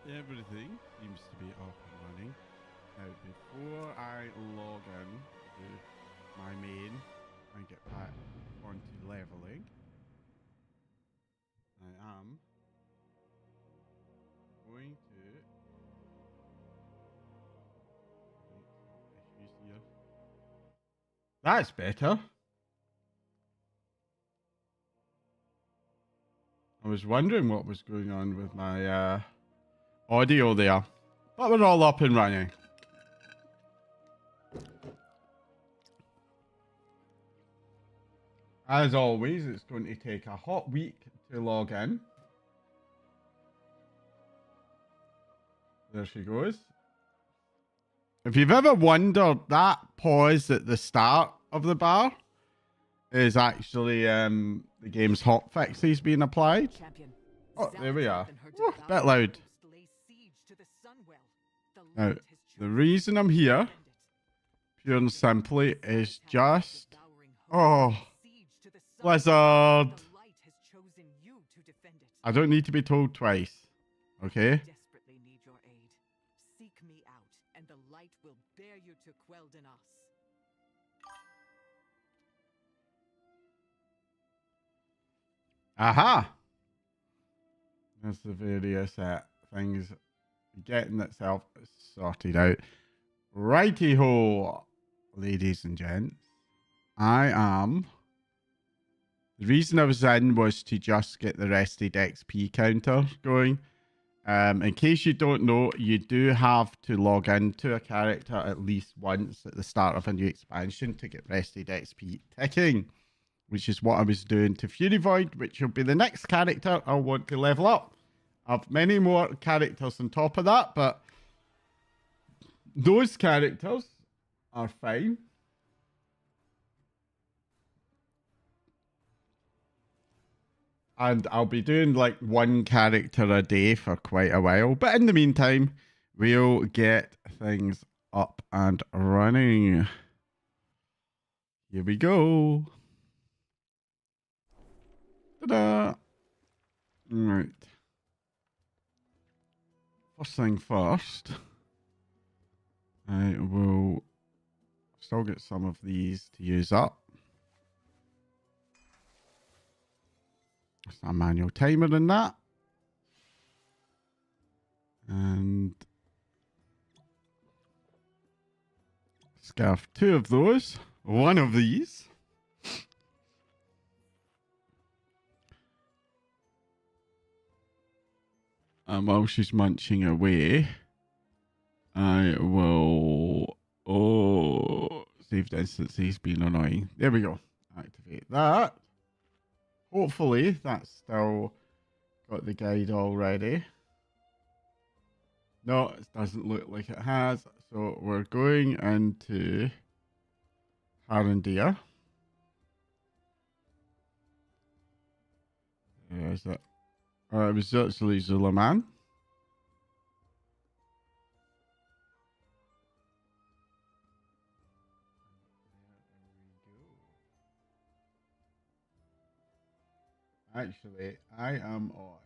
Everything seems to be up and running. Now, before I log in to my main and get back onto leveling, I am going to issues here. That's better. I was wondering what was going on with my audio there, but we're all up and running. As always, it's going to take a hot week to log in. There she goes. If you've ever wondered, that pause at the start of the bar is actually the game's hot fixes being applied. Oh, there we are. Ooh, bit loud. Now, the reason I'm here, pure and simply, is just... Oh, Blizzard. I don't need to be told twice, okay? Desperately need your aid. Seek me out, and the light will bear you to Quel'Danas. Aha! There's the various things getting itself sorted out. Righty ho, ladies and gents. I am... The reason I was in was to just get the rested XP counter going. In case you don't know, you do have to log into a character at least once at the start of a new expansion to get rested XP ticking, which is what I was doing to Fury Void, which will be the next character I'll want to level up. I have many more characters on top of that, but those characters are fine. And I'll be doing like one character a day for quite a while. But in the meantime, we'll get things up and running. Here we go. Ta-da! Right. First thing first, I will still get some of these to use up. There's a manual timer in that. And scarf 2 of those. 1 of these. And while she's munching away, I will... Oh, saved instances being annoying. There we go. Activate that. Hopefully, that's still got the guide already. No, it doesn't look like it has. So we're going into Harendir. Is it? It was actually Zulaman. Actually, I am on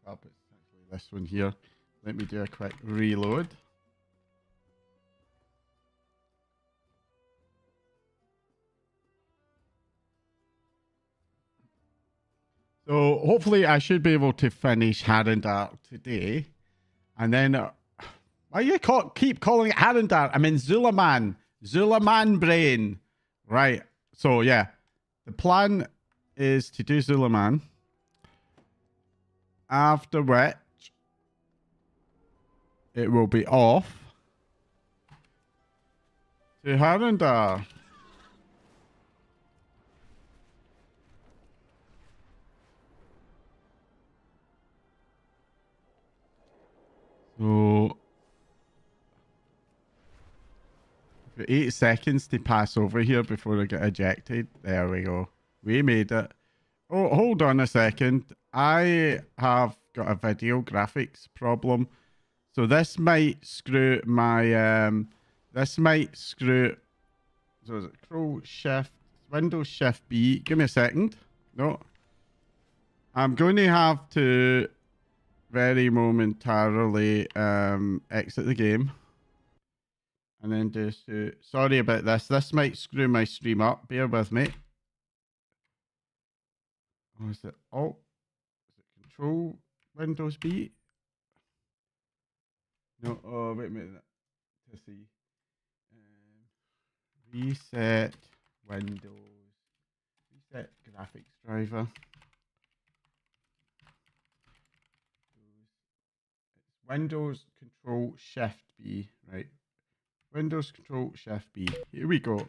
setup. It's actually this one here. Let me do a quick reload. So hopefully I should be able to finish Harendir today. And then, why you keep calling it Harendir? I mean Zulaman. Zulaman brain. Right. So yeah, the plan is to do Zulaman. After which, it will be off to Harendir. So, for 8 seconds to pass over here before I get ejected. There we go. We made it. Oh, hold on a second. I have got a video graphics problem. So this might screw my, this might screw, so is it Control Shift, Windows Shift B? Give me a second. No. I'm going to have to very momentarily exit the game. And then just sorry about this. This might screw my stream up. Bear with me. Oh, is it Alt? Is it Control Windows B? No. Oh, wait a minute. Let's see. Reset Windows. Reset graphics driver. It's Windows Control Shift B, right? Windows Control Shift B. Here we go.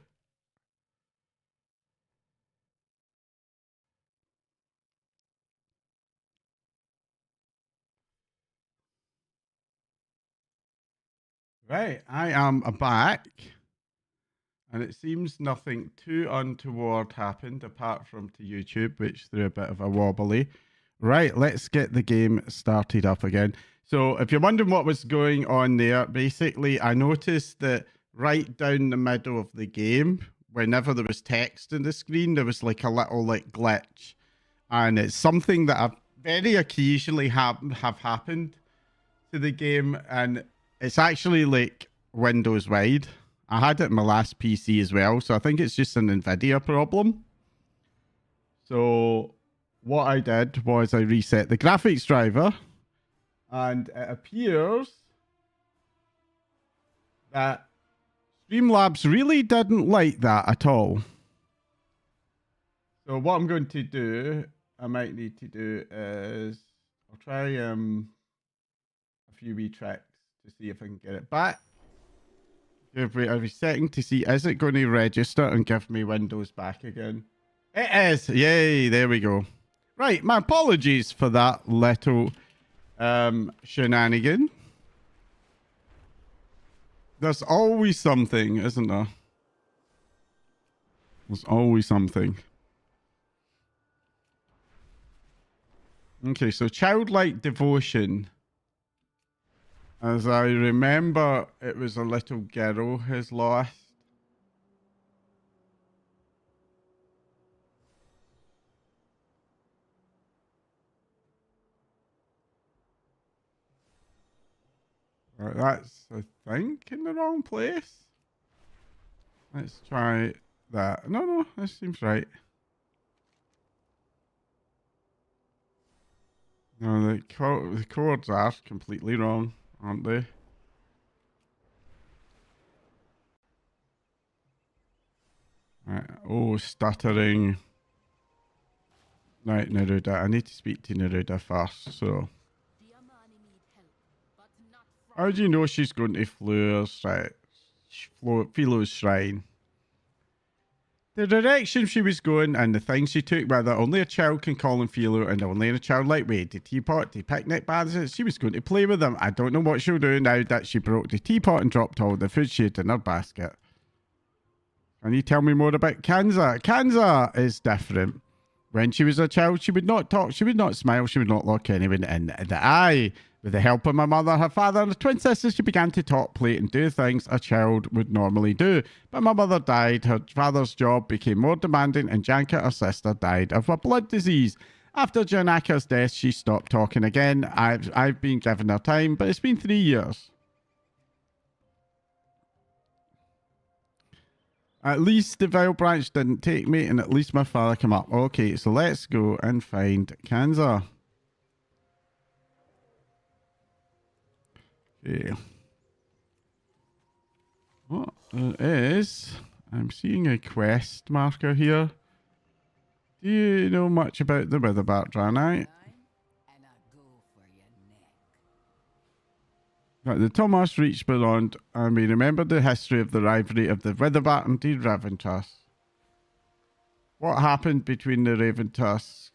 Right, I am back. And it seems nothing too untoward happened apart from to YouTube, which threw a bit of a wobbly. Right, let's get the game started up again. So if you're wondering what was going on there, basically I noticed that right down the middle of the game, whenever there was text in the screen, there was like a little like glitch. And it's something that I've very occasionally have happened to the game, and it's actually like Windows wide. I had it in my last PC as well, so I think it's just an NVIDIA problem. So what I did was I reset the graphics driver, and it appears that Streamlabs really didn't like that at all. So what I'm going to do, I might need to do is I'll try a few wee tricks to see if I can get it back. Give me every second to see, is it going to register and give me Windows back again? It is! Yay, there we go. Right, my apologies for that little shenanigan. There's always something, isn't there? There's always something. Okay, so childlike devotion. As I remember, it was a little girl who's lost. Right, that's, I think, in the wrong place. Let's try that. No, this seems right. No, the chords are completely wrong, aren't they? Right. Oh, stuttering. Right, Neruda. I need to speak to Neruda first, so. How do you know she's going to Philo's shrine? The direction she was going and the things she took with her, only a child can call on Philo, and only in a childlike way. The teapot, the picnic baskets, she was going to play with them. I don't know what she'll do now that she broke the teapot and dropped all the food she had in her basket. Can you tell me more about Kanza? Kanza is different. When she was a child, she would not talk, she would not smile, she would not look anyone in the eye. With the help of my mother, her father, and her twin sisters, she began to talk, play, and do things a child would normally do. But my mother died, her father's job became more demanding, and Janka, her sister, died of a blood disease. After Janaka's death, she stopped talking again. I've been given her time, but it's been 3 years. At least the Vile Branch didn't take me, and at least my father came up. Okay, so let's go and find Kanza. Okay. What is... I'm seeing a quest marker here. Do you know much about the Witherbat, Draenei? Right, the Thomas reached beyond, and we remember the history of the rivalry of the Witherbat and the Raventusk. What happened between the Raventusk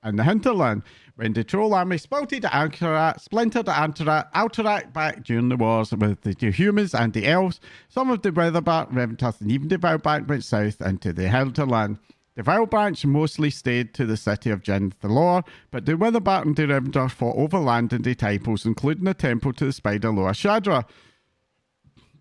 and the Hinterland? When the Troll army splintered Alterac back during the wars with the humans and the elves, some of the Witherbat, Raventusk, and even the Vile Branch went south into the Hinterland. The Vile Branch mostly stayed to the city of Jenthalor, but the Witherbat and the Raventusk fought over land in the temples, including a temple to the spider Loa Shadra.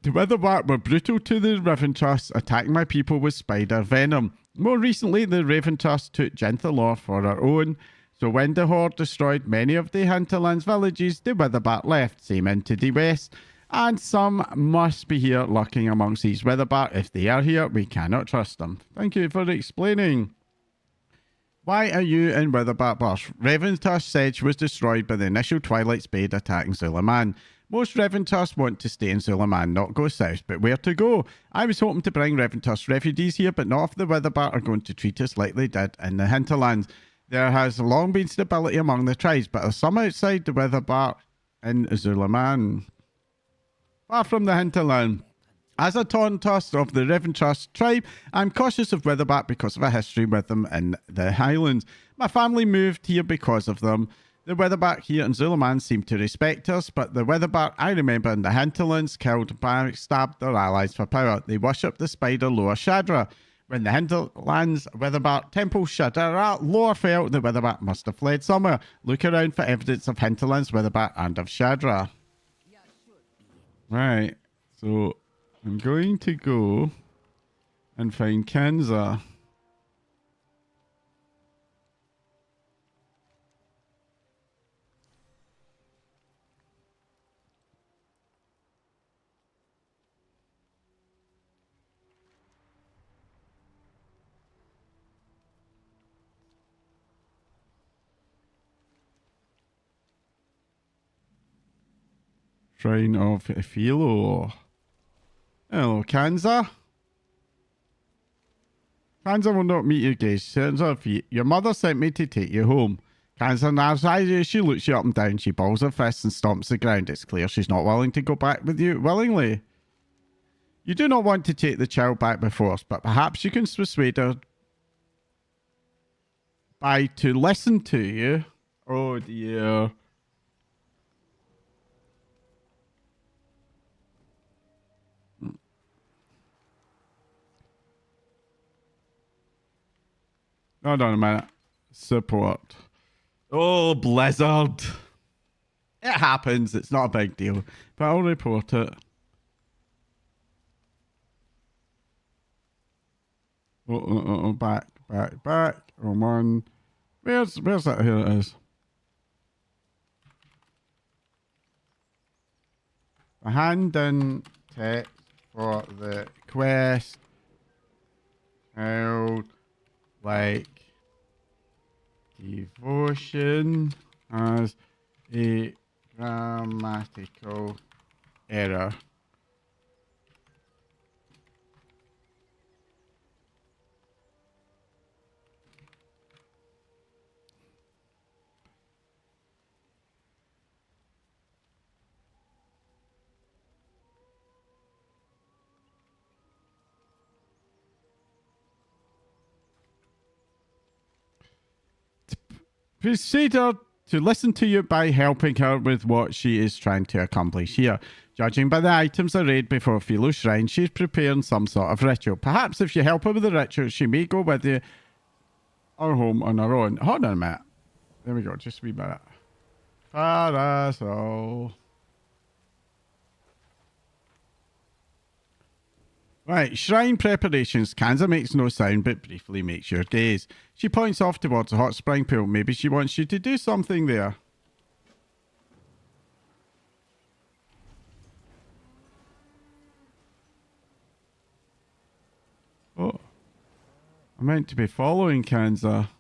The Witherbat were brutal to the Raventusk, attacking my people with spider venom. More recently, the Raventusk took Jenthalor for our own. So when the Horde destroyed many of the hinterlands villages, the Witherbat left, same to the west. And some must be here lurking amongst these Witherbat. If they are here, we cannot trust them. Thank you for explaining. Why are you in Witherbat Bush? Reventusk Sedge was destroyed by the initial Twilight Spade attacking Zulaman. Most Reventusk want to stay in Zulaman, not go south, but where to go? I was hoping to bring Reventusk refugees here, but not if the Witherbat are going to treat us like they did in the hinterlands. There has long been stability among the tribes, but there's some outside the Witherbat in Zulaman. Far from the hinterland. As a Tauntaust of the Reventusk tribe, I'm cautious of Witherbat because of a history with them in the Highlands. My family moved here because of them. The Witherbat here in Zulaman seem to respect us, but the Witherbat I remember in the hinterlands killed, stabbed their allies for power. They worship the spider Loa Shadra. When the hinterlands Witherbat temple Shadra Loa fell, the Witherbat must have fled somewhere. Look around for evidence of hinterlands Witherbat and of Shadra. Right, so I'm going to go and find Kanza. Shrine of Philo. Hello, Kanza. Kanza will not meet you guys. Turns off feet. Your mother sent me to take you home. Kanza narrows eyes. She looks you up and down. She balls her fists and stomps the ground. It's clear she's not willing to go back with you willingly. You do not want to take the child back by force, but perhaps you can persuade her by to listen to you. Oh dear. Hold on a minute. Support. Oh, Blizzard. It happens. It's not a big deal. But I'll report it. Back. Wrong one. Where's that? Here it is. A hand in text for the quest. Held like devotion has a grammatical error. Proceed her to listen to you by helping her with what she is trying to accomplish here. Judging by the items arrayed before Philo's shrine, she's preparing some sort of ritual. Perhaps if you help her with the ritual, she may go with you or home on her own. Hold on a minute. There we go, just a wee minute. Parasol. Right, shrine preparations. Kanza makes no sound, but briefly makes your gaze. She points off towards a hot spring pool. Maybe she wants you to do something there. Oh. I'm meant to be following Kanza.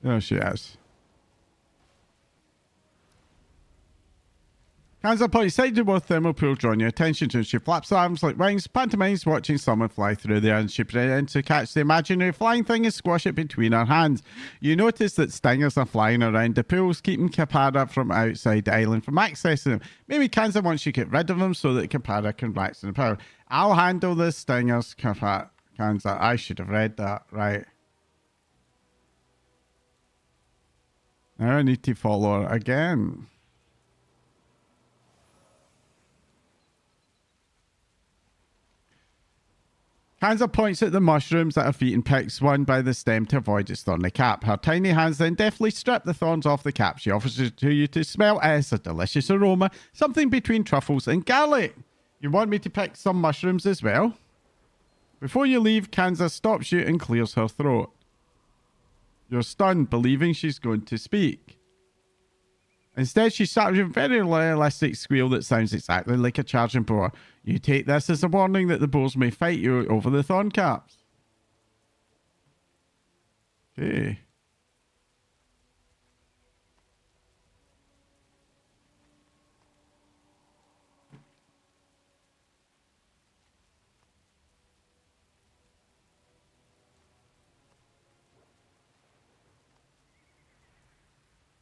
There she is. Kanza points side to both thermal pool, drawing your attention to her. She flaps her arms like wings, pantomimes watching someone fly through the air, and she pretends to catch the imaginary flying thing and squash it between her hands. You notice that stingers are flying around the pools, keeping Caparra from outside the island from accessing them. Maybe Kanza wants you to get rid of them so that Caparra can relax in the power. I'll handle the stingers, Kanza. I should have read that, right. Now I need to follow her again. Kanza points at the mushrooms at her feet and picks one by the stem to avoid its thorny cap. Her tiny hands then deftly strip the thorns off the cap. She offers it to you to smell. It has a delicious aroma, something between truffles and garlic. You want me to pick some mushrooms as well? Before you leave, Kanza stops you and clears her throat. You're stunned, believing she's going to speak. Instead, she starts with a very realistic squeal that sounds exactly like a charging boar. You take this as a warning that the boars may fight you over the thorn caps. Okay.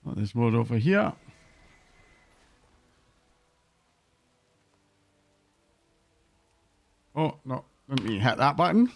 Oh, there's more over here. Oh, no. Let me hit that button.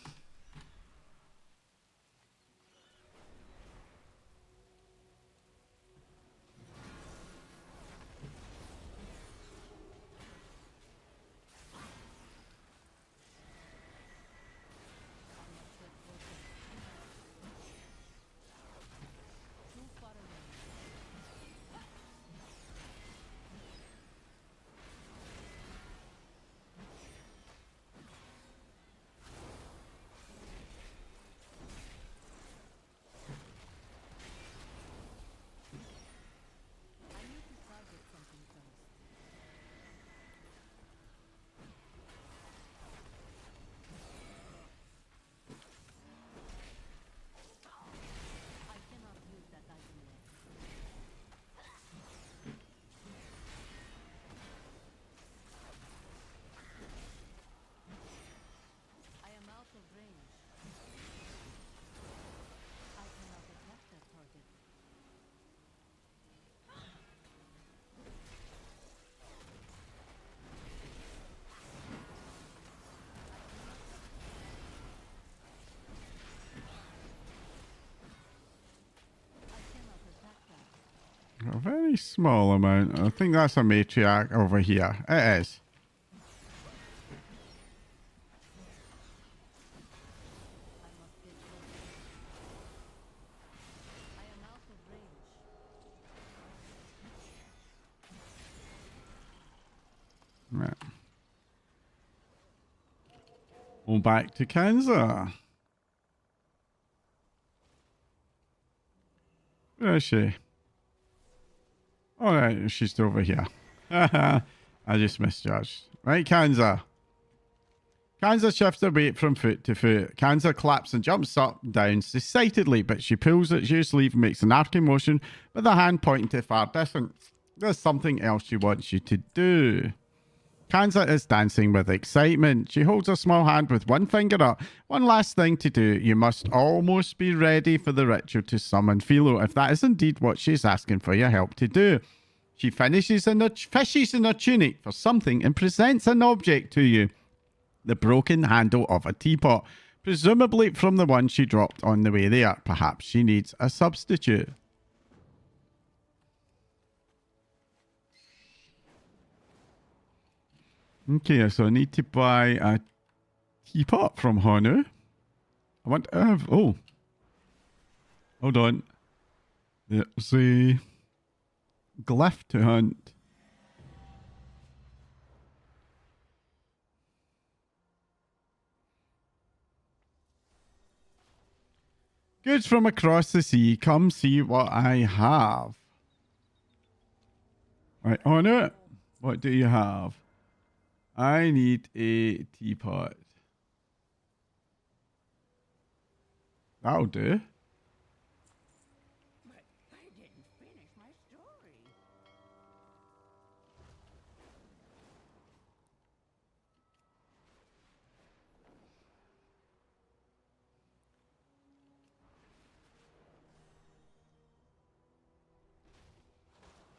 A very small amount. I think that's a matriarch over here. It is. Right. Well, back to Kanza. Where is she? All right, she's over here. I just misjudged. Right, Kanza. Kanza shifts her weight from foot to foot. Kanza claps and jumps up and down decidedly, but she pulls at your sleeve and makes an arcing motion with her hand pointing to far distance. There's something else she wants you to do. Kanza is dancing with excitement. She holds her small hand with one finger up. One last thing to do. You must almost be ready for the ritual to summon Philo, if that is indeed what she's asking for your help to do. She fishes in her tunic for something and presents an object to you. The broken handle of a teapot, presumably from the one she dropped on the way there. Perhaps she needs a substitute. Okay, so I need to buy a teapot from Honu. I want to have... Oh. Hold on. There's a glyph to hunt. Goods from across the sea. Come see what I have. Right, Honu. What do you have? I need a teapot. That'll do. But I didn't finish my story.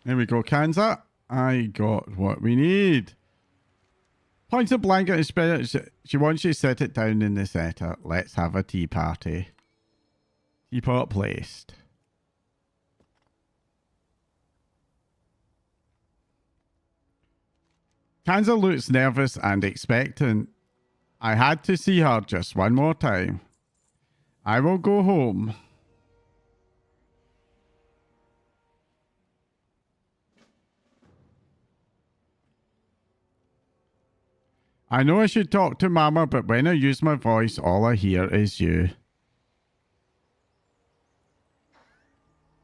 There we go, Kanza. I got what we need. Points a blanket and spread it. She wants you to set it down in the center. Let's have a tea party. Teapot placed. Kanza looks nervous and expectant. I had to see her just one more time. I will go home. I know I should talk to Mama, but when I use my voice, all I hear is you.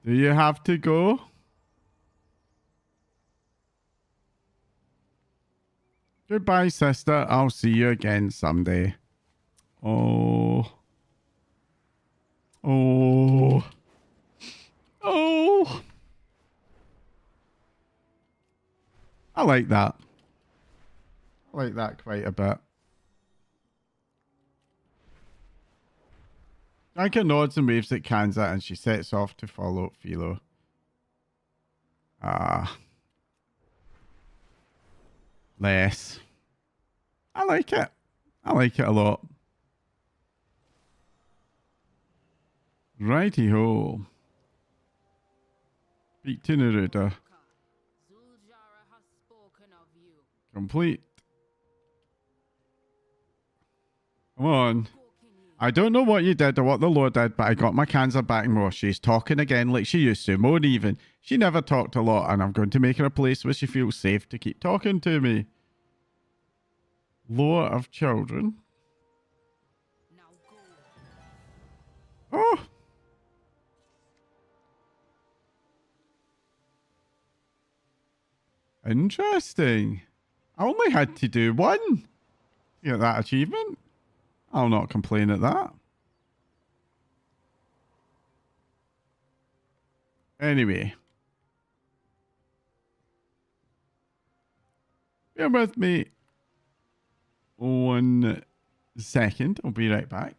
Do you have to go? Goodbye, sister. I'll see you again someday. Oh. Oh. Oh. I like that. I like that quite a bit. Janka nods and waves at Kanza and she sets off to follow Philo. Less. I like it. I like it a lot. Righty ho. Speak to Neruda. Zuljara has spoken of you. Complete. Come on. Spoken you. I don't know what you did or what the Lord did, but I got my Kanza back more. She's talking again like she used to, more even. She never talked a lot, and I'm going to make her a place where she feels safe to keep talking to me. Lore of children. Now go. Oh. Interesting. I only had to do one to get that achievement. I'll not complain at that. Anyway. Bear with me 1 second. I'll be right back.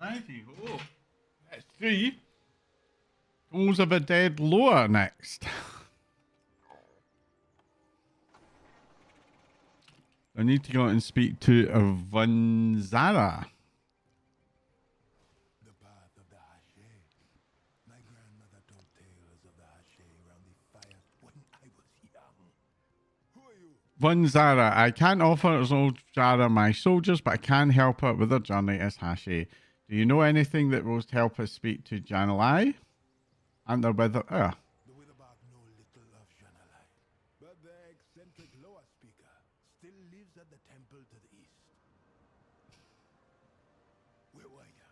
Righty ho. Let's see. Souls of a Dead Lore next. I need to go and speak to Vanzara. The path of the Hache. My grandmother told tales of the Hache around the fire when I was young. Who are you? Vanzara, I can't offer Zoljara my soldiers, but I can help her with her journey as Hashi. Do you know anything that will help us speak to Janalai? And the weather. The Witherbark know little of Janalai, but their eccentric Loa speaker still lives at the temple to the east. Where were ya?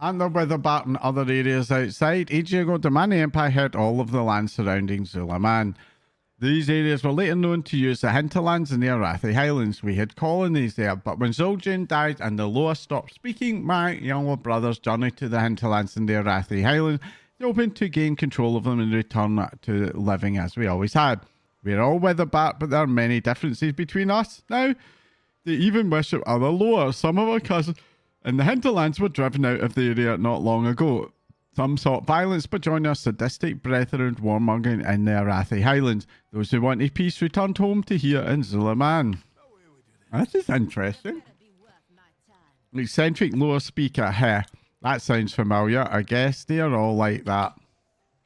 And the weatherbark and other areas outside. Ages ago, the Mani Empire held all of the land surrounding Zulaman. These areas were later known to use the hinterlands in the Arathi Highlands. We had colonies there, but when Zul'jin died and the Loa stopped speaking, my younger brothers journeyed to the hinterlands in the Arathi Highlands, hoping to gain control of them and return to living as we always had. We're all weatherbark, but there are many differences between us now. They even worship other Loa. Some of our cousins in the hinterlands were driven out of the area not long ago. Some sought violence, but joined our sadistic brethren warmongering in the Arathi Highlands. Those who wanted peace returned home to here in Zulaman. This is interesting. Better be worth my time. Eccentric Loa speaker, heh. That sounds familiar. I guess they're all like that.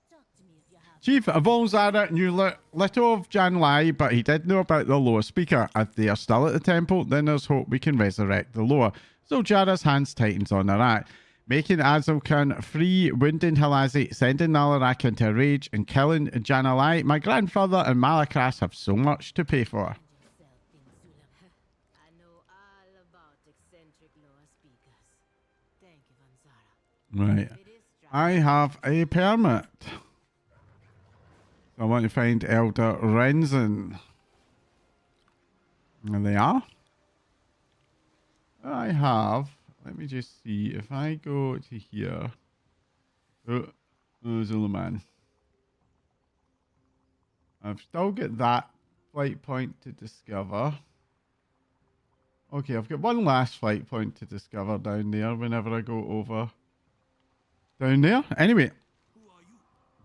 Talk to me if you have. Chief Volzara knew little of Janlai, but he did know about the Loa speaker. If they are still at the temple, then there's hope we can resurrect the Loa. So Jara's hands tightens on her act. Making Azulkan free, wounding Hilazi, sending Nalarak into a rage, and killing Janalai, my grandfather and Malakras have so much to pay for. Yourself in Zulam. I know all about eccentric Loa speakers. Thank you, Vanzara. Right. It is strange. I have a permit. I want to find Elder Renzen. There they are. I have. Let me just see. If I go to here. Oh, Zulaman. I've still got that flight point to discover. Okay, I've got one last flight point to discover down there whenever I go over. Down there? Anyway.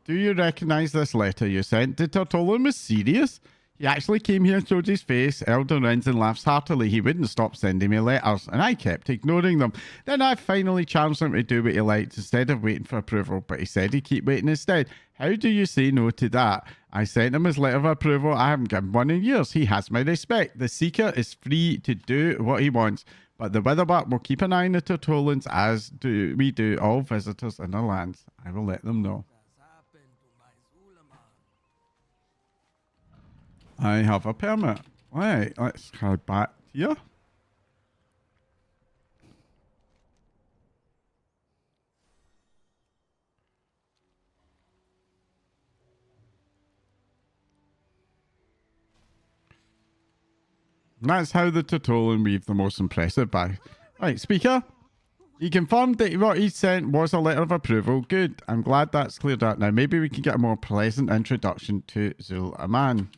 Do you recognize this letter you sent? Did Tortolan was serious? He actually came here and showed his face. Elder Renzen laughs heartily. He wouldn't stop sending me letters, and I kept ignoring them. Then I finally challenged him to do what he liked instead of waiting for approval, but he said he'd keep waiting instead. How do you say no to that? I sent him his letter of approval. I haven't given one in years. He has my respect. The Seeker is free to do what he wants, but the Witherbark will keep an eye on the Tortolans as do we do all visitors in our lands. I will let them know. I have a permit. Right, let's head back here. That's how the Tortolan weave the most impressive bag. Right, speaker. He confirmed that what he sent was a letter of approval. Good. I'm glad that's cleared up now. Maybe we can get a more pleasant introduction to Zul-Aman.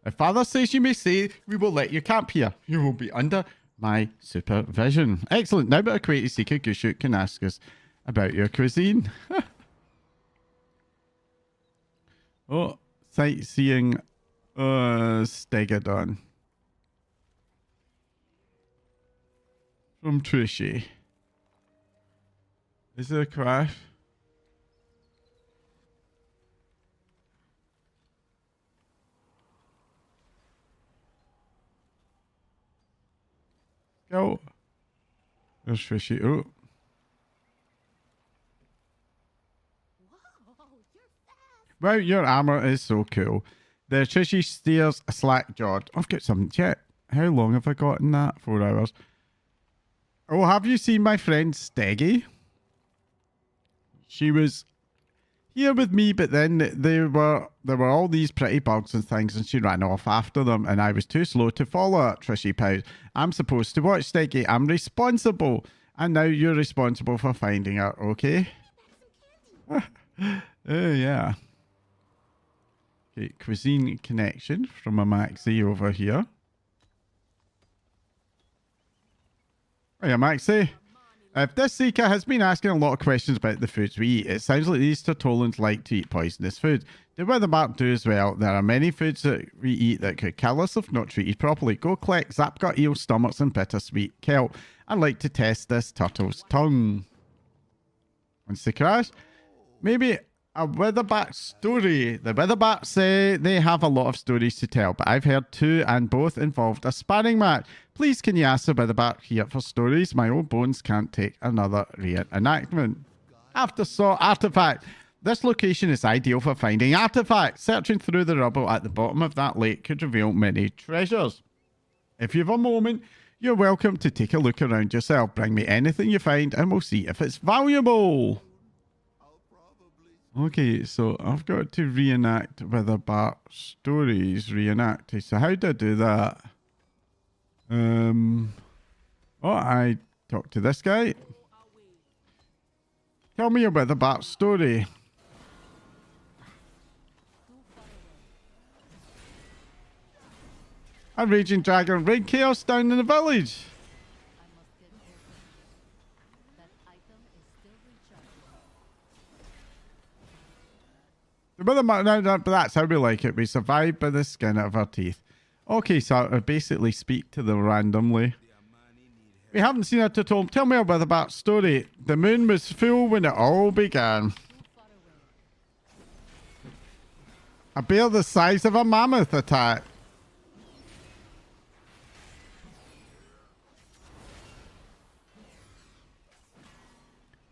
If Father says you may say, we will let you camp here. You will be under my supervision. Excellent. Now, but Akwati Seeker Gushuk can ask us about your cuisine. Oh, sightseeing Stegadon. From Trishy. Is there a crash? Go. There's Trishy. Oh. Well, your armor is so cool. The Trishy steers slack-jawed. I've got some yet. How long have I got in that? 4 hours. Oh, have you seen my friend Steggy? She was here with me, but then there were all these pretty bugs and things, and she ran off after them, and I was too slow to follow her, Trishy pouted. I'm supposed to watch Steggy. I'm responsible. And now you're responsible for finding her, okay? Oh, yeah. Okay, cuisine connection from a Maxi over here. Hey, Maxi. If this seeker has been asking a lot of questions about the foods we eat, it sounds like these Tertollans like to eat poisonous food. The Witherbark do as well. There are many foods that we eat that could kill us if not treated properly. Go collect Zapgut eel stomachs and bittersweet kelp. I'd like to test this turtle's tongue. Once they crash, maybe a Witherbark story. The Witherbarks say they have a lot of stories to tell, but I've heard two and both involved a sparring match. Please can you ask the Witherbark here for stories? My old bones can't take another reenactment. After saw artifact. This location is ideal for finding artifacts. Searching through the rubble at the bottom of that lake could reveal many treasures. If you have a moment, you're welcome to take a look around yourself. Bring me anything you find and we'll see if it's valuable. Okay, so I've got to reenact Witherbark stories reenacted. So how do I do that? Oh, I talked to this guy. Tell me a Witherbark story. A raging dragon raid chaos down in the village. The Witherbark, no, but that's how we like it. We survive by the skin of our teeth. Okay, so I basically speak to them randomly. We haven't seen a Tertoll. Tell me a Witherbark story. The moon was full when it all began. A bear the size of a mammoth attacked.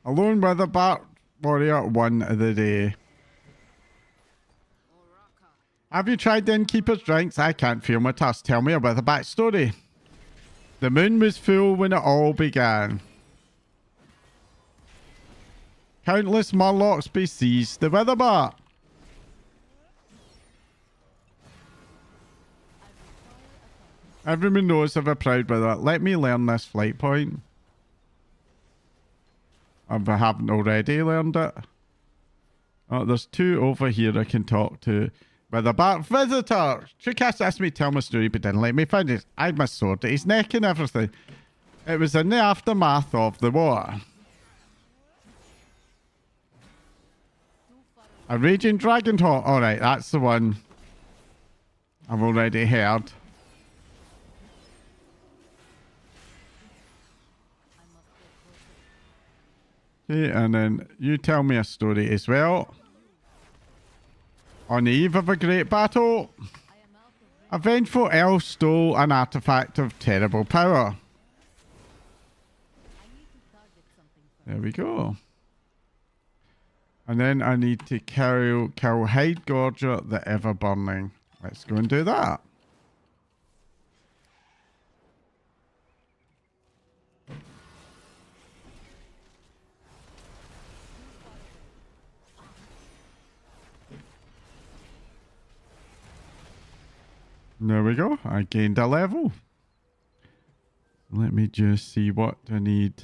A lone Witherbark warrior won the day. Have you tried the innkeeper's drinks? I can't feel my tusk. Tell me a Witherbark story. The moon was full when it all began. Countless murlocs besieged the Witherbark. Everyone knows of a proud Witherbark. Let me learn this flight point. I haven't already learned it. Oh, there's two over here I can talk to. Witherbark visitor! Truecast asked me to tell my story but didn't let me find it. I had my sword at his neck and everything. It was in the aftermath of the war. A raging dragon hawk. Alright, that's the one I've already heard. Okay, and then you tell me a story as well. On the eve of a great battle, a vengeful elf stole an artifact of terrible power. There we go. And then I need to kill Hidegorger the Ever-Burning. Let's go and do that. There we go. I gained a level. Let me just see what I need.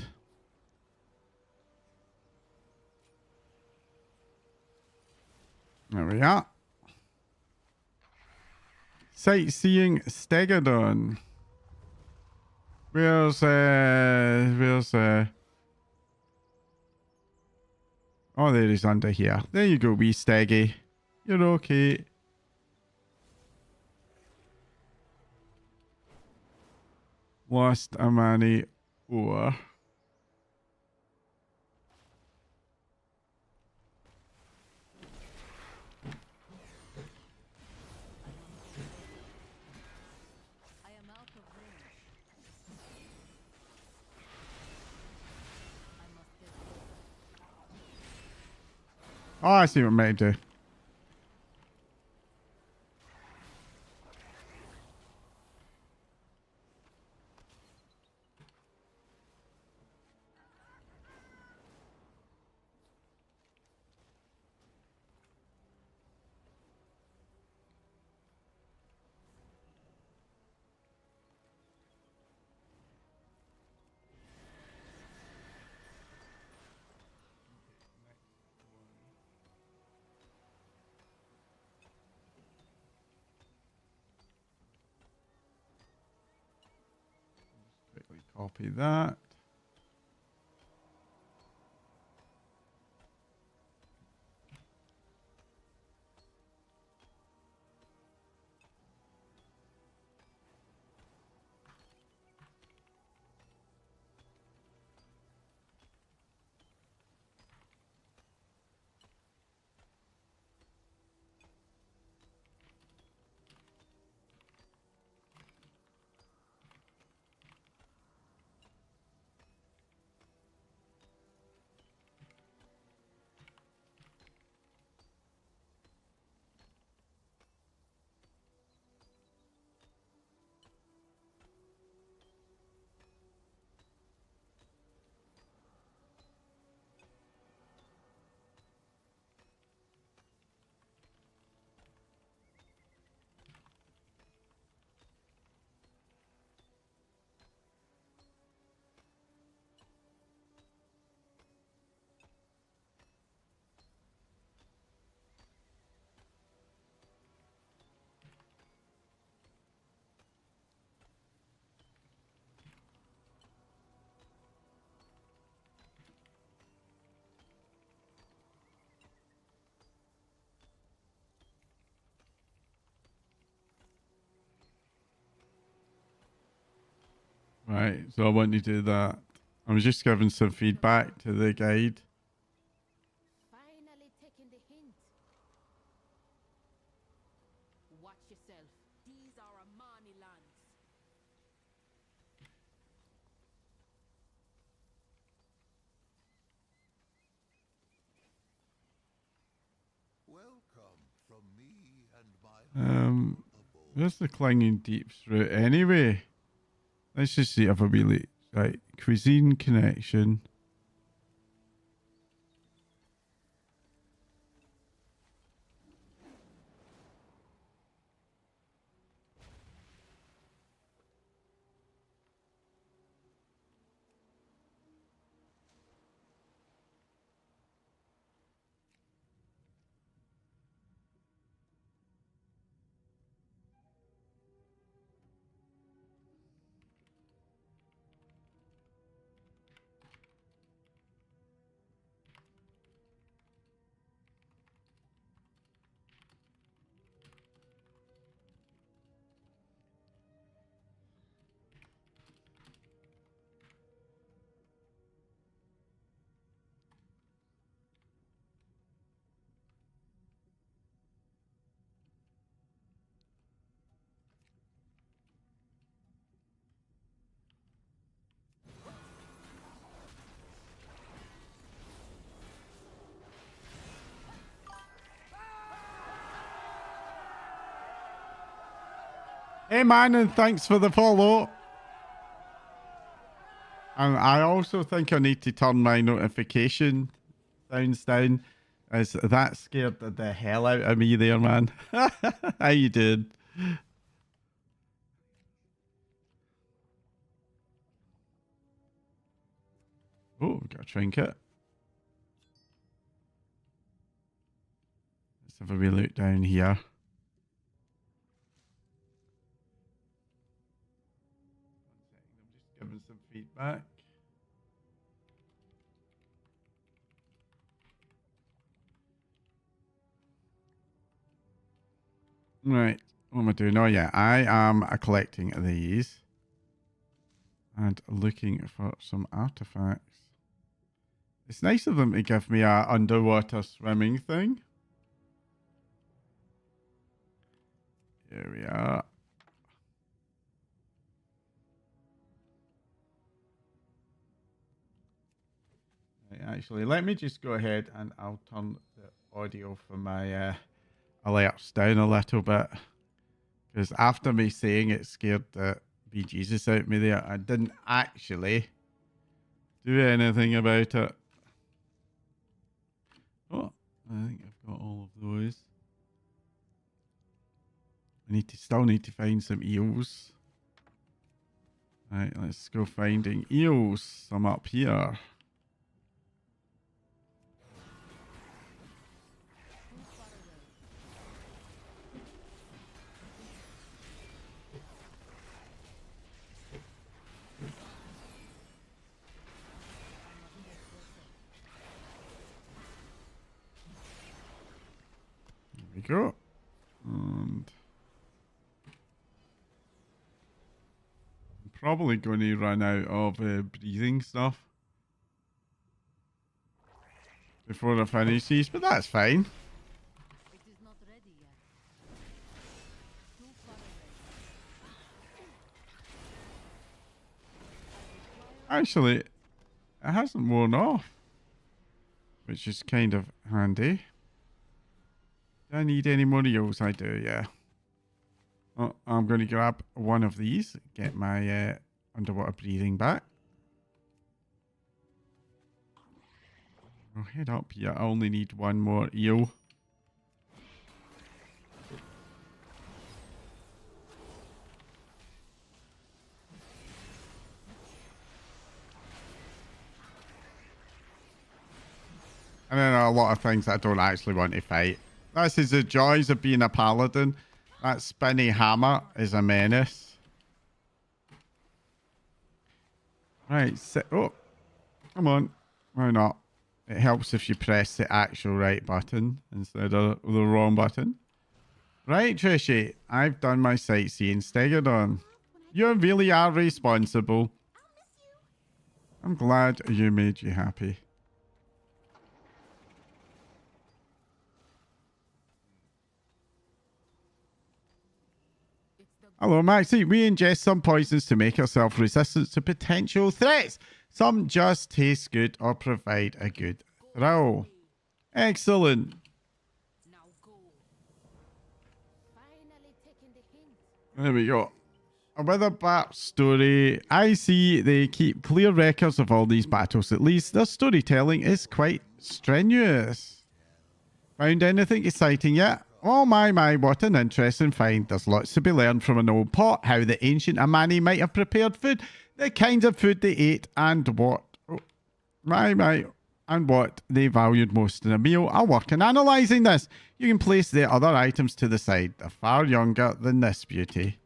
There we are. Sightseeing Stegadon. Where's oh, there he's under here. There you go, wee Steggy. You're okay. Lost a many ore. Oh, I see what I'm meant to do. Copy that. Right, so I want to do that. I was just giving some feedback to the guide. Finally taking the hint. Watch yourself. These are Amani lands. Welcome from me and my abode. Where's the Clinging Deeps route anyway? Let's just see if I really... Right, cuisine connection. Hey man, and thanks for the follow. And I also think I need to turn my notification sounds down, as that scared the hell out of me there, man. How you doing? Oh, we've got a trinket. Let's have a wee look down here. I'm just giving some feedback. Right, what am I doing? Oh yeah, I am collecting these and looking for some artifacts. It's nice of them to give me a underwater swimming thing. Here we are. Right, actually, let me just go ahead and I'll turn the audio for my alerts down a little bit, because after me saying it scared the bejesus out of me there, I didn't actually do anything about it. Oh, I think I've got all of those. I still need to find some eels. Right, let's go finding eels. I'm up here. There we go. And I'm probably going to run out of breathing stuff before I finish these, but that's fine. It is not ready yet. Too far away. Actually, it hasn't worn off, which is kind of handy. Do I need any more eels? I do, yeah. Oh, I'm going to grab one of these, get my underwater breathing back. I'll head up here. I only need one more eel. And then a lot of things I don't actually want to fight. This is the joys of being a paladin. That spinny hammer is a menace. Right, oh, come on. Why not? It helps if you press the actual right button instead of the wrong button. Right, Trishy, I've done my sightseeing. Stegadon. When You really are responsible. I'm glad you made you happy. Hello, Maxie. We ingest some poisons to make ourselves resistant to potential threats. Some just taste good or provide a good thrill. Excellent. Now go. Finally taking the hint. There we go. With a backstory, I see they keep clear records of all these battles. At least their storytelling is quite strenuous. Found anything exciting yet? Oh my, what an interesting find. There's lots to be learned from an old pot, how the ancient Amani might have prepared food, the kinds of food they ate, and what... Oh, and what they valued most in a meal. I'll work on analysing this. You can place the other items to the side. They're far younger than this beauty.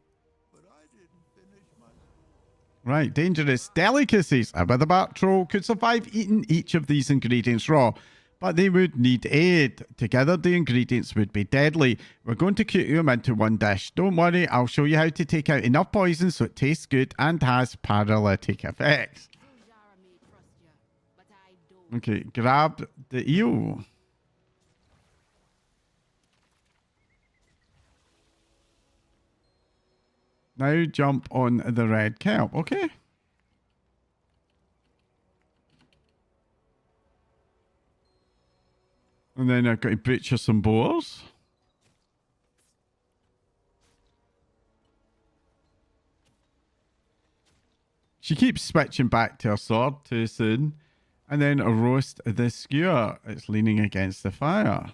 Right, dangerous delicacies. A witherbark troll could survive eating each of these ingredients raw, but they would need aid. Together, the ingredients would be deadly. We're going to cook them into one dish. Don't worry, I'll show you how to take out enough poison so it tastes good and has paralytic effects. Zara may trust you, but I don't. Okay, grab the eel. Now jump on the red kelp, okay? And then I've got to butcher some boars. She keeps switching back to her sword too soon. And then roast the skewer. It's leaning against the fire.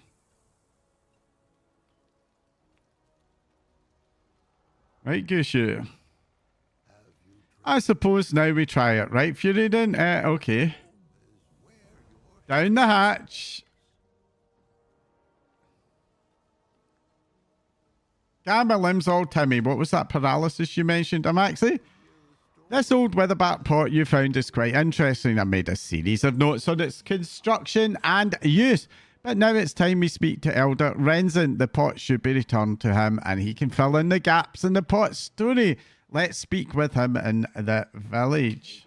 Right, Gushu. I suppose now we try it, right, Furyden? Okay. Down the hatch. God, my limbs all timmy. What was that paralysis you mentioned, Amaxi? This old witherbark pot you found is quite interesting. I made a series of notes on its construction and use. But now it's time we speak to Elder Renzin. The pot should be returned to him and he can fill in the gaps in the pot's story. Let's speak with him in the village.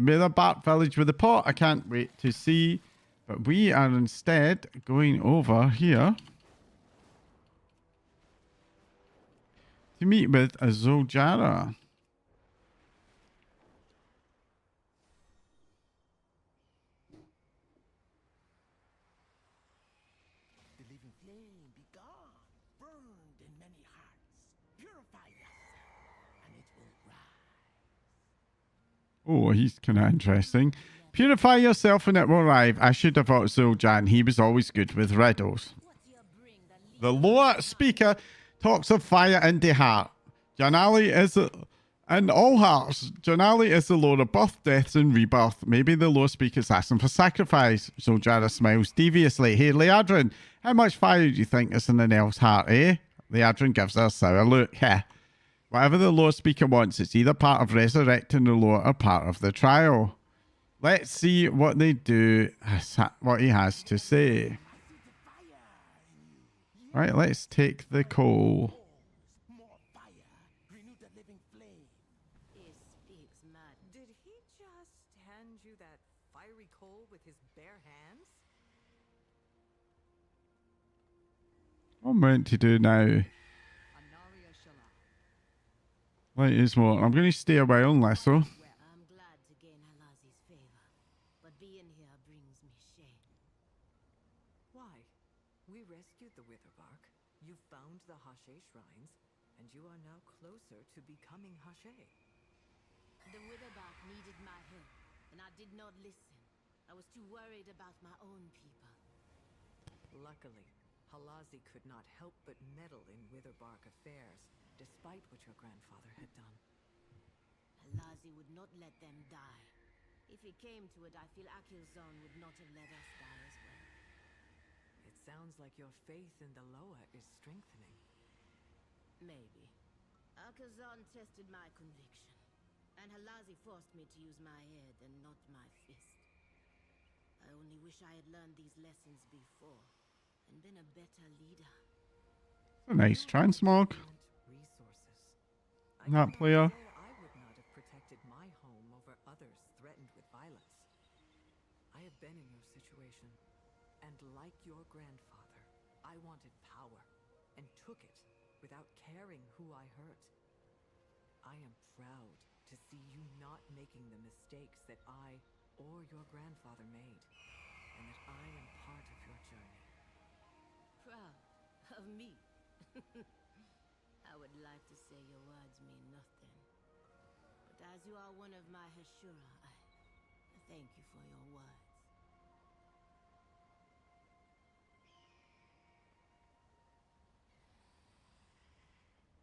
Witherbark village with the pot. I can't wait to see. But we are instead going over here to meet with Zoljara. The living flame be gone, burned in many hearts. Purify yourself, and it will rise. Oh, he's kind of interesting. Purify yourself and it will arrive. I should have thought Zul'Jin. He was always good with riddles. The lower speaker talks of fire in the heart. Janali is in all hearts. Janali is the lord of birth, deaths, and rebirth. Maybe the lower speaker's asking for sacrifice. Zuljara smiles deviously. Hey, Liadrin, how much fire do you think is in an elf's heart, eh? Liadrin gives her a sour look. Yeah. Whatever the lower speaker wants, it's either part of resurrecting the Lord or part of the trial. Let's see what they do, what he has to say. Right, let's take the coal. More fire, renew the living flame. He speaks mad. Did he just hand you that fiery coal with his bare hands? What I'm meant to do now? Anaria Shala. Light is more. I'm going to stay a while on Lesso. I'm glad to gain Halazi's favor, but being here brings me shame. Why? We rescued the Witherbark. You found the Hashe shrines, and you are now closer to becoming Hashe. The Witherbark needed my help, and I did not listen. I was too worried about my own people. Luckily, Halazi could not help but meddle in Witherbark affairs, despite what your grandfather had done. Halazi would not let them die. If it came to it, I feel Akilzon would not have let us die as well. It sounds like your faith in the Loa is strengthening. Maybe. Akilzon tested my conviction, and Halazi forced me to use my head and not my fist. I only wish I had learned these lessons before, and been a better leader. A nice transmog. Resources. That player. I would not have protected my home over others threatened with violence. I have been in your situation, and like your grandfather, I wanted power and took it without caring who I hurt. I am proud to see you not making the mistakes that I or your grandfather made, and that I am part of your journey. Proud of me? I would like to say your words mean nothing. But as you are one of my Hashura, I thank you for your words.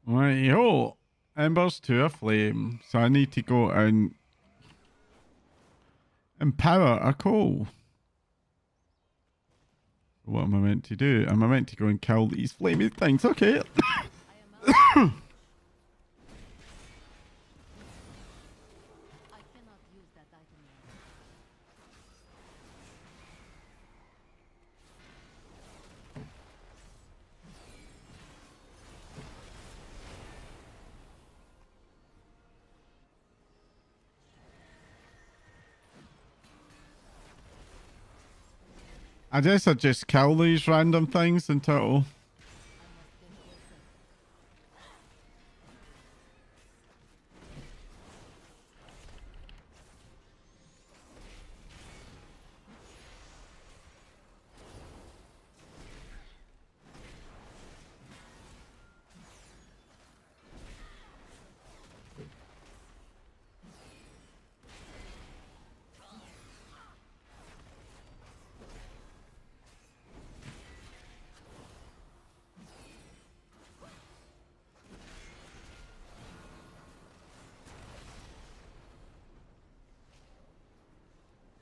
Right, yo. Embers to a flame. So I need to go and empower a coal. What am I meant to do? Am I meant to go and kill these flaming things? Okay. I cannot use that item now. I guess I just kill these random things until...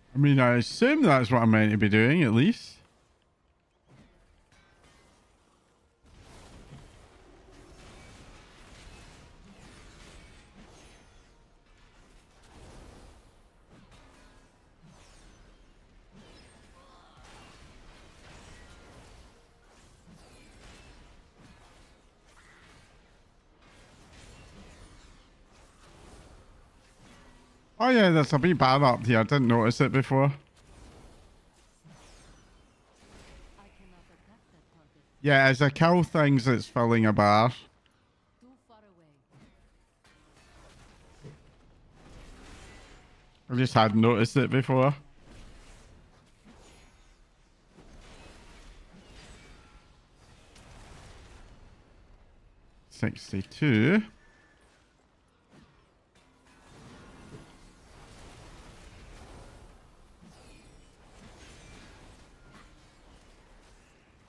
I mean, I assume that's what I'm meant to be doing, at least. Oh yeah, there's a big bar up here. I didn't notice it before. Yeah, as I kill things, it's filling a bar. Too far away. I just hadn't noticed it before. $62.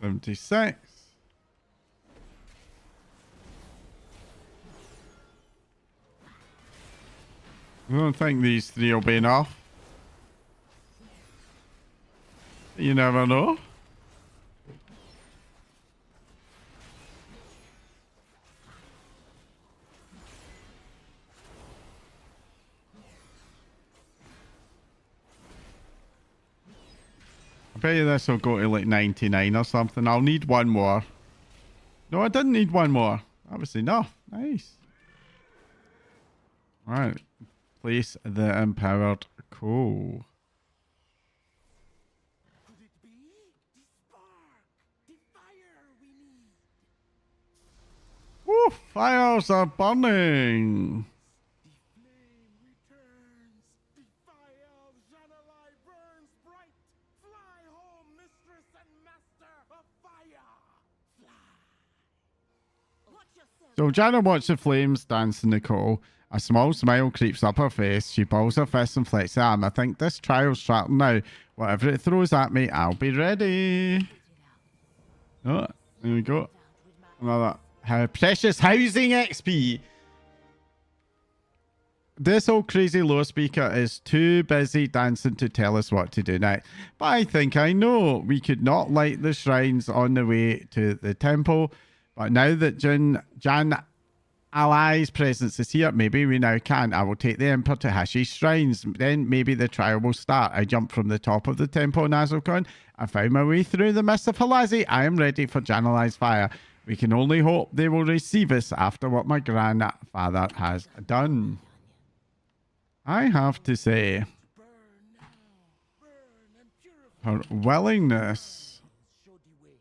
$76. I don't think these three will be enough. You never know. I bet you this will go to like 99 or something. I'll need one more. No, I didn't need one more. That was enough. Nice. Alright. Place the empowered coal. Could it be? The spark! The fire we need! Woo! Fires are burning! The flame returns! The fire of Janalai burns bright! Fly home, mistress and master of fire! Fly! Watch yourself. So Jana watches the flames dance in the coal. A small smile creeps up her face. She balls her fist and flexes her arm. I think this trial's starting now. Whatever it throws at me, I'll be ready. Oh, there we go. Another precious housing XP. This old crazy low speaker is too busy dancing to tell us what to do now. But I think I know. We could not light the shrines on the way to the temple. But now that Jan Alai's presence is here, maybe we now can. I will take the Emperor to Hashi's shrines. Then maybe the trial will start. I jumped from the top of the temple in Azulcon. I found my way through the mist of Halazi. I am ready for Jan Alai's fire. We can only hope they will receive us after what my grandfather has done. I have to say, Burn now. Burn and purify. her willingness Show the way.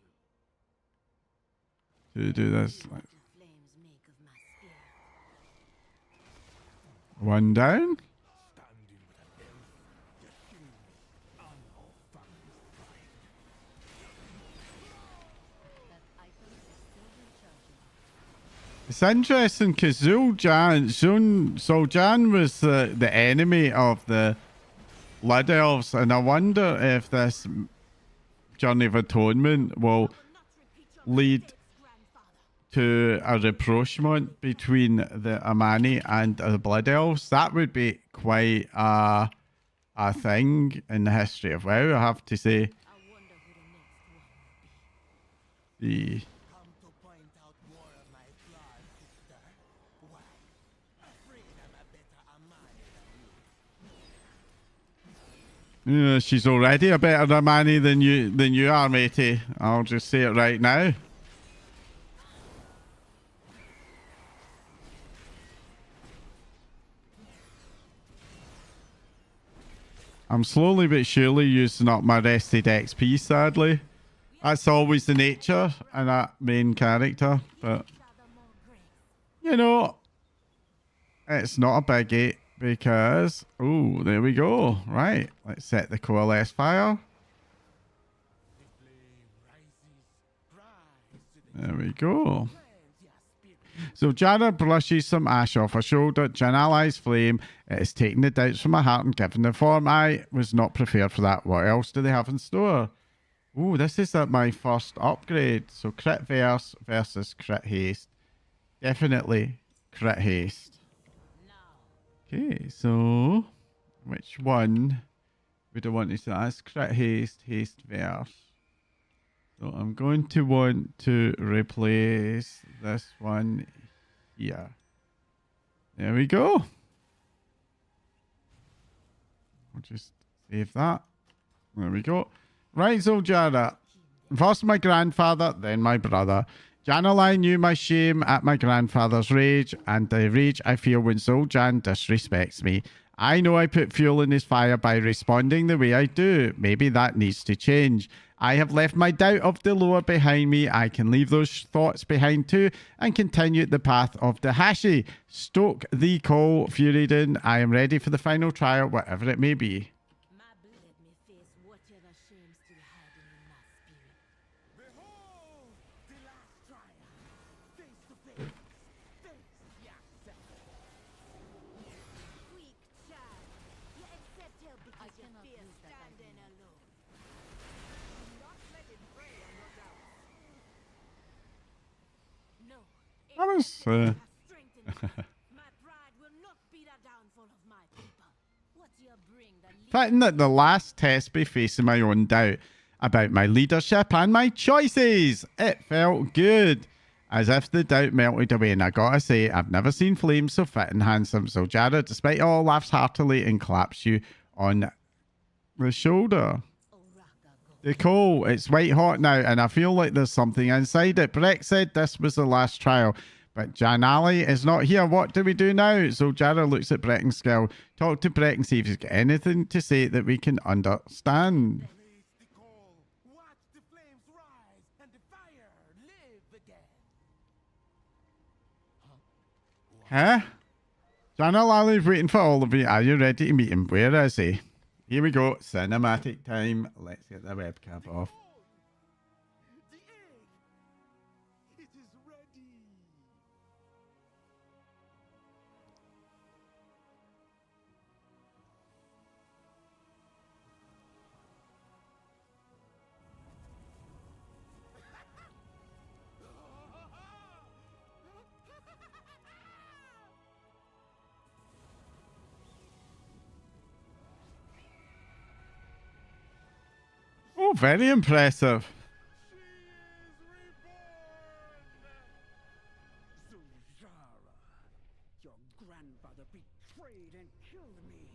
to do this. What do flames make of my spirit? One down. Standing with an elf, your shield, and our family's pride. That item is still recharging. It's interesting because Zul'Jan was the enemy of the Blood Elves, and I wonder if this Journey of Atonement will lead to a rapprochement between the Amani and the Blood Elves. That would be quite a thing in the history of WoW, I have to say. I wonder who the next one will be. The Come to point out more of my flaws, sister. Why? Afraid I'm a better Amani than you. Yeah, she's already a better Amani than you are, matey. I'll just say it right now. I'm slowly but surely using up my rested XP, sadly. That's always the nature in that main character, but you know, it's not a biggie because, oh, there we go. Right, let's set the coalesce fire. The flame rises. Rise to the There we go. cleanse your spirit. So Jana brushes some ash off her shoulder. Janali's flame. It has taken the doubts from my heart and given the form. I was not prepared for that. What else do they have in store? Oh, this is my first upgrade. So crit verse versus crit haste. Definitely crit haste. Okay, so which one would I want to say? That's crit haste, haste verse. So I'm going to want to replace this one here. There we go. I'll just save that. There we go. Right, so Jana. First my grandfather, then my brother. Janalai knew my shame at my grandfather's rage, and the rage I feel when Zul'Jan disrespects me. I know I put fuel in his fire by responding the way I do. Maybe that needs to change. I have left my doubt of the lower behind me. I can leave those thoughts behind too and continue the path of the Hashi. Stoke the coal, Furyden. I am ready for the final trial, whatever it may be. My blood may face whatever shame still hiding in my spirit. Behold the last trial. Face to face. Face yourself. Weak child. You accept help because you fear standing alone. Not let it prey on your doubts. No. That was, Has strengthened me. My pride will not be the downfall of my people. What you bring that leads Fitting that the last test be facing my own doubt about my leadership and my choices. It felt good. As if the doubt melted away, and I gotta say, I've never seen Flame so fit and handsome. So Jared, despite all, laughs heartily and claps you on the shoulder. The coal, it's white hot now, and I feel like there's something inside it. Breck said this was the last trial, but Janali is not here. What do we do now? So Jared looks at Breck and Skill. Talk to Breck and see if he's got anything to say that we can understand. Blaze the coal. Watch the flames rise and the fire live again. Huh? Janali's waiting for all of you. Are you ready to meet him? Where is he? Here we go. Cinematic time. Let's get the webcam off. The egg. It is ready. Oh, very impressive. She is reborn! Zul'Jara, your grandfather betrayed and killed me.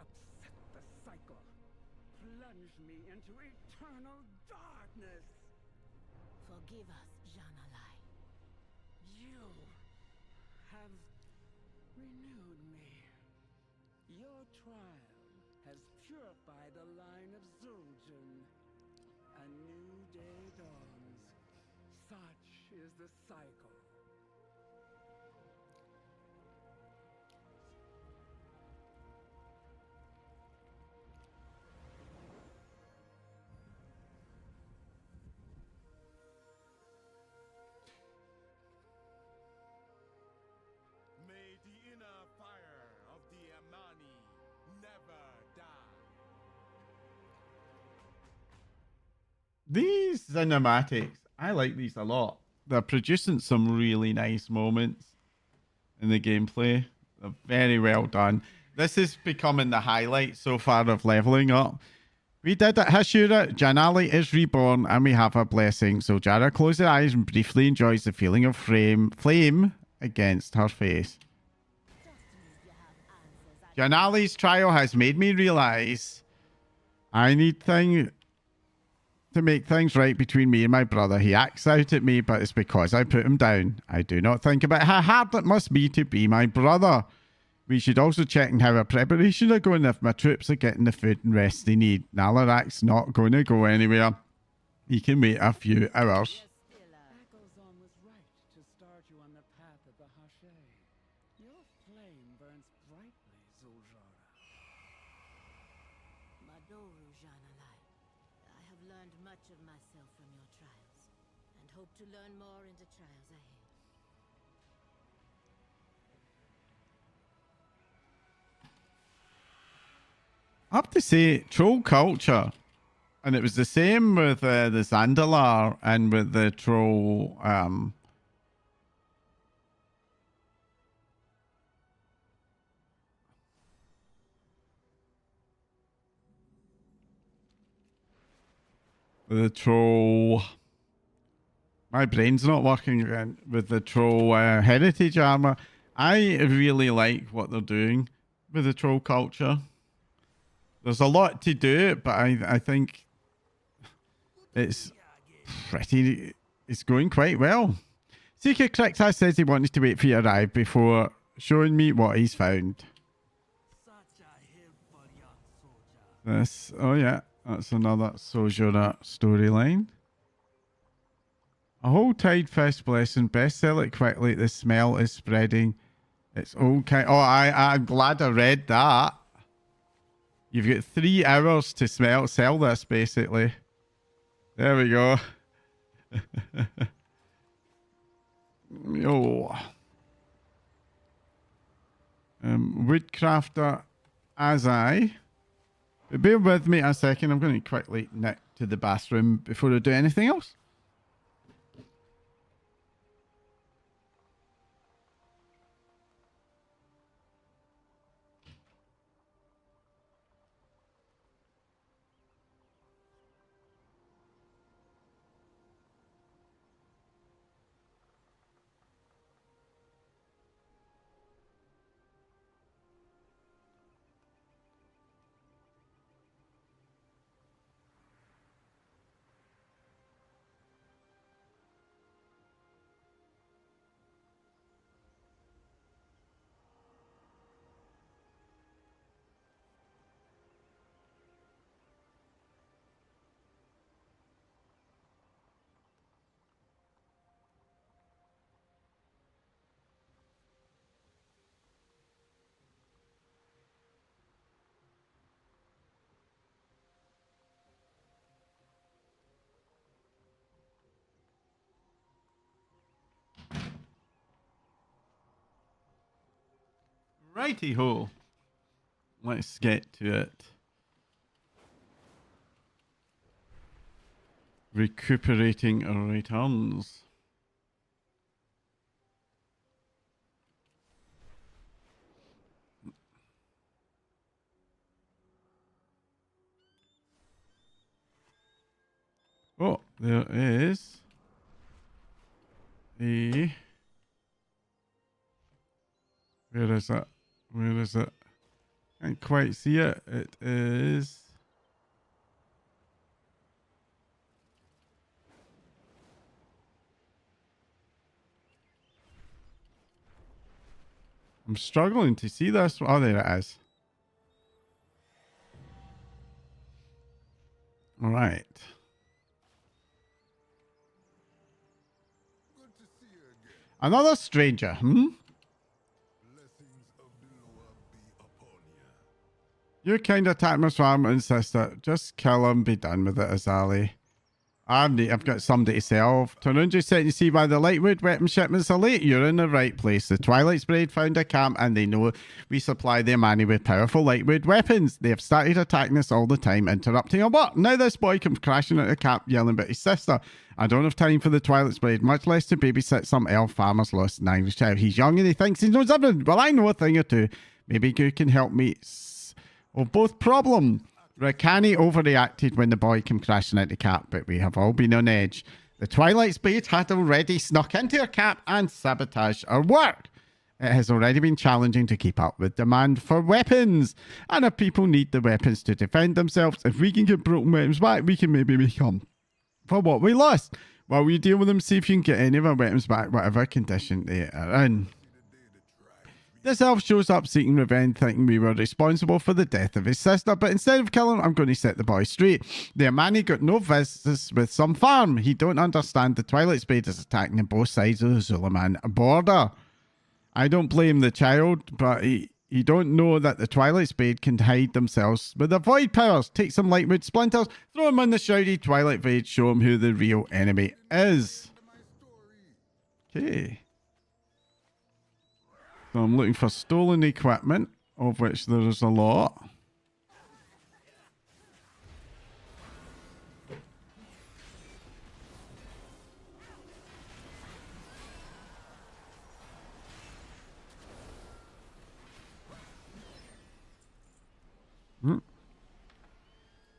Upset the cycle. Plunged me into eternal darkness. Forgive us, Janalai. You have renewed me. Your trial has purified the line of Zul'jin. A new day dawns. Such is the cycle. May the inner fire of the Amani never die. These cinematics, I like these a lot. They're producing some really nice moments in the gameplay. They're very well done. This is becoming the highlight so far of leveling up. We did it, Hashira. Janali is reborn and we have her blessing. So Jara closes her eyes and briefly enjoys the feeling of flame against her face. Janali's trial has made me realize I need to make things right between me and my brother. He acts out at me, but it's because I put him down. I do not think about how hard it must be to be my brother. We should also check on how our preparations are going, if my troops are getting the food and rest they need. Nalarak's not going to go anywhere. He can wait a few hours. Eccleston was right to start you on the path of the Hashe. Your flame burns brightly, Zul'jara. Madoru Janalai, I have learned much of myself from your trials, and hope to learn more in the trials ahead. I have to say, troll culture, and it was the same with the Zandalar and with the troll. The troll. My brain's not working again with the troll heritage armor. I really like what they're doing with the troll culture. There's a lot to do, but I think it's going quite well. Secret Crictas says he wanted to wait for you to arrive before showing me what he's found. This, oh yeah, that's another Sojura storyline. A whole Tidefish blessing. Best sell it quickly. The smell is spreading. It's okay. Oh, I'm glad I read that. You've got 3 hours to sell this, basically. There we go. Yo. Woodcrafter as I. But bear with me a second. I'm going to quickly nip to the bathroom before I do anything else. Righty ho. Let's get to it. Recuperating returns. Oh, there is a... Where is it? Where is it? Can't quite see it. It is... I'm struggling to see this. Oh, there it is. All right. Good to see you again. Another stranger, hmm? Blessings of the Lord be upon you. You kind of attacked my farm and sister. Just kill him, be done with it, Azali. I've got somebody to sell. Torunji said you see why the Lightwood weapon shipments are late. You're in the right place. The Twilight's Brigade found a camp and they know we supply their money with powerful Lightwood weapons. They have started attacking us all the time, interrupting our work. Now this boy comes crashing out the camp yelling about his sister. I don't have time for the Twilight's Brigade, much less to babysit some elf farmer's lost an Irish child. He's young and he thinks he knows everything. Well, I know a thing or two. Maybe you can help me. Both problem. Rakani overreacted when the boy came crashing out the cap, but we have all been on edge. The Twilight's Brigade had already snuck into our cap and sabotaged our work. It has already been challenging to keep up with demand for weapons, and our people need the weapons to defend themselves. If we can get broken weapons back, we can maybe make up for what we lost. While we deal with them, see if you can get any of our weapons back, whatever condition they are in. This elf shows up seeking revenge, thinking we were responsible for the death of his sister, but instead of killing him, I'm going to set the boy straight. The Amani got no business with some farm. He don't understand the Twilight's Brigade is attacking on both sides of the Zulaman border. I don't blame the child, but he don't know that the Twilight's Brigade can hide themselves with their void powers. Take some Lightwood splinters, throw them on the shouty Twilight Brigade, show him who the real enemy is. Okay. So I'm looking for stolen equipment, of which there is a lot.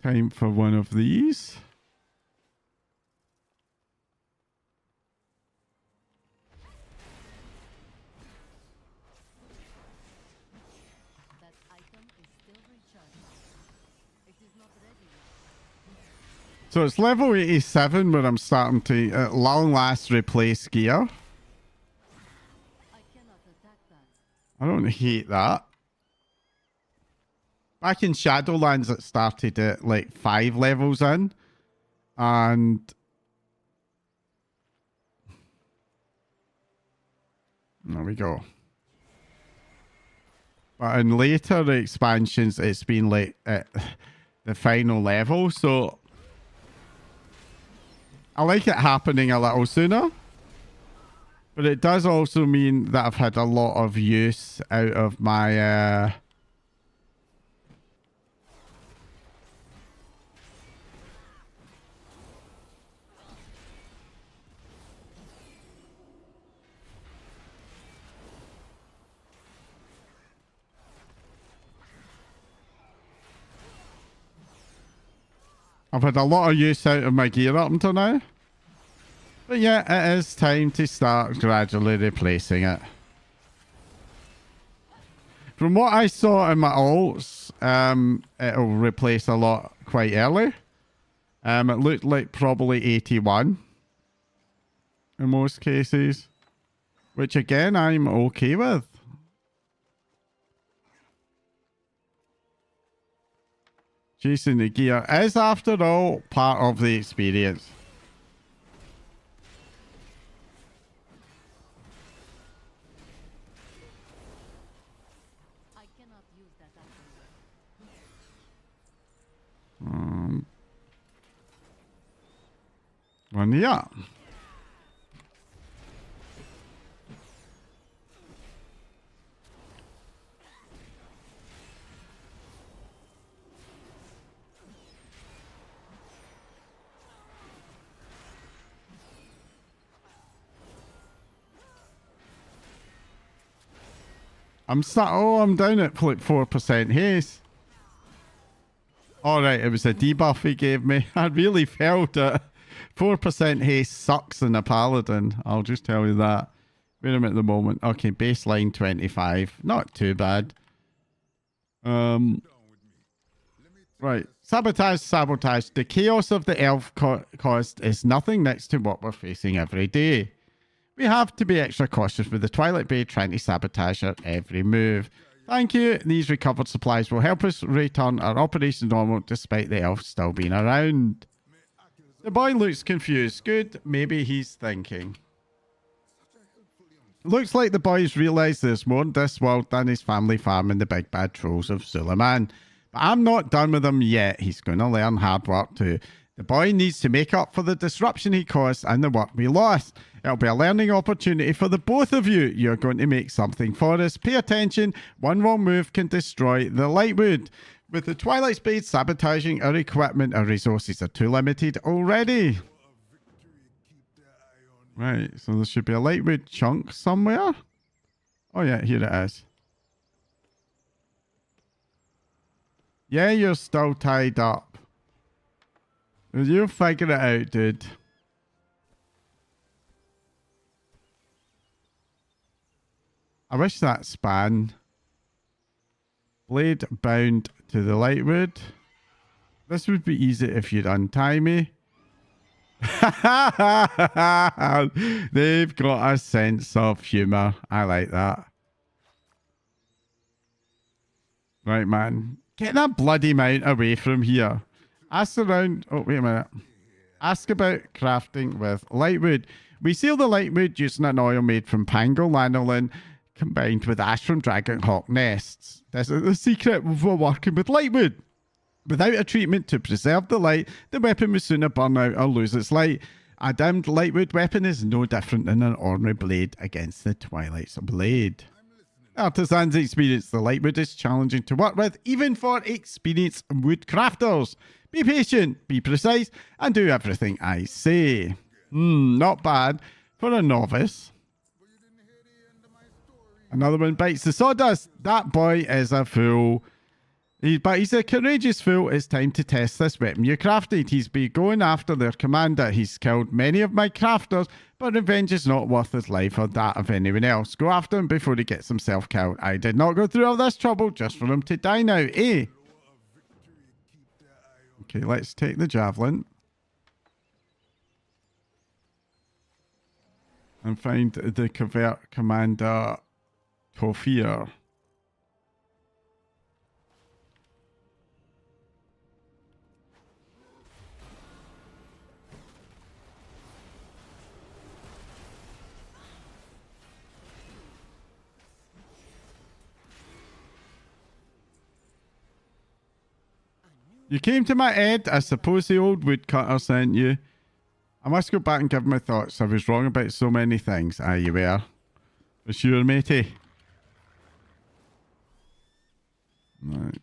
Time for one of these. So it's level 87 where I'm starting to, at long last, replace gear. I don't hate that. Back in Shadowlands, it started at like 5 levels in. And there we go. But in later expansions, it's been like at the final level. So I like it happening a little sooner. But it does also mean that I've had a lot of use out of my... I've had a lot of use out of my gear up until now. But yeah, it is time to start gradually replacing it. From what I saw in my alts, it'll replace a lot quite early. It looked like probably 81 in most cases. Which again, I'm okay with. Chasing the gear is, after all, part of the experience. I cannot use that One, yeah. I'm down at like 4% haste. Alright, it was a debuff he gave me. I really felt it. 4% haste sucks in a paladin. I'll just tell you that. Where am I at the moment? Okay, baseline 25. Not too bad. Right. Sabotage. The chaos of the elf cost is nothing next to what we're facing every day. We have to be extra cautious with the Twilight Bay trying to sabotage our every move. Thank you. These recovered supplies will help us return our operation normal despite the elf still being around. The boy looks confused. Good. Maybe he's thinking. Looks like the boy's realised there's more in this world than his family farm and the big bad trolls of Suleiman. But I'm not done with him yet. He's going to learn hard work too. The boy needs to make up for the disruption he caused and the work we lost. It'll be a learning opportunity for the both of you. You're going to make something for us. Pay attention. One wrong move can destroy the Lightwood. With the Twilight Spade sabotaging our equipment, our resources are too limited already. Right, so there should be a Lightwood chunk somewhere. Oh yeah, here it is. Yeah, you're still tied up. You'll figure it out, dude. I wish that span. Blade bound to the Lightwood. This would be easy if you'd untie me. They've got a sense of humour. I like that. Right, man. Get that bloody mount away from here. Ask around. Oh, wait a minute. Ask about crafting with Lightwood. We seal the Lightwood using an oil made from Pango lanolin combined with ash from Dragonhawk nests. This is the secret for working with Lightwood. Without a treatment to preserve the light, the weapon will sooner burn out or lose its light. A dimmed Lightwood weapon is no different than an ordinary blade against the Twilight's blade. Artisans experience the Lightwood is challenging to work with, even for experienced wood crafters. Be patient, be precise, and do everything I say. Not bad for a novice. Another one bites the sawdust. That boy is a fool. But he's a courageous fool. It's time to test this weapon you crafted. He's been going after their commander. He's killed many of my crafters, but revenge is not worth his life or that of anyone else. Go after him before he gets himself killed. I did not go through all this trouble just for him to die now, eh? Okay, let's take the javelin. And find the covert commander, Tofir. You came to my aid. I suppose the old woodcutter sent you. I must go back and give my thoughts. I was wrong about so many things. Aye, you were. For sure, matey. Right.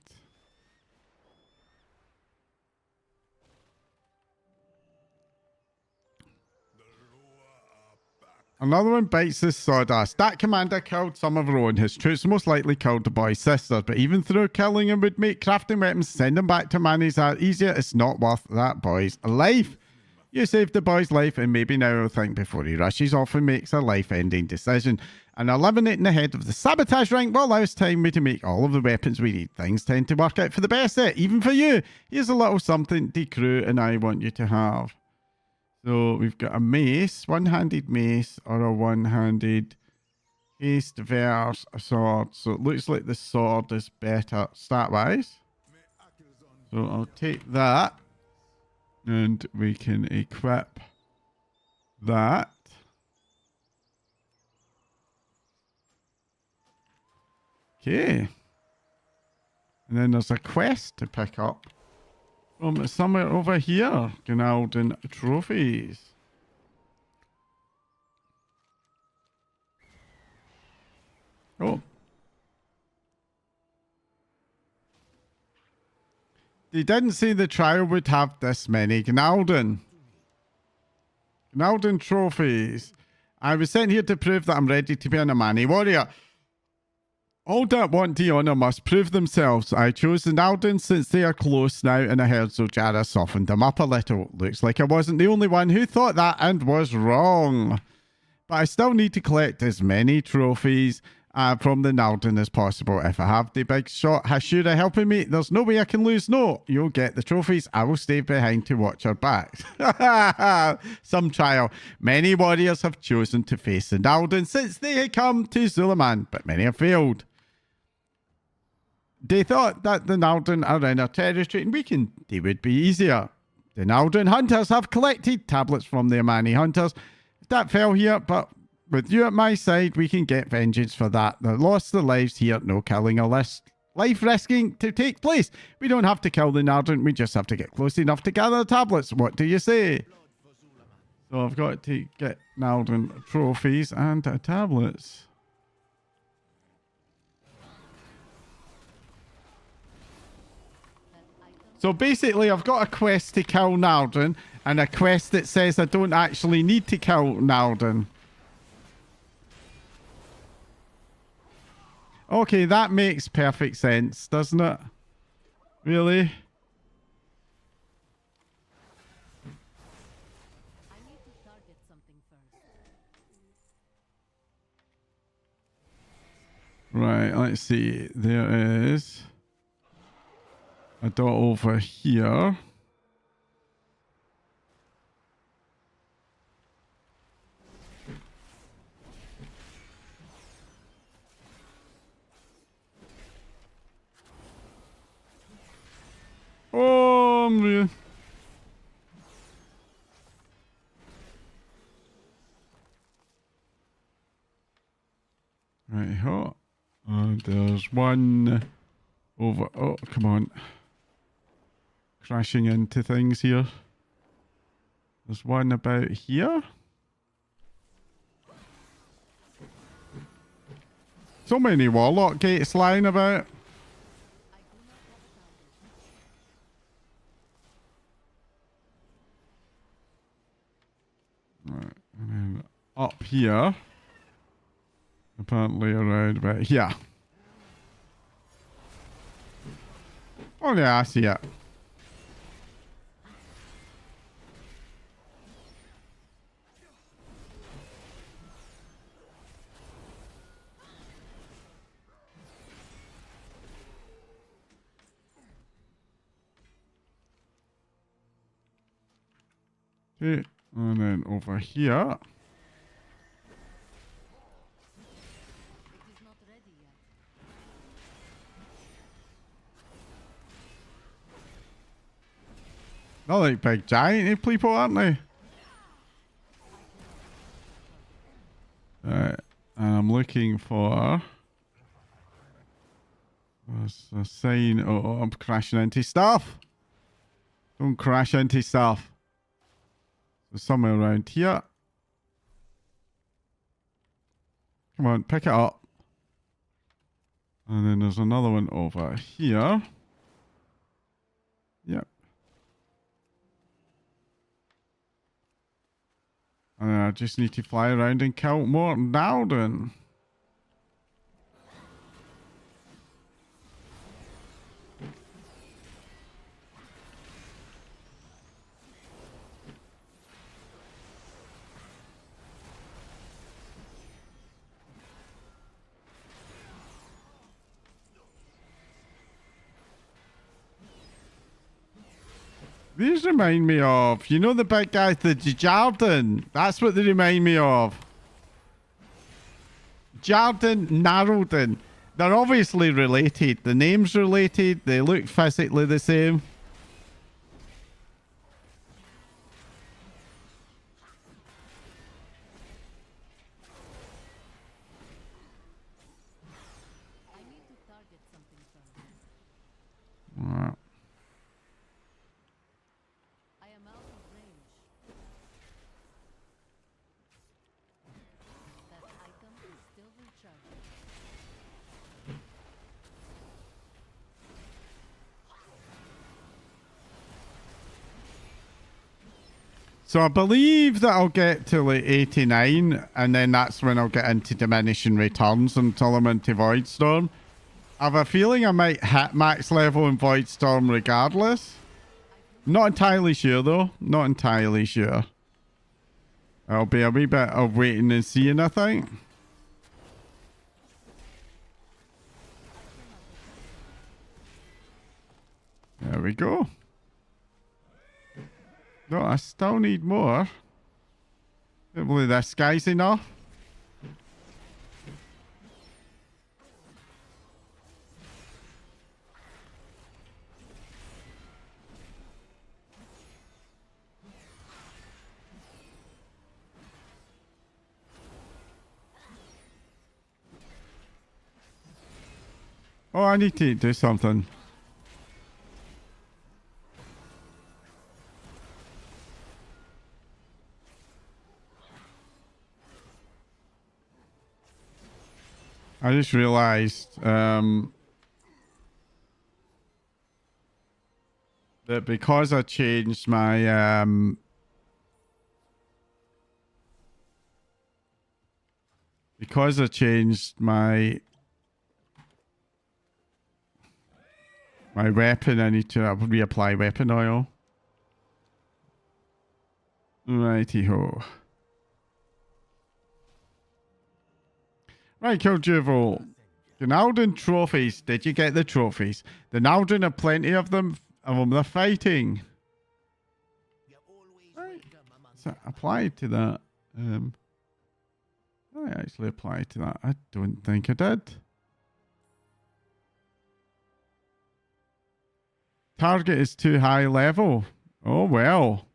Another one bites the sawdust. That commander killed some of our own. His troops most likely killed the boy's sisters, but even though killing him would make crafting weapons, send him back to Manny's art easier, it's not worth that boy's life. You saved the boy's life, and maybe now he'll think before he rushes off and makes a life-ending decision. And eliminating the head of the sabotage rank will allow us time to make all of the weapons we need. Things tend to work out for the best, even for you. Here's a little something the crew and I want you to have. So we've got a mace, one-handed mace, or a one-handed haste verse a sword. So it looks like the sword is better stat-wise. So I'll take that, and we can equip that. Okay. And then there's a quest to pick up. From somewhere over here, Gnalden trophies. Oh. They didn't say the trial would have this many Gnalden. Gnalden trophies. I was sent here to prove that I'm ready to be an Amani warrior. All that want to honor must prove themselves. I chose the Gnalden since they are close now, and I heard Zojarah softened them up a little. Looks like I wasn't the only one who thought that and was wrong. But I still need to collect as many trophies from the Naldin as possible. If I have the big shot Hashira helping me, there's no way I can lose. No, you'll get the trophies. I will stay behind to watch her backs. Some trial. Many warriors have chosen to face the Naldin since they had come to Zulaman, but many have failed. They thought that the Naldin are in our territory and they would be easier. The Naldin hunters have collected tablets from the Amani hunters. That fell here, but with you at my side, we can get vengeance for that. They lost their lives here, no killing or life risking to take place. We don't have to kill the Naldin, we just have to get close enough to gather the tablets. What do you say? So I've got to get Naldin trophies and tablets. So basically, I've got a quest to kill Naldin, and a quest that says I don't actually need to kill Naldin. Okay, that makes perfect sense, doesn't it? Really? I need to target something first. Right, let's see. There is a dot over here. Oh, man. Right, ho. There's one over. Oh, come on. Crashing into things here. There's one about here. So many warlock gates lying about. Right, and then up here. Apparently around about here. Oh yeah, I see it. Okay, and then over here. It is not ready yet. They're like big giant people, aren't they? Right, and I'm looking for... There's a sign. Oh, I'm crashing into stuff. Don't crash into stuff. So somewhere around here. Come on, pick it up. And then there's another one over here. Yep. And I just need to fly around and kill more Naldin. These remind me of, you know the big guys, the Jardin. That's what they remind me of. Jardin, Naraldin. They're obviously related. The name's related. They look physically the same. I need to target something first. Alright. I am out of range. That item is still recharging. So I believe that I'll get to like 89, and then that's when I'll get into diminishing returns until I'm into Voidstorm. I have a feeling I might hit max level in Voidstorm regardless. Not entirely sure though. Not entirely sure. It'll be a wee bit of waiting and seeing, I think. we go. No, I still need more. Hopefully this guy's enough. Oh, I need to do something. I just realized that because I changed my my weapon, I need to reapply weapon oil. Righty ho. Right, Kiljuvo. The Naldrin trophies. Did you get the trophies? The Naldrin have plenty of them. They're fighting. Right. So applied to that. I actually applied to that. I don't think I did. Target is too high level. Oh well.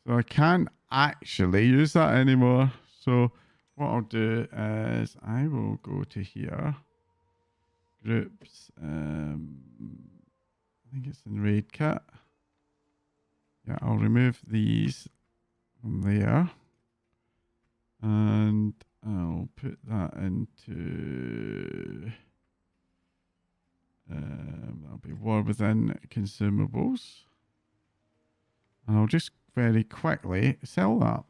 So I can't actually use that anymore. So what I'll do is I will go to here. Groups. I think it's in Raid Kit. Yeah, I'll remove these from there. And I'll put that into... that'll be War Within consumables. And I'll just very quickly sell that.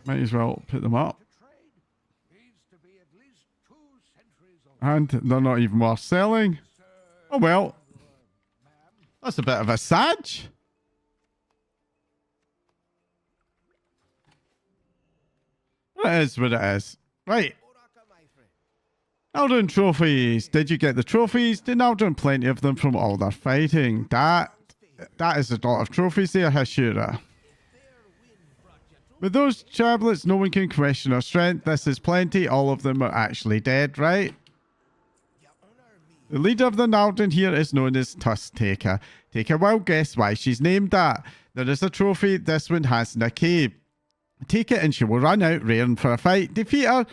Might as well put them up. And they're not even worth selling. Oh well. That's a bit of a sadge. It is what it is. Right. Naldrin trophies. Did you get the trophies? Did Naldrin plenty of them from all their fighting? That is a lot of trophies there, Hashira. With those chablets, no one can question our strength. This is plenty. All of them are actually dead, right? The leader of the Naldrin here is known as Tusk Taker. Take a wild guess why she's named that. There is a trophy. This one has Nikki. Take it and she will run out raring for a fight. Defeat her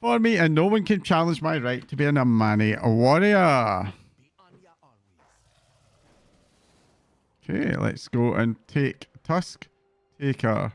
for me and no one can challenge my right to be an Amani warrior. Okay, let's go and take Tusk Taker.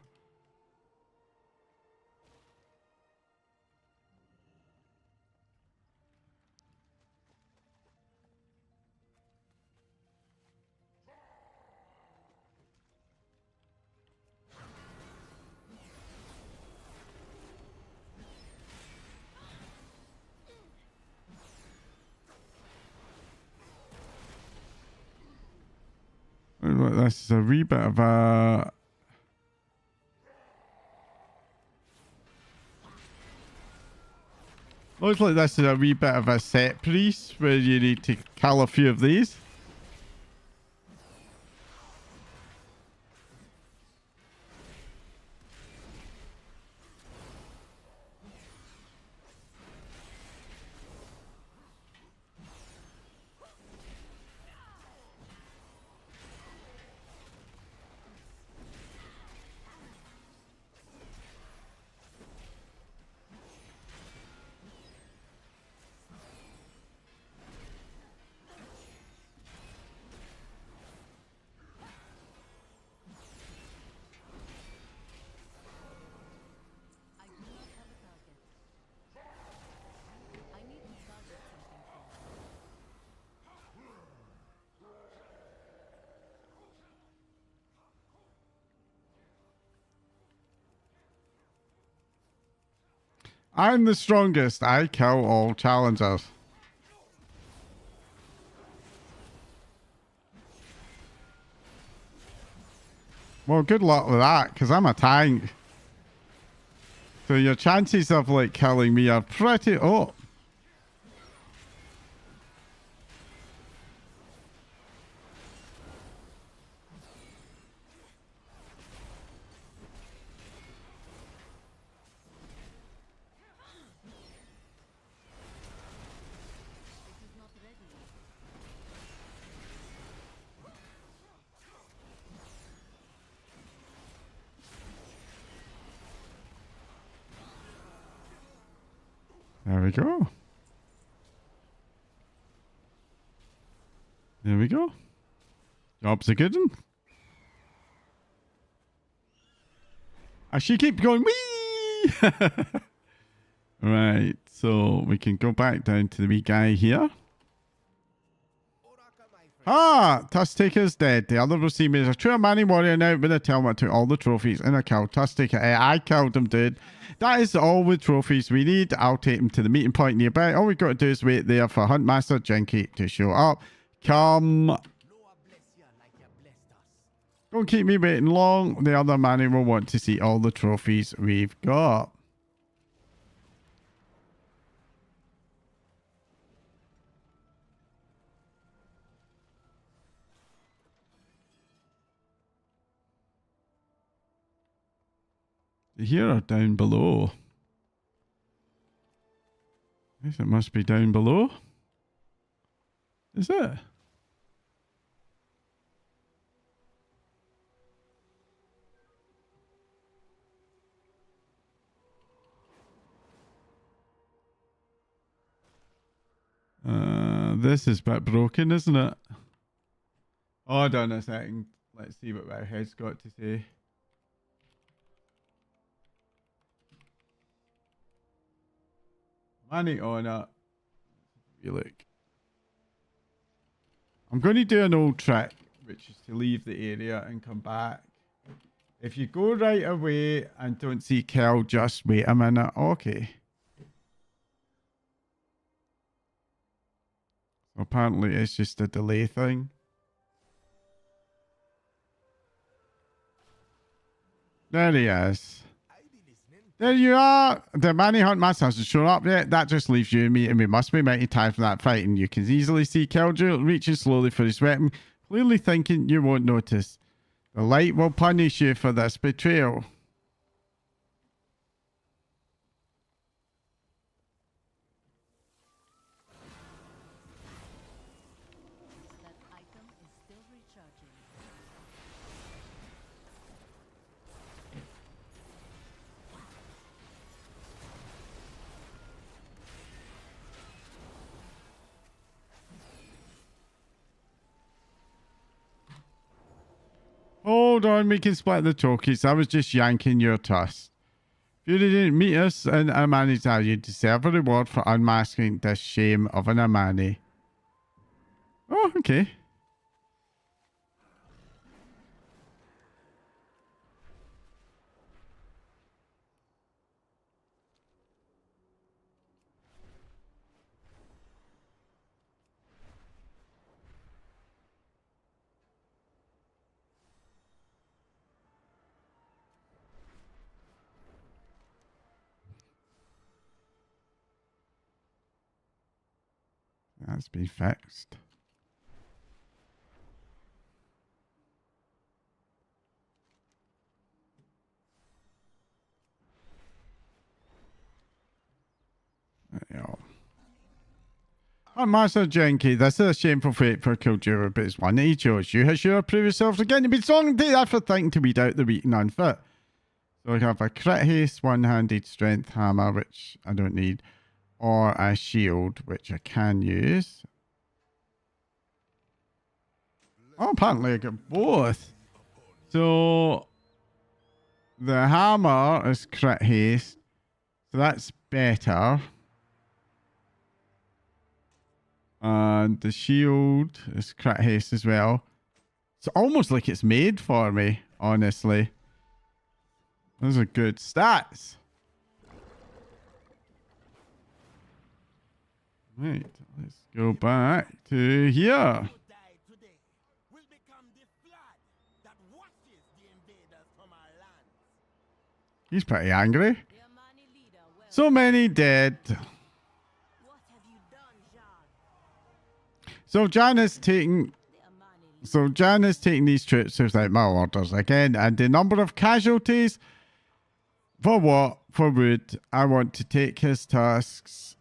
This is a wee bit of a... Looks like this is a wee bit of a set piece where you need to kill a few of these. I'm the strongest. I kill all challengers. Well, good luck with that, because I'm a tank. So your chances of, like, killing me are pretty... Oh. There we go. There we go. Job's a good one. I should keep going. Whee! Right, so we can go back down to the wee guy here. Ah, Tusktaker's dead. The other was seen as a true Amani warrior now with a Telma took all the trophies and I killed Tusktaker. I killed him, dude. That is all the trophies we need. I'll take him to the meeting point nearby. All we got to do is wait there for Huntmaster Jinky to show up. Come. Don't keep me waiting long. The other Manny will want to see all the trophies we've got. Here or down below? I guess it must be down below. Is it? This is a bit broken, isn't it? Hold on a second. Let's see what my head's got to say. Money on it. You look. I'm going to do an old trick, which is to leave the area and come back. If you go right away and don't see Kel, just wait a minute. Okay. Apparently it's just a delay thing. There he is. There you are. The Manny Hunt Master hasn't shown up yet. That just leaves you and me, and we must be mighty tired from that fight. And you can easily see Keldrew reaching slowly for his weapon, clearly thinking you won't notice. The light will punish you for this betrayal. Hold on, we can split the trophies. I was just yanking your tusk. If you didn't meet us in Amani's eye, you deserve a reward for unmasking this shame of an Amani. Oh, okay. That's been fixed. There you go. Oh, Master Jinky, this is a shameful fate for Kildura, but it's one that he chose. You has your previous self again to be strong and take that for thinking to weed out the weak and unfit. So I have a crit haste, one-handed strength hammer, which I don't need, or a shield, which I can use. Oh, apparently I got both. So the hammer is crit haste, so that's better. And the shield is crit haste as well. It's almost like it's made for me, honestly. Those are good stats. Right, let's go back to here. He's pretty angry. So many dead. So Jan is taking these troops without my orders again, and the number of casualties for what? For Wood. I want to take his tusks.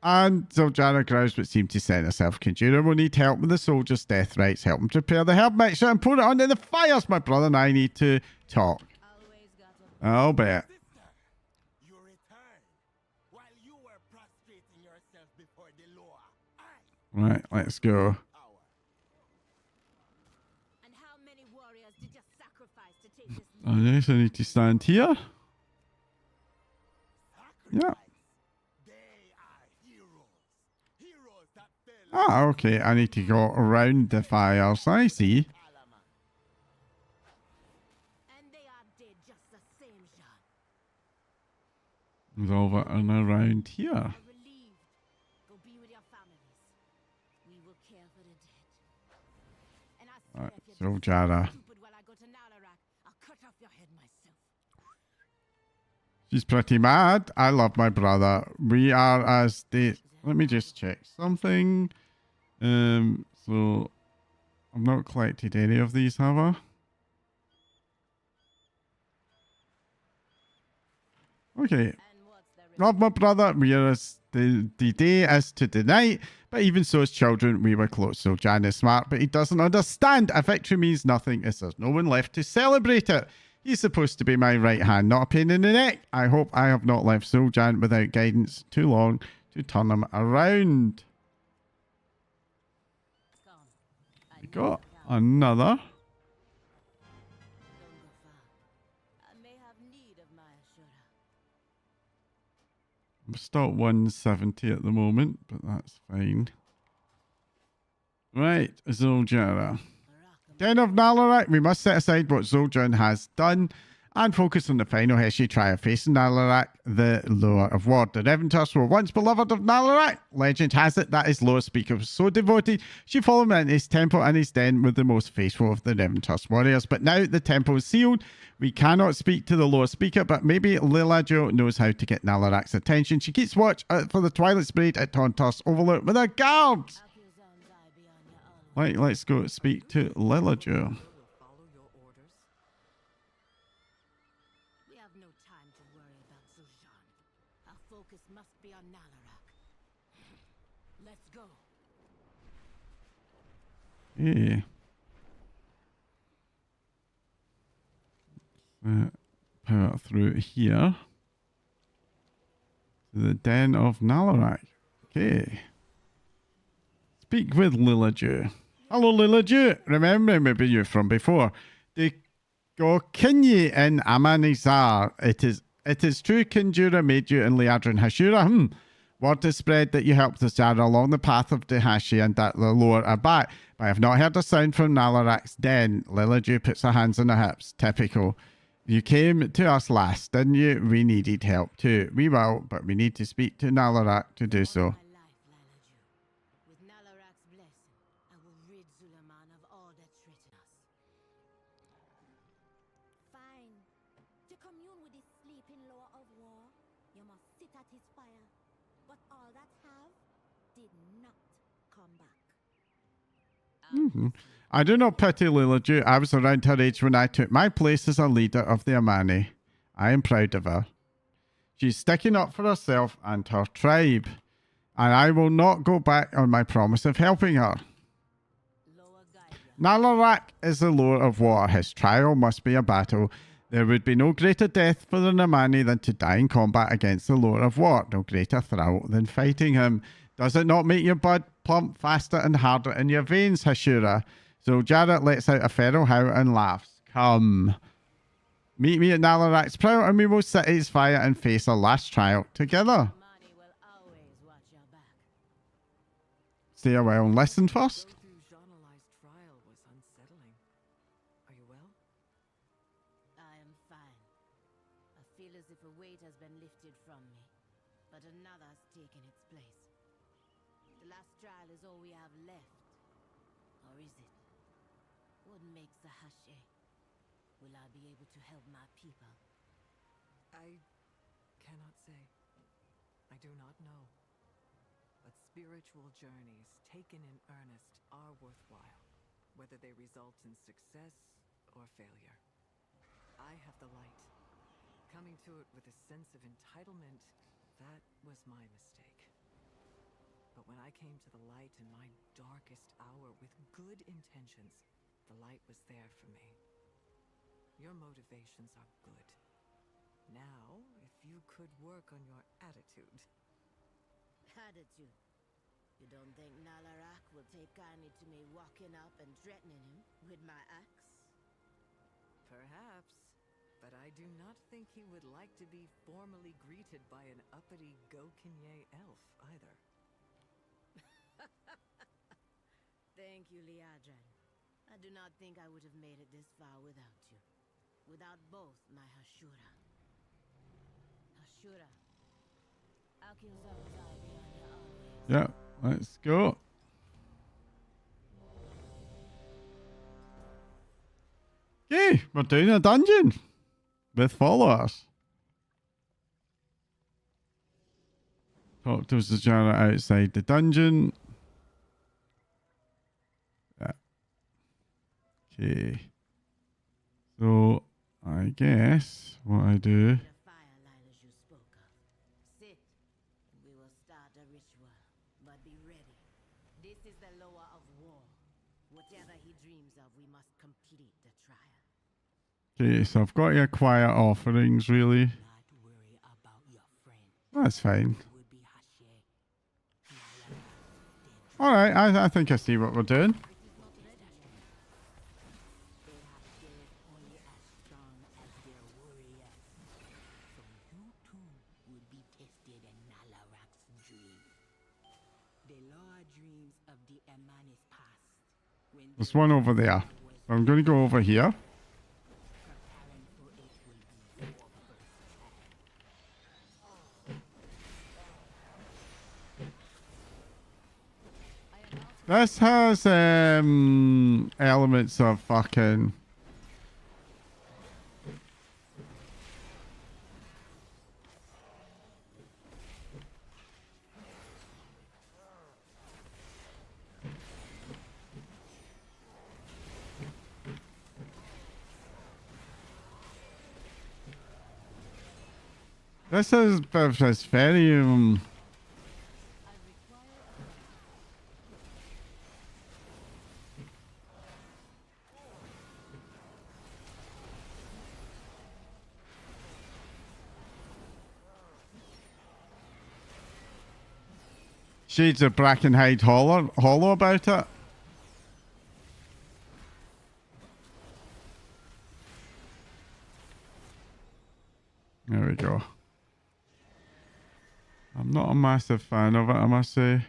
And Zoljana grows but seemed to send herself. Kildura will need help with the soldiers' death rites. Help him prepare the herb mixture and put it under the fires. My brother and I need to talk. I'll bet. prostrating yourself before the law. Right, let's go. Power. And how many warriors did you sacrifice to take this Oh, yes, I need to stand here. Yeah. Sacrifice. They are heroes. Heroes that fell. Ah, okay. I need to go around the fires. I see. Alaman. And they are dead just the same, Jean. It's over and around here. I'm relieved. Go be with your families. We will care for the dead. And I swear Right, if you so do Jara. something stupid while I go to Nalarak, I'll cut off your head myself. She's pretty mad. I love my brother. We are as the... Let me just check something. So I've not collected any of these, have I? Okay. And what's the Love my brother. We are as the day as to the night. But even so, as children, we were close. So Jan is smart, but he doesn't understand. A victory means nothing as there's no one left to celebrate it. He's supposed to be my right hand, not a pain in the neck. I hope I have not left Zul'Jan without guidance too long to turn him around. Come. I We know got you can. another. Don't go far. I may have need of my Ashura. I'm still at 170 at the moment, but that's fine. Right, Zul'Jara. Rock 'em. Den of Nalarak, we must set aside what Zul'Jin has done and focus on the final Heshi trial facing Nalarak, the Lord of War. The Reventers were once beloved of Nalarak. Legend has it that his Lord Speaker was so devoted, she followed him in his temple and his den with the most faithful of the Reventers warriors. But now the temple is sealed. We cannot speak to the Lord Speaker, but maybe Lilajo knows how to get Nalarak's attention. She keeps watch for the Twilight Sprayed at Tontos Overlook with her guards. Akuzan's eye be on you always. Right, let's go speak to Lilajo. Will follow your orders. We have no time to worry about Zul'Jan. Our focus must be on Nalarak. Let's go. Yeah. Power through here. To the Den of Nalarak. Okay. Speak with Lilaju. Hello, Lilaju. Remember, maybe you're from before. The Gokinyi in Amanizar. It is true Kinjura made you in Liadrin Hashura. Word is spread that you helped us Jara along the path of Dahashi and that the lore are back. But I have not heard a sound from Nalarak's den. Lilaju puts her hands on her hips. Typical. You came to us last, didn't you? We needed help too. We will, but we need to speak to Nalarak to do so. My life, Lilaju. With Nalarak's blessing, I will rid Zulaman of all that threaten us. Fine. To commune with the sleeping Lord of War, you must sit at his fire. But all that have did not come back. I do not pity Lilaju. I was around her age when I took my place as a leader of the Amani. I am proud of her. She's sticking up for herself and her tribe. And I will not go back on my promise of helping her. Lower guide ya. Nalarak is the Lord of War. His trial must be a battle. There would be no greater death for the Namani than to die in combat against the Lord of War. No greater thrill than fighting him. Does it not make your blood pump faster and harder in your veins, Hashura? So Jarrett lets out a feral howl and laughs. Come. Meet me at Nalarak's prow and we will sit at his fire and face our last trial together. Mani will always watch your back. Stay a while and listen first. Go through Jean-Eli's trial was unsettling. Are you well? I am fine. I feel as if a weight has been lifted from me, but another's taken its place. The last trial is all we have left. Or is it? What makes the Hashe? Will I be able to help my people? I cannot say. I do not know. But spiritual journeys taken in earnest are worthwhile, whether they result in success or failure. I have the light. Coming to it with a sense of entitlement, that was my mistake. But when I came to the light in my darkest hour with good intentions, the light was there for me. Your motivations are good. Now, if you could work on your attitude. attitude. You don't think Nalarak will take kindly to me walking up and threatening him with my axe? Perhaps, but I do not think he would like to be formally greeted by an uppity Gokinye elf either. Thank you, Liadran. I do not think I would have made it this far without you. Without both my Hashura. Hashura. Alkinzar beyond your always. Yeah, let's go. Okay, we're doing a dungeon with followers. Talk to Sajara outside the dungeon. Yeah. Okay. So, I guess what I do... The fire line as you spoke of. Sit, and we will start a ritual. But be ready. This is the lower of war. Whatever he dreams of, we must complete the trial. Okay, so I've got to acquire offerings, really. Not worry about your friend. That's fine. It would be Hashe. Alright, I think I see what we're doing. They have dared only as strong as their warriors. So you too would be tested in Nalarak's dream. The lower dreams of the Emanis past. When There's one over there. I'm going to go over here. preparing for it will be your first This has elements of fucking... This is this very shades of Brackenhide hollow about it. There we go. I'm not a massive fan of it, I must say.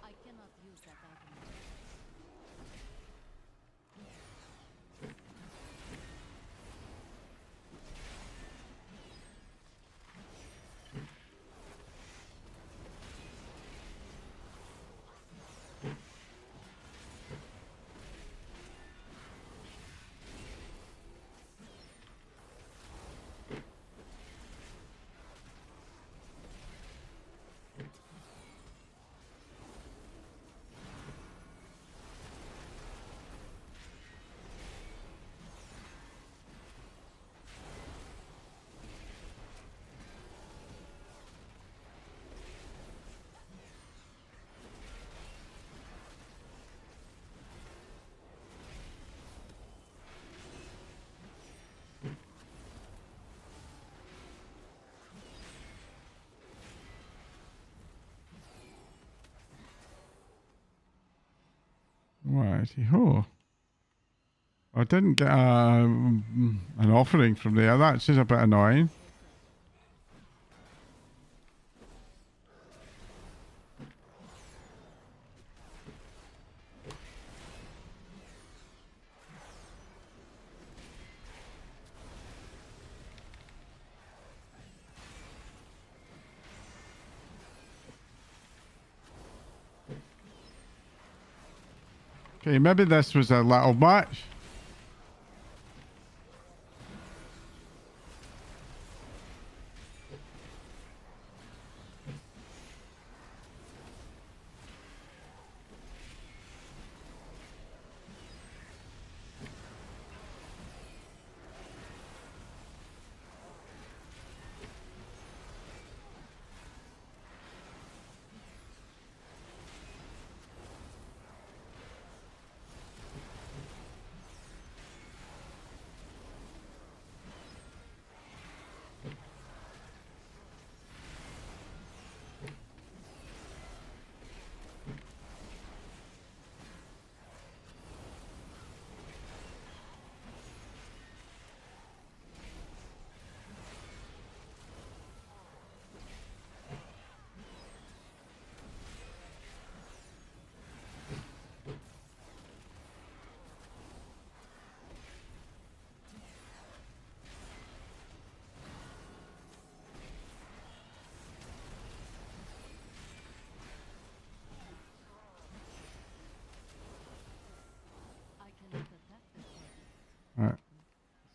I cannot use that item. Righty ho. I didn't get an offering from there. That's just a bit annoying. Okay, maybe this was a little much.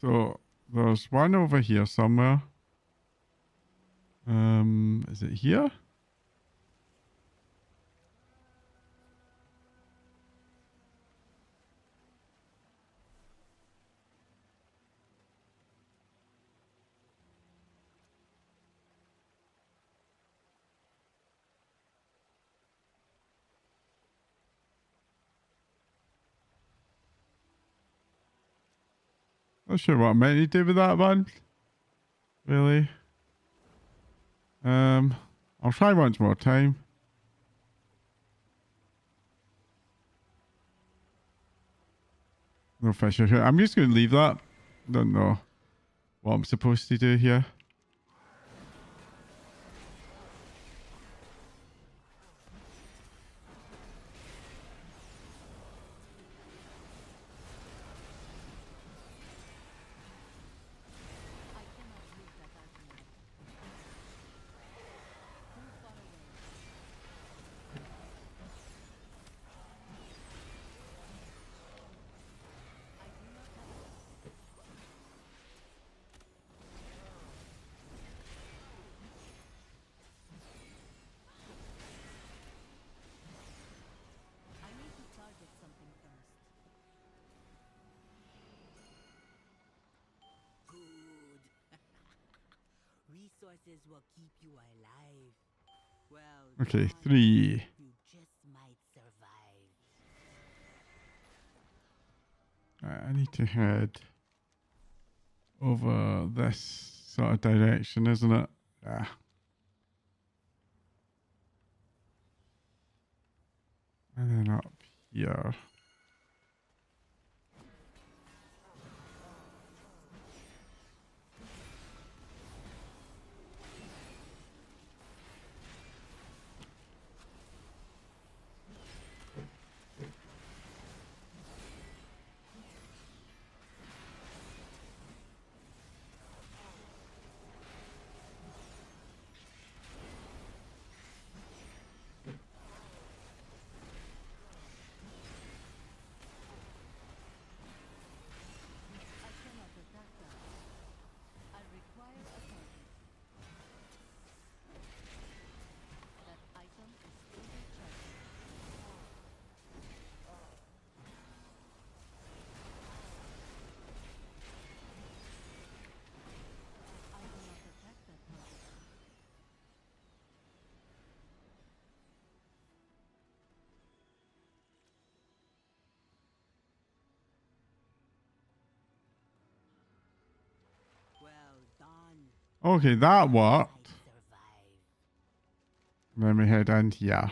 So there's one over here somewhere. Is it here? Not sure what I'm meant to do with that one. Really? I'll try once more time. No fish here. I'm just going to leave that. Don't know what I'm supposed to do here. Resources will keep you alive. Well, Okay, Dawn, 3. you just might survive. I need to head over this sort of direction, isn't it? Yeah. And then up here. Well, Dawn, Okay, that you might worked. survive. Let me head in here. Yeah.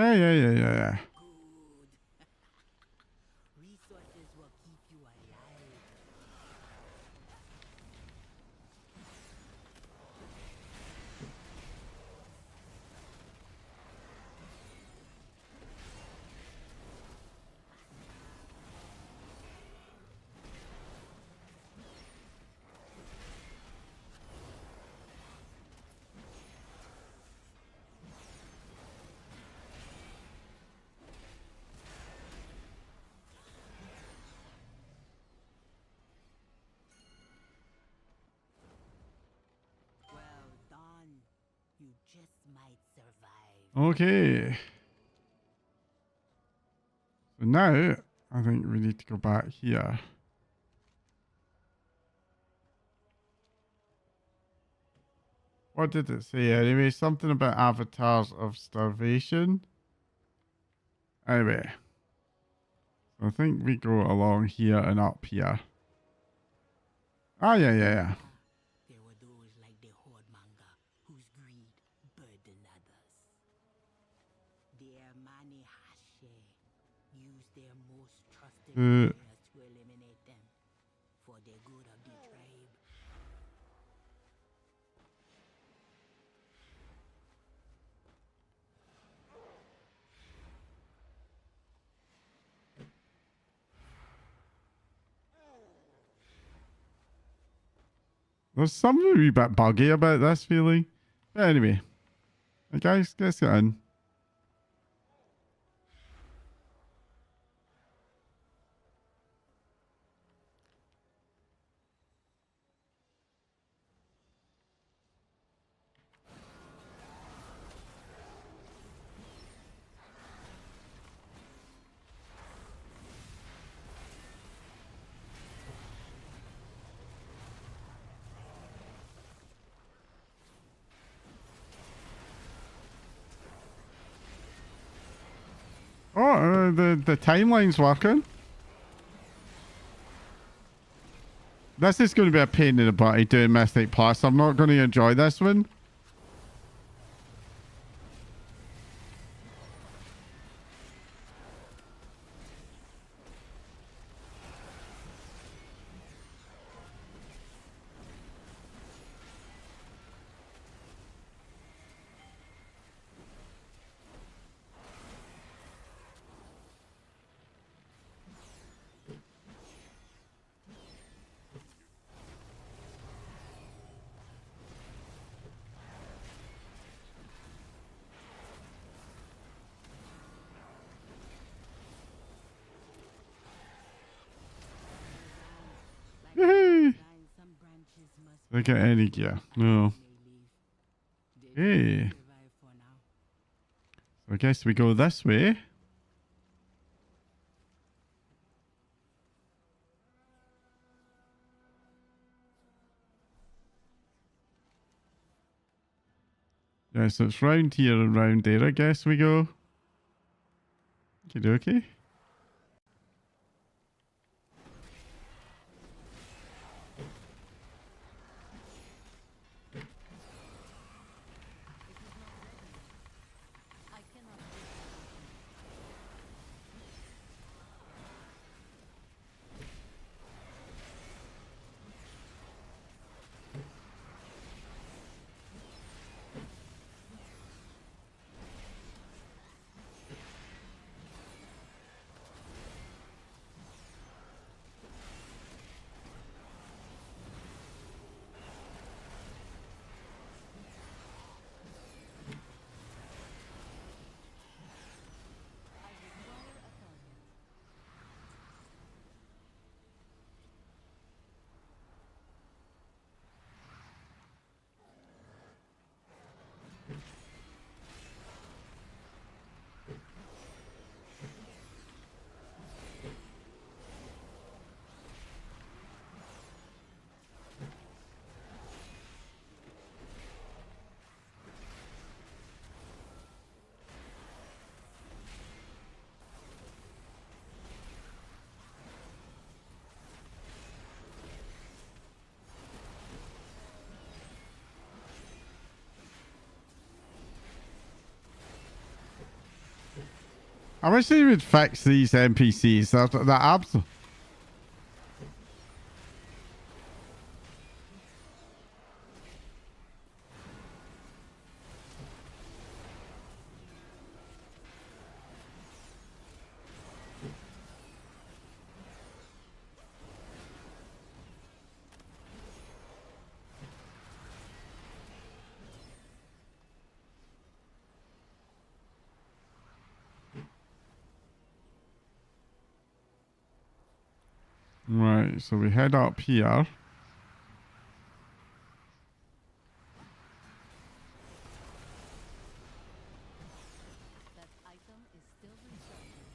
Good. Resources will keep you alive. Well, Dawn, you just might survive. Okay. So now, I think we need to go back here. What did it say anyway? Something about avatars of starvation. Anyway. I think we go along here and up here. Ah, yeah. There were those like the Hordmonger whose greed burdened others. Their their most trusted Uh. warriors to eliminate them for the good of the tribe. There's something a wee bit buggy about this feeling. But anyway, guys, let's get in. Oh, the timeline's working. This is going to be a pain in the butt doing Mystic Plus. I'm not going to enjoy this one. Yay! Some branches must Look at any gear. No. may leave. They Hey. survive for now. So I guess we go this way. Yeah, so it's round here and round there, I guess we go. Okie dokie. I cannot. I wish they would fix these NPCs. They're absolute. Right, so we head up here. That item is still recharging.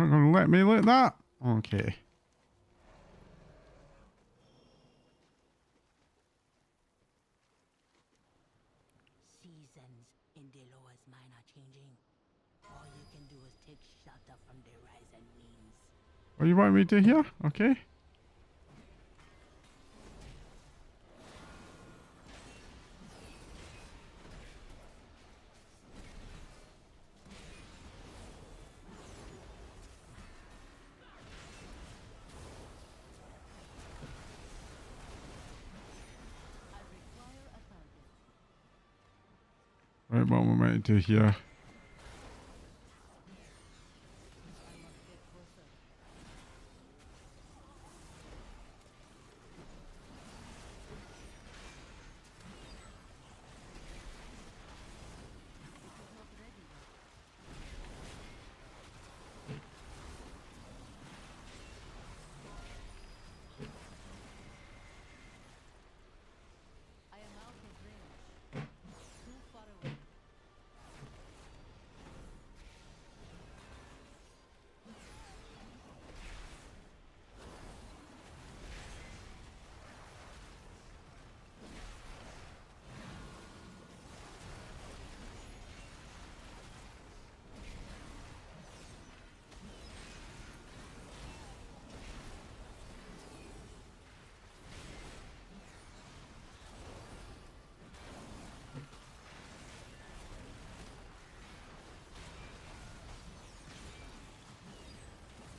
Not gonna let me loot that? Okay. Seasons in Deloa's mine are changing. All you can do is take shelter from the rising winds. What you want me to hear? Okay. Right, what am I meant to hear? I am out of range. Too far away.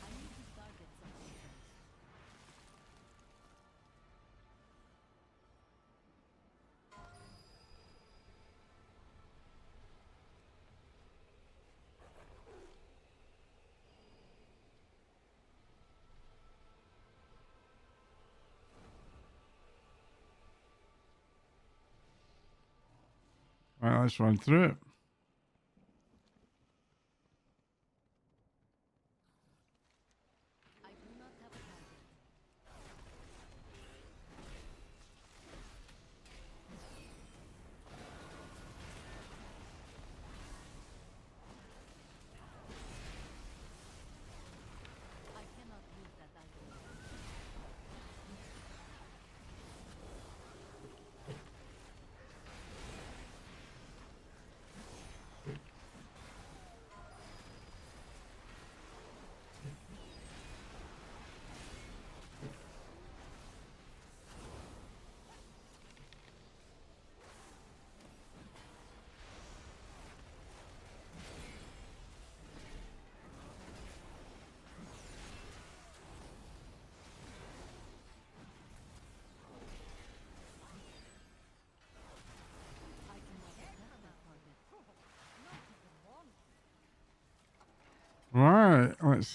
I need to target something first. Right, let's run through it. I do not have a target. I cannot use that item. I cannot attack that target. Right, let's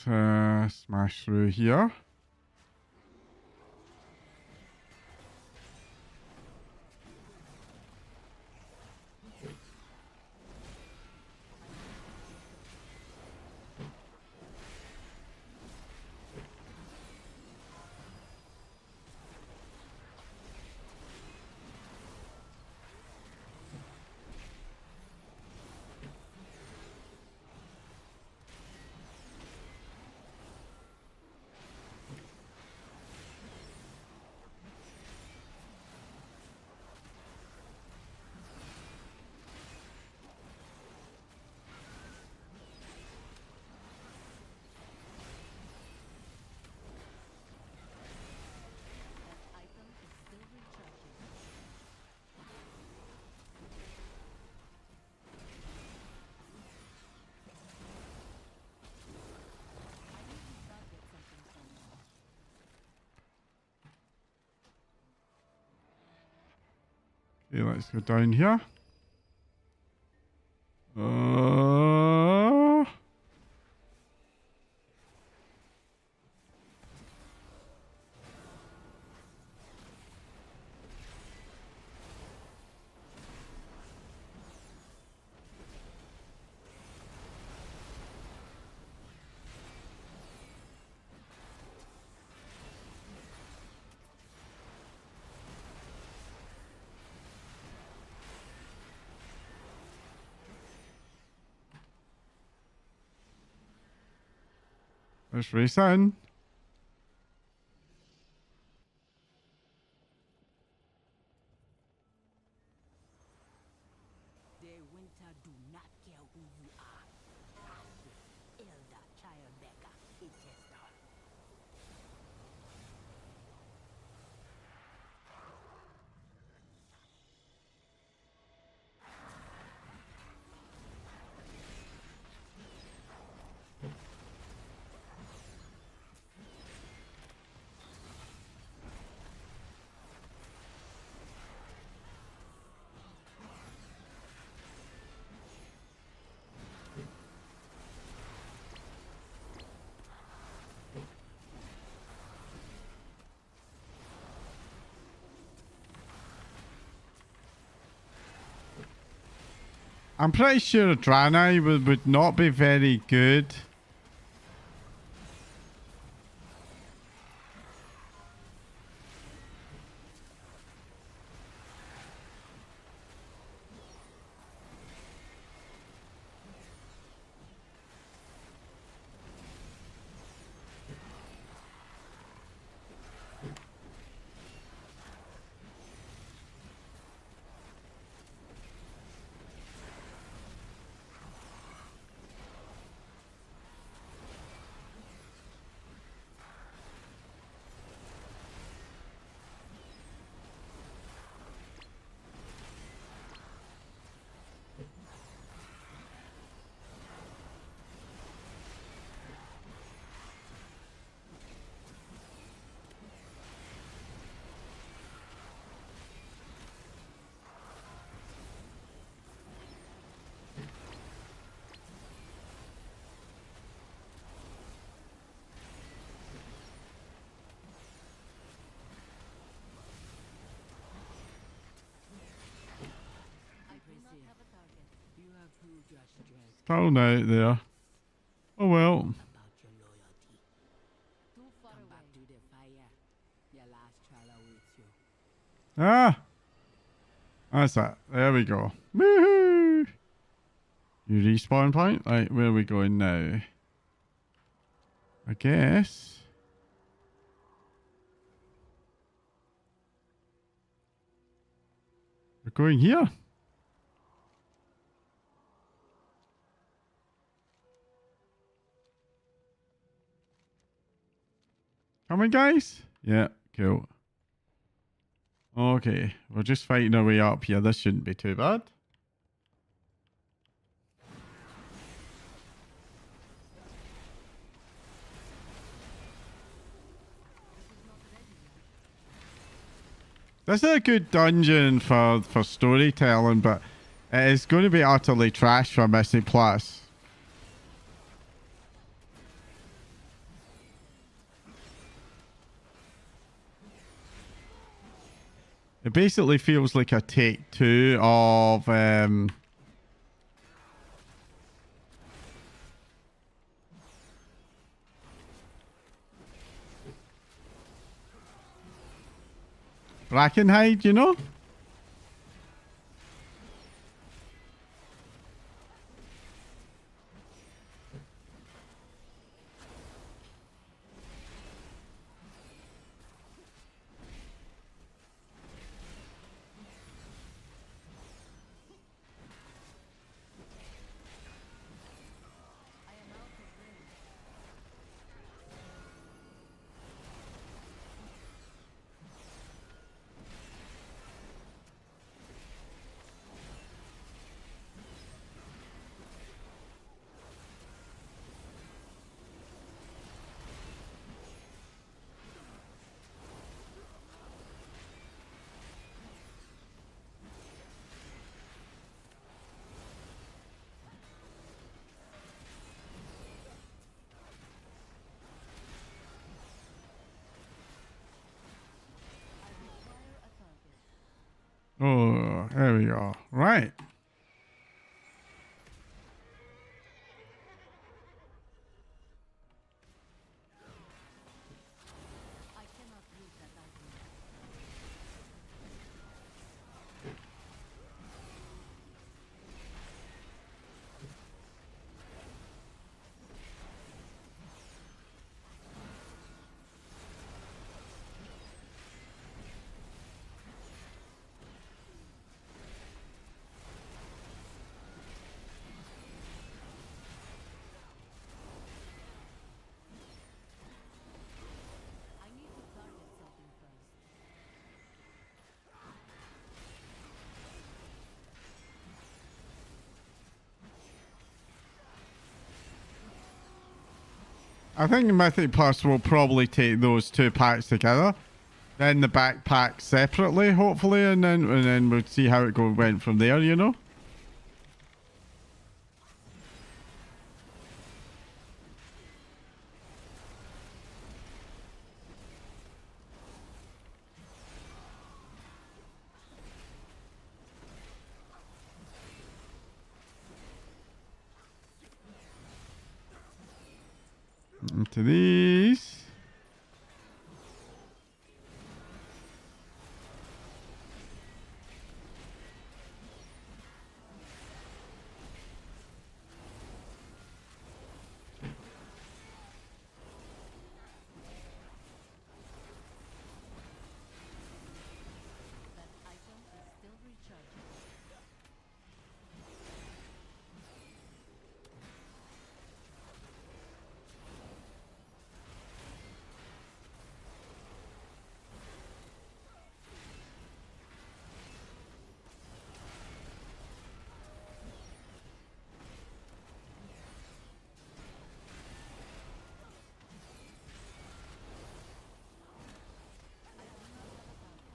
smash through here. That item is still recharging. I need to target something somewhere. Okay, let's go down here. Uh, Let's race in. The winter do not care who you are. As the elder Tribeca, it is done. I'm pretty sure Draenei would not be very good. You have proved your strength Down out there. Oh well. about your loyalty. Come back to the fire. Your last trial awaits you. Ah! That's it. There we go. Woohoo! You respawn point? Right, where are we going now? I guess. We're going here. Coming, guys? Yeah, cool. Okay, we're just fighting our way up here. This shouldn't be too bad. This is a good dungeon for storytelling, but it is going to be utterly trash for Mystic Plus. It basically feels like a take two of Brackenhide, you know? Oh, there we go. Right. I think Mythic Plus will probably take those two packs together, then the backpack separately, hopefully, and then we'll see how it went from there. You know. Into these. That item is still recharging.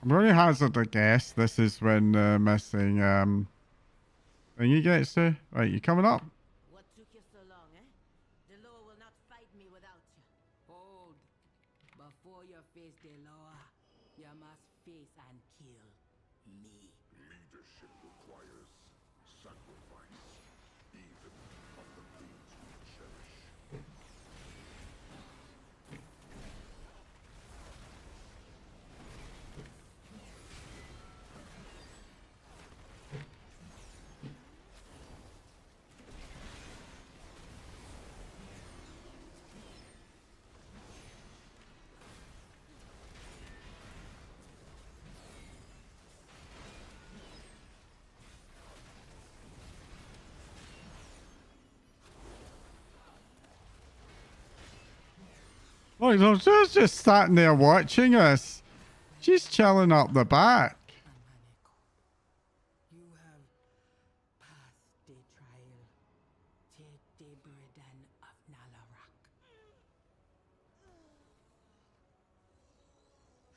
I'm going to hazard a guess. This is when missing thingy gets to. Right, you coming up? What took you so long, eh? Deloa will not fight me without you. Hold. Before you face Deloa, you must face and kill me. Leadership requires sacrifice, even of the things we cherish. Look, she's just sitting there watching us. She's chilling up the back. Amaneko, you have passed the trial. Take the burden of Nalarak.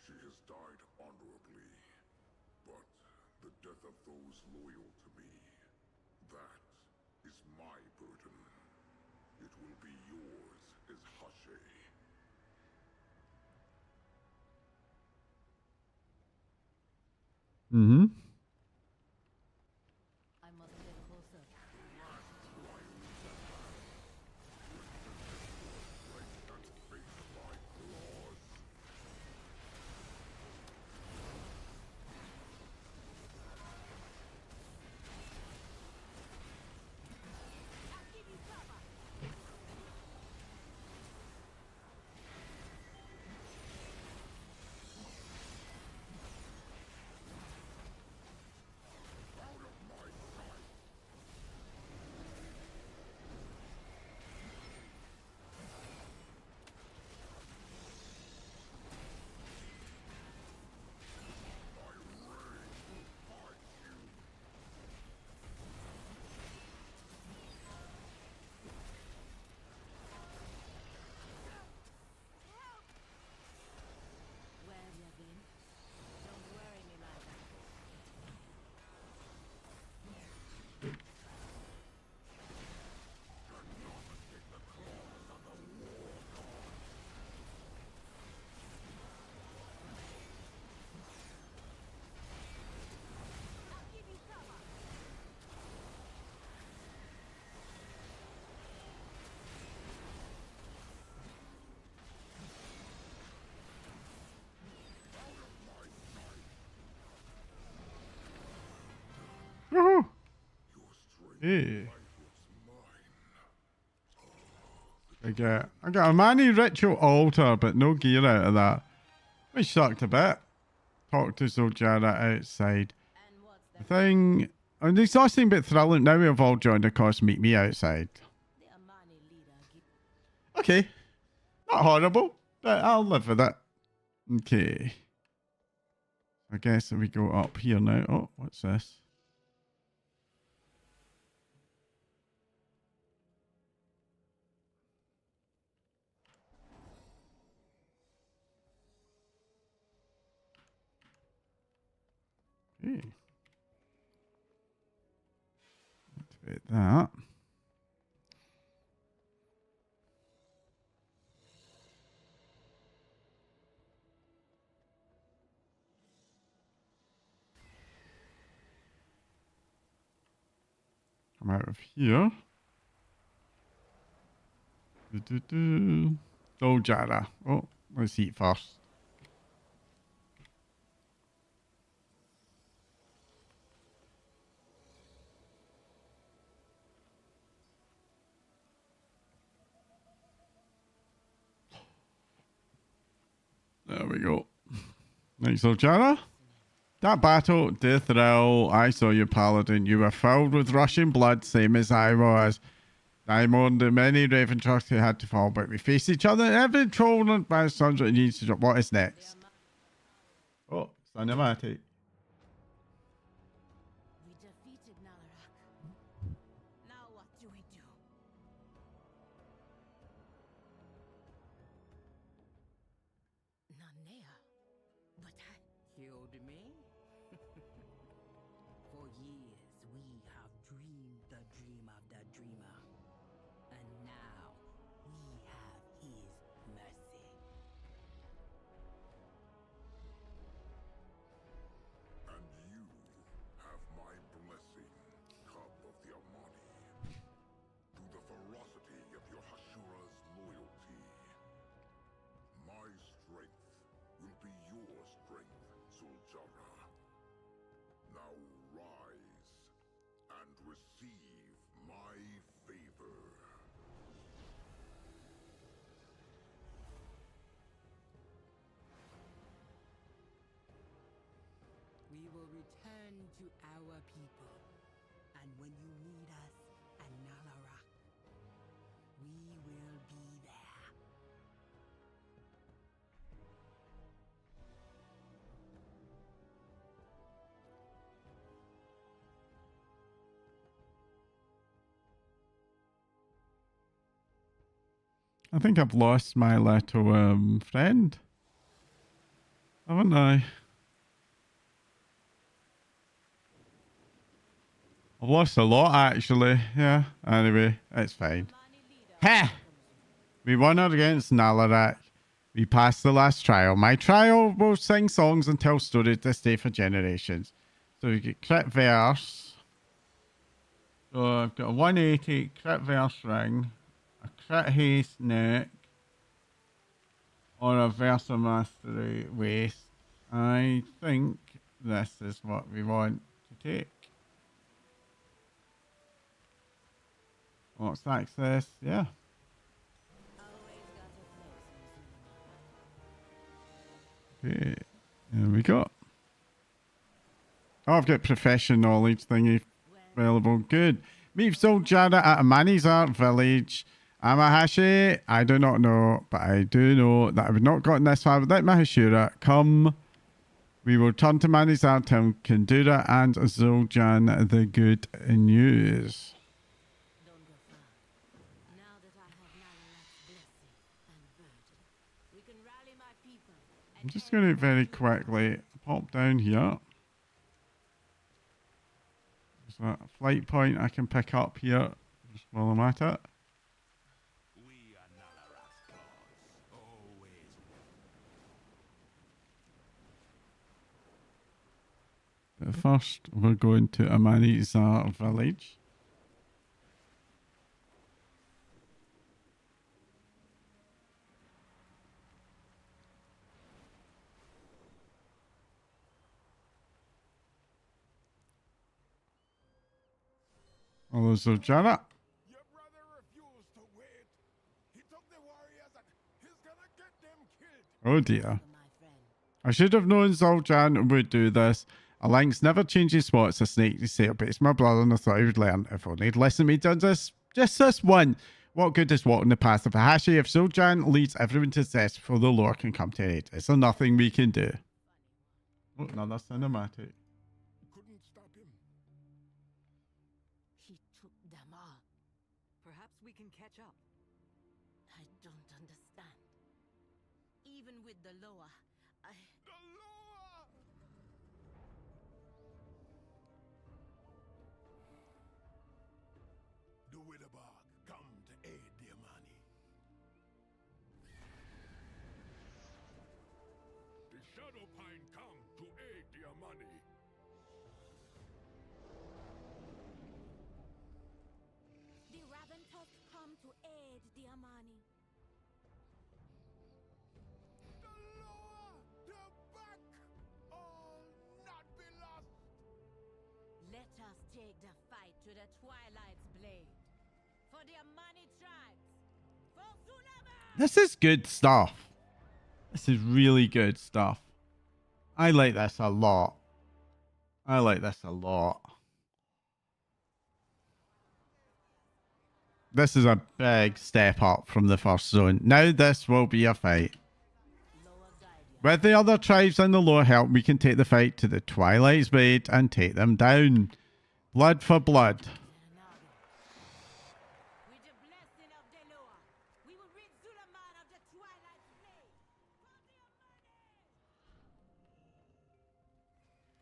She has died honorably, but the death of those loyal to me, that is my burden. It will be yours as Hashe. Mm-hmm. I must get closer. Where have you been? Don't worry me, madam. Woohoo! Your strength Hey. rivals mine. I got a Mani Ritual Altar, but no gear out of that. Which sucked a bit. Talk to Zoljara outside. And what's The that? thing... And the exhausting but thrilling. Now we've all joined a course. Meet me outside. The Amani leader Okay. Not horrible, but I'll live with it. Okay. I guess if we go up here now. Oh, what's this? Okay. Activate that. Come out of here. Zoljara. Oh, let's eat first. There we go. Nice, Zoljara. That battle, the thrill. I saw you, Paladin. You were filled with rushing blood, same as I was. I mourned the many Raven trucks who had to fall, but we faced each other. Every troll by the sons that needs to drop. What is next? Oh, cinematic. We defeated Nalarak. Now what do we do? Nanea. But I... Killed me? For years we have dreamed the dream of the dreamer. And now we have his mercy. And you have my blessing, Cub of the Amani. To the ferocity of your Hashura's loyalty. My strength will be your strength, Zoljara. Now rise and receive my favor. We will return to our people. And when you need us at Nalarak, we will be there. I think I've lost my little friend. Haven't I? I've lost a lot actually. Yeah. Anyway, it's fine. Ha! We won against Nalarak. We passed the last trial. My trial will sing songs and tell stories to stay for generations. So we get crit verse. So I've got a 180 crit verse ring, a crit haste neck, or a Versa Mastery waist. I think this is what we want to take. What's access? Yeah. Always got a place in Zuma. Okay. There we go. Oh, I've got profession knowledge thingy available. Good. Meet Zoljara at Amanizar village. Amahashi, I do not know, but I do know that I would not gotten this far without Mahashura. Come. We will turn to Manizar, tell Kandura and Zoljan the good news. Don't go far. Now that I have Nalarak's blessing and burden, we can rally my people. I'm just going to very quickly pop down here. There's a flight point I can pick up here just while I'm at it. We are Nalarak's cause, always. But first, we're going to Amanizar village. Hello, Zoljara. Your brother refused to wait. He took the warriors and he's gonna get them killed. Oh dear. My friend. I should have known Zoljan would do this. A lynx never changes spots. A snake to sail, but it's my brother and I thought he would learn. If only he'd listened to me done this. Just this one. What good is walking the path of Ahashi if Zoljan leads everyone to death before the lore can come to an end? Is there nothing we can do? Oh, another cinematic. Couldn't stop him. He took them all. Perhaps we can catch up. I don't understand. Even with the Loa, The Loa! Witherbark come to aid the Amani. The Shadowpine come to aid the Amani. The Raventusk come to aid the Amani. The lower, the back, all not be lost. Let us take the fight to the Twilight's blade. For the Amani tribes. For Zulama! This is good stuff. This is really good stuff. I like this a lot. I like this a lot. This is a big step up from the first zone. Now this will be a fight. With the other tribes and the lower help, we can take the fight to the Twilight's Blade and take them down. Blood for blood. With the blessing of Deloa, we will rid Zulaman of the Twilight's blade. For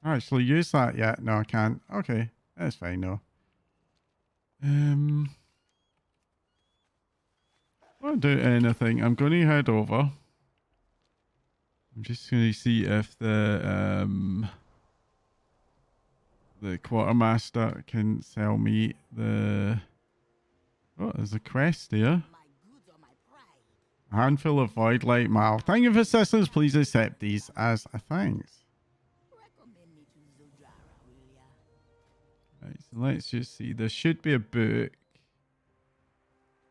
the Amani! Actually use that yet? No, I can't. Okay, that's fine though. I won't do anything. I'm going to head over. I'm just going to see if the quartermaster can sell me the... Oh, there's a quest here. My goods are my pride. A handful of void light mail. Thank you for assistance. Please accept these as a thanks. Recommend me to Zojara, will ya? Right, so let's just see. There should be a book.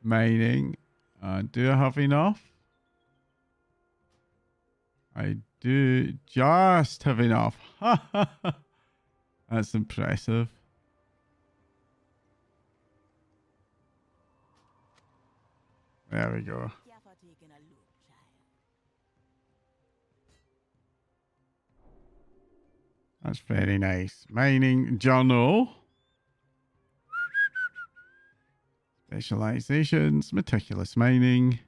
Mining. Do I have enough? I do just have enough. That's impressive. There we go. Care for taking a look, child. That's very nice. Mining journal. Specializations. Meticulous mining.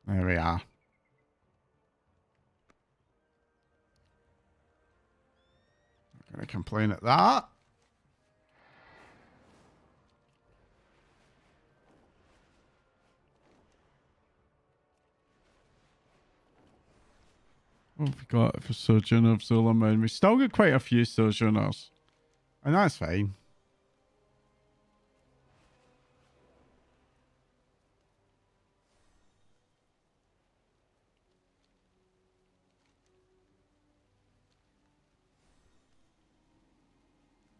There we are. Not going to complain at that. What have we got for Sojourner of Zulaman? We still got quite a few Sojourners. And that's fine.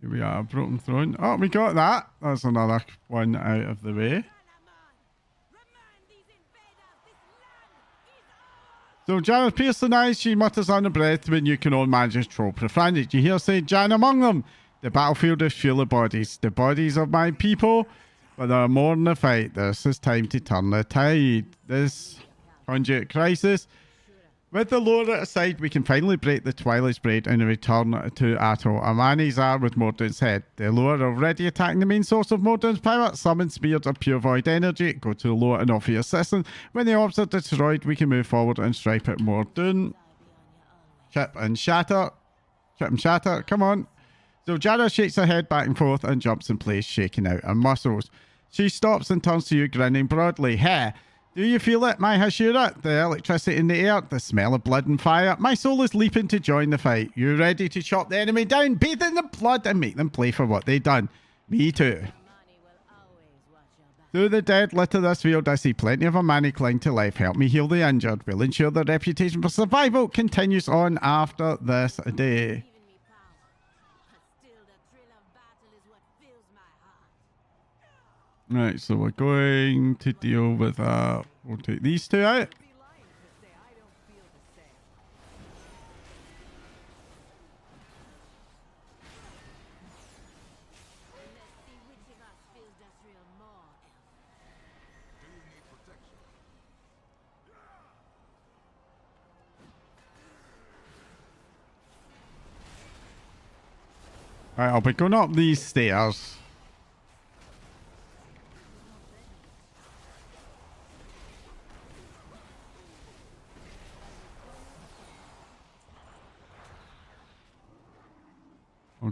Here we are, Broken Throne. Oh, we got that. That's another one out of the way. Remind these invaders, this land is ours! So Jan pierced the eyes, she mutters under breath when you can all manage troll profanity. You hear say Jan among them. The battlefield is full of bodies. The bodies of my people. But there are more in the fight. This is time to turn the tide. This conjugate crisis. With the lower aside, we can finally break the Twilight's Blade and return to Atto. Amani's are with Mordun's head. The lower are already attacking the main source of Mordun's power. Summon spears of pure void energy. Go to the lower and offer your assistance. When the orbs are destroyed, we can move forward and strike at Mordun. Chip and shatter. Chip and shatter. Come on. So Jada shakes her head back and forth and jumps in place, shaking out her muscles. She stops and turns to you, grinning broadly. Hey, do you feel it, my Hashira? The electricity in the air, the smell of blood and fire. My soul is leaping to join the fight. You ready to chop the enemy down, bathe in the blood, and make them play for what they done? Me too. Amani will always watch your back. Through the dead litter this field, I see plenty of Amani cling to life. Help me heal the injured. We'll ensure the reputation for survival continues on after this day. Giving me power. But still the thrill of battle is what fills my heart. Right, so we're going to deal with, we'll take these two out. Be lying to say I don't feel the same. Let's see which of us feels the thrill more, Elf. Do you need protection? Right, I'll be going up these stairs.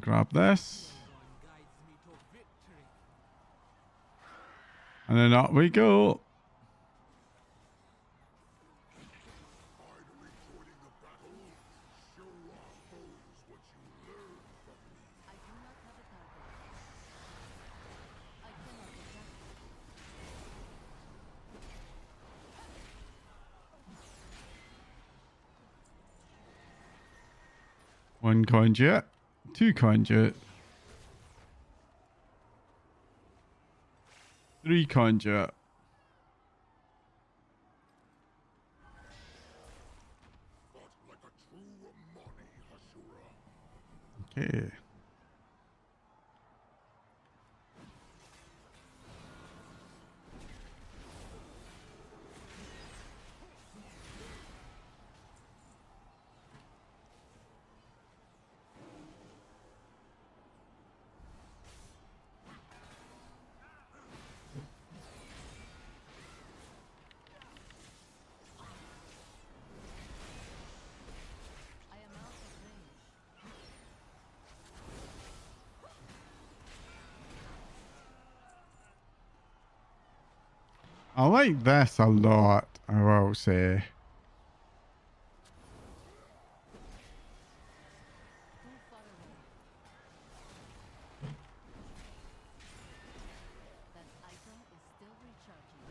grab this. And then up we go. Finally joining the battle. Show our foes what you learned from me. I do not have a target. I cannot attack. One conduit, two conduit, three conduit. Fought like a true Romani, Hashura. Okay. I am out of range. I like this a lot, I will say. Too far away. That item is still recharging.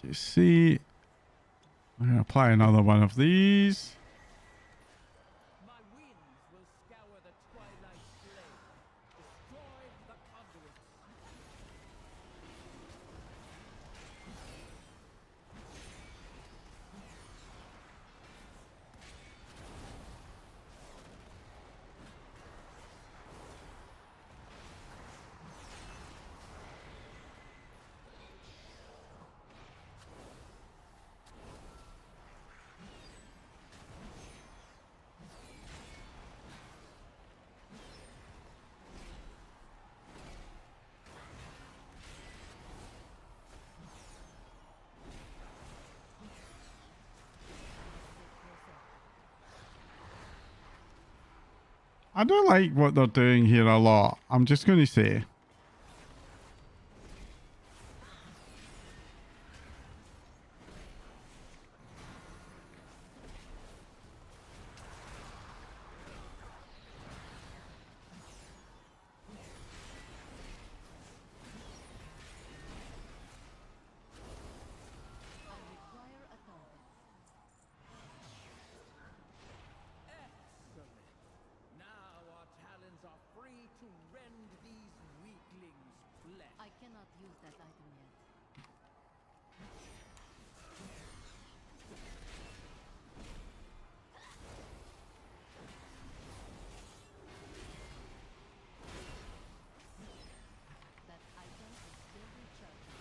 You see, I'm going to apply another one of these. My winds will scour the twilight flame, destroy the conduits. I don't like what they're doing here a lot. I'm just going to say. I require a target. Excellent. Now our talons are free to rend these weaklings' flesh. I cannot use that item yet. That item is still recharging.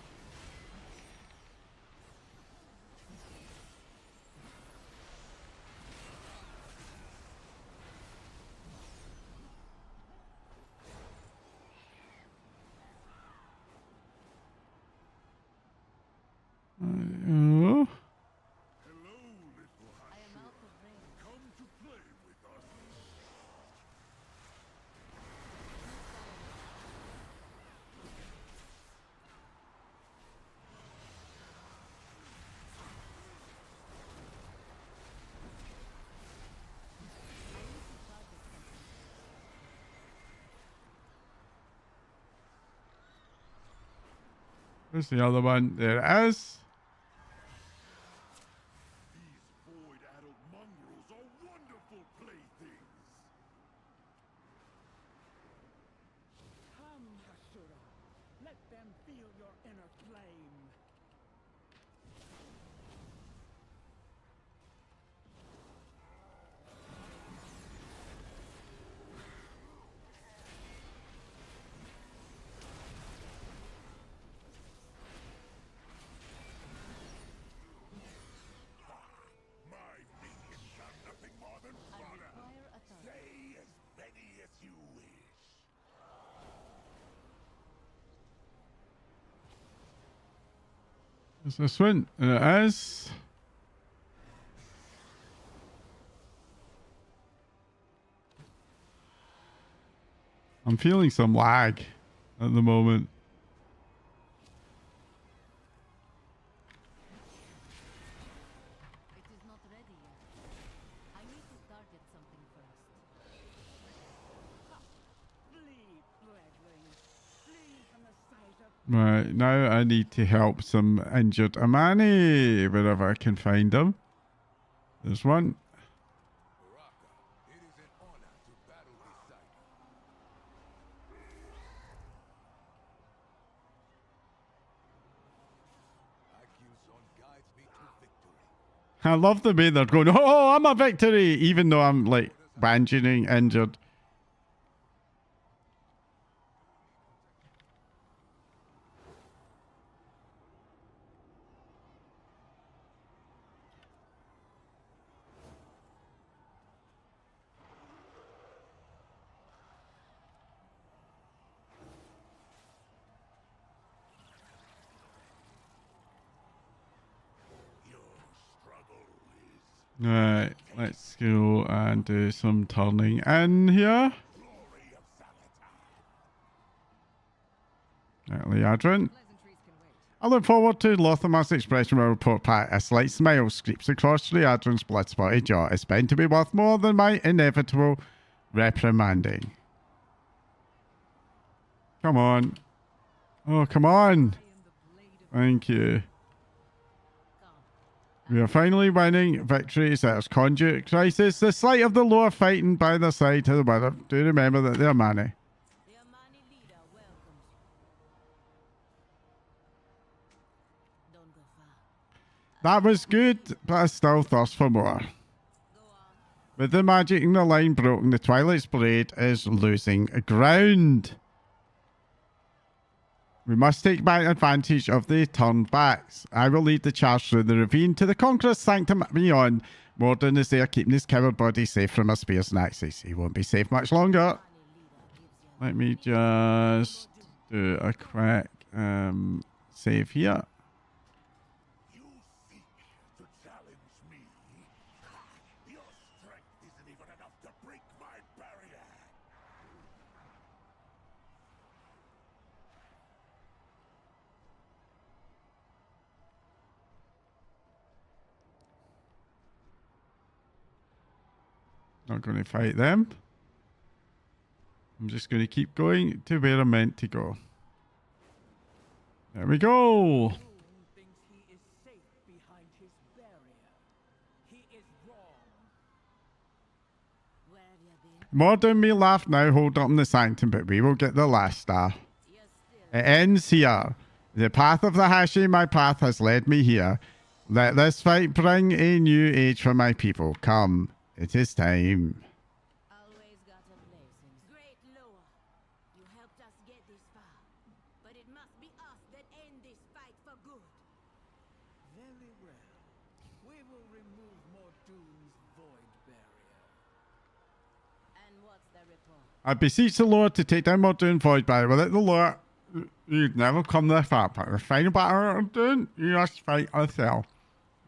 Oh. Hello, little I am Hashura. out of range. Come to play with us. Where's the other one? There it is. These void-addled mongrels are wonderful playthings. Come, Hashura. Let them feel your inner flame. My minions are nothing more than fodder. Is this one? And it is. I'm feeling some lag at the moment. It is not ready yet. I need to target something first. Flee, brethren. Flee from the sight of Right, now I need to help some injured Amani wherever I can find them. There's one. Baraka, it is an honor to battle beside you. Akyuson guides me to victory. I love the way they're going, oh, I'm a victory, even though I'm like banjoing injured. Your struggle is Right, let's go and do some turning in here. glory of Zalatan. Leadrin. Pleasantries can wait. I look forward to Lothamar's expression will report back. A slight smile scrapes across Leadrin's blood-spotted jaw. It's bound to be worth more than my inevitable reprimanding. Come on. Oh, come on. I am the blade of Thank you. We are finally winning victories at our conduit crisis. The sight of the lower fighting by the side to the winner. Do remember that they're Mani. The Amani leader welcomes you. Don't go far. That was good, but I still thirst for more. Go on. With the magic in the line broken, the Twilight's Parade is losing ground. We must take back advantage of the turnbacks. I will lead the charge through the ravine to the Conqueror's Sanctum beyond. Morden is there keeping his coward body safe from our spears and axes. He won't be safe much longer. Let me just do a quick save here. You seek to challenge me? Your strength isn't even enough to break my barrier. Not going to fight them. I'm just going to keep going to where I'm meant to go. There we go. Moon thinks he is safe behind his barrier. He is wrong. Where have you been? Morden may laugh now, hold up in the sanctum, but we will get the last star. You're still. It ends here. The path of the Hashi, my path, has led me here. Let this fight bring a new age for my people. Come, it is time. Always got a place in. Great Loa, you helped us get this far, but it must be us that end this fight for good. Very well. We will remove Mordoon's void barrier. And what's the report? I beseech the Lord to take down Mordoon Void Barrier. Without the Lord, you'd never come this far. But the final battle of Mordoon, you must fight yourself.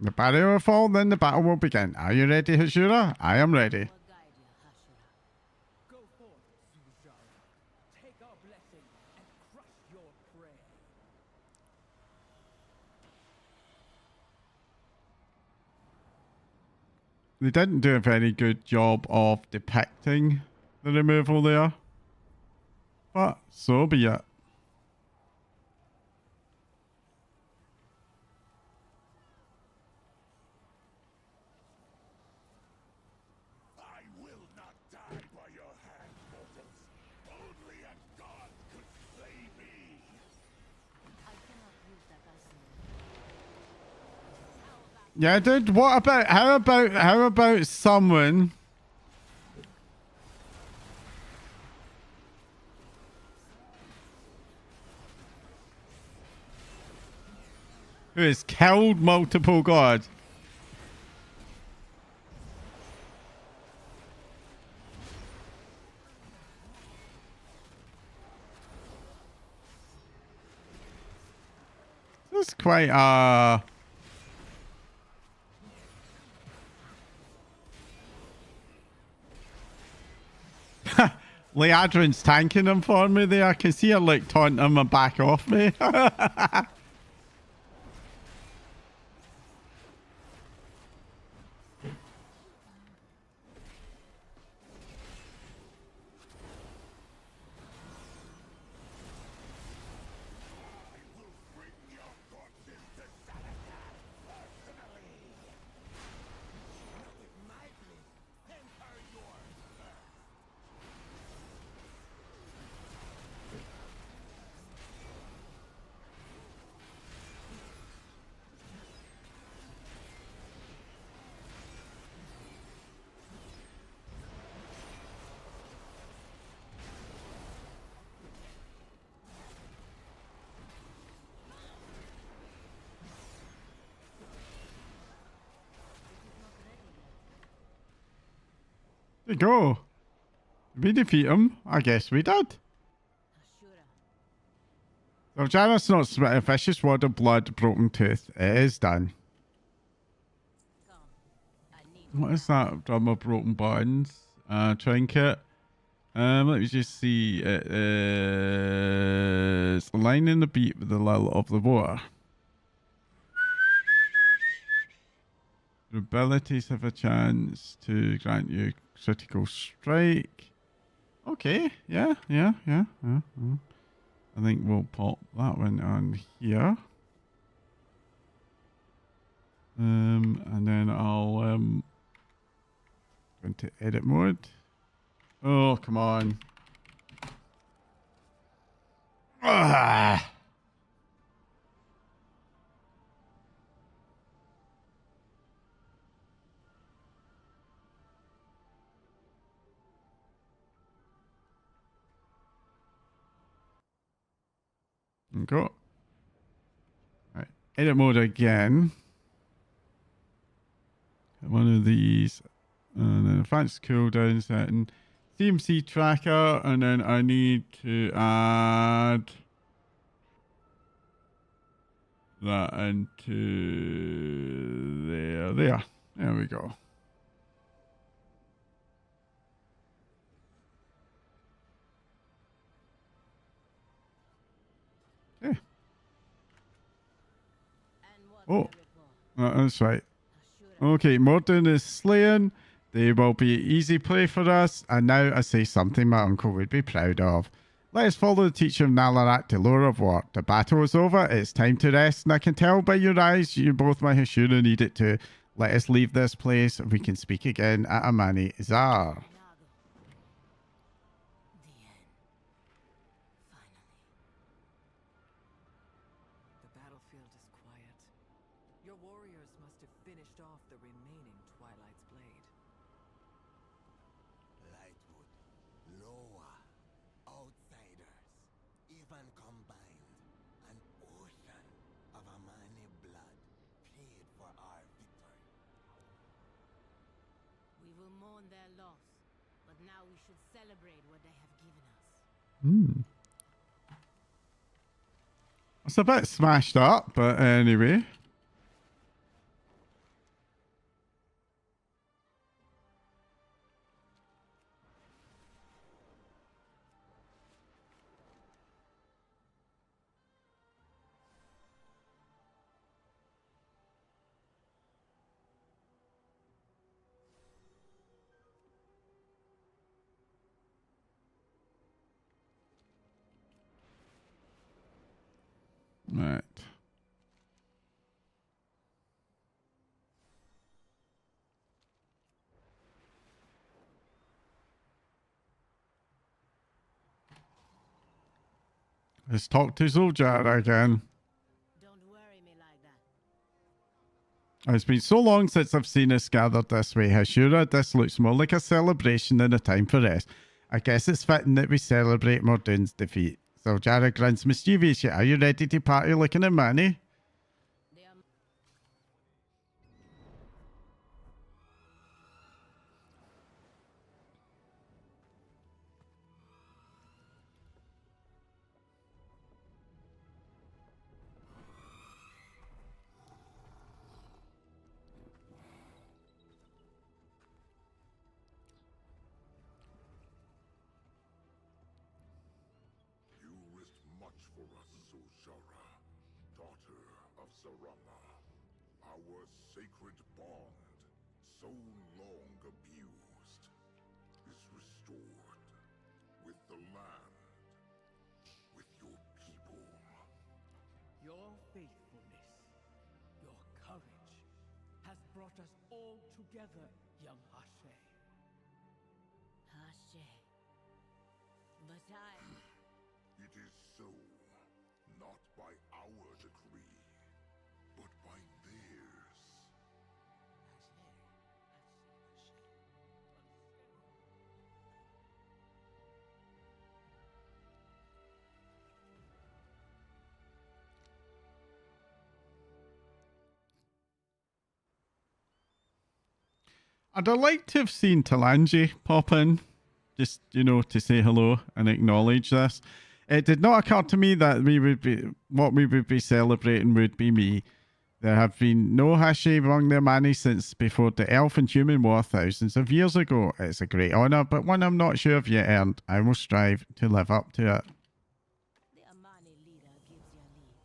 The barrier will fall, then the battle will begin. Are you ready, Hashira? I am ready. What guide you, Hashira? Go forth, Suzara. Take our blessing and crush your prey. They didn't do a very good job of depicting the removal there. But so be it. I will not die by your hand, mortals. Only a god could slay me. I cannot use that arsenal. Yeah, dude, what about how about someone who has killed multiple gods? was quite Leadrin's tanking him for me there. I can see her like taunting him and back off me. There you go. Did we defeat him? I guess we did. So Janet's not spitting vicious word of blood, broken tooth. It is done. What is that? Drummer broken bones. Trinket. Let me just see. It is aligning the beat with the level of the water. Your abilities have a chance to grant you critical strike. Okay, yeah. I think we'll pop that one on here. And then I'll go into edit mode. Oh, come on. Ah. Go. Right. Edit mode again. One of these. And then advanced cooldown setting. CMC tracker. And then I need to add that into there. There we go. Okay. Oh, that's right. Okay, Morden is slain. They will be easy play for us. And now I say something my uncle would be proud of. Let us follow the teacher of Nalarak to Lore of War. The battle is over. It's time to rest. And I can tell by your eyes you both, my Hashira, need it too. Let us leave this place and we can speak again at Amani Zar. The battlefield is quiet. Your warriors must have finished off the remaining Twilight's Blade. Lightwood, Loa, outsiders, even combined, an ocean of Amani blood paid for our victory. We will mourn their loss, but now we should celebrate what they have given us. It's a bit smashed up, but anyway. Right. Let's talk to Zul'Jara again. Don't worry me like that. It's been so long since I've seen us gathered this way, Hashira. This looks more like a celebration than a time for rest. I guess it's fitting that we celebrate Mordoon's defeat. Zul'Jara grins mischievously. Are you ready to party like an Amani? They are Zul'Jara, daughter of Zarama, our sacred bond, so long abused, is restored with the land, with your people. Your faithfulness, your courage, has brought us all together, young Hashe. Hashe. But It is so, not by our decree, but by theirs. I'd have liked to have seen Talanji pop in, just, you know, to say hello and acknowledge this. It did not occur to me that what we would be celebrating would be me. There have been no Hashi among the Amani since before the Elf and Human War thousands of years ago. It's a great honour, but one I'm not sure if yet earned. I will strive to live up to it. the Amani leader gives you leave.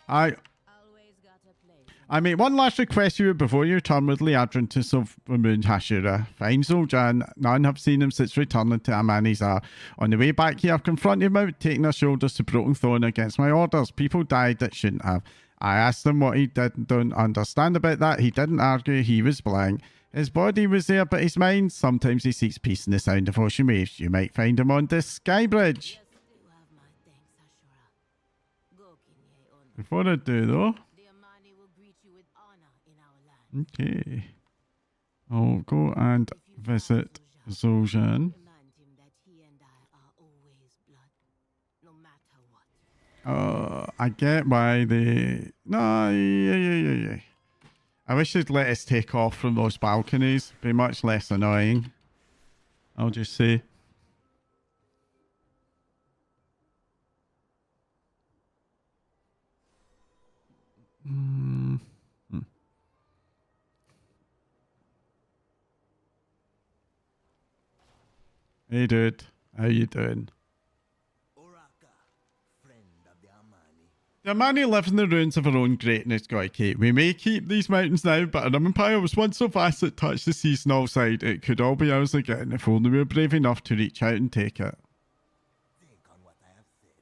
Always got a place. I make one last request to you before you return with Liadrin to Silvermoon Hashira. Find Zul'Jin. None have seen him since returning to Amanizar. On the way back here, I've confronted him about taking their shoulders to Broken Throne against my orders. People died that shouldn't have. I asked him what he don't understand about that. He didn't argue. He was blank. His body was there, but his mind, sometimes he seeks peace in the sound of ocean waves. You might find him on this sky bridge. Yes, you have my thanks, Ashura. Go, Kinye, on. Before I do, though, The Amani will greet you with honor in our land. okay, I'll go and If you visit find Zul'Jin. remind him that he and I are always blood, no matter what. I get why they... No, yeah. I wish they'd let us take off from those balconies. Be much less annoying. I'll just say. Hey dude, how you doing? Uraka, friend of the Amani. The Amani live in the ruins of our own greatness, Goike. We may keep these mountains now, but our empire was once so vast it touched the seas on all sides. It could all be ours again if only we were brave enough to reach out and take it. Think on what I have said.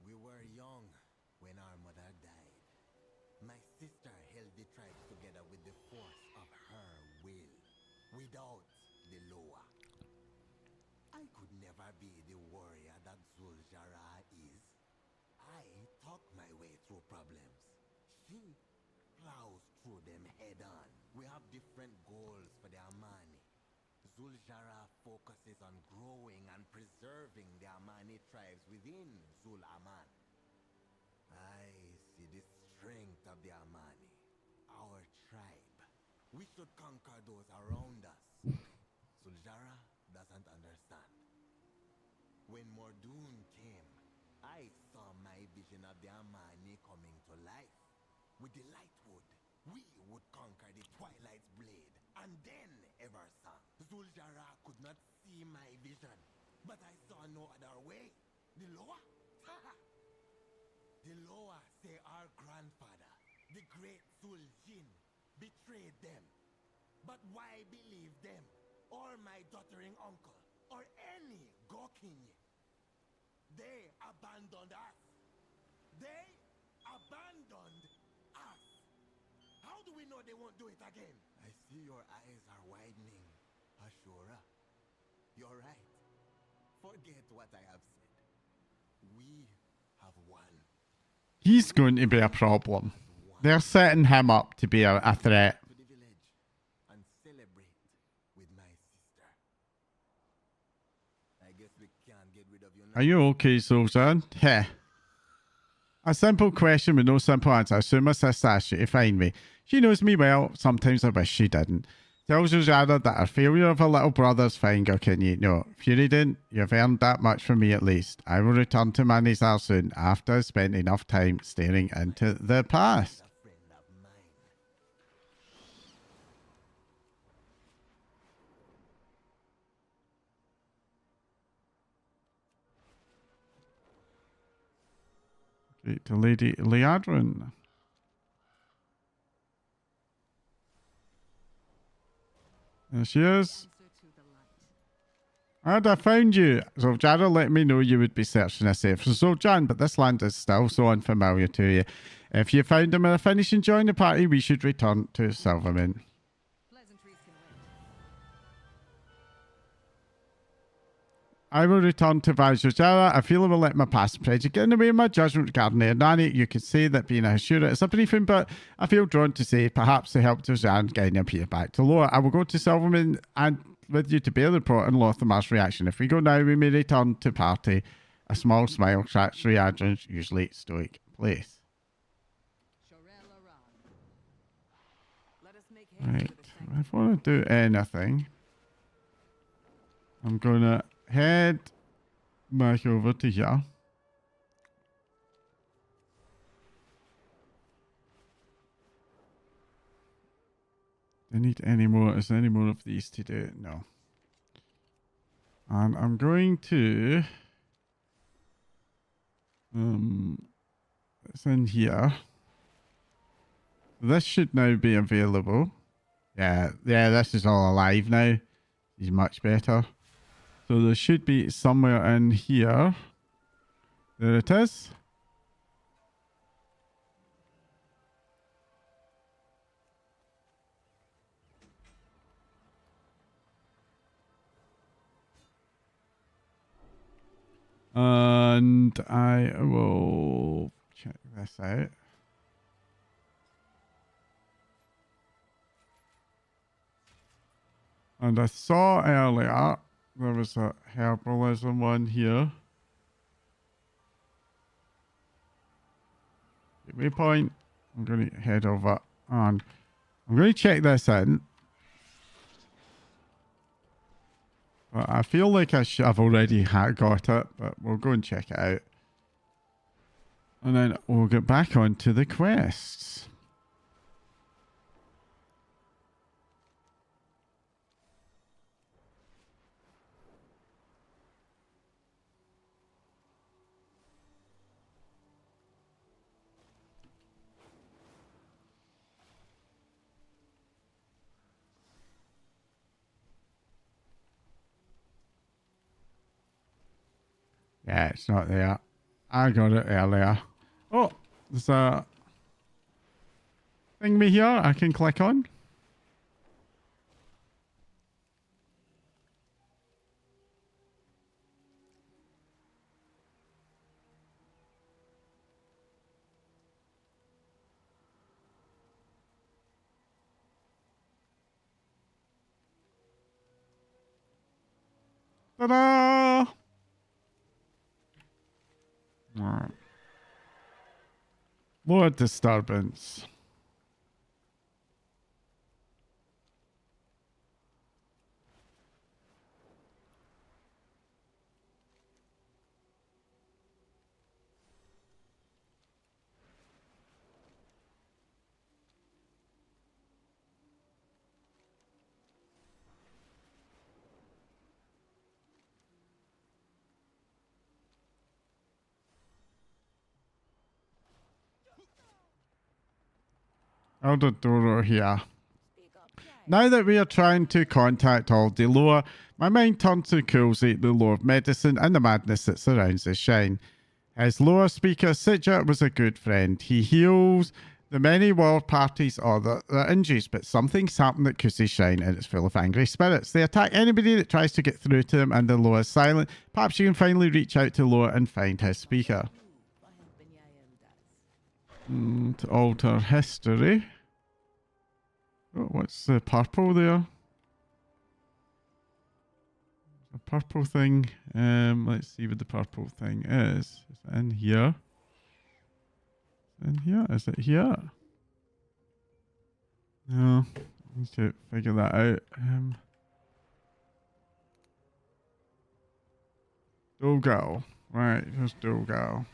We were young when our mother died. My sister held the tribes together with the force of her will. Without the Loa, I could never be the warrior that Zul'Jara is. I talk my way through problems. She plows through them head on. We have different goals for the Amani. Zul'Jara focuses on growing and preserving the Amani tribes within Zul'Aman. I see the strength of the Amani, our tribe. We should conquer those around us. Zul'Jara doesn't understand. When Mordoon came, I saw my vision of the Amani coming to life. With the Lightwood, we would conquer the Twilight's blade, and then Eversong. Zul'Jara could not see my vision, but I saw no other way. The Loa? The Loa say our grandfather, the great Zul'Jin, betrayed them. But why believe them, or my doddering uncle, or any Gokinye? They abandoned us. They abandoned us. How do we know they won't do it again? I see your eyes are widening, Ashura. You're right. Forget what I have said. We have won. He's going to be a problem. They're setting him up to be a threat. To the village and celebrate with my sister. I guess we can't get rid of you now. Are you okay, Zul'Jin? Heh. A simple question with no simple answer. I assume my sister asked you to find me. She knows me well. Sometimes I wish she didn't. Tells Zul'Jin that her failure of her little brother's fine, Gokinye. No, Fury didn't. You've earned that much from me at least. I will return to Manizar soon after I've spent enough time staring into the past. A friend of mine. Straight to Lady Liadrin. There she is. Answer to the light. And I found you. Zol'jara let me know you would be searching a safe for Zol'jan, but this land is still so unfamiliar to you. If you found him and are finished enjoying the party, we should return to Silvermoon. Pleasantries can wait. I will return to Vajrajara. I feel I will let my past prejudice get in the way of my judgment regarding Erdani. You could say that being a Hashira is a briefing, but I feel drawn to say perhaps to help Zol'jan getting up here back to Loa. I will go to Silvermoon and with you to bear the report on Lothamar's reaction. If we go now, we may return to party. A small smile cracks Riadrin's usually stoic place. Shorel around. Let us make haste Right. to the sanctuary. If I want to do anything, I'm going to head back over to here. Do I need any more? Is there any more of these to do? No. And I'm going to it's in here. This should now be available. Yeah, this is all alive now. Is much better. So there should be somewhere in here. There it is. And I will check this out. And I saw earlier there was a herbalism one here. Waypoint. I'm going to head over and I'm going to check this in. But I feel like I've already got it, but we'll go and check it out. And then we'll get back onto the quests. Yeah, it's not there. I got it earlier. Oh, there's a thing here I can click on. Ta-da! Alright. More disturbance. Elder Doro here. Now that we are trying to contact Aldiloa, my mind turns to Coolsey, the Lord of Medicine, and the madness that surrounds his shrine. His lower speaker, Sitja, was a good friend. He heals the many world parties or their injuries, but something's happened at Coolsey's shrine and it's full of angry spirits. They attack anybody that tries to get through to them, and the Loa is silent. Perhaps you can finally reach out to Loa and find his speaker. To alter history. Oh, what's the purple there? A purple thing. Let's see what the purple thing is. Is it in here? In here? Is it here? No. I need to figure that out. Dolgal. Right, here's Dolgal.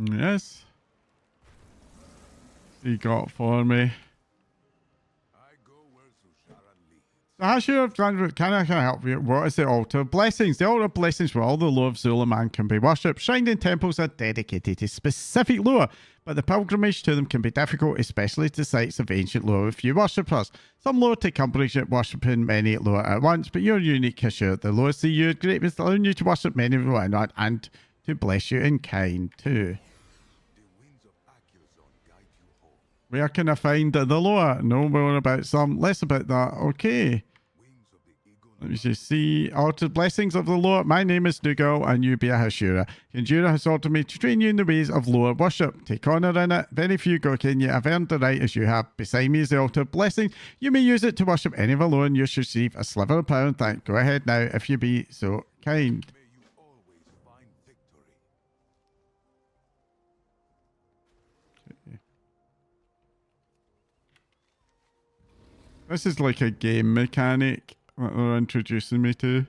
Yes. you got for me? I go where Sushara leads. So Hashira, can I help you? What is the altar of blessings? The altar of blessings where all the lore of Zulaman can be worshipped. Shrine and temples are dedicated to specific lore, but the pilgrimage to them can be difficult, especially to sites of ancient lore with few worshippers. Some lore take umbrage at worshipping many lore at once, but you're unique, Hashira. The lore see you great with allowing you to worship many of them and to bless you in kind too. The winds of Akilzon guide you home. Where can I find the lore? No more about some, less about that. Okay. Wings of the eagle. Let me just see. Altered blessings of the Lord. My name is Nugal, and you be a Hashira. Kinjura has ordered me to train you in the ways of Lord worship. Take honor in it. Very few Gokin yet have earned the right as you have. Beside me is the altar of blessing. You may use it to worship any of alone. You should receive a sliver of power and thank. Go ahead now, if you be so kind. May you always find victory. This is like a game mechanic that they're introducing me to.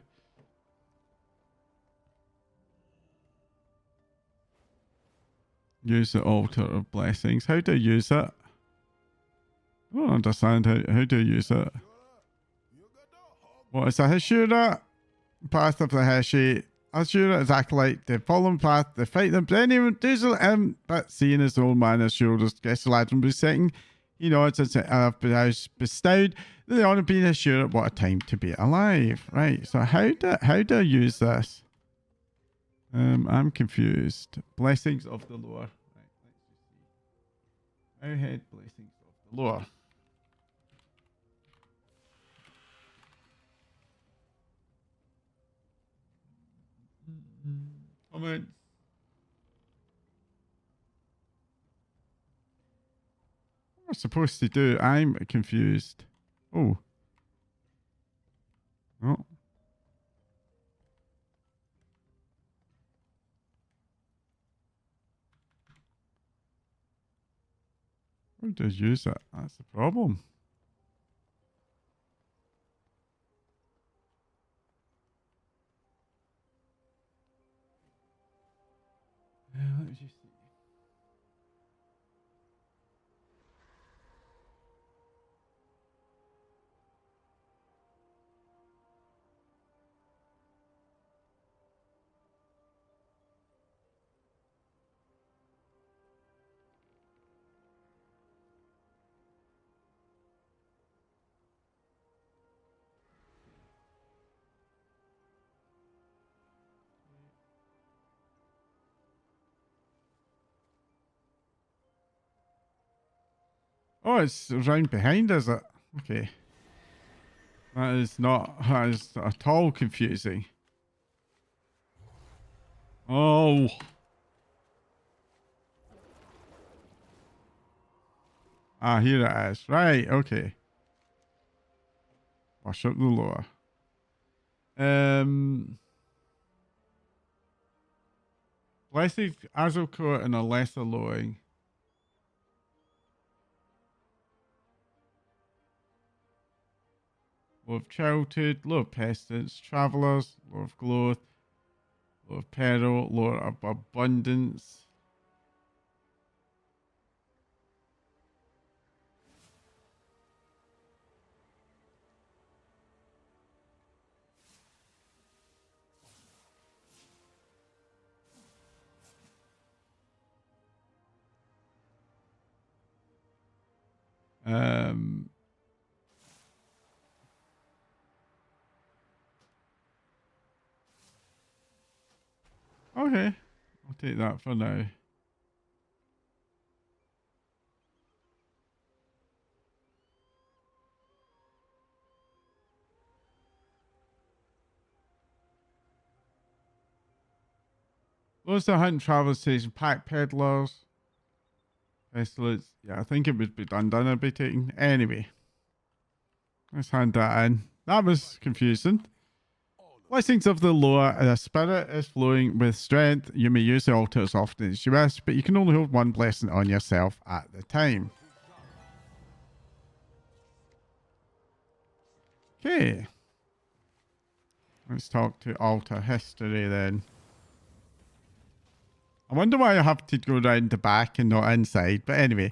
Use the altar of blessings. How do I use it? I don't understand how do I use it. What is a Hashira? Path of the Hashi. Hashira is acolyte. They follow them path. They fight them. But anyone does it, but seeing his old man has shoulders, guess the lad will be sitting. You know, it's a house bestowed. The honor being assured. What a time to be alive. Right. So how do I use this? I'm confused. Blessings of the Lord. Right. Let's just see. Our head blessings of the Lord. Comments. What am I supposed to do? I'm confused. Oh. Oh. How do I use it? That's the problem. Let me just see. Oh, it's round behind, is it? Okay. That is at all confusing. Oh. Ah, here it is. Right, okay. Worship the Lord. Blessed Azulcore and a lesser lowing. Lord of childhood, Lord of pestilence, travelers, Lord of growth, Lord of peril, Lord of abundance. Okay, I'll take that for now. Those that hunt travel station, pack peddlers, pestilence. Yeah, I think it would be done and be taken. Anyway, let's hand that in. That was confusing. Blessings of the Lord. The spirit is flowing with strength. You may use the altar as often as you wish, but you can only hold one blessing on yourself at the time. Okay. Let's talk to altar history then. I wonder why I have to go round the back and not inside, but anyway.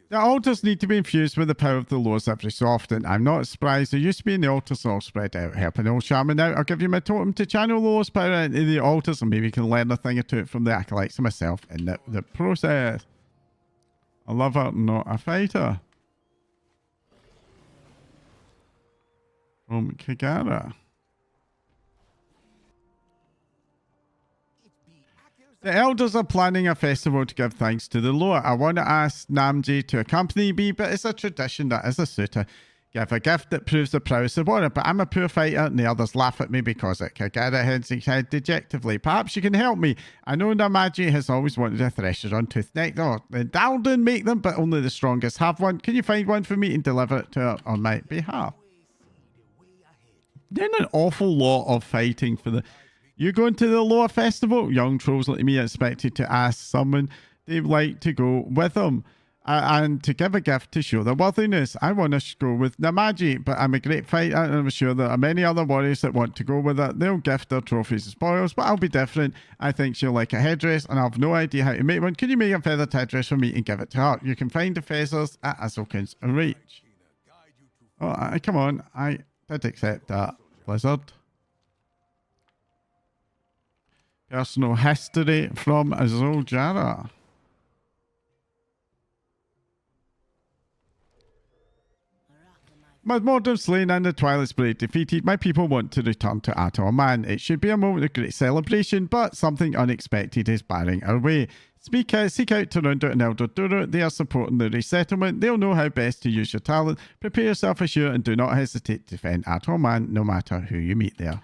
The altars need to be infused with the power of the lords every so often. I'm not surprised. There used to be in the altars all spread out, helping old shaman out. I'll give you my totem to channel lords power into the altars, and maybe you can learn a thing or two from the acolytes and myself in the process. A lover, not a fighter. From Kagara. The elders are planning a festival to give thanks to the Lord. I want to ask Namji to accompany me, but it's a tradition that as a suitor, give a gift that proves the prowess of honor. But I'm a poor fighter, and the others laugh at me because it. Kagara heads his head dejectedly. Perhaps you can help me. I know Namaji has always wanted a thresher on Tooth Neck. Oh, the Dalden make them, but only the strongest have one. Can you find one for me and deliver it to her on my behalf? Doing an awful lot of fighting for the... You going to the Loa Festival? Young trolls like me expected to ask someone they'd like to go with them and to give a gift to show their worthiness. I want to go with Namaji, but I'm a great fighter and I'm sure there are many other warriors that want to go with her. They'll gift their trophies and spoils, but I'll be different. I think she'll like a headdress and I have no idea how to make one. Can you make a feathered headdress for me and give it to her? You can find the feathers at Azokin's reach. Oh, come on. I did accept that, Blizzard. Personal history from Zoljara. With Mordor slain and the Twilight Blade defeated, my people want to return to Atoman. It should be a moment of great celebration, but something unexpected is barring our way. Seek out Tarunda and Elder Dura. They are supporting the resettlement. They'll know how best to use your talent. Prepare yourself for sure and do not hesitate to defend Atoman, no matter who you meet there.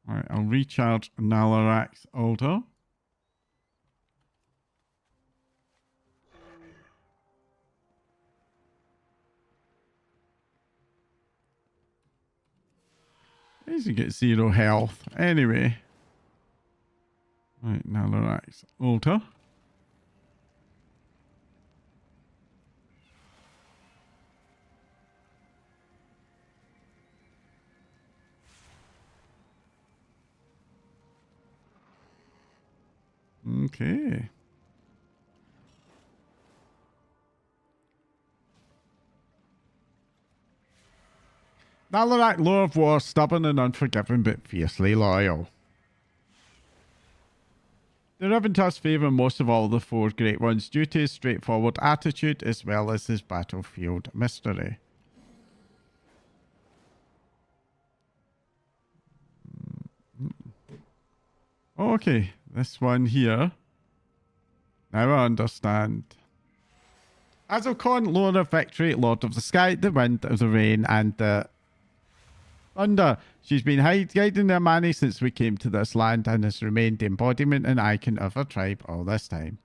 Alright, I'll recharge Nalarak's altar. Easy to get 0 health. Anyway. Right, Nalarak's altar. Okay. Nalarak, Lord of War, stubborn and unforgiving, but fiercely loyal. The Reventars favour most of all the 4 great ones due to his straightforward attitude as well as his battlefield mystery. Okay, this one here. Now I understand. Azokon, Lord of Victory, Lord of the Sky, the Wind, the Rain, and the Thunder. She's been guiding the Amani since we came to this land and has remained the embodiment and icon of her tribe all this time.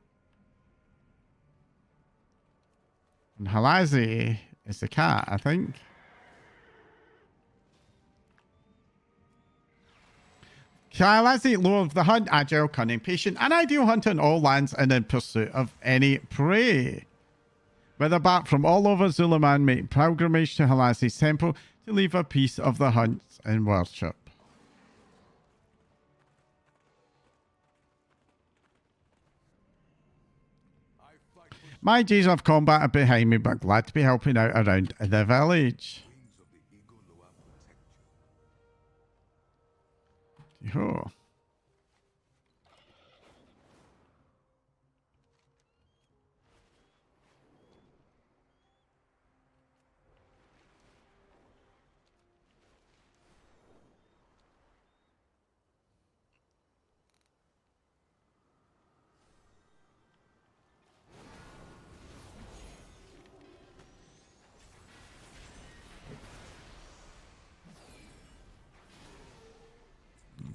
And Halazi is the cat, I think. Halazi, Lord of the Hunt, agile, cunning, patient, an ideal hunter in all lands and in pursuit of any prey. Whether back from all over Zulaman make pilgrimage to Halazi's temple to leave a piece of the hunts and worship. My days of combat are behind me, but glad to be helping out around the village. Oh.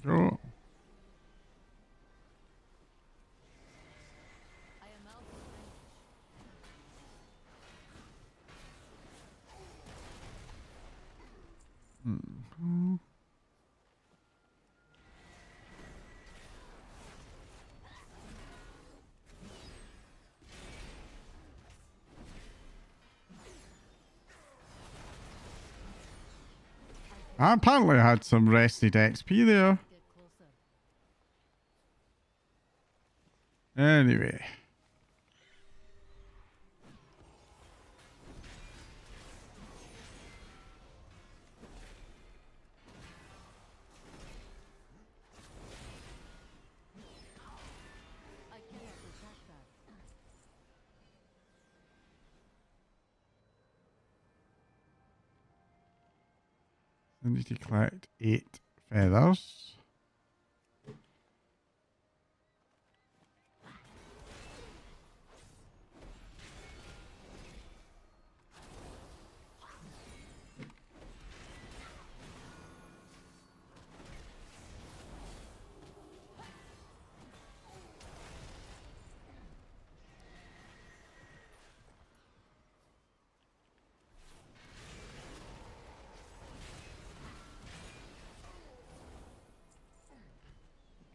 Oh. Mm-hmm. I apparently had some rested XP there. Anyway. I need to collect 8 feathers.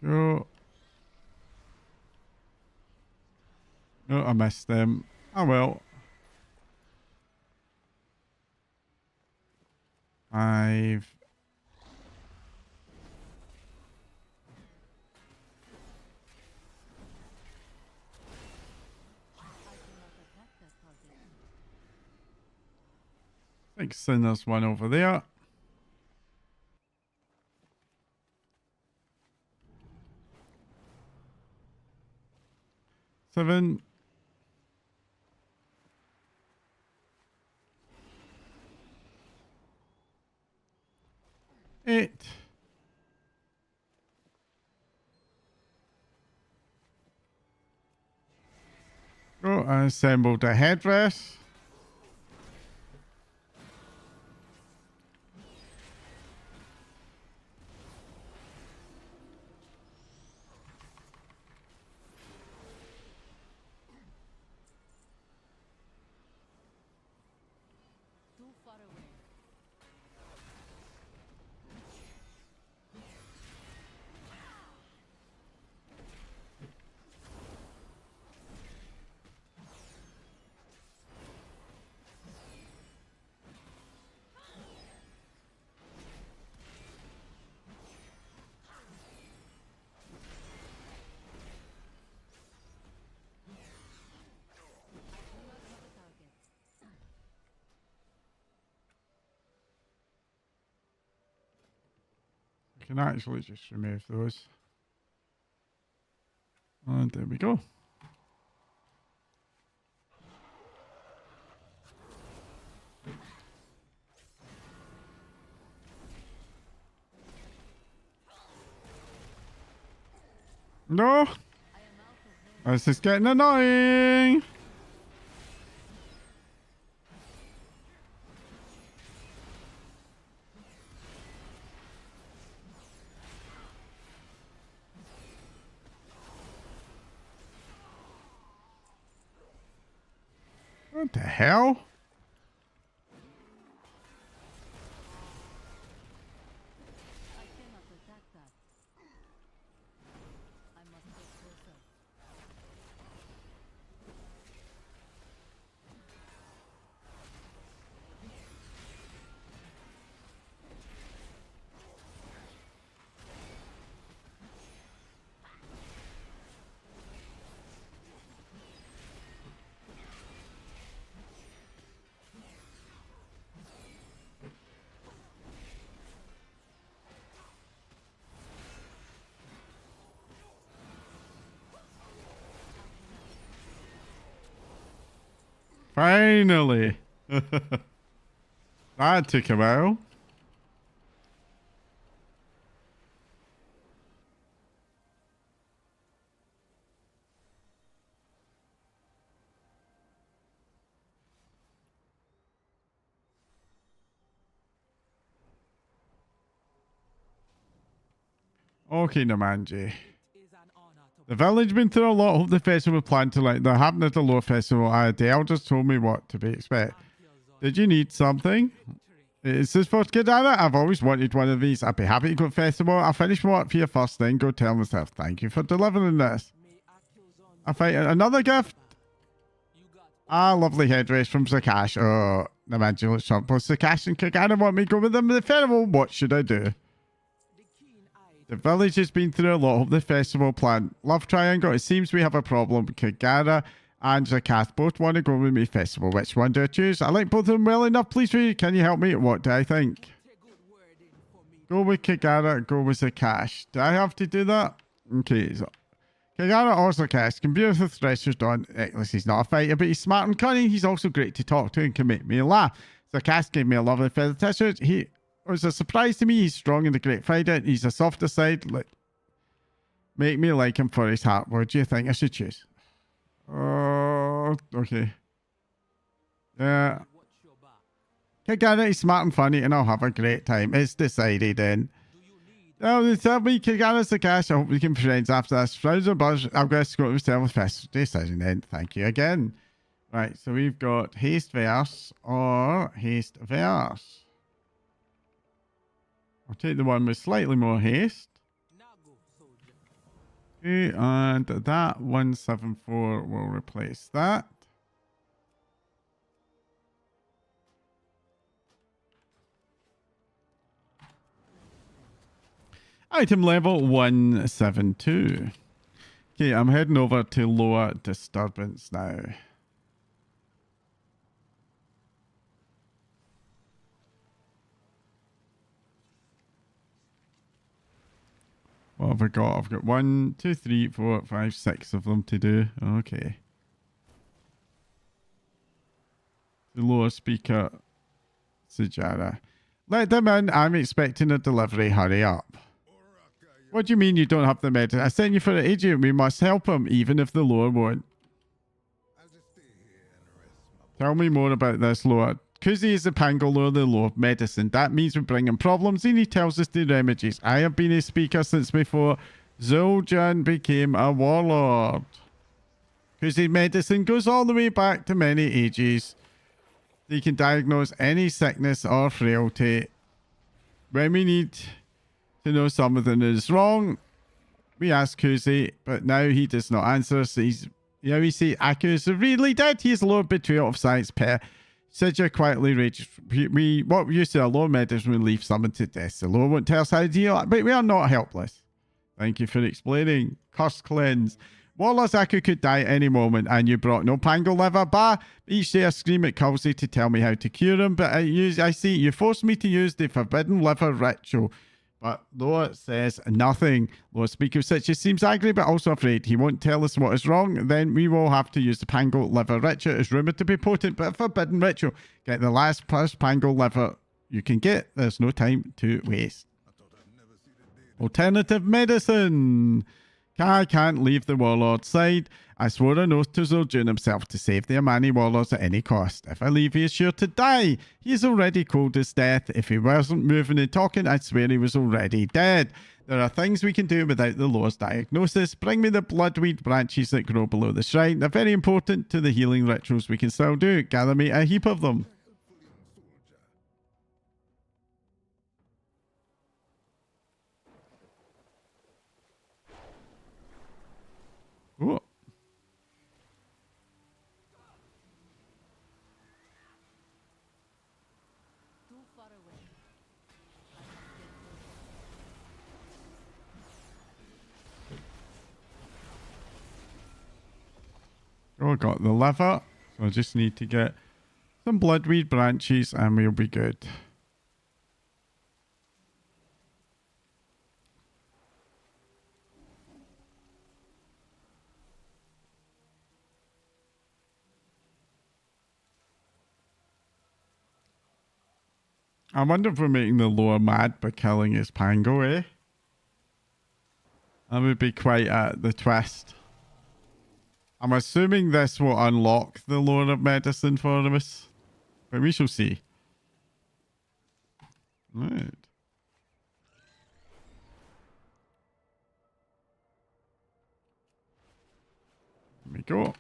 Go. Oh, I missed them. Oh well. 5. I think there's one over there. 7. 8. Go and assemble the headdress. Too far away. I can actually just remove those. And there we go. No! This is getting annoying! What the hell? I cannot attack that. I must get closer. Finally! That took a while. Okay, Namanji. The village been through a lot. Hope the festival planned to like they're having at the Lore Festival. The elders told me what to be expect. Did you need something? Is this for Kadara? I've always wanted one of these. I'd be happy to go to the festival. I'll finish my work for you first, then go tell myself. Thank you for delivering this. I find another gift. Ah, lovely headdress from Zakash. Oh, Namanji looks something. Both Zakash and Kagana want me to go with them to the festival. What should I do? The village has been through a lot of the festival plan. Love Triangle, it seems we have a problem. Kagara and Zakath both want to go with me festival. Which one do I choose? I like both of them well enough. Please, can you help me? What do I think? Go with Kagara, go with Zakash. Do I have to do that? Okay, so Kagara or Zakash can be with the threshers done. Reckless, he's not a fighter, but he's smart and cunning. He's also great to talk to and can make me laugh. Zakash gave me a lovely feather t-shirt. was a surprise to me. He's strong in the Great Fighter. He's a softer side. Make me like him for his heart. What do you think I should choose? Oh, okay. Yeah. Kagana is smart and funny, and I'll have a great time. It's decided then. Oh, the third week, Kagana's the cash. I hope we can be friends after this. Friends or buzz, I'll go to the tell with fast decision then. Thank you again. Right, so we've got haste verse or haste verse. I'll take the one with slightly more haste. Okay, and that 174 will replace that. Item level 172. Okay, I'm heading over to lower disturbance now. What have I got? I've got 1, 2, 3, 4, 5, 6 of them to do. Okay. The lower speaker, Sujara. Let them in. I'm expecting a delivery. Hurry up. What do you mean you don't have the medicine? I sent you for an agent. We must help him, even if the lower won't. Tell me more about this lower. Kuzi is the Pangolor, the lower medicine. That means we bring him problems and he tells us the remedies. I have been a speaker since before Zul'Jin became a warlord. Kuzi medicine goes all the way back to many ages. They can diagnose any sickness or frailty. When we need to know something is wrong, we ask Kuzi, but now he does not answer us. We see Aku's really dead. He is a low betrayal of science pair. Sidja quietly rages. What used to a low medicine will leave someone to death. The low won't tell us how to deal, but we are not helpless. Thank you for explaining. Curse cleanse. Warlord's Aku could die any moment, and you brought no Pango liver. Bah! Each day I scream at Kelsey to tell me how to cure him, but I see you forced me to use the forbidden liver ritual. But Loa says nothing. Loa speaker of such seems angry but also afraid. He won't tell us what is wrong. Then we will have to use the Pango liver ritual. It is rumoured to be potent but forbidden ritual. Get the last first Pango liver you can get. There's no time to waste. Alternative medicine. I can't leave the warlord's side. I swore an oath to Zul'Jin himself to save the Amani warlords at any cost. If I leave, he is sure to die. He is already cold as death. If he wasn't moving and talking, I'd swear he was already dead. There are things we can do without the Lord's diagnosis. Bring me the bloodweed branches that grow below the shrine. They're very important to the healing rituals we can still do. Gather me a heap of them. Oh. Oh, I got the lever. So I just need to get some bloodweed branches and we'll be good. I wonder if we're making the lower mad by killing his Pango, eh? That would be quite the twist. I'm assuming this will unlock the lore of medicine for us, but we shall see. Right. There we go.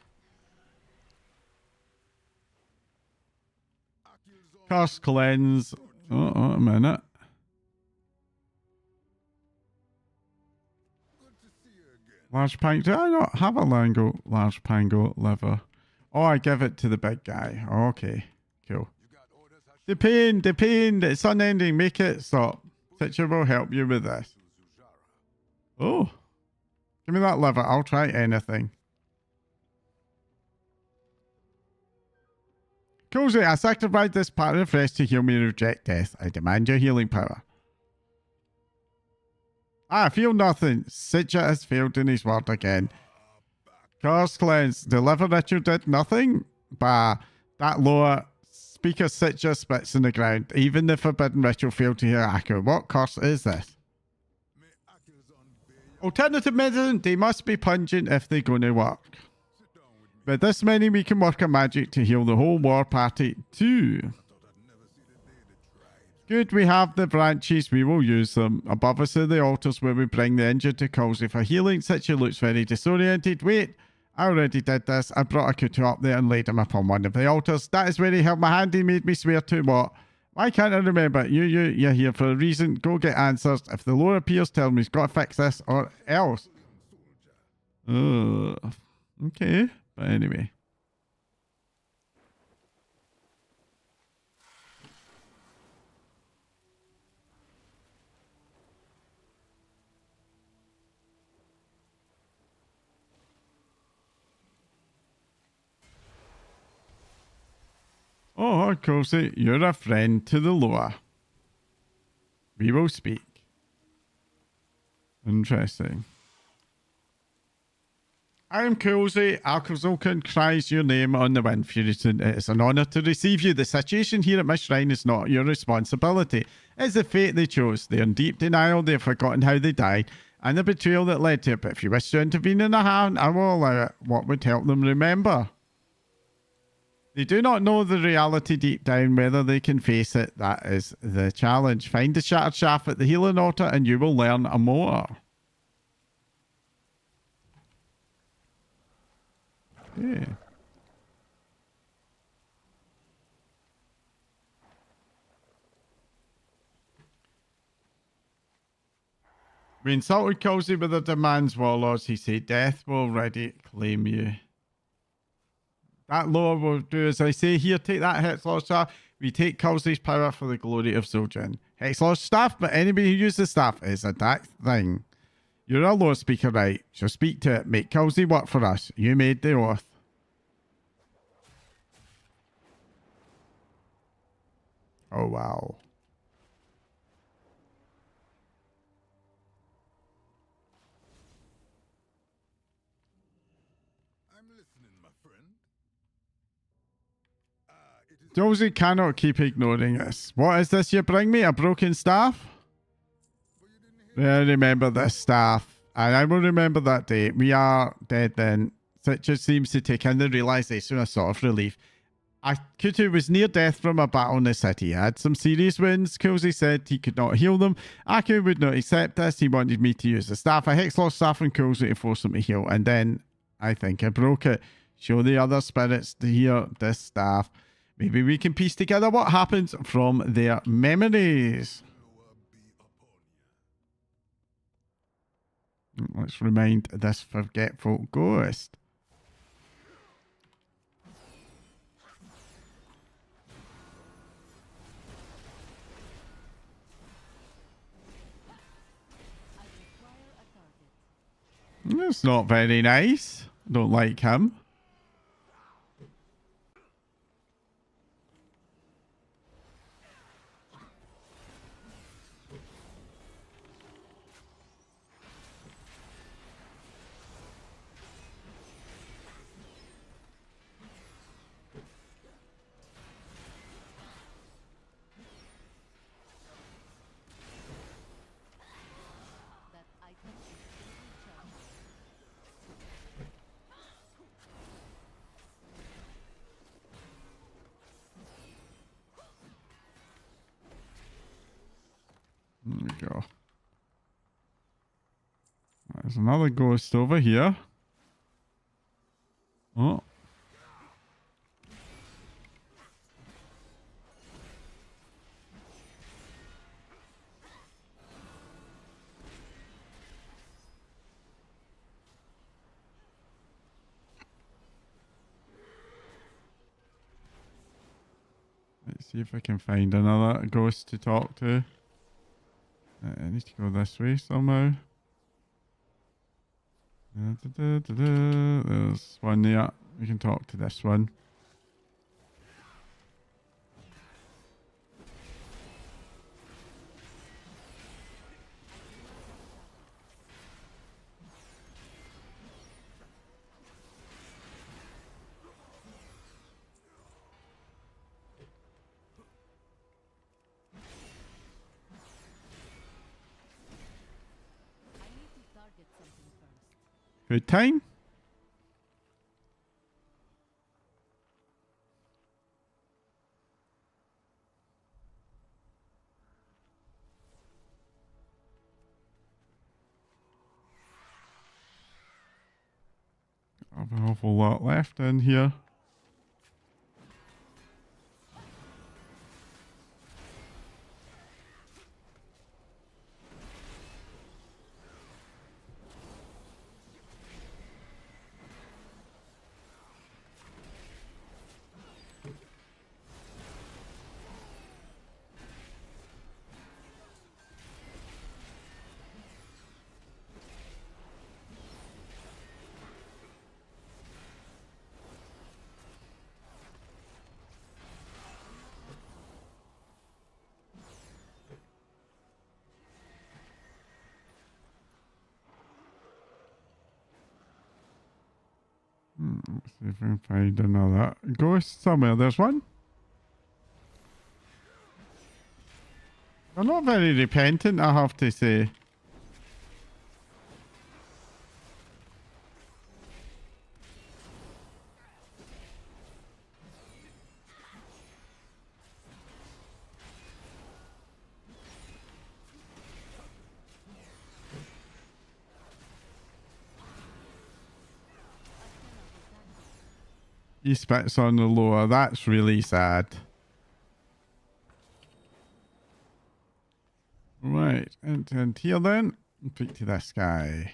Curse cleanse. Oh, a minute. Large Pango. Do I not have a large Pango lever? Oh, I give it to the big guy. Okay, cool. The pain. It's unending. Make it stop. Stitcher will help you with this. Oh. Give me that lever. I'll try anything. Cozy, I sacrificed this part of flesh to heal me and reject death. I demand your healing power. I feel nothing. Sidja has failed in his word again. Curse cleanse. The liver ritual did nothing? Bah, that lower speaker Sitcha spits in the ground. Even the forbidden ritual failed to hear Aku. What curse is this? Alternative medicine, they must be pungent if they're going to work. With this many, we can work a magic to heal the whole war party too. Good, we have the branches, we will use them. Above us are the altars where we bring the injured to Cozy for healing. Sitcha looks very disoriented. Wait, I already did this. I brought Akuto up there and laid him upon one of the altars. That is where he held my hand. He made me swear to what? Why can't I remember? You're here for a reason. Go get answers. If the lore appears, tell me he's got to fix this or else. Okay, but anyway. Oh, Cozy, you're a friend to the Loa. We will speak. Interesting. I am Cozy. Alkazulkan cries your name on the wind, Furiton. It is an honour to receive you. The situation here at my shrine is not your responsibility. It's the fate they chose. They are in deep denial. They have forgotten how they died and the betrayal that led to it. But if you wish to intervene in a hand, I will allow it. What would help them remember? They do not know the reality deep down, whether they can face it. That is the challenge. Find the shattered shaft at the healing altar and you will learn more. Yeah. We insulted Cozy with the demands, warlords. He said death will already claim you. That Lord will do as I say here. Take that Hexlord staff. We take Cozy's power for the glory of Zul'jin. Hexlord staff, but anybody who uses staff is a dark thing. You're a Lord speaker, right? So speak to it. Make Cozy work for us. You made the oath. Oh, wow. Cozy cannot keep ignoring us. What is this you bring me? A broken staff? I remember this staff. And I will remember that day. We are dead then. It just seems to take in the realization of sort of relief. Akuto was near death from a battle in the city. He had some serious wounds. Cozy said he could not heal them. Aku would not accept this. He wanted me to use the staff. I hexlost staff on Cozy to force him to heal. And then I think I broke it. Show the other spirits to hear this staff. Maybe we can piece together what happens from their memories. Let's remind this forgetful ghost. That's not very nice. Don't like him. There we go. There's another ghost over here. Oh. Let's see if I can find another ghost to talk to. I need to go this way somehow. There's one there. We can talk to this one. Good time. I have an awful lot left in here. Let's see if we can find another ghost somewhere. There's one. They're not very repentant, I have to say. He spits on the lower. That's really sad. Right, and here then. Speak to this guy.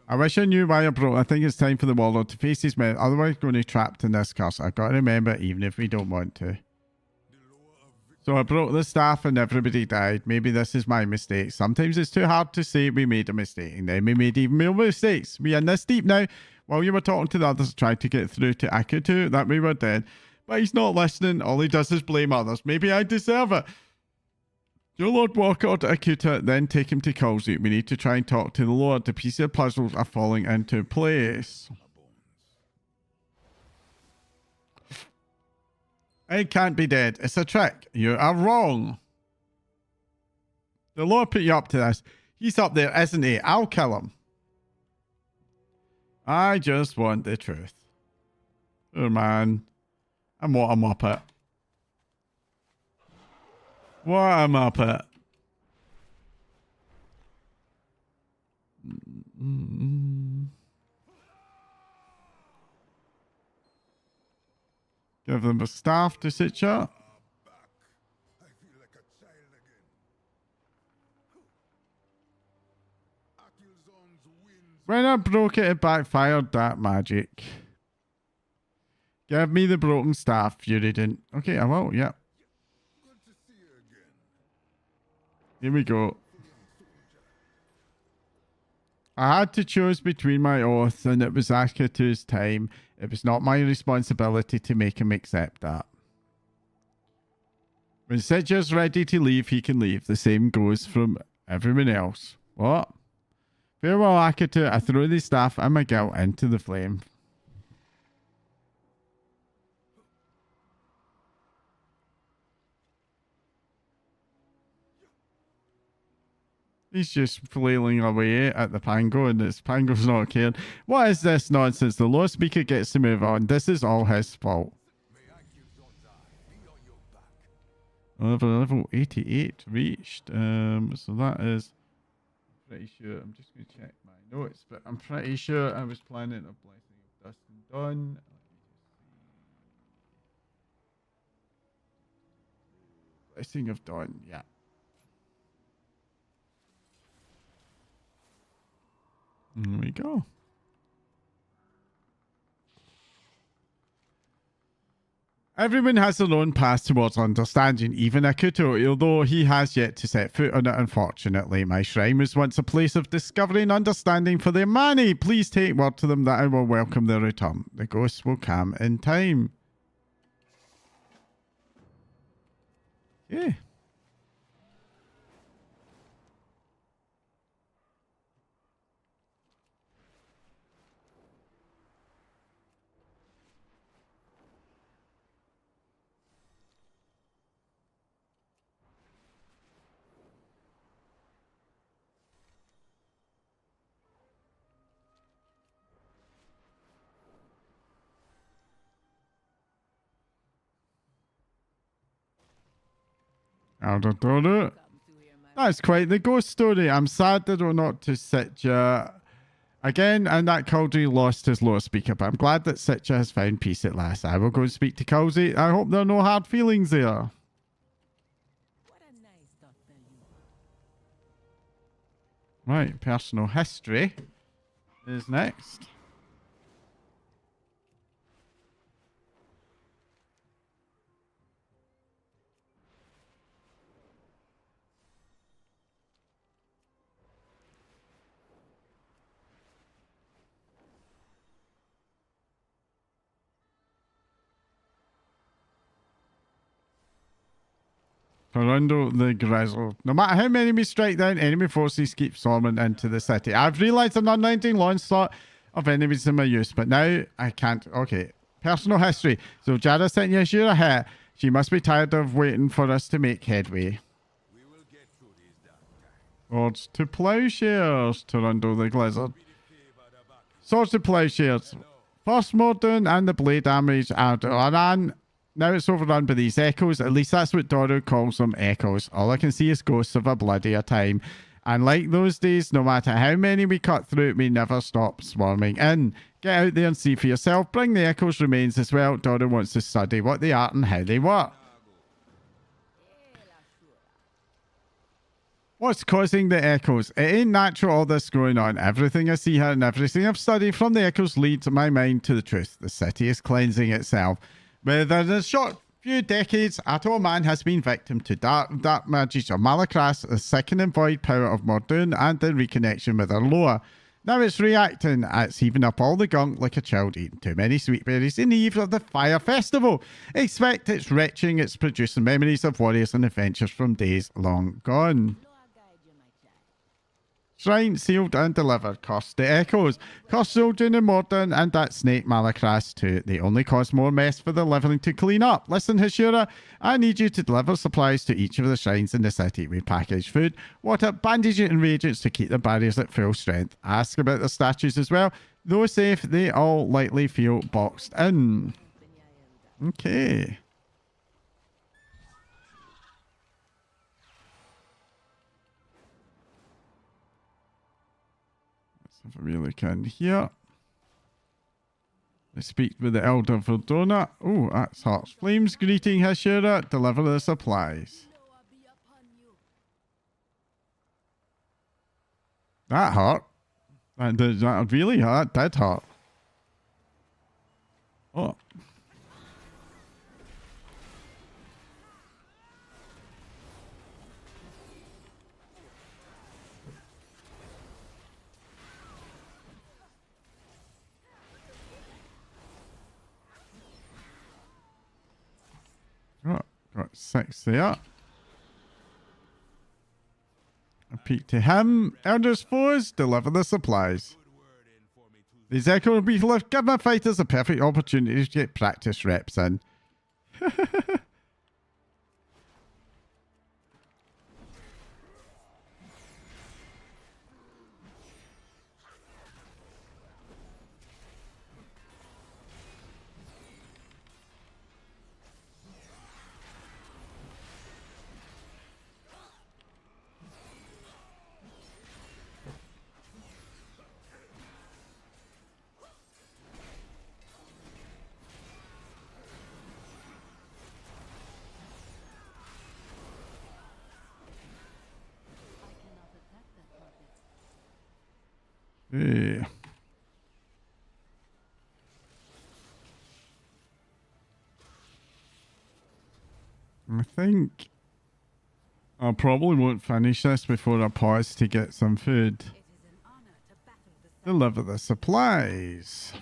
I wish I knew why I broke. I think it's time for the warlord to face his men. Otherwise, going to be trapped in this curse. I've got to remember, even if we don't want to. So I broke the staff and everybody died. Maybe this is my mistake. Sometimes it's too hard to say we made a mistake. And then we made even more mistakes. We are in this deep now. While you were talking to the others, trying to get through to Akutu, that we were dead. But he's not listening. All he does is blame others. Maybe I deserve it. Your Lord walk out to Akuta, then take him to Kalzu. We need to try and talk to the Lord. The pieces of puzzles are falling into place. It can't be dead. It's a trick. You are wrong. The Lord put you up to this. He's up there, isn't he? I'll kill him. I just want the truth. Oh, man. And what a muppet. What a muppet. Give them a staff to sit up. When I broke it, it backfired. That magic. Give me the broken staff. Fury didn't. Okay, I will. Yep. Here we go. I had to choose between my oath, and it was Akutu's time. It was not my responsibility to make him accept that. When Sidger's ready to leave, he can leave. The same goes from everyone else. What? Farewell, Akutu. I throw the staff and my guilt into the flame. He's just flailing away at the Pango, and it's Pango's not caring. What is this nonsense? The Lord Speaker gets to move on. This is all his fault. Level 88 reached. So that is pretty sure. I'm just going to check my notes, but I'm pretty sure I was planning a Blessing of Dust and Dawn. Blessing of Dawn, yeah. There we go. Everyone has their own path towards understanding, even Akuto, although he has yet to set foot on it, unfortunately. My shrine was once a place of discovery and understanding for the Mani. Please take word to them that I will welcome their return. The ghosts will come in time. Yeah. Elder Doru. That's quite the ghost story. I'm sad they don't not to Sitcha again, and that Kaldry lost his lower speaker, but I'm glad that Sitcha has found peace at last. I will go and speak to Kaldry. I hope there are no hard feelings there. Right, personal history is next. Torundo the Grizzled. No matter how many we strike down, enemy forces keep storming into the city. I've realised I'm not 19 onslaught of enemies in my use, but now I can't. Okay. Personal history. So Jada sent Yashira here. She must be tired of waiting for us to make headway. Swords to plowshares, Torundo the Blizzard. Swords to plowshares. First Mordun and the blade damage Alderan. Now it's overrun by these echoes. At least that's what Doru calls them, echoes. All I can see is ghosts of a bloodier time. And like those days, no matter how many we cut through, we never stop swarming in. Get out there and see for yourself. Bring the echoes' remains as well. Doru wants to study what they are and how they work. What's causing the echoes? It ain't natural all this going on. Everything I see here and everything I've studied from the echoes leads my mind to the truth. The city is cleansing itself. Within a short few decades, Ato Man has been victim to dark magic of Malakras, the second and void power of Mordun, and the reconnection with Arloa. Now it's reacting. It's heaving up all the gunk like a child eating too many sweet berries in the eve of the Fire Festival. Expect it's retching, it's producing memories of warriors and adventures from days long gone. Shrine sealed and delivered. Cost the echoes. Cost Zul'jin and Mordun and that snake Malakras too. They only cause more mess for the living to clean up. Listen, Hashira, I need you to deliver supplies to each of the shrines in the city. We package food, water, bandages and reagents to keep the barriers at full strength. Ask about the statues as well. Though safe, they all likely feel boxed in. Okay. If I really can here. Let's speak with the Elder Verdona. Oh, that's Heart's Flames. Greeting, Hashira. Deliver the supplies. That hurt. That really hurt. That did hurt. Oh. Got 6 there. A peek to him. Elder's foes, deliver the supplies. These echo will be left. Give my fighters a perfect opportunity to get practice reps in. Yeah. I think I probably won't finish this before I pause to get some food. Deliver the supplies.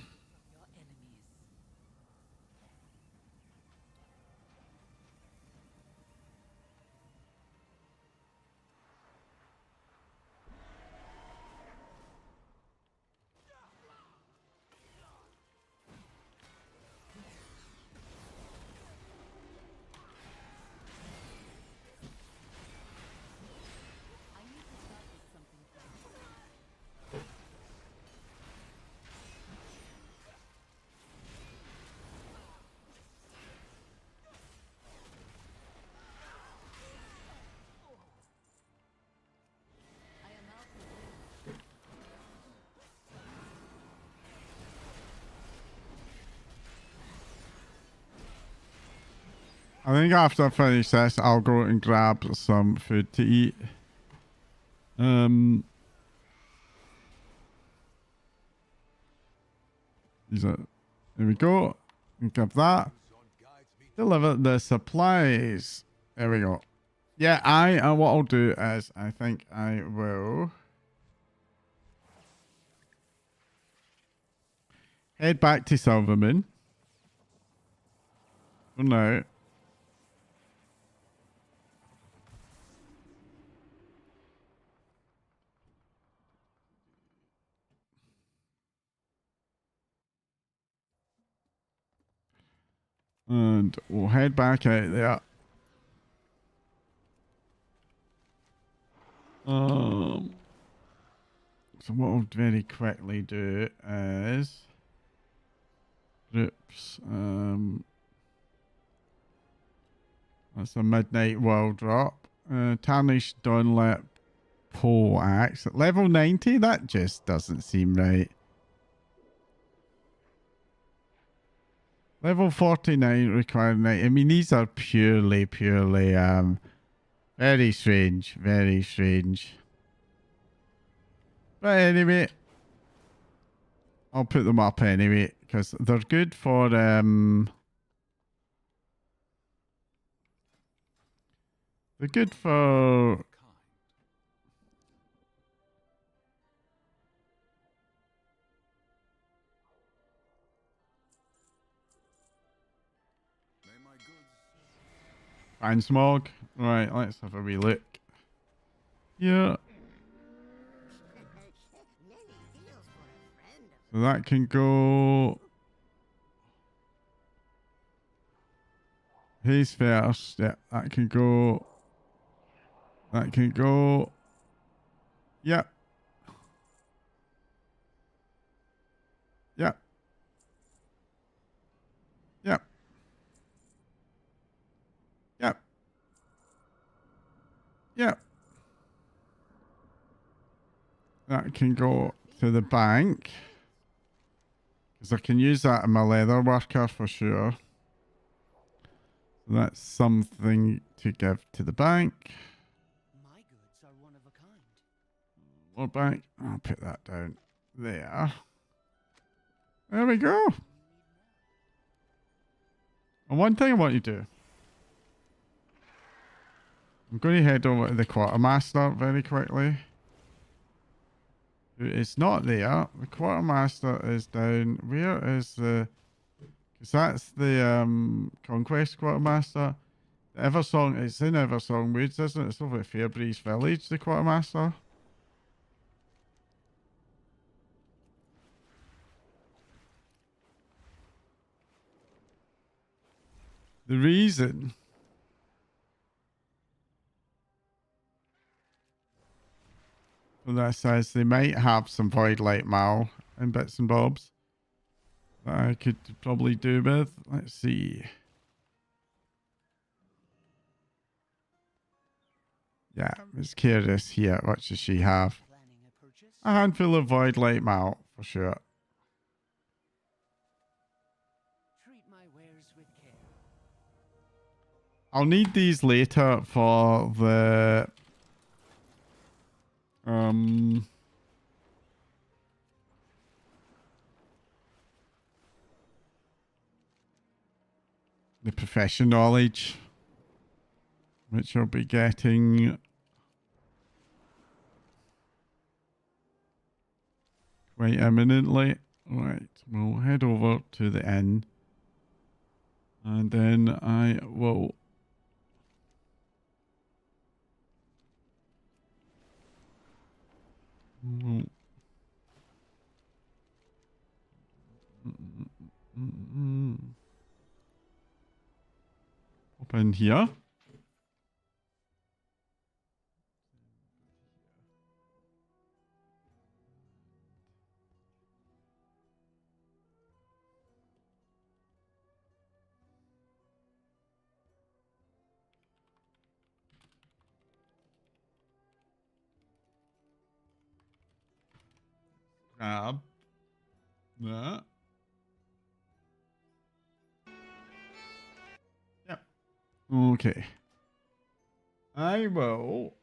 I think after I finish this, I'll go and grab some food to eat. There we go. Grab that. Deliver the supplies. There we go. Yeah, what I'll do is I think I will head back to Silvermoon for now. And we'll head back out there. So what I'll very quickly do is groups. That's a Midnight World drop. Tarnished Dunlop Pole Axe at level 90. That just doesn't seem right. Level 49 required 90. I mean, these are purely very strange. Very strange. But anyway, I'll put them up anyway, because they're good for they're good for Fine smog. Right, let's have a wee look. Yeah. So that can go. He's first. Yeah, that can go. That can go. Yep. Yep. Yep. Yep. Yep. That can go to the bank. Because I can use that in my leather worker for sure. So that's something to give to the bank. My goods are one of a kind. More bank. I'll put that down there. There we go. And one thing I want you to do. I'm going to head over to the quartermaster very quickly. Who is not there. The quartermaster is down. Where is the... Because that's the conquest quartermaster. The Eversong, it's in Eversong Woods, isn't it? It's over at Fairbreeze Village, the quartermaster. The reason for this is they might have some Void Light Mal and bits and bobs that I could probably do with. Let's see. Yeah, Miss Kyrus here. What does she have? A handful of Void Light Mal for sure. I'll need these later for the profession knowledge, which I'll be getting quite imminently. Right, we'll head over to the inn and then I will open here. Grab that. Yep. Okay. I will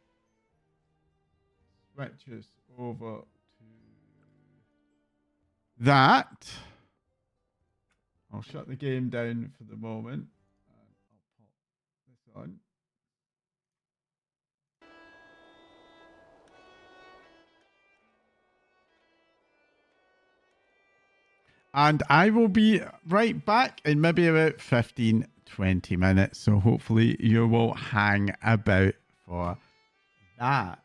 switch us over to that. I'll shut the game down for the moment. And I'll pop this on. And I will be right back in maybe about 15, 20 minutes. So hopefully you will hang about for that.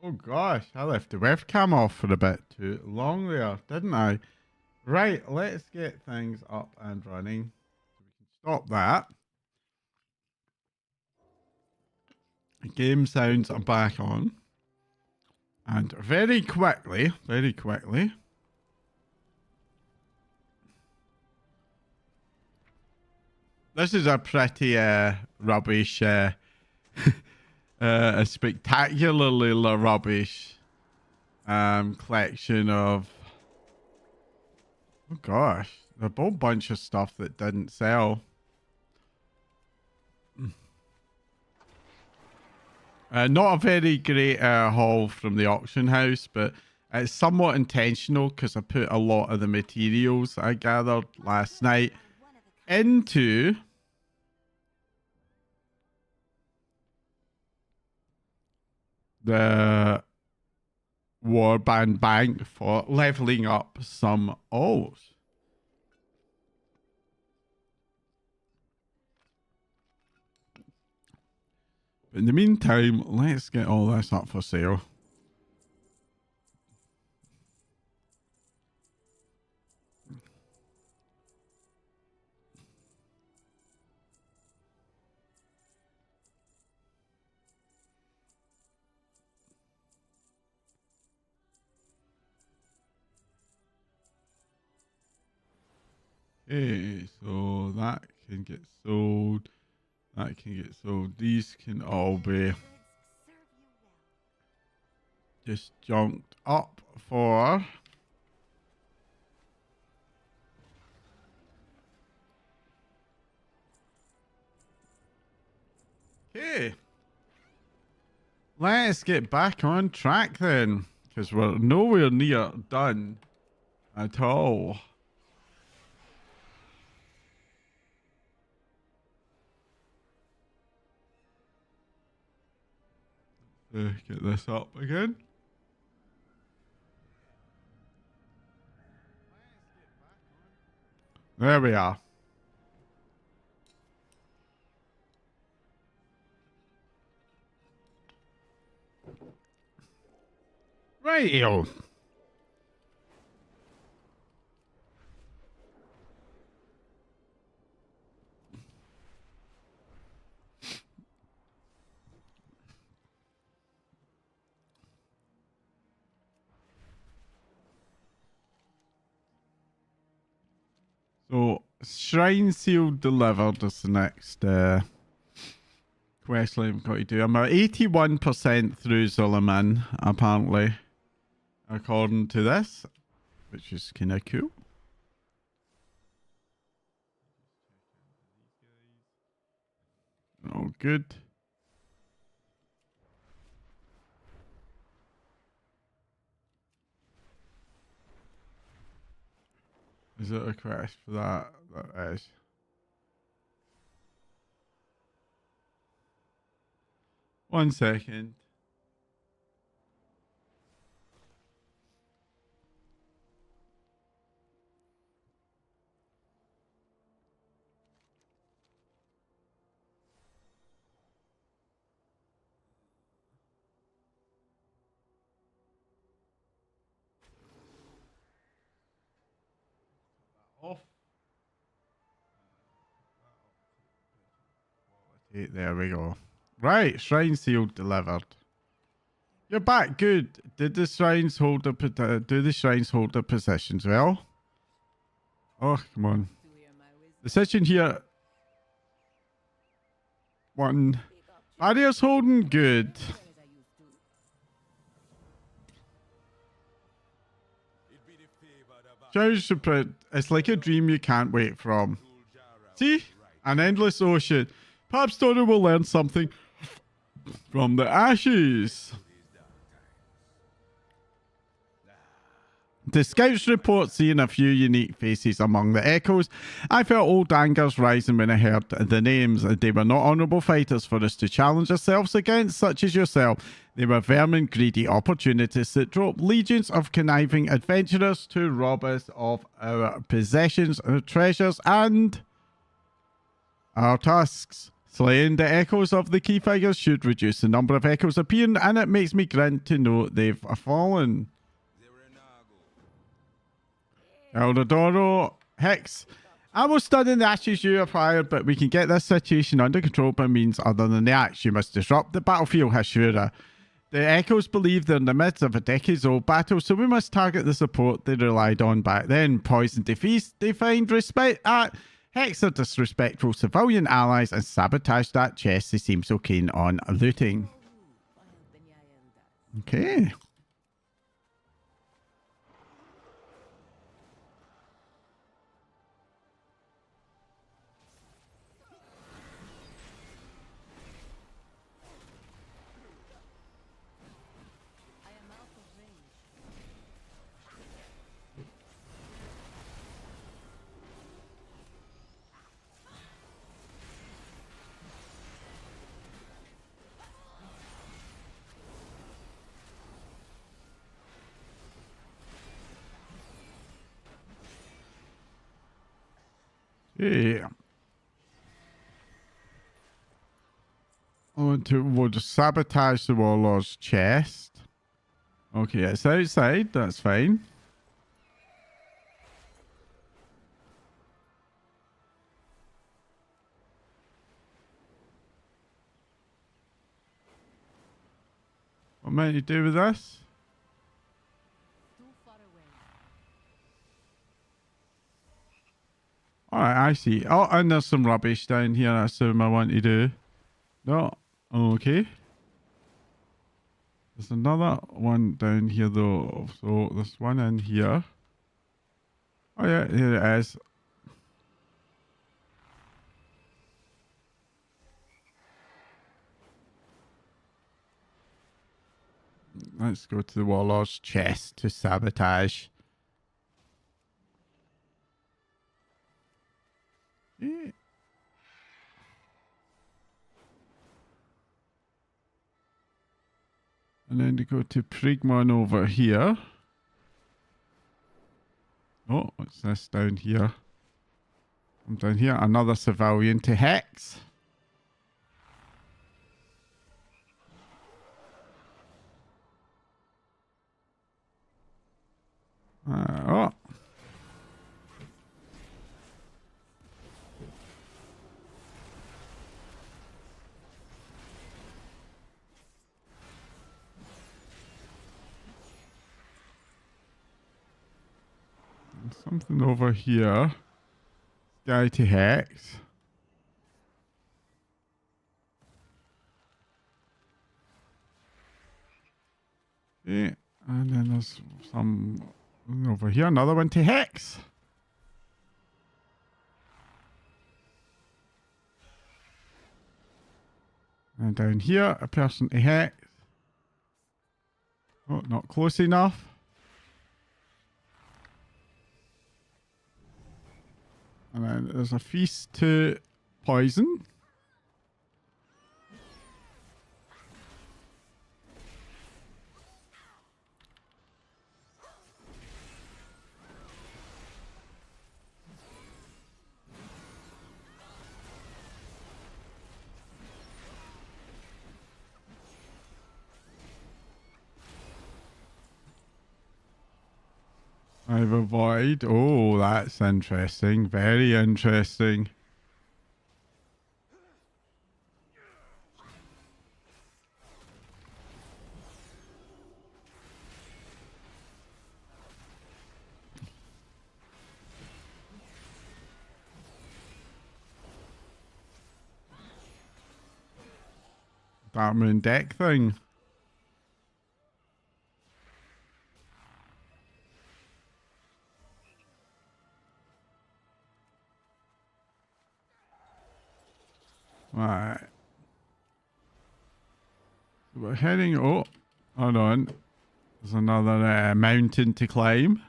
Oh gosh, I left the webcam off for a bit too long there, didn't I? Right, let's get things up and running. So we can stop that. The game sounds are back on. And very quickly. This is a pretty rubbish, a spectacularly rubbish collection of... Oh gosh, a whole bunch of stuff that didn't sell. Not a very great haul from the auction house, but it's somewhat intentional because I put a lot of the materials I gathered last night into the Warband Bank for leveling up some alls. In the meantime, let's get all this up for sale. Okay, so that can get sold. That can get sold. These can all be just junked up for okay. Let's get back on track then, because we're nowhere near done at all. Get this up again. There we are. Radio. So, Shrine Seal delivered is the next quest line I've got to do. I'm about 81% through Zulaman, apparently, according to this, which is kind of cool. Oh, good. Is it a quest for that? That is. One second. Off. There we go. Right, Shrine Seal delivered. You're back. Good. Did the shrines hold the do the shrines hold their positions well? Oh, come on. The section here. One. Barriers holding good. It's like a dream you can't wake from. See? An endless ocean. Perhaps Donna will learn something from the ashes. The scouts report seeing a few unique faces among the echoes. I felt old angers rising when I heard the names. They were not honourable fighters for us to challenge ourselves against, such as yourself. They were vermin greedy opportunists that drove legions of conniving adventurers to rob us of our possessions, our treasures, and our tusks. Slaying the echoes of the key figures should reduce the number of echoes appearing, and it makes me grin to know they've fallen. Eldadoro, Hex. I will study the ashes you have hired, but we can get this situation under control by means other than the axe. You must disrupt the battlefield, Hashira. The Echoes believe they're in the midst of a decades-old battle, so we must target the support they relied on back then. Poison defeats they find respect at. Hex are disrespectful civilian allies and sabotage that chest they seem so keen on looting. Okay. Yeah. We'll just sabotage the warlord's chest. Okay, it's outside. That's fine. What might you do with this? Alright, I see. Oh, and there's some rubbish down here I assume I want to do. No. Okay. There's another one down here though. So there's one in here. Oh yeah, here it is. Let's go to the warlord's chest to sabotage. Yeah. And then to go to Prigmon over here. Oh, what's this down here? I'm down here. Another civilian to Hex. Oh. Something over here. Guy to Hex. Yeah, and then there's some over here. Another one to Hex. And down here, a person to Hex. Oh, not close enough. And then there's a feast to Poison. I've avoided. Oh, that's interesting. Very interesting. Dark Moon deck thing. Right. We're heading. Oh, hold on. There's another mountain to climb.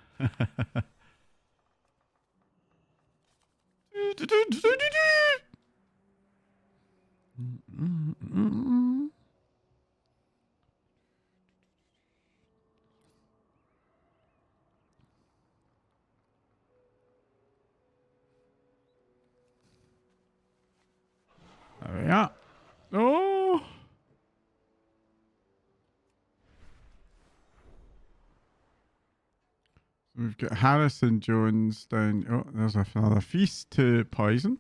All Yeah. Oh. We've got Harrison Jones down. Oh, there's another feast to poison.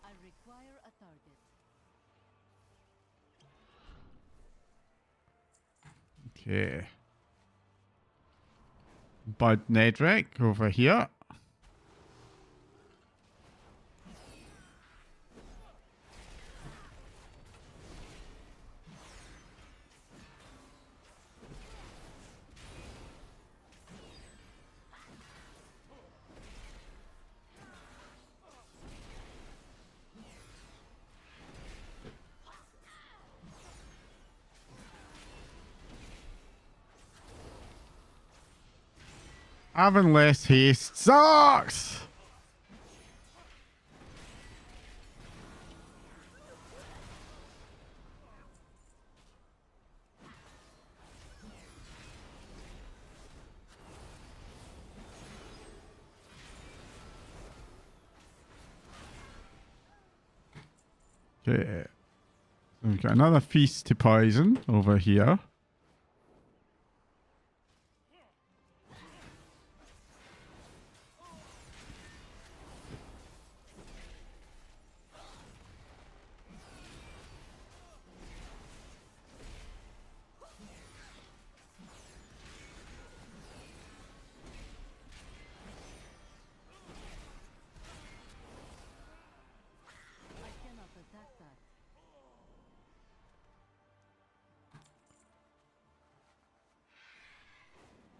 I require a target. Okay. Bud Nedrick over here. Having less haste sucks. Okay. We've got another feast to poison over here. I cannot attack that.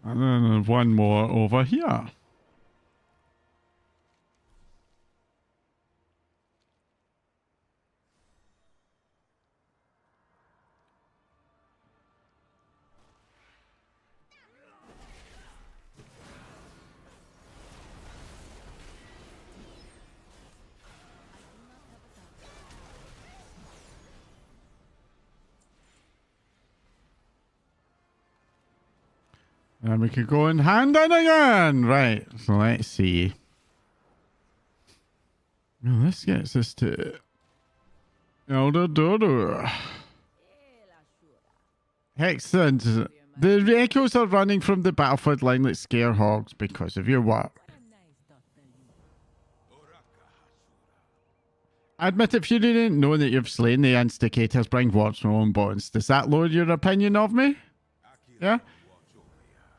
And then one more over here. And we could go in hand in again. Right. So let's see. Well, this gets us to Elder Dodo. Excellent. The echoes are running from the battlefield line that scare hogs because of your work. Admit if you didn't know that you've slain the insticators, bring warts from own bones. Does that lower your opinion of me? Yeah?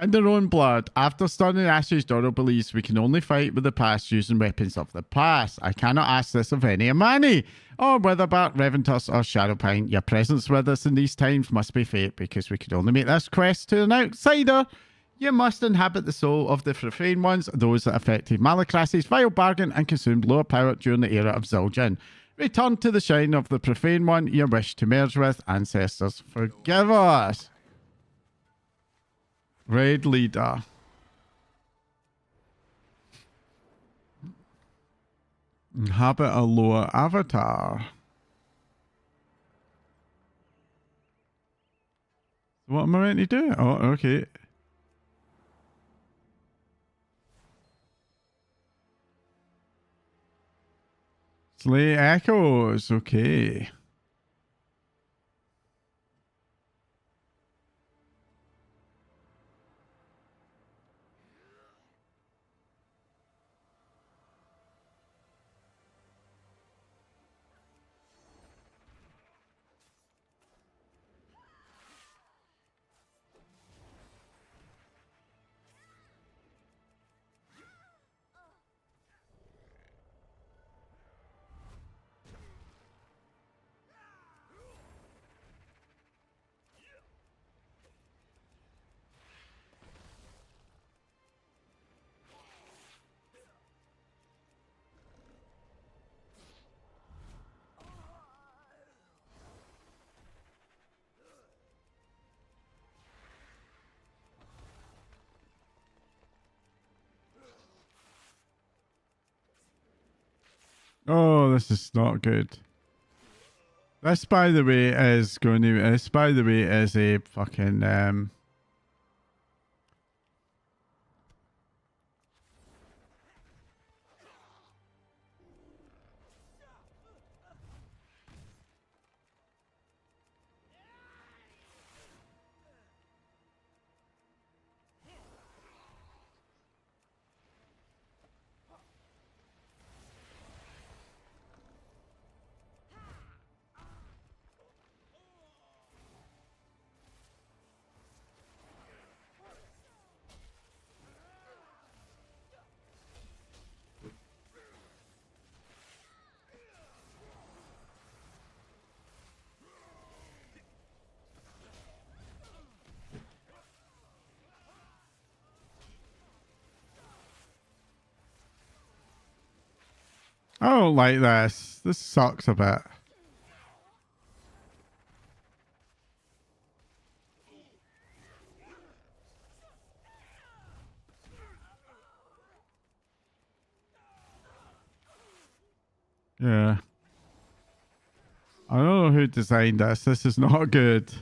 In their own blood, after stunning Ashes, Doro believes we can only fight with the past using weapons of the past. I cannot ask this of any Amani, or Witherbart, Reventus, or Shadowpine. Your presence with us in these times must be fate, because we could only make this quest to an outsider. You must inhabit the soul of the profane ones, those that affected Malacrasis' vile bargain and consumed lower power during the era of Zul'jin. Return to the shine of the profane one you wish to merge with. Ancestors, forgive us. Raid leader. Inhabit a lower avatar. What am I meant to do? Oh, okay. Slay echoes. Okay. Oh, this is not good. This, by the way, is going to. This, by the way, is a fucking I don't like this. This sucks a bit. Yeah. I don't know who designed this. This is not good.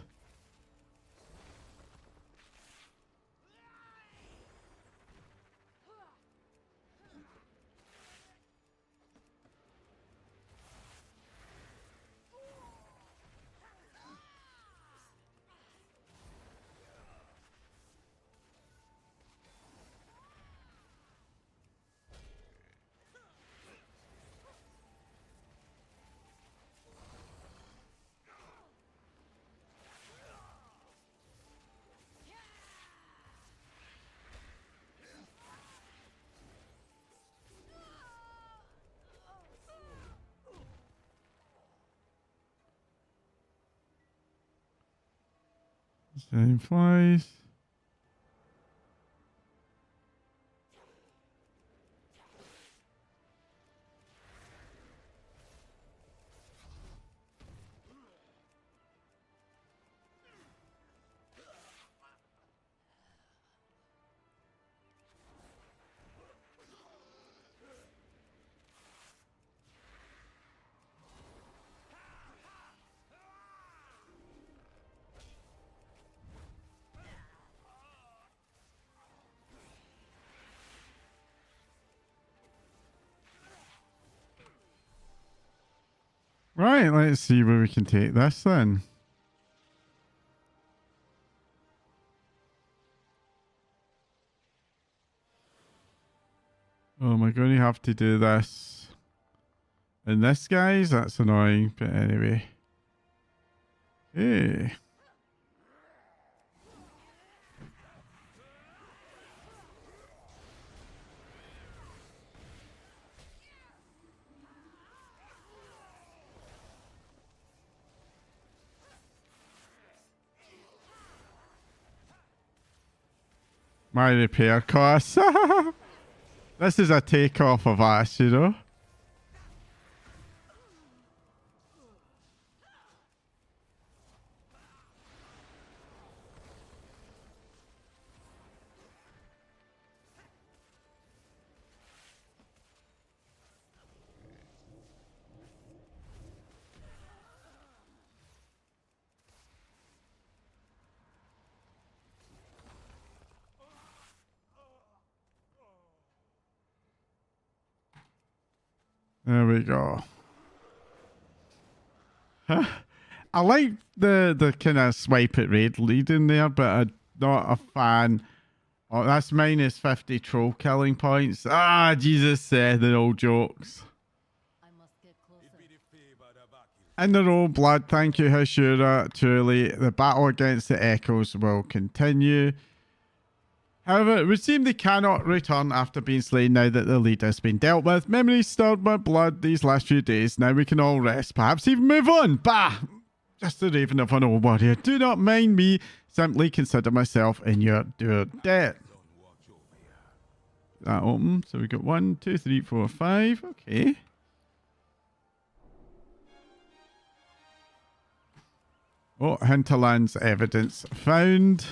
Same flies. Right, let's see where we can take this then. Oh, am I going to have to do this? And this, guys, that's annoying, but anyway. Hey. My repair costs. This is a takeoff of us, you know? There we go. I like the kind of swipe at raid lead in there, but I'm not a fan. Oh, that's minus 50 troll killing points. Ah, Jesus said the old jokes. I must get closer. In their own blood, thank you, Hashura. Truly, the battle against the Echoes will continue. However, it would seem they cannot return after being slain now that the lead has been dealt with. Memories stirred my blood these last few days. Now we can all rest, perhaps even move on. Bah! Just the raven of an old warrior. Do not mind me. Simply consider myself in your due debt. That open. So we got 1, 2, 3, 4, 5. Okay. Oh, Hinterland's evidence found.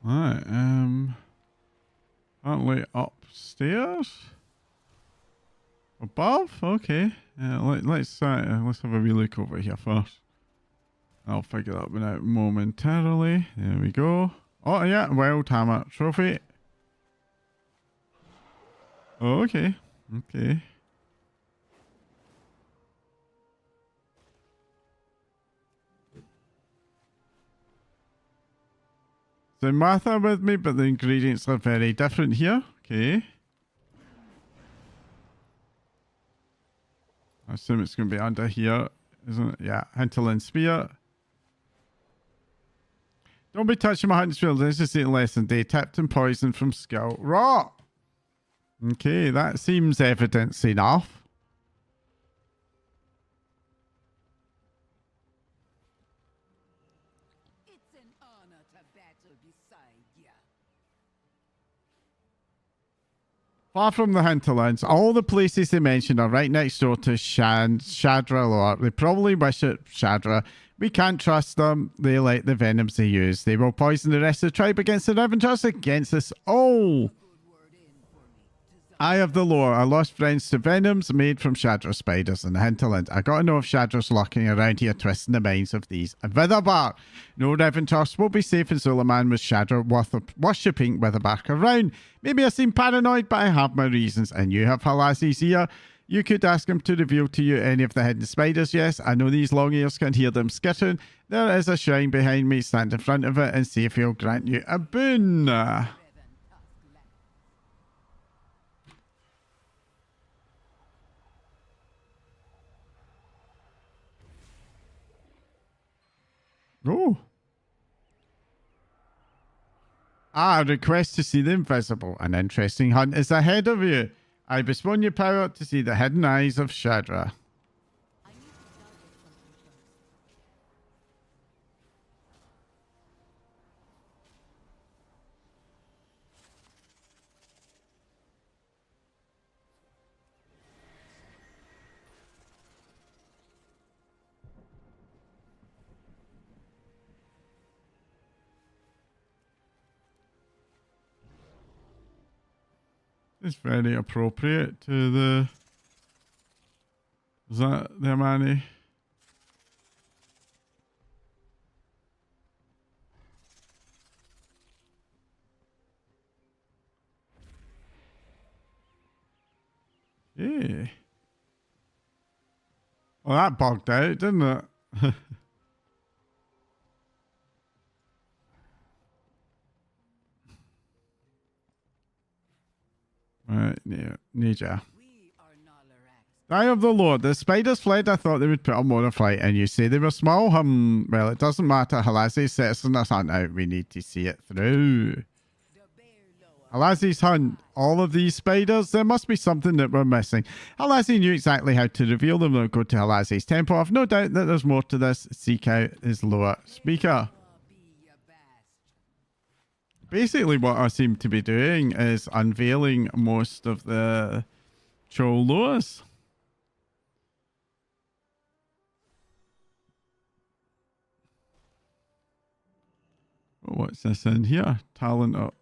Alright, apparently upstairs? Above? Okay. Let's have a wee look over here first. I'll figure that one out momentarily. There we go. Oh yeah, Wild Hammer Trophy. Oh, okay. Okay. So Martha with me, but the ingredients are very different here. Okay. I assume it's going to be under here, isn't it? Yeah, Hinterland Spear. Don't be touching my hunting field. This is eating less than day. Tipped and poisoned from skull. Raw! Okay, that seems evidence enough. It's an honor to battle beside ya. Far from the hinterlands, all the places they mention are right next door to Shadra Lore. They probably wish it Shadra. We can't trust them. They like the venoms they use. They will poison the rest of the tribe against the Revengers, against us all. Eye of the Lore. I lost friends to venoms made from Shadra spiders in the hinterland. I gotta know if Shadra's lurking around here twisting the minds of these Witherbark. No Revengers will be safe in Zulaman with Shadra worshipping Witherbark around. Maybe I seem paranoid, but I have my reasons. And you have Halazi's ear. You could ask him to reveal to you any of the hidden spiders. Yes, I know these long ears can hear them skittering. There is a shrine behind me. Stand in front of it and see if he'll grant you a boon. Oh. Request to see the invisible. An interesting hunt is ahead of you. I bestow your power to see the hidden eyes of Shadra. It's very appropriate to the... Is that the Amani? Yeah. Well, that bugged out, didn't it? Right, Ninja. Eye of the Lord. The spiders fled. I thought they would put on more of a fight, and you say they were small? Well, it doesn't matter. Halazi sets on us hunt out. We need to see it through. Halazi's hunt. All of these spiders? There must be something that we're missing. Halazi knew exactly how to reveal them. They'll go to Halazi's temple. I've no doubt that there's more to this. Seek out his lower speaker. Basically, what I seem to be doing is unveiling most of the Cholos. What's this in here? Tablet of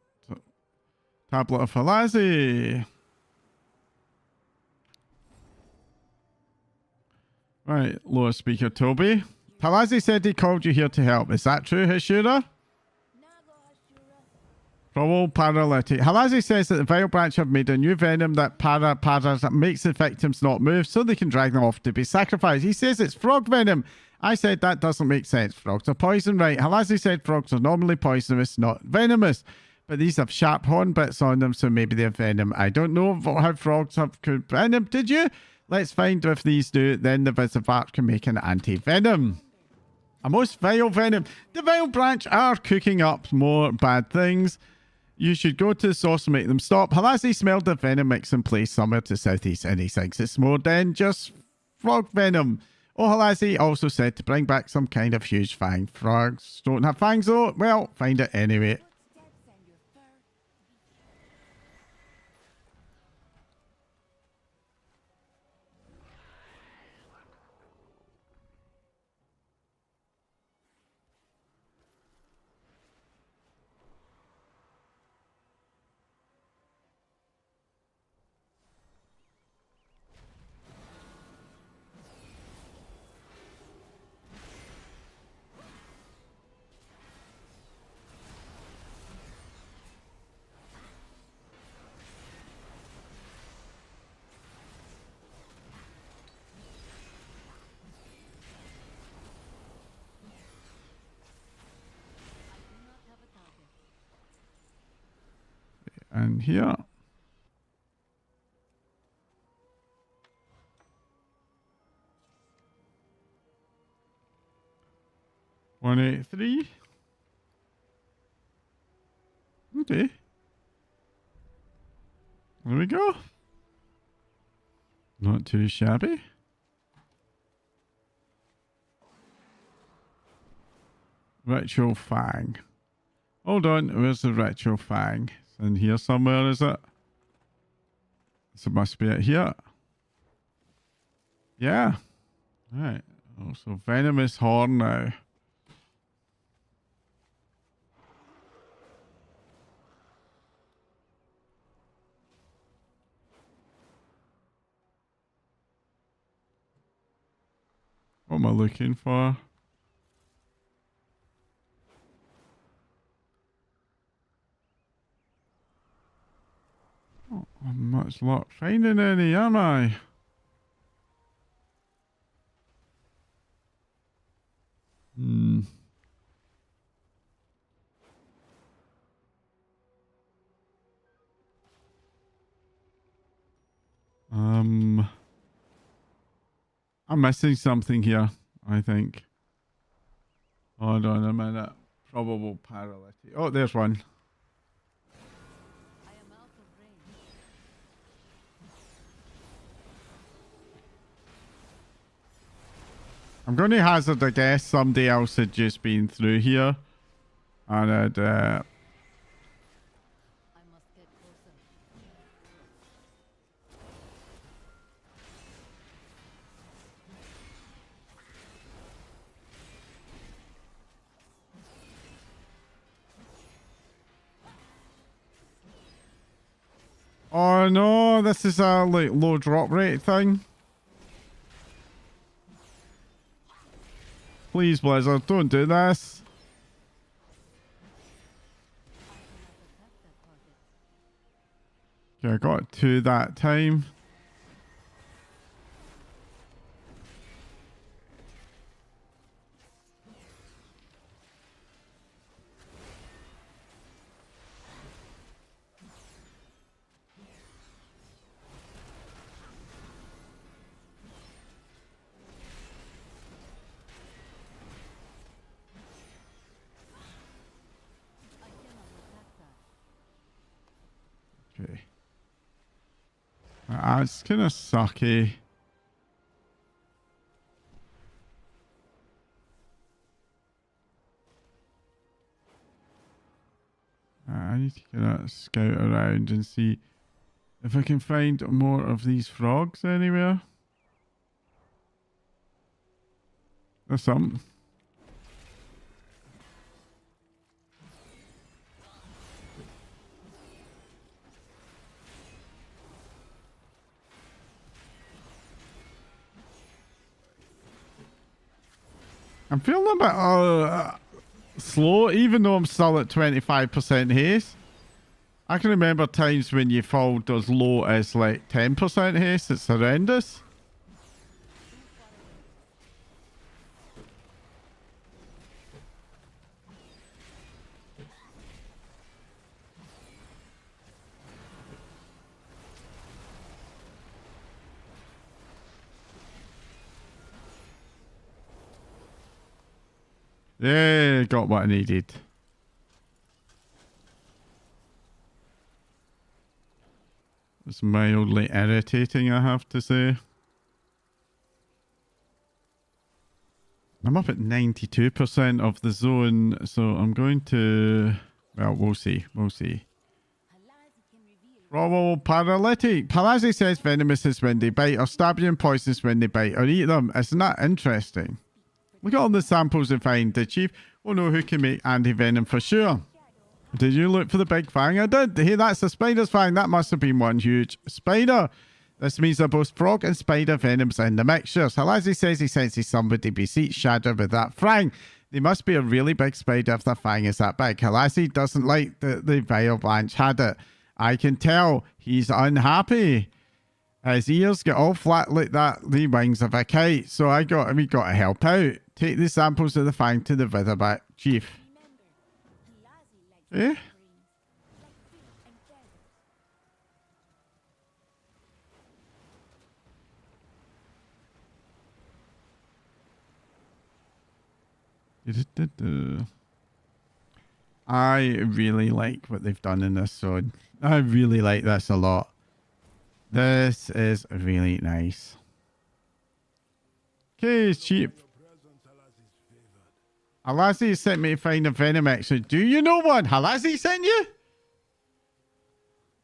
Halazi. Right, lower speaker Toby. Halazi said he called you here to help. Is that true, Hashira? Probable paralytic. Halazi says that the Vile Branch have made a new venom that that makes the victims not move so they can drag them off to be sacrificed. He says it's frog venom. I said that doesn't make sense. Frogs are poison, right? Halazi said frogs are normally poisonous, not venomous. But these have sharp horn bits on them, so maybe they're venom. I don't know how frogs have venom. Did you? Let's find if these do. Then the Witherbark can make an anti-venom. A most vile venom. The Vile Branch are cooking up more bad things. You should go to the source and make them stop. Halazi smelled the venom mix in place somewhere to southeast, and he thinks it's more than just frog venom. Oh, Halazi also said to bring back some kind of huge fang. Frogs don't have fangs though. Well, find it anyway. in here. $183. Okay. There we go. Not too shabby. Ritual Fang. Hold on, where's the Ritual Fang? It's in here somewhere, is it? So it must be it here. Yeah. Right. Oh, so Venomous Horn now. What am I looking for? Oh, I'm much luck finding any, am I? I'm missing something here, I think. Hold on a minute. Probable paralytic. Oh, there's one. I am out of range. I'm going to hazard a guess somebody else had just been through here. And had, I must get closer. oh no, this is a like low drop rate thing. Please, Blizzard, don't do this. Okay, I got 2 that time. Okay. It's kind of sucky. I need to kind of scout around and see if I can find more of these frogs anywhere. There's some. I'm feeling a bit slow, even though I'm still at 25% haste. I can remember times when you followed as low as like 10% haste. It's horrendous. Yeah, got what I needed. It's mildly irritating, I have to say. I'm up at 92% of the zone, so I'm going to... Well, we'll see. We'll see. Probable paralytic. Palazzi says venomous is when they bite, or stab you and poisonous when they bite, or eat them. Isn't that interesting? Look at all the samples we find. The chief will know who can make anti-venom for sure. Did you look for the big fang? I did. Hey, that's a spider's fang. That must have been one huge spider. This means that both frog and spider venoms in the mixture. Halazi says he senses somebody beseech Shadow with that fang. They must be a really big spider if their fang is that big. Halazi doesn't like the Vile Blanche had it. I can tell he's unhappy. His ears get all flat like that, the wings of a kite. So we got to help out. Take the samples of the fang to the Witherback chief. Eh? I really like what they've done in this zone. I really like this a lot. This is really nice. Okay, it's cheap. Halazi sent me to find a Venom extra. Do you know one? Halazi sent you?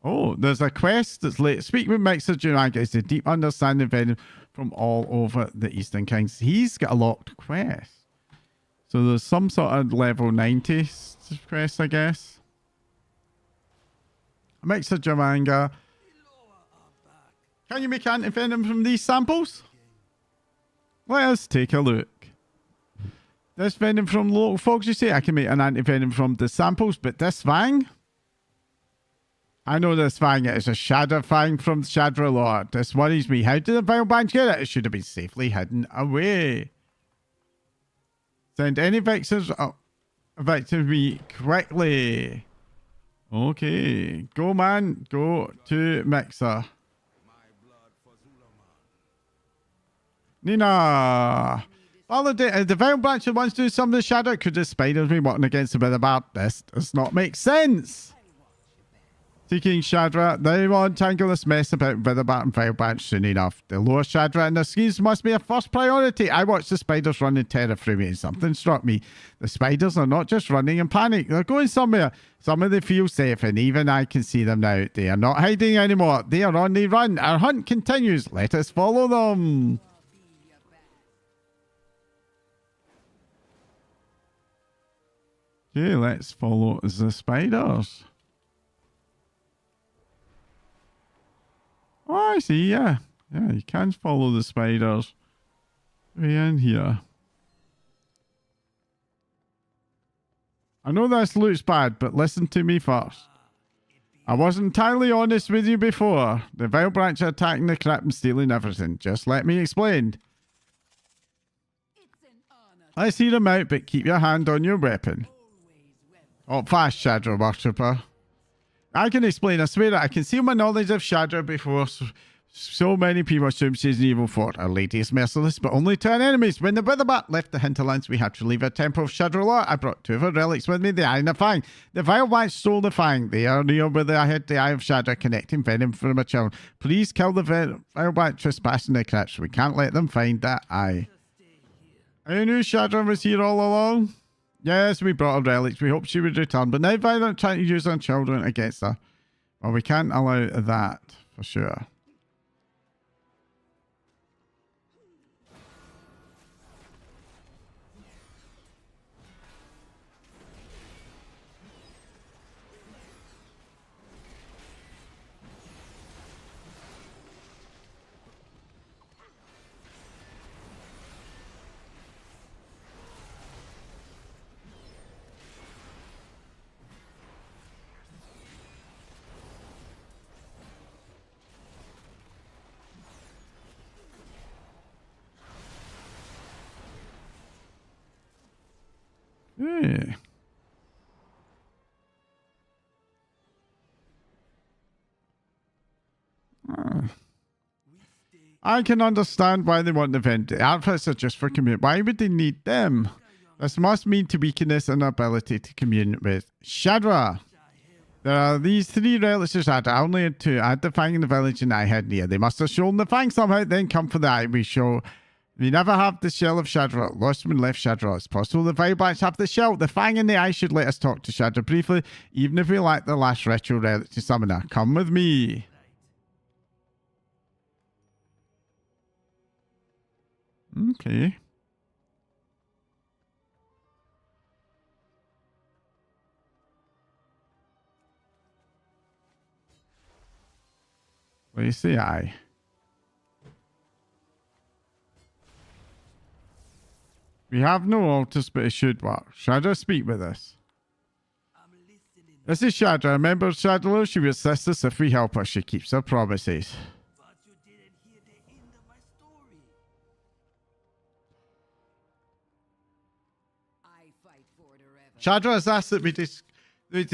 Oh, there's a quest that's late. Speak with Mixer Juraga is a deep understanding of Venom from all over the Eastern Kings. He's got a locked quest. So there's some sort of level 90 quest, I guess. Mixer Juraga. Can you make anti-venom from these samples? Let us take a look. This venom from local fogs, you say? I can make an anti-venom from the samples, but this fang? I know this fang is a shadow fang from Shadra Lord. This worries me. How did the Vile Branch get it? It should have been safely hidden away. Send any vectors back to me quickly. Okay. Go, man. Go to Mixer. Nina. Validate. The Vile Branch wants to do some of the shadow. Could the spiders be working against the Witherbat? This does not make sense. Seeking Shadra. They will untangle this mess about Witherbat and Vile Branch soon enough. The lower Shadra and their schemes must be a first priority. I watched the spiders run in terror through me and something struck me. The spiders are not just running in panic. They're going somewhere. Some of them feel safe and even I can see them now. They are not hiding anymore. They are on the run. Our hunt continues. Let us follow them. Okay, let's follow the spiders. Oh, I see, yeah. Yeah, you can follow the spiders. Way in here. I know this looks bad, but listen to me first. I wasn't entirely honest with you before. The Vile Branch are attacking the crap and stealing everything. Just let me explain. I see them out, but keep your hand on your weapon. Oh, fast, Shadra Worshipper. I can explain. I swear I conceal my knowledge of Shadra before so many people assume she's an evil fort. Our lady is merciless, but only to our enemies. When the Witherbat left the hinterlands, we had to leave our temple of Shadra Lord. I brought two of her relics with me, the Eye and the Fang. The Vile Branch stole the Fang. They are near where I had the Eye of Shadra connecting venom from a child. Please kill the Vile Branch trespassing the crypts. We can't let them find that Eye. I knew Shadra was here all along. Yes, we brought her relics. We hoped she would return, but now Violet trying to use our children against her. Well, we can't allow that, for sure. Hey. I can understand why they want the vent. The outfits are just for commune. Why would they need them? This must mean to weakness and ability to commune with Shadra. There are these three relics of Shadra. I only had to add the Fang in the village and I had near. They must have shown the Fang somehow, then come for the Eye. We never have the shell of Shadra. Lostman left Shadra. It's possible the Vile Branch have the shell. The Fang and the Eye should let us talk to Shadra briefly, even if we lack the last ritual relic to summon her. Come with me. Okay. Where's the Eye? We have no altars, but it should work. Shadra, speak with us. This is Shadra. A member of Shadra. She will assist us if we help her. She keeps her promises. But you didn't hear the end of my story. I fight for it forever. Shadra has asked that we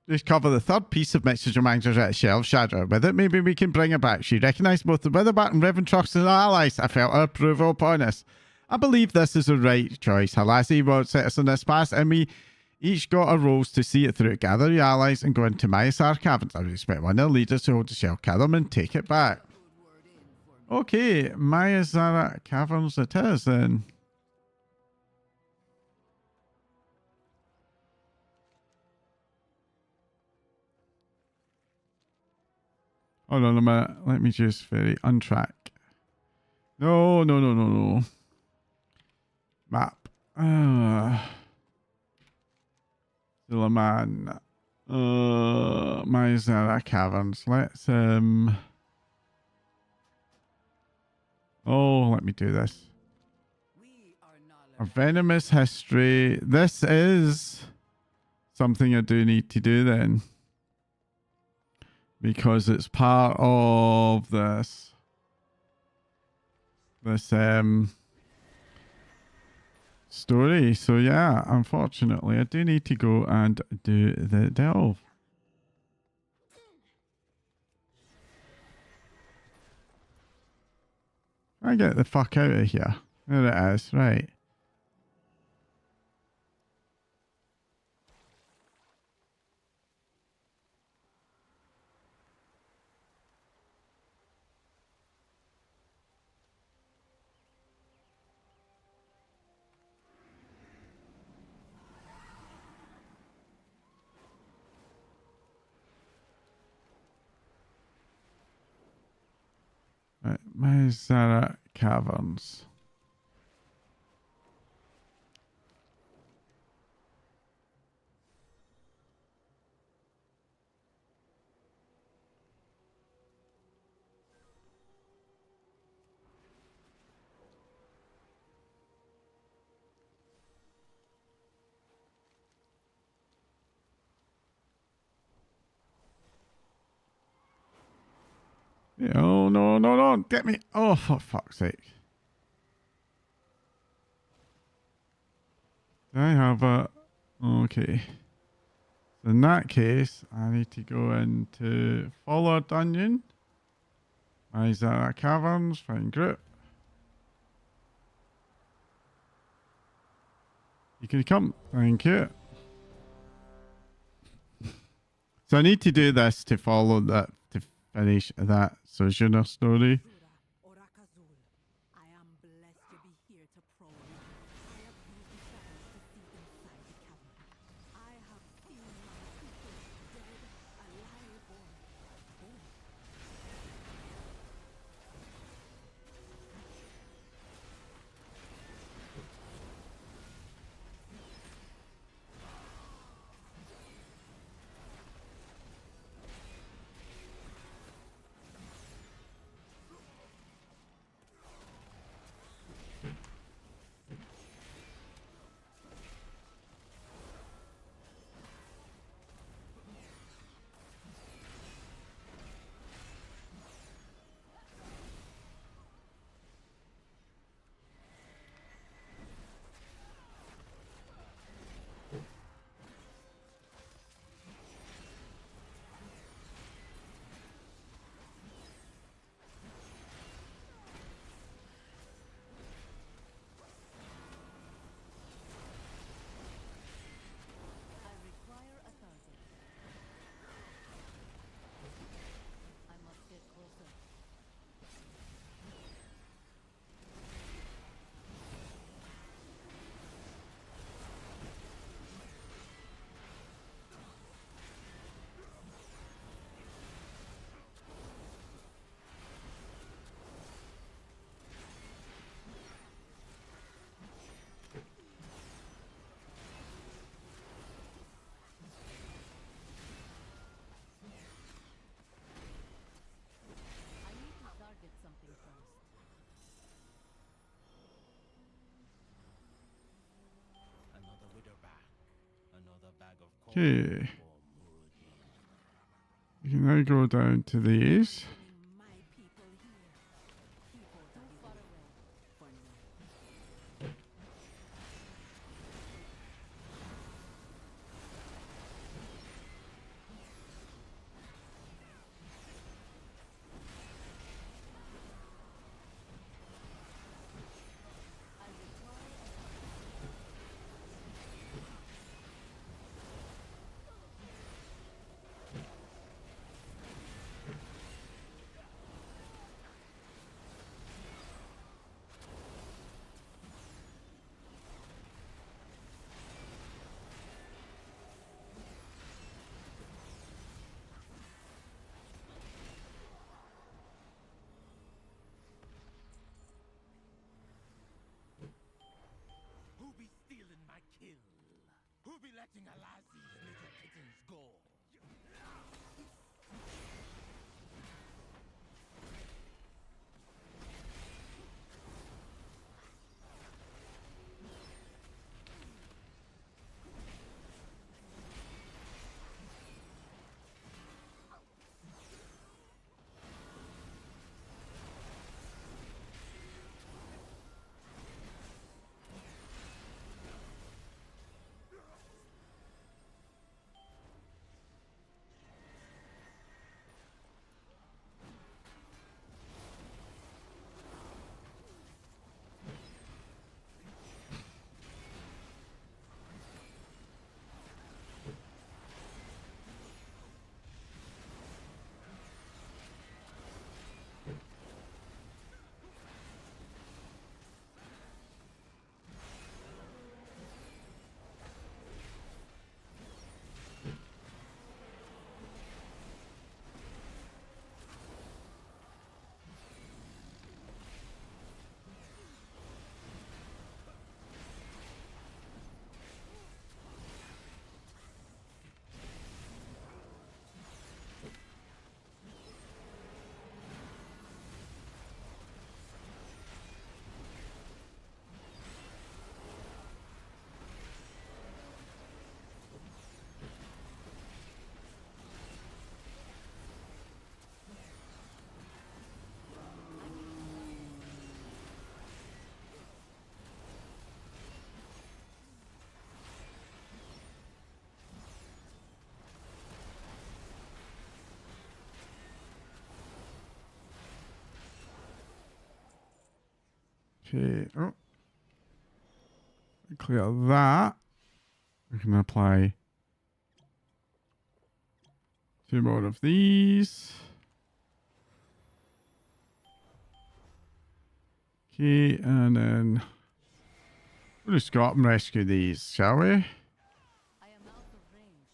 discover the third piece of Mixer Juragan's at Shell of Shadra. With it, maybe we can bring her back. She recognized both the Witherbat and Reverend Trux as our allies. I felt her approval upon us. I believe this is the right choice. Halasi was set us in this past, and we each got our roles to see it through. Gather your allies and go into Myasar Caverns. I would expect one of the leaders to hold the shell Kadam and take it back. Okay, Myasar Caverns it is then. Hold on a minute. Let me just very untrack. No. Map. Zillaman. Myasar Caverns. Let's oh, let me do this. A venomous history. This is something I do need to do then. Because it's part of this story. So yeah, unfortunately, I do need to go and do the delve. I get the fuck out of here. There it is, right. Right, Myasar Caverns. Oh, no. Get me. Oh, for fuck's sake. Do I have a... Okay. So in that case, I need to go into Follower Dungeon. Myasar Caverns, find group. You can come. Thank you. So I need to do this to follow that, to finish that Sojourner story. Orakazul, I am blessed to be here to prowl. I have used the shadows to see inside the cavern. I have seen my people dead, alive, or both. I require authority. I must get closer. I need to target something first. Another wither back. Another bag of corn. Okay. You can now go down to these. Bringing my people here. People too far away for now. I kill. Who be letting Alazi's little kittens go? Okay. Oh. Clear that. We can apply 2 more of these. Okay, and then we'll just go up and rescue these, shall we? I am out of range.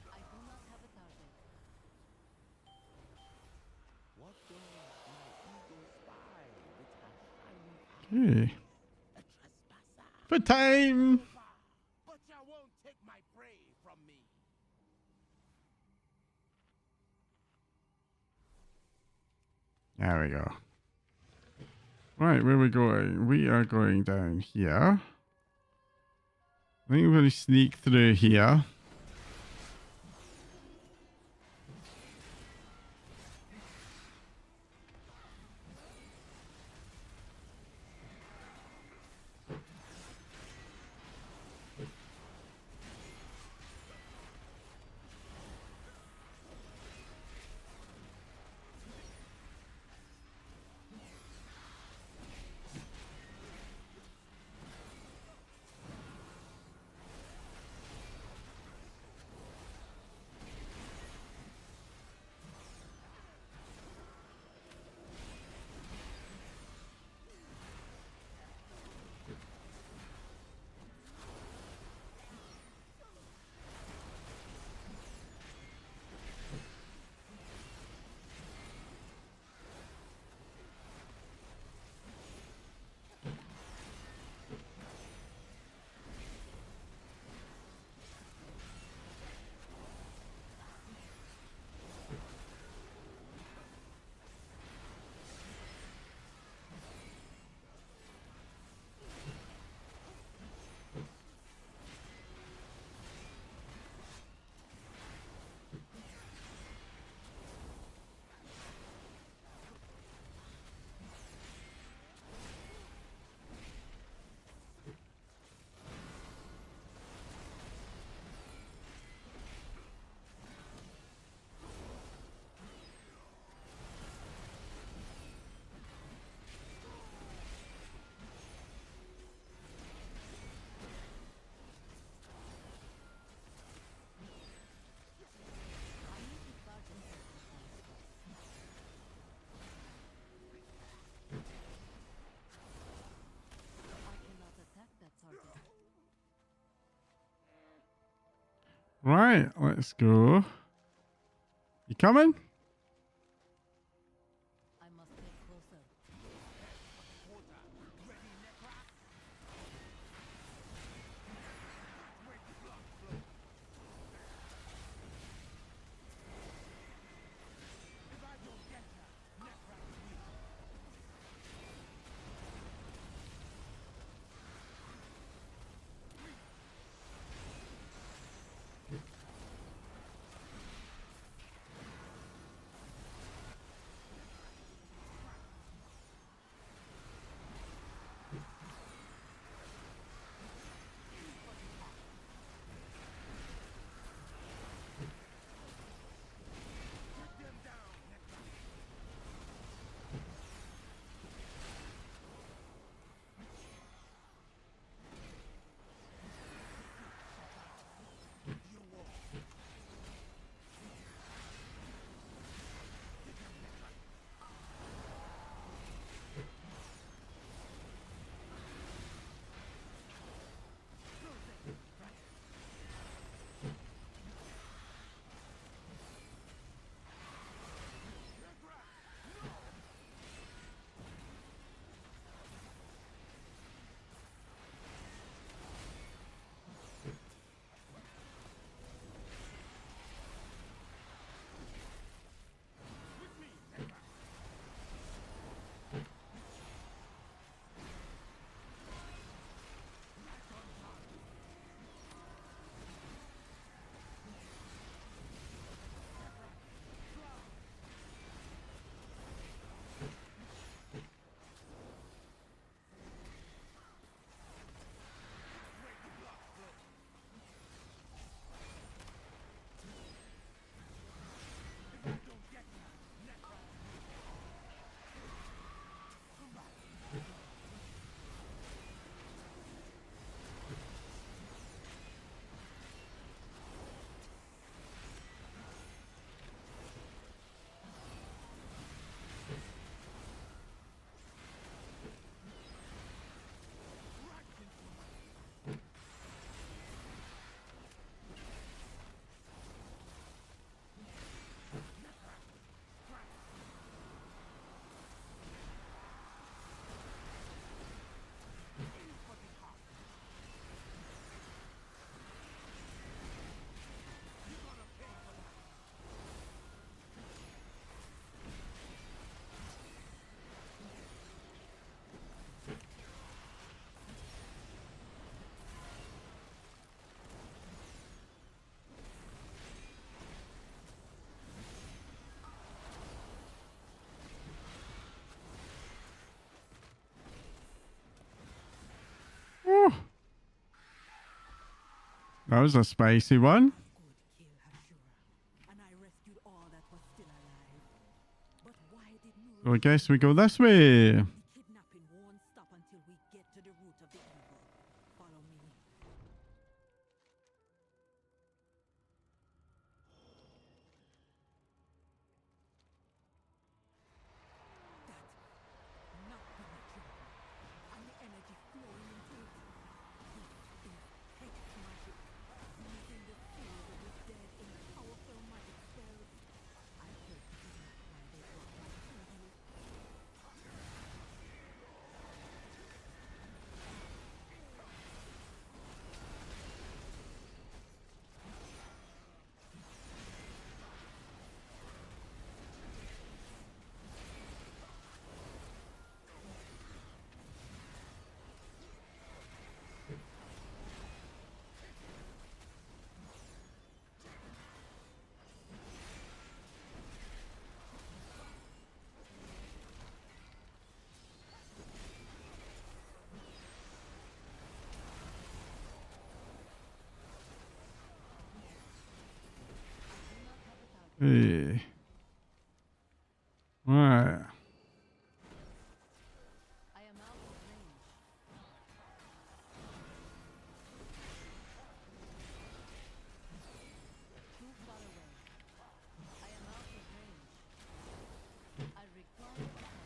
I do not have a target. What does my eagle spy with her shiny eye? Okay. A trespasser. For time. But you won't take my prey from me. There we go. Right, where are we going? We are going down here. I think we're going to sneak through here. Right, let's go. You coming? I must get closer. Whew. That was a spicy one. Good kill Hashura, and I rescued all that was still alive. But why did So I Nura guess we go this way. The kidnapping won't stop until we get to the root of the evil. Follow me. That not the natural, and the energy flowing into it. This is hex magic, using the souls of the dead in powerful magic spells. I hope this is not why they brought that to you. Hey. Right. I am out of range. Too far away. I am out of range. I require power.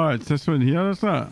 Oh, it's this one here, is it?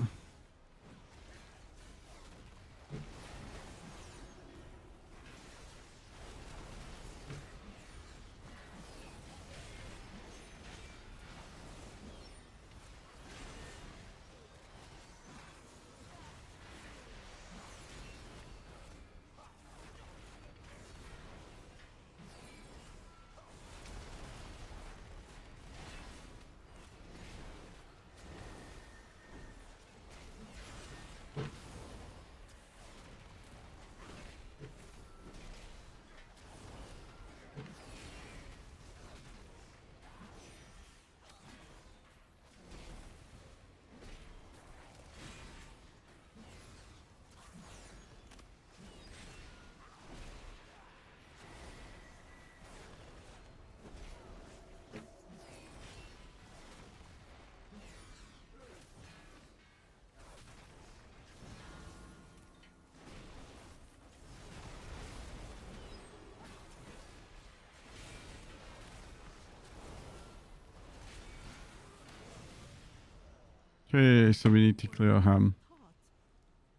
Okay, so we need to clear him. Thought,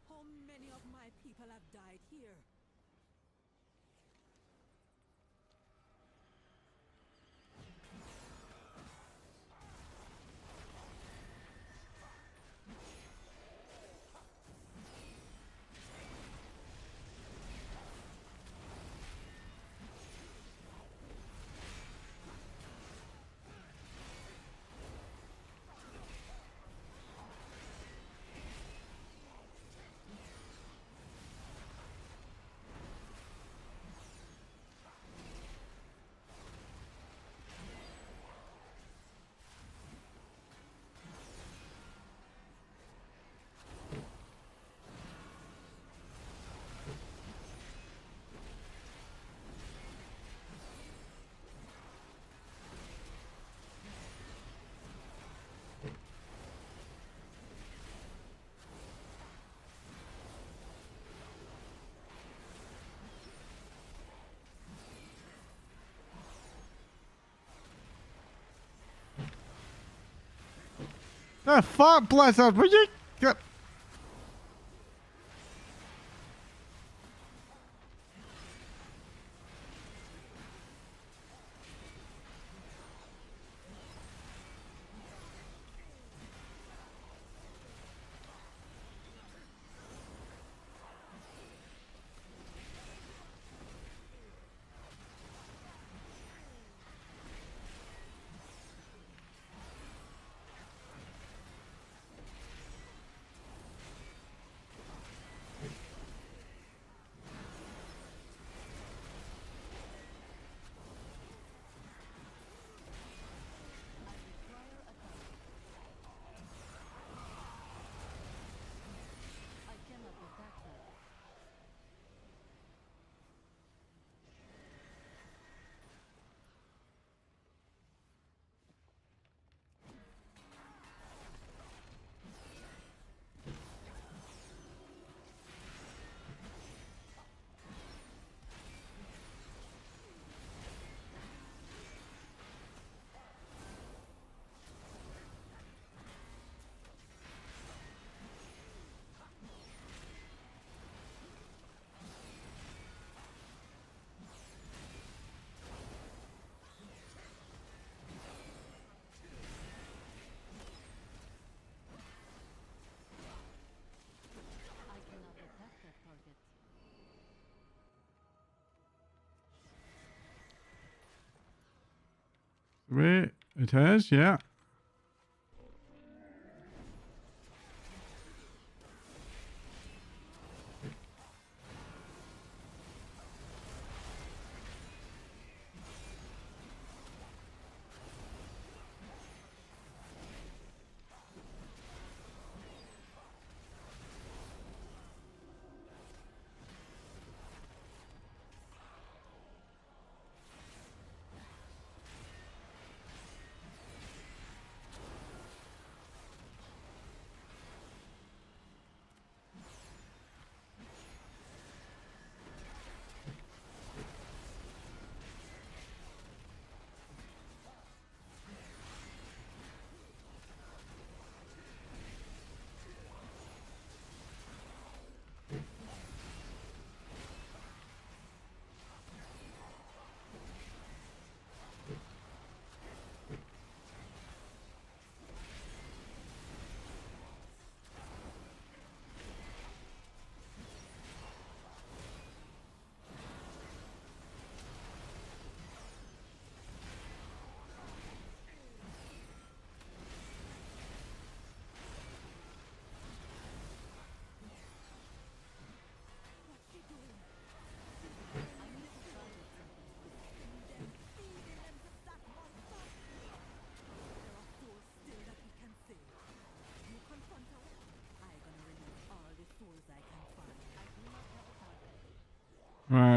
how many of my people have died here? Ah, fuck, Blizzard, will you get... I cannot attack her. I cannot attack that target. Wait, it is, yeah.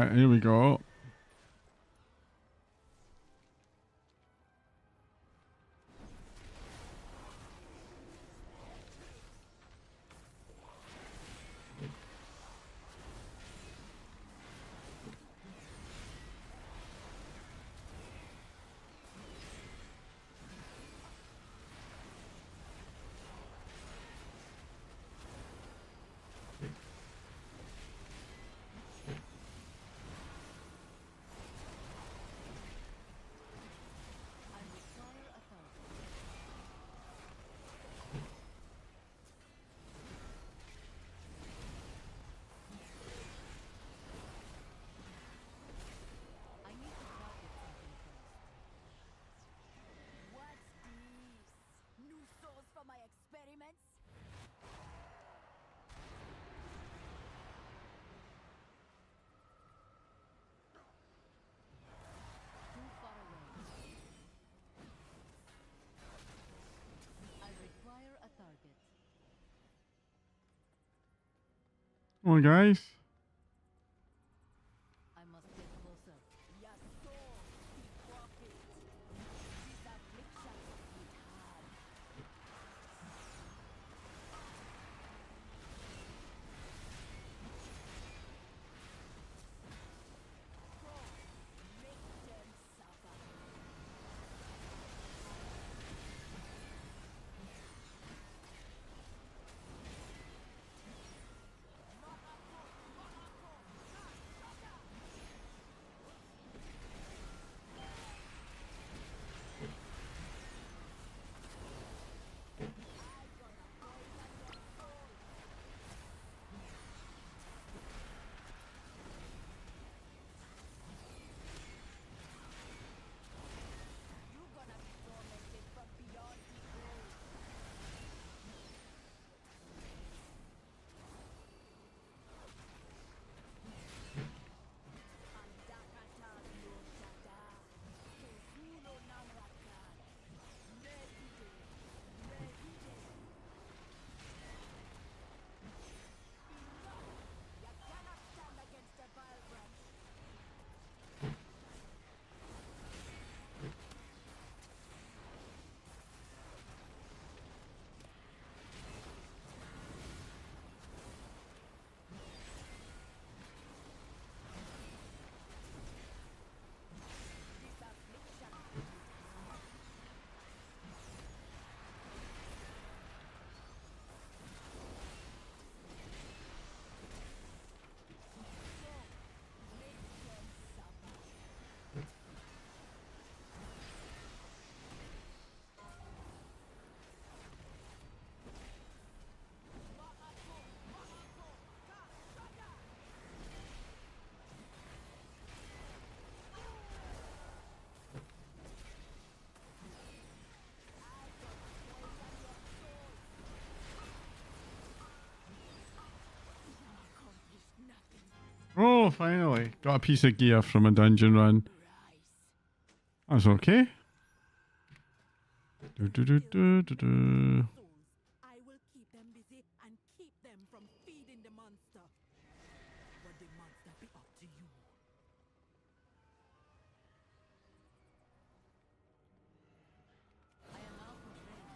Right, here we go. I require a target. I need to target something first. What's this? New source for my experiments? Too far away. I require a target. Come on, guys. I must get closer. Your soul, the prophet. This affliction is hard. Go, make them suffer. You're gonna be tormented from beyond the grave. Andakata no shada. Kezuno namraka. Nezide. Nezide. Enough! You cannot stand against the vile branch. This affliction is hard. Go, make them suffer. Oh, finally. Got a piece of gear from a dungeon run. That's okay. Do, do, do, do, do, do. I will keep them busy and keep them from feeding the monster. But the monster be up to you. I am out of range.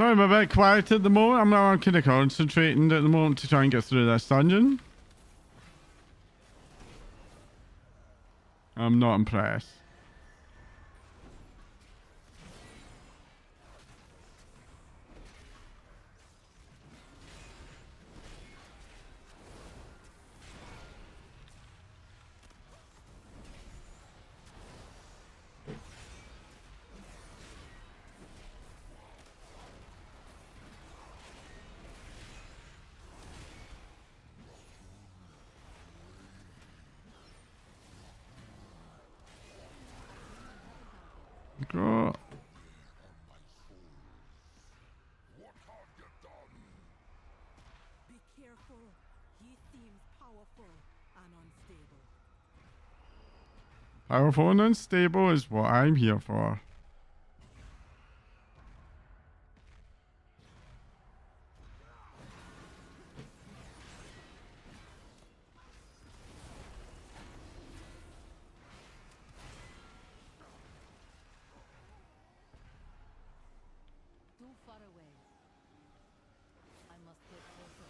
Sorry, I'm a bit quiet at the moment. I'm kind of concentrating at the moment to try and get through this dungeon. I'm not impressed. Go. Be careful. He seems powerful and unstable. Powerful and unstable is what I'm here for. Too far away. I must get closer.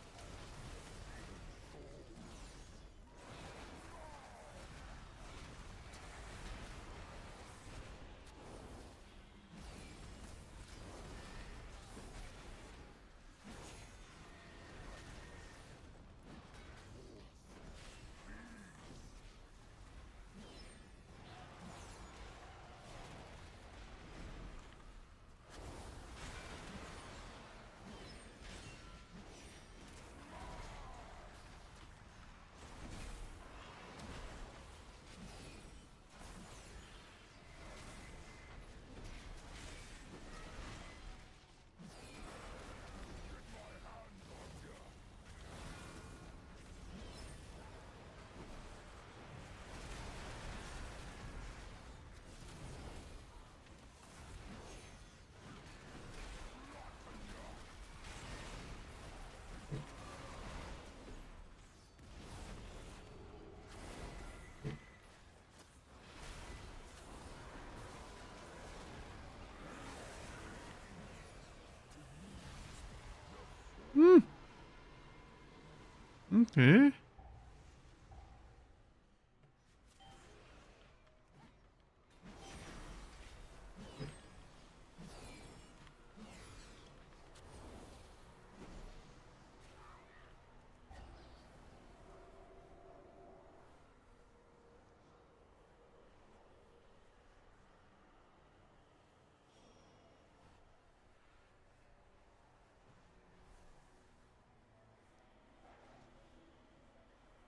Okay.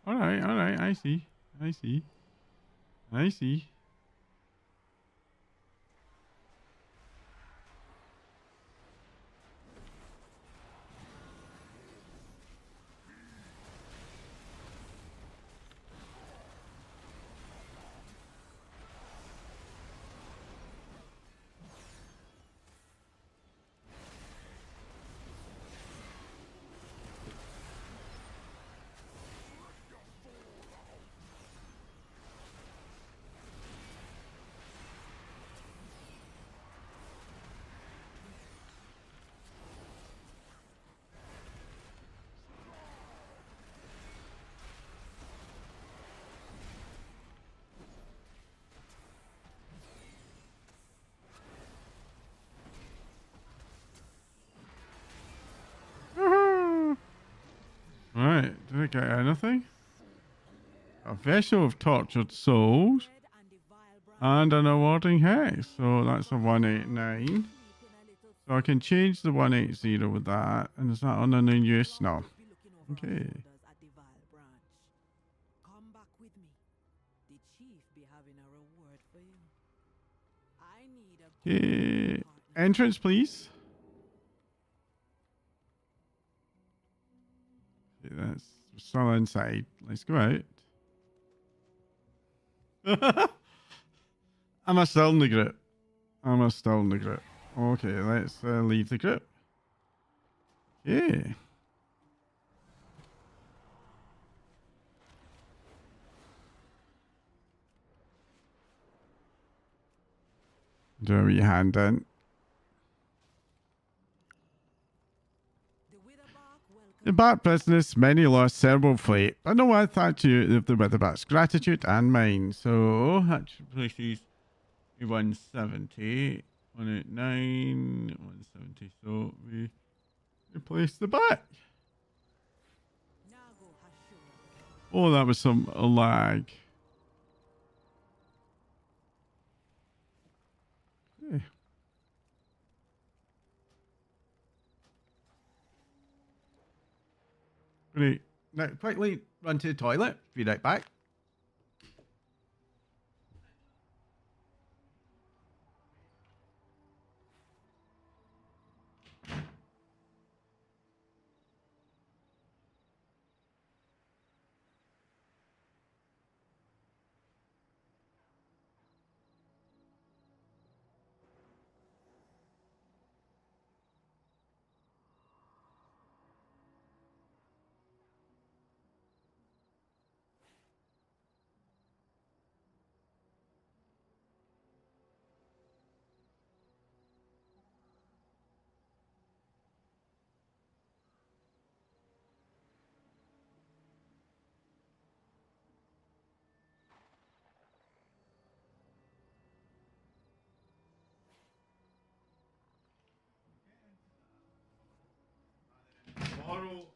All right, I see. I see. I see. Right, did I get anything? A vessel of tortured souls and an awarding hex. So that's a 189. So I can change the 180 with that. And is that on an in use? No. Okay. Come back with me. The chief be having a reward for you. I need a Okay. Entrance, please. Okay, that's still inside. Let's go out. Am I still in the group? Am I still in the group? Okay, let's leave the group. Okay. Do a wee hand in. In Bat business, many lost several fleet, but no one thought you of the with Bat's gratitude and mine. So that places 170, 189, 170. So we replace the Bat. Oh, that was some lag. Okay. Right. Now, quickly run to the toilet. Be right back. Tomorrow.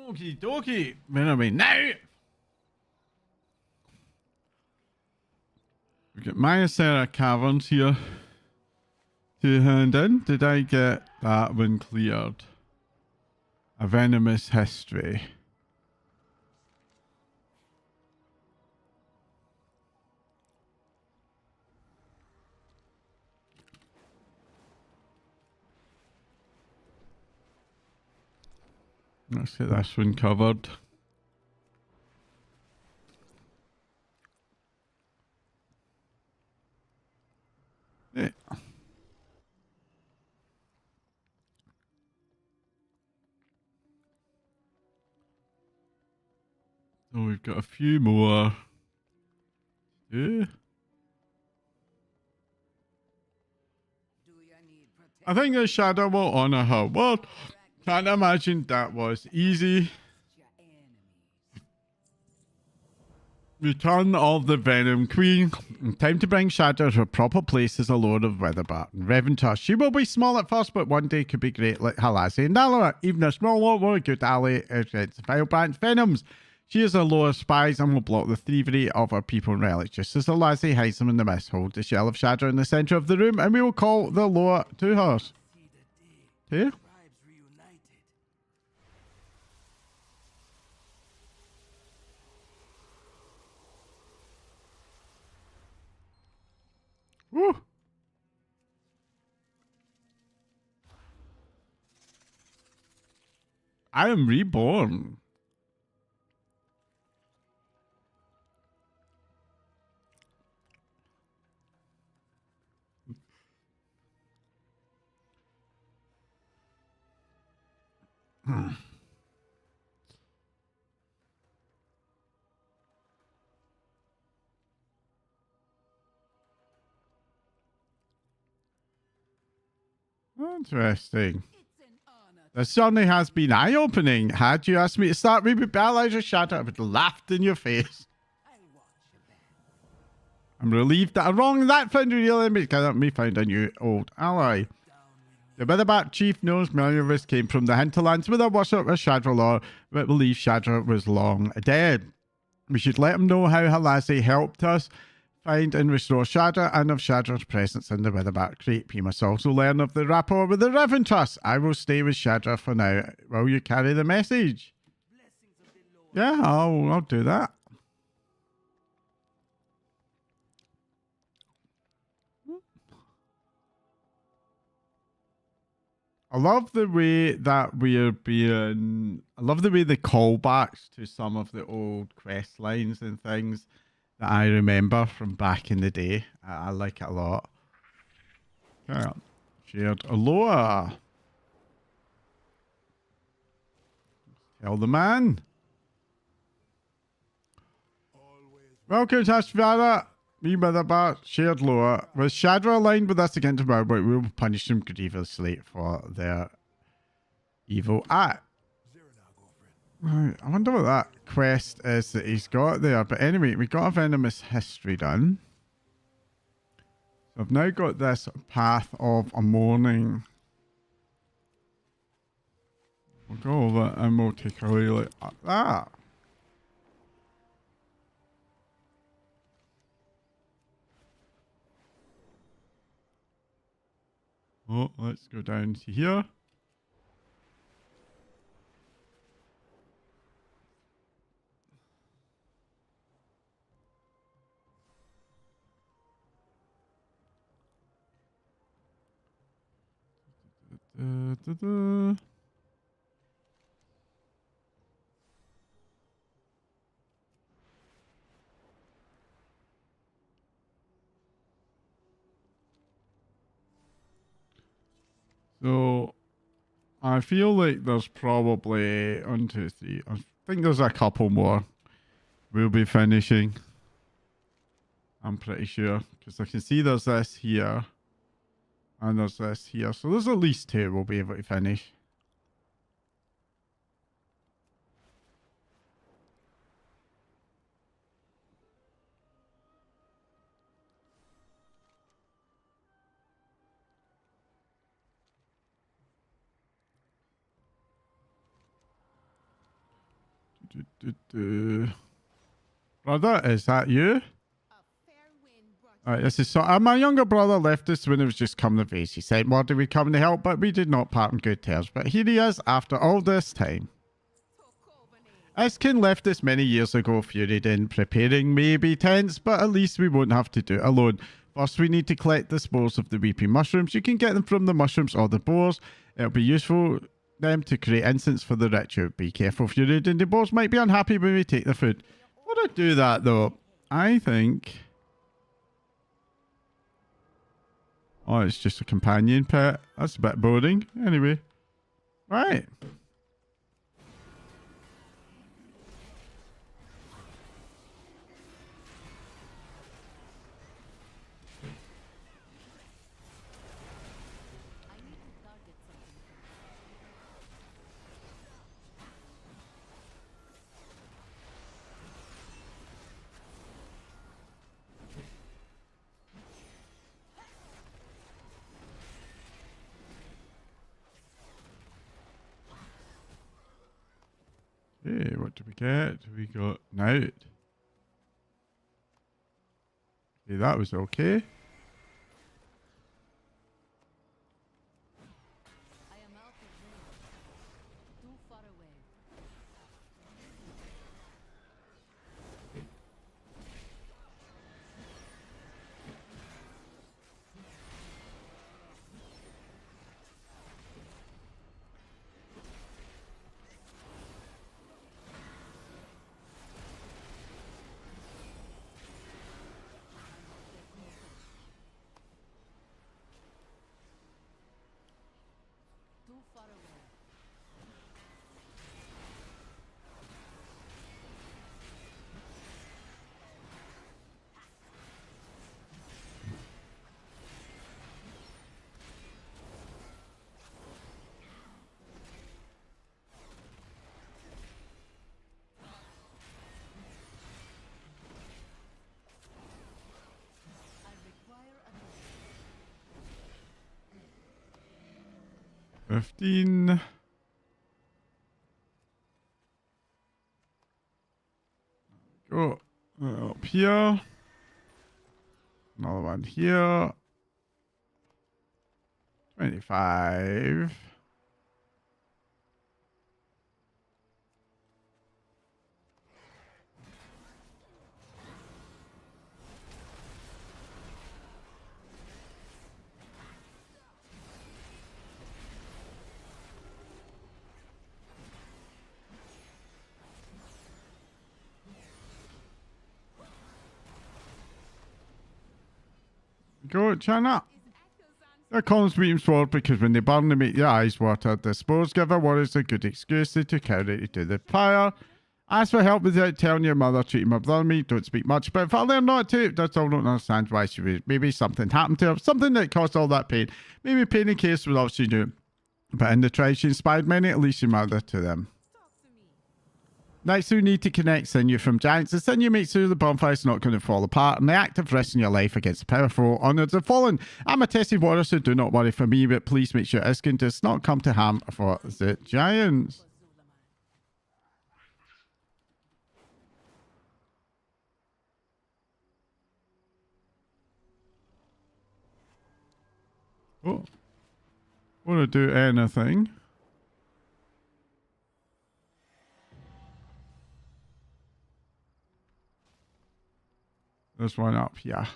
Okie dokie. Where are we now? We've got Myocera Caverns here to hand in. Did I get that one cleared? A Venomous History. Let's get this one covered. Yeah. So we've got a few more. Yeah. I think the Shadow will honor her word. Can't imagine that was easy. Return of the Venom Queen. Time to bring Shadow to a proper place as a Lord of Witherbat. Reventus. She will be small at first, but one day could be great like Halasi and Dalaran. Even a small Lord will a good ally against the Vile Branch Venoms. She is a Lord of Spies and will block the thievery of our people and relics, just as Halasi hides them in the mist. Hold the shell of Shadow in the centre of the room, and we will call the Lord to her. Okay? Woo! I am reborn. Interesting. This certainly has been eye-opening. Had you asked me to start me with Elijah Shadow, I would have laughed in your face. I'm relieved that I wronged that friend really because me found a new old ally. The Witherbat chief knows many of us came from the hinterlands with a worship of Shadra lore, but believe Shadra was long dead. We should let him know how Halasi helped us find and restore Shadra and of Shadra's presence in the Witherbat Crate. We must also learn of the rapport with the Reventus. I will stay with Shadra for now. Will you carry the message? Yeah, I'll do that. I love the way that we're being... I love the way the callbacks to some of the old quest lines and things that I remember from back in the day. I like it a lot. Okay. Shared Aloha. Tell the man. Welcome to Ashvara. Me Witherbat, shared lore. Was Shadra aligned with us again tomorrow, but we will punish them grievously for their evil act. Right, I wonder what that quest is that he's got there. But anyway, we got a Venomous History done. So I've now got this Path of a Morning. We'll go over and we'll take a look at that. Oh, let's go down to here. So, I feel like there's probably 1, 2, 3. I think there's a couple more we'll be finishing. I'm pretty sure. Because I can see there's this here. And there's this here. So there's at least 2 we'll be able to finish. Brother, is that you? Alright, this is so. My younger brother left us when it was just coming of age. He said, "More did we come to help?" But we did not part on good terms. But here he is after all this time. Iskin left us many years ago, Fury in preparing may be tense, but at least we won't have to do it alone. First, we need to collect the spores of the weeping mushrooms. You can get them from the mushrooms or the boars. It'll be useful them to create incense for the ritual. Be careful, Fury, and the boars might be unhappy when we take the food. Would I do that though? I think. Oh, it's just a companion pet. That's a bit boring. Anyway, right. Okay, what do we get? We got Note. Okay, that was okay. I am out of range. Too far away. Too far away. I require a 15. Go up here. Another one here. 25. Go, China. Their columns beam sword because when they burn, they make your eyes water. The spores give our warriors a good excuse to carry to the fire. Ask for help without telling your mother, treat my brother me. Don't speak much about father not to. That's all. Don't understand why she was. Maybe something happened to her. Something that caused all that pain. Maybe pain in case was all she knew. But in the trial, she inspired many, at least your mother, to them. Next, we need to connect sinew from giants. The sinew makes sure the bonfire is not going to fall apart, and the act of risking your life against the powerful honors the fallen. I'm a tested warrior, so do not worry for me, but please make sure Iskin does not come to harm for the giants. Oh, want to do anything? There's one up here.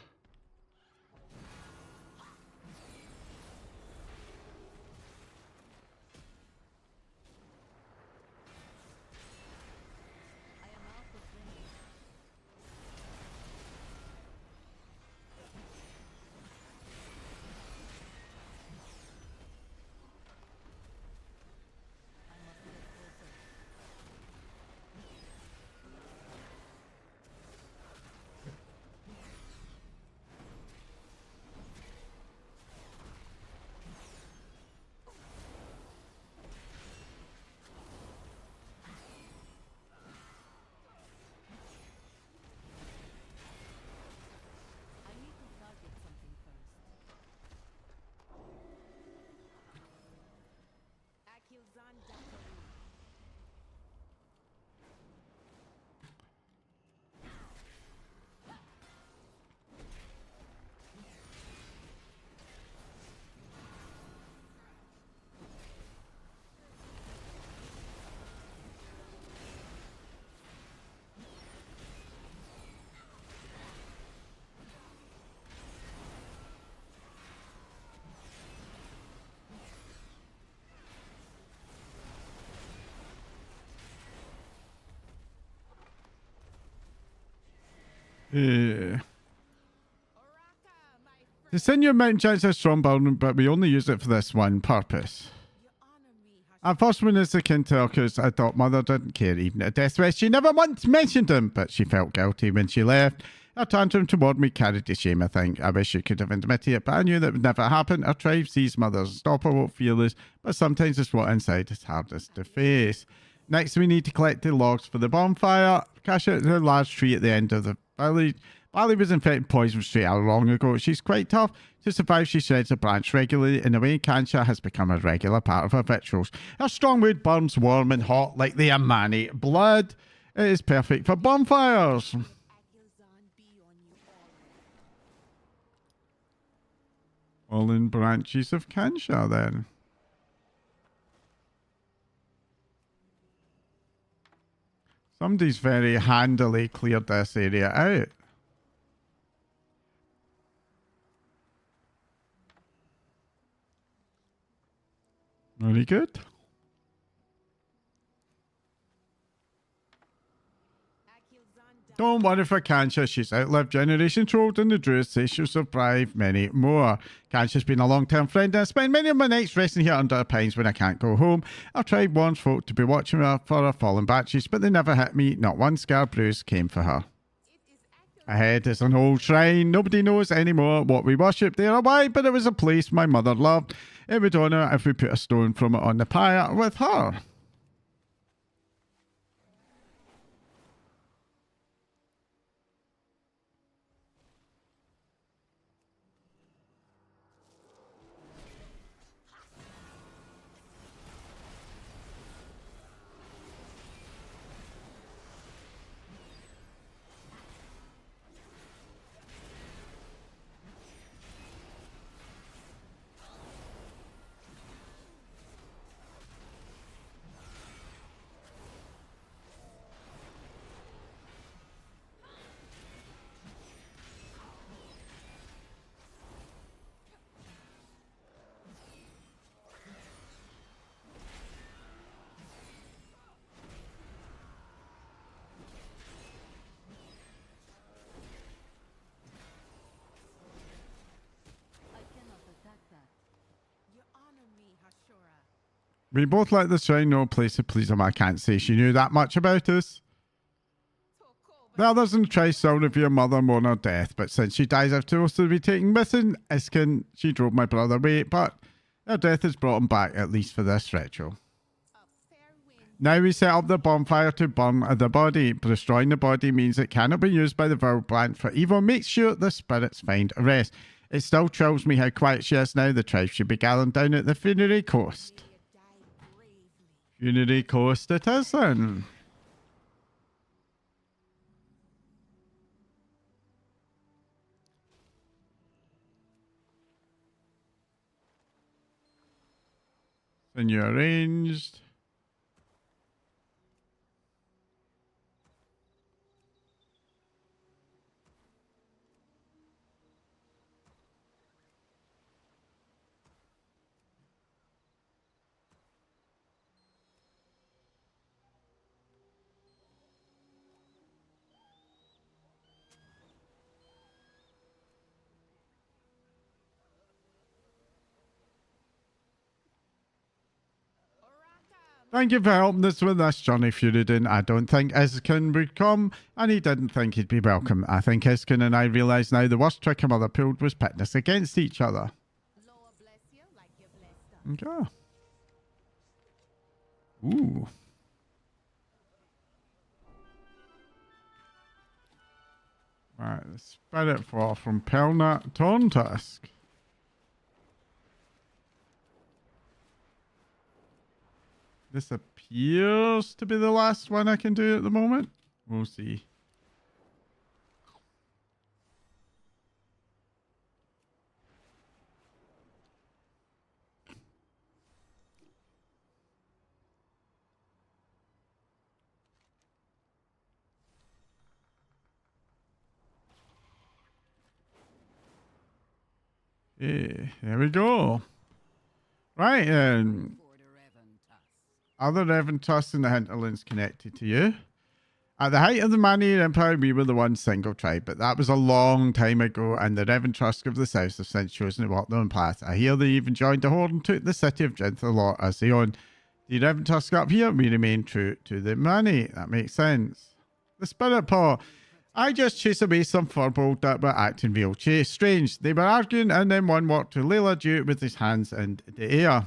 The Senior Mountain Giants are strong bone, but we only use it for this one purpose. At first, when it's akin to Urkus, I thought Mother didn't care even at death threats. She never once mentioned him, but she felt guilty when she left. Her tantrum toward me carried the shame, I think. I wish she could have admitted it, but I knew that would never happen. Her tribe sees Mother's stop her won't feel this, but sometimes it's what inside is hardest to face. Next, we need to collect the logs for the bonfire. Cash out the large tree at the end of the valley. Barley was infected poison straight out long ago. She's quite tough. To survive, she shreds a branch regularly. In a way, Kancha has become a regular part of her rituals. Her strong wood burns warm and hot like the Amani blood. It is perfect for bonfires. Fallen branches of Kancha, then. Somebody's very handily cleared this area out. Very good. Don't worry for Kancha, she's outlived Generation Trolled and the Druids say she'll survive many more. Kancha's been a long-term friend and I spend many of my nights resting here under the pines when I can't go home. I've tried warns folk to be watching her for her fallen batches, but they never hit me. Not one scar bruise came for her. Ahead is an old shrine. Nobody knows anymore what we worship there or why, but it was a place my mother loved. It would honour if we put a stone from it on the pyre with her. We both like the shrine, no place to please him. I can't say she knew that much about us. The others in the tribe still revere Mother mourn her death, but since she dies, I've supposed to be taken missing. Iskin, she drove my brother away, but her death has brought him back, at least for this ritual. Now we set up the bonfire to burn the body. Destroying the body means it cannot be used by the Virulent for evil. Make sure the spirits find rest. It still chills me how quiet she is now. The tribe should be gathering down at the Funerary Coast. Funerary Coast it is then. Then you arranged. Thank you for helping us with this, Johnny Furyden. I don't think Iskin would come, and he didn't think he'd be welcome. I think Iskin and I realise now the worst trick a mother pulled was pitting us against each other. Okay. Ooh. Right, the Spirit Fall from Pelna Torntusk. This appears to be the last one I can do at the moment. We'll see. Yeah, there we go. Right, other Reventus in the hinterlands connected to you. At the height of the Mannion Empire, we were the one single tribe, but that was a long time ago, and the Revan Tusk of the South have since chosen to walk their own path. I hear they even joined the Horde and took the city of Jinthalot as their own. The Revan Tusk up here, we remain true to the Manny. That makes sense. The Spirit Paw. I just chased away some furbolg that were acting real chase. Strange. They were arguing, and then one walked to Layla Dew with his hands in the air.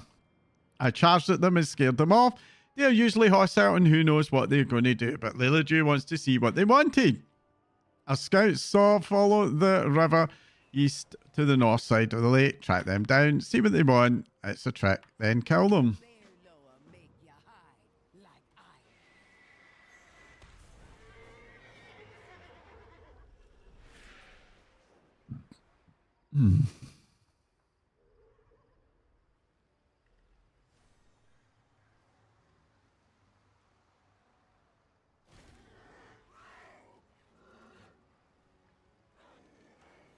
I charged at them and scared them off. They're usually hostile and who knows what they're going to do, but Layla Dew wants to see what they wanted. Our scouts saw follow the river east to the north side of the lake, track them down, see what they want. It's a trick, then kill them.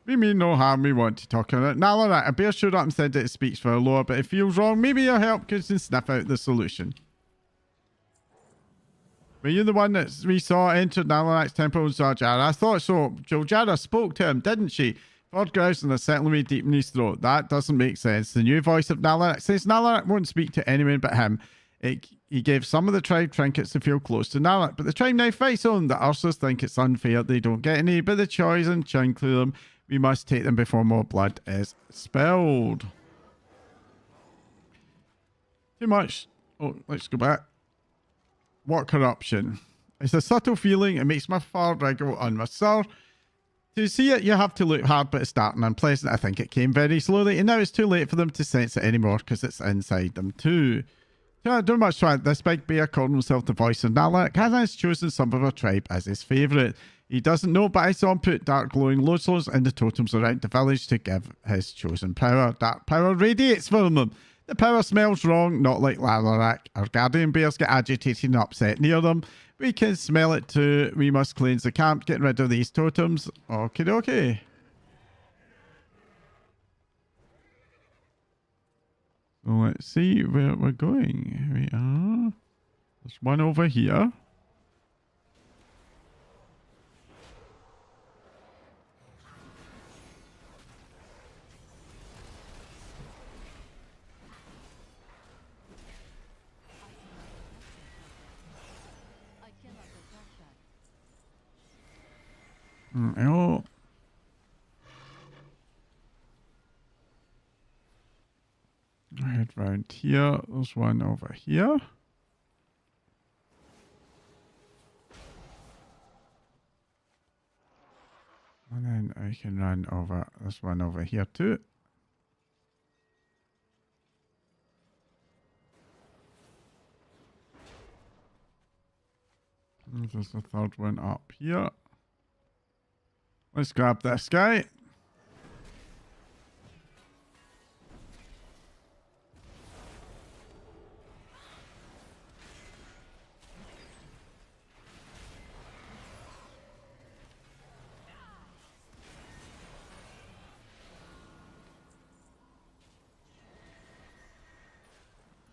We mean no harm, we want to talk on it. Now, alright, a bear showed up and said that it speaks for a lore, but it feels wrong. Maybe your help could sniff out the solution. Were you the one that we saw entered Nalarak's temple in Jar Jar? I thought so. Joljara spoke to him, didn't she? Ford growls and a settling way deep in his throat. That doesn't make sense. The new voice of Nalarak says Nalarak won't speak to anyone but him. He gave some of the tribe trinkets to feel close to Nalarak, but the tribe now fights on. The Ursas think it's unfair they don't get any, but the chosen chunk through them. We must take them before more blood is spilled. Too much. Oh, let's go back. What corruption? It's a subtle feeling. It makes my fur wriggle on my sore. To see it, you have to look hard, but it's starting unpleasant. I think it came very slowly, and now it's too late for them to sense it anymore because it's inside them too. Don't much try. This big bear called himself the voice of Nalarak has chosen some of our tribe as his favourite. He doesn't know, but I saw him put dark glowing lodestars in the totems around the village to give his chosen power. Dark power radiates from them. The power smells wrong, not like Nalarak. Our guardian bears get agitated and upset near them. We can smell it too. We must cleanse the camp, get rid of these totems. Okie dokie. So let's see where we're going. Here we are. There's one over here. Oh. Head round here. There's one over here. And then I can run over this one over here too. And there's a third one up here. Let's grab this guy.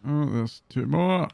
Oh, there's two more.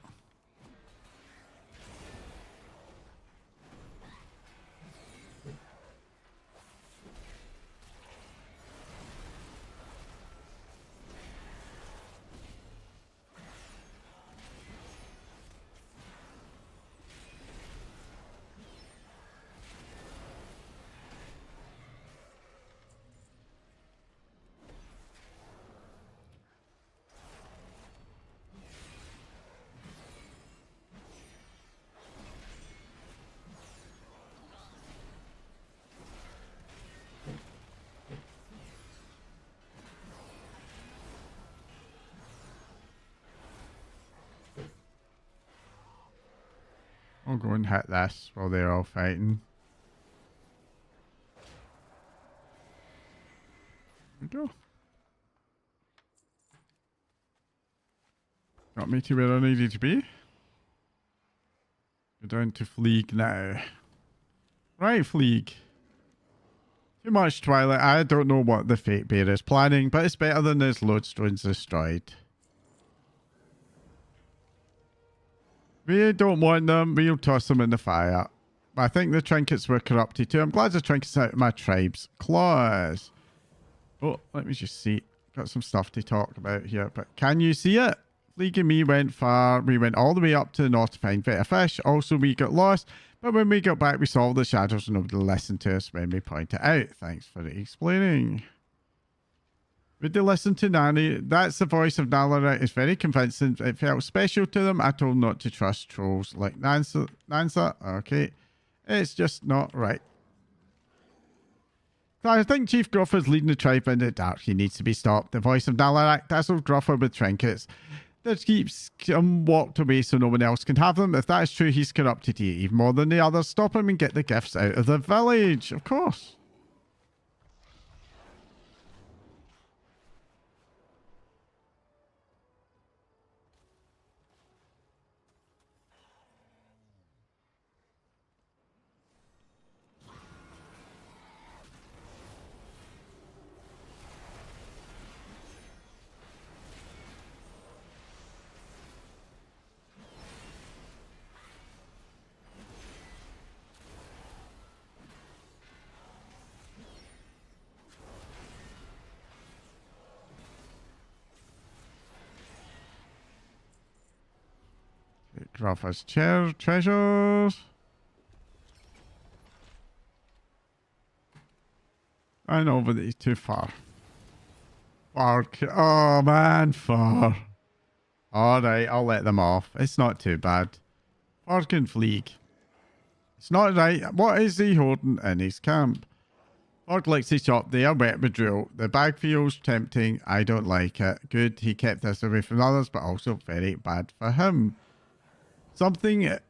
I'll go and hit this while they're all fighting. There we go. Got me to where I needed to be. Go down to Fleeg now. Right, Fleeg. Too much Twilight. I don't know what the Fate Bear is planning, but it's better than his lodestones destroyed. We don't want them. We'll toss them in the fire. But I think the trinkets were corrupted too. I'm glad the trinkets out of my tribe's claws. Oh, let me just see. Got some stuff to talk about here, but can you see it? League and me went far. We went all the way up to the north to find better fish. Also, we got lost, but when we got back, we saw the shadows and nobody listened to us when we pointed it out. Thanks for explaining. Would they listen to Nanny? That's the voice of Nalarak. It's very convincing. It felt special to them. I told them not to trust trolls like Nansa. Okay. It's just not right. I think Chief Gruffer's leading the tribe into the dark. He needs to be stopped. The voice of Nalarak dazzled Gruffer with trinkets that keeps him walked away so no one else can have them. If that is true, he's corrupted you even more than the others. Stop him and get the gifts out of the village. Of course. Gruffer's treasures. I know, but it's too far. Far. Oh man, far. Alright, I'll let them off. It's not too bad. Fark and Fleeg. It's not right. What is he holding in his camp? Fark likes his shop. They are wet with drill. The bag feels tempting. I don't like it. Good, he kept this away from others, but also very bad for him.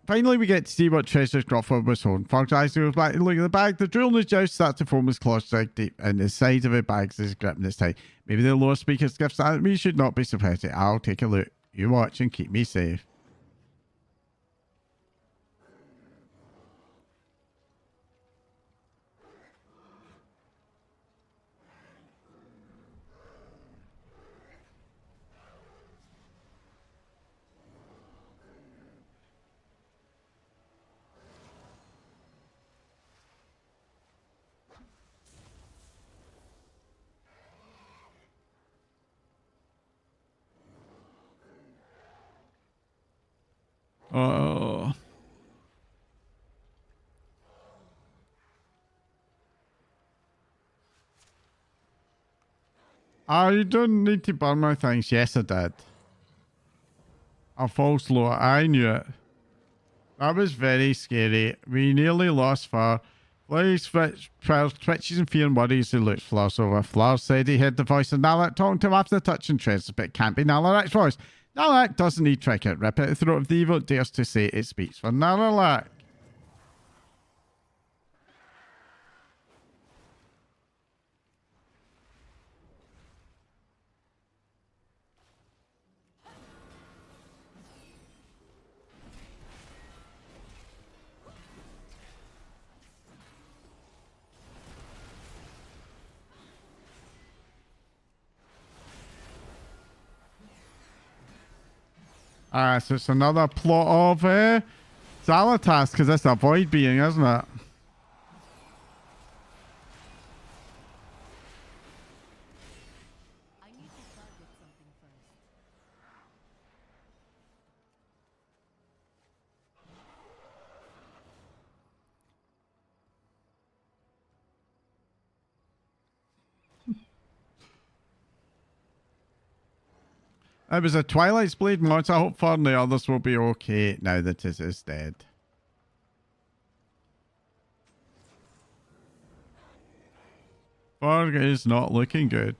Finally, we get to see what treasures Gruffer was holding. Fark's eyes goes back and look at the bag. The drill in his joust starts to form his claws strike deep, and the sides of the bag is gripping his tight. Maybe the lower speaker's gifts that we should not be surprised. I'll take a look. You watch and keep me safe. Oh. I don't need to burn my things. Yes, I did. A false lower. I knew it. That was very scary. We nearly lost Far. Blaze twitches in fear and worries. He looks Flars over. Flars said he heard the voice of Nalarak talking to him after the touch and traces, but it can't be Nalarak's voice. Nalarak doesn't need trinket. Rip out the throat of the evil. Dares to say it speaks for Nalarak. So it's another plot of Xal'atath, because that's a void being, isn't it? It was a Twilight's Blade mod. I hope for the others will be okay now that it is dead. Varg is not looking good.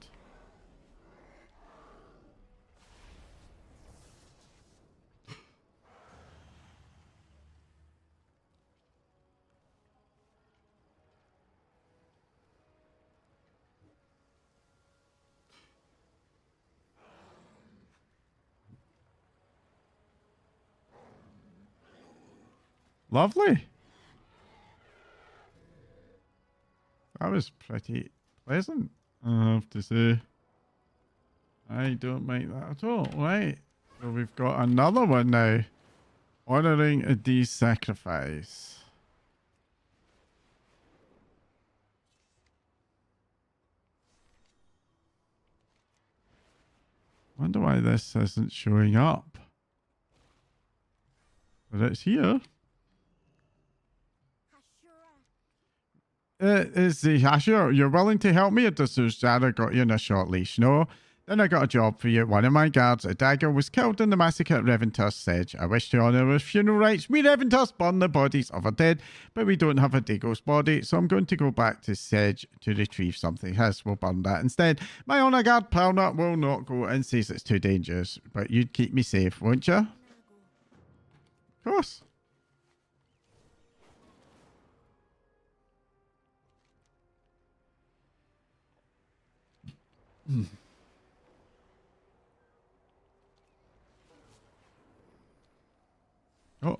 Lovely. That was pretty pleasant, I have to say. I don't mind that at all. Right. So we've got another one now. Honoring a sacrifice. Wonder why this isn't showing up. But it's here. Is the Hashira, you're willing to help me, or does Zara got you in a short leash? No? Then I got a job for you. One of my guards, a dagger, was killed in the massacre at Reventus Sedge. I wish to honour with funeral rites. We Reventus burn the bodies of our dead, but we don't have a Dago's body, so I'm going to go back to Sedge to retrieve something. His will burn that instead. My honour guard, Palna, will not go and says it's too dangerous, but you'd keep me safe, won't you? Of course. Oh,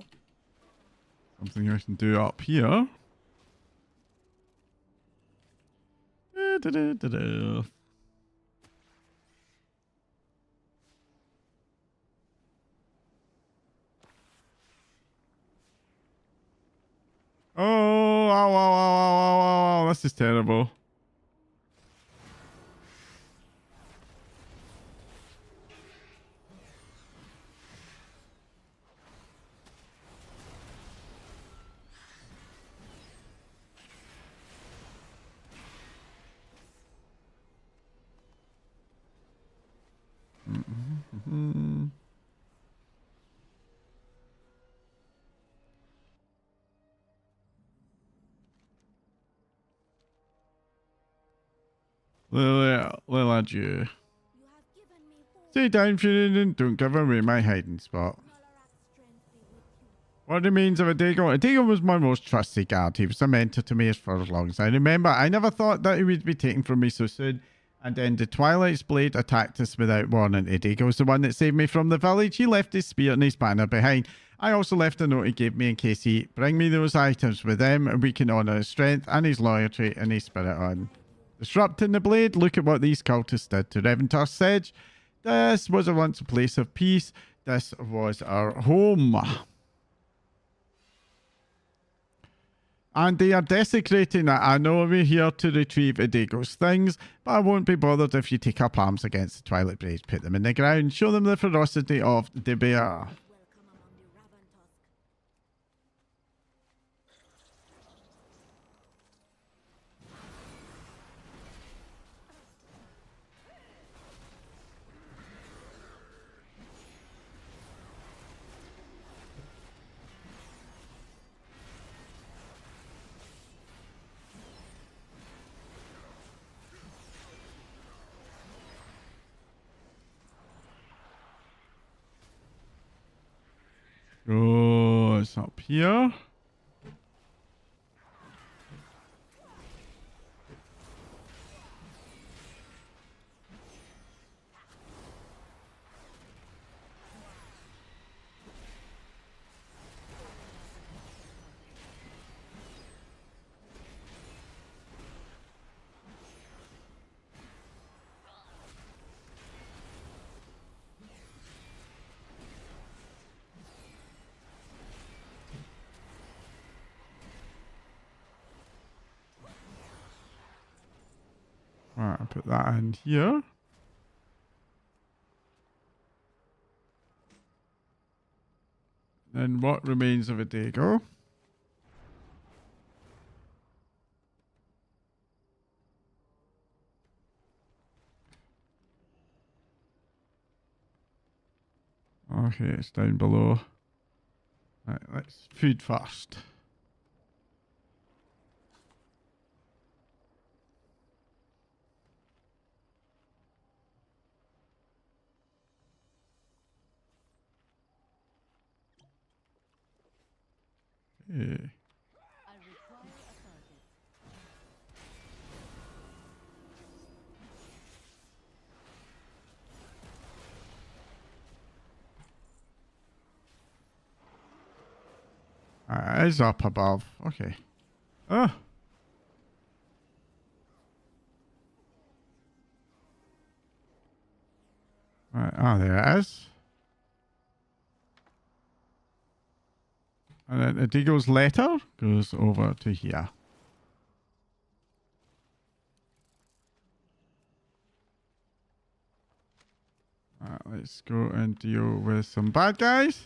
something I can do up here. Da-da-da-da. Oh, ow, ow, ow, ow, ow, ow, this is terrible. Little adieu. Stay down, Furin, don't give away my hiding spot. What remains of Adigo? Adigo was my most trusted guard. He was a mentor to me for as long as I remember. I never thought that he would be taken from me so soon. And then the Twilight's blade attacked us without warning. Adigo was the one that saved me from the village. He left his spear and his banner behind. I also left a note he gave me in case he bring me those items. With them, we can honour his strength and his loyalty and his spirit on. Disrupting the blade, look at what these cultists did to Reventus Sedge. This was once a place of peace. This was our home. And they are desecrating it. I know we're here to retrieve Adigo's things, but I won't be bothered if you take up arms against the Twilight Blades, put them in the ground, show them the ferocity of the bear. Oh, it's up here. Alright, I'll put that in here. Then what remains of Adigo? Okay, it's down below. Right, let's food first. Yeah. It's up above. Okay. Oh. Right. Oh, there it is. And then Adigo's letter goes over to here. Let's go and deal with some bad guys.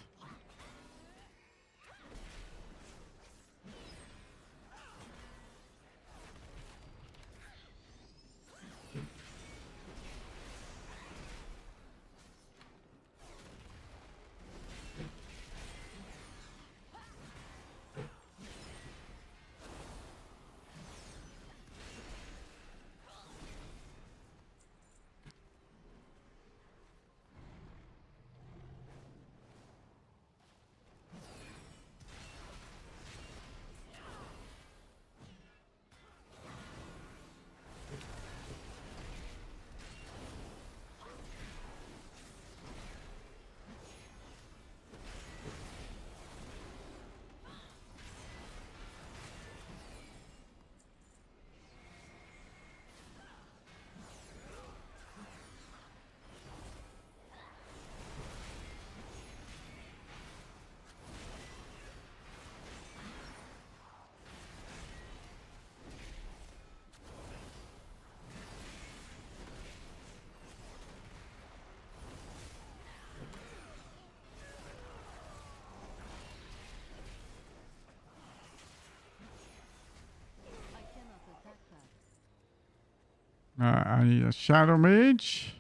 I need a Shadow Mage.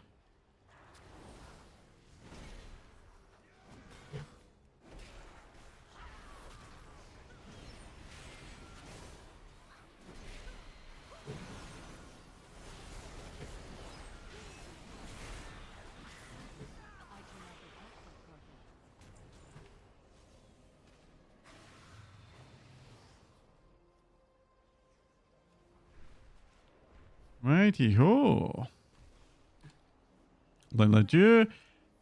Righty ho. Lillaju.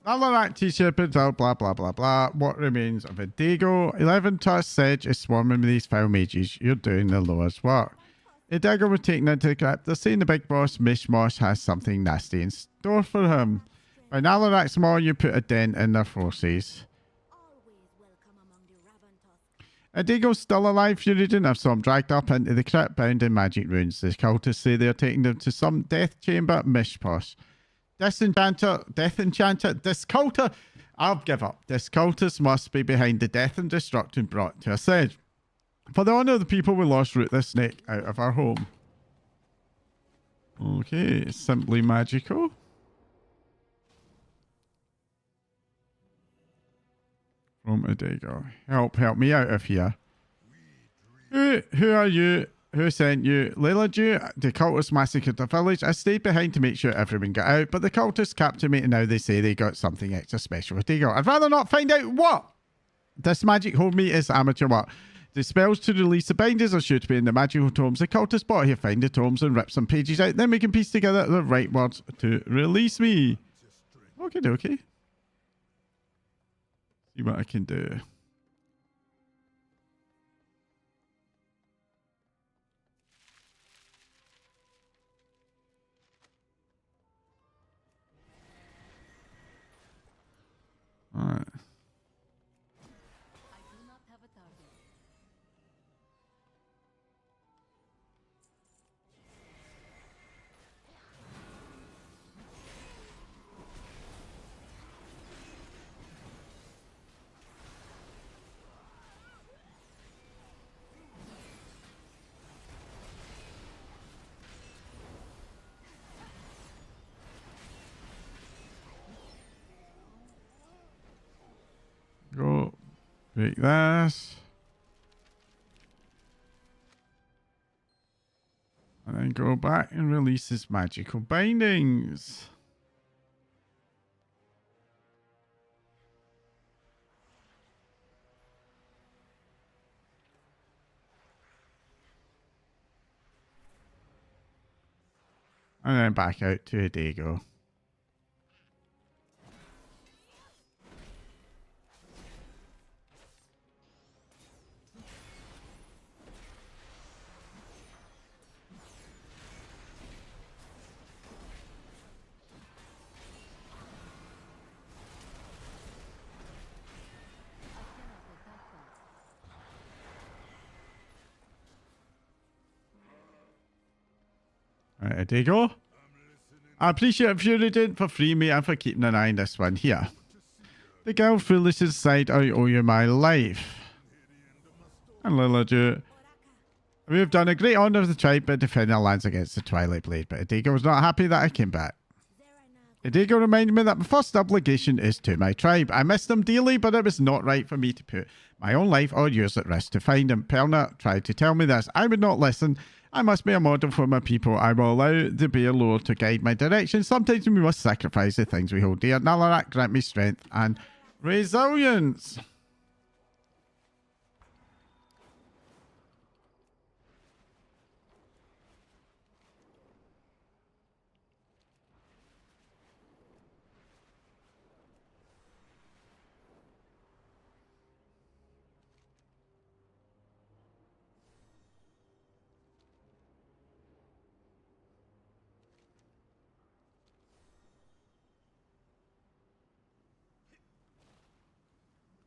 Alarakti shepherds out, blah blah blah blah. What remains of a Dago? 11 tusk sedge is swarming with these foul mages. You're doing the Lord's work. Dago was taken into the crypt. They're saying the big boss, Mishmosh, has something nasty in store for him. By Nalarak's Maw, you put a dent in their forces. Dago's still alive, Furyden. I've saw him dragged up into the crypt, bound in magic runes. The cultists say they're taking them to some death chamber, Mishposh. Death Enchanter, Disculter. I'll give up. Disculters must be behind the death and destruction brought to us. Said, for the honor of the people, we lost root this snake out of our home. Okay, simply magical. From Dago. Help me out of here. Who are you? Who sent you? Lillaju, the cultists massacred the village. I stayed behind to make sure everyone got out, but the cultists captured me and now they say they got something extra special with Dago. I'd rather not find out what! This magic hold me is amateur work. The spells to release the binders are sure to be in the magical tomes. The cultists bought here, find the tomes and rip some pages out. Then we can piece together the right words to release me. Okay, okay. See what I can do. All right. I do not have a target. Go break this. And then go back and release his magical bindings. And then back out to a Dago. Alright, Dago. I appreciate if you're radiant for free, mate, and for keeping an eye on this one here. The girl foolish side, I owe you my life. And Lillaju. We have done a great honour of the tribe by defending our lands against the Twilight Blade, but Adigo was not happy that I came back. Adigo reminded me that my first obligation is to my tribe. I miss them dearly, but it was not right for me to put my own life or yours at risk to find them. Perna tried to tell me this. I would not listen. I must be a model for my people. I will allow the Bear Lord to guide my direction. Sometimes we must sacrifice the things we hold dear. Nalarak, grant me strength and resilience.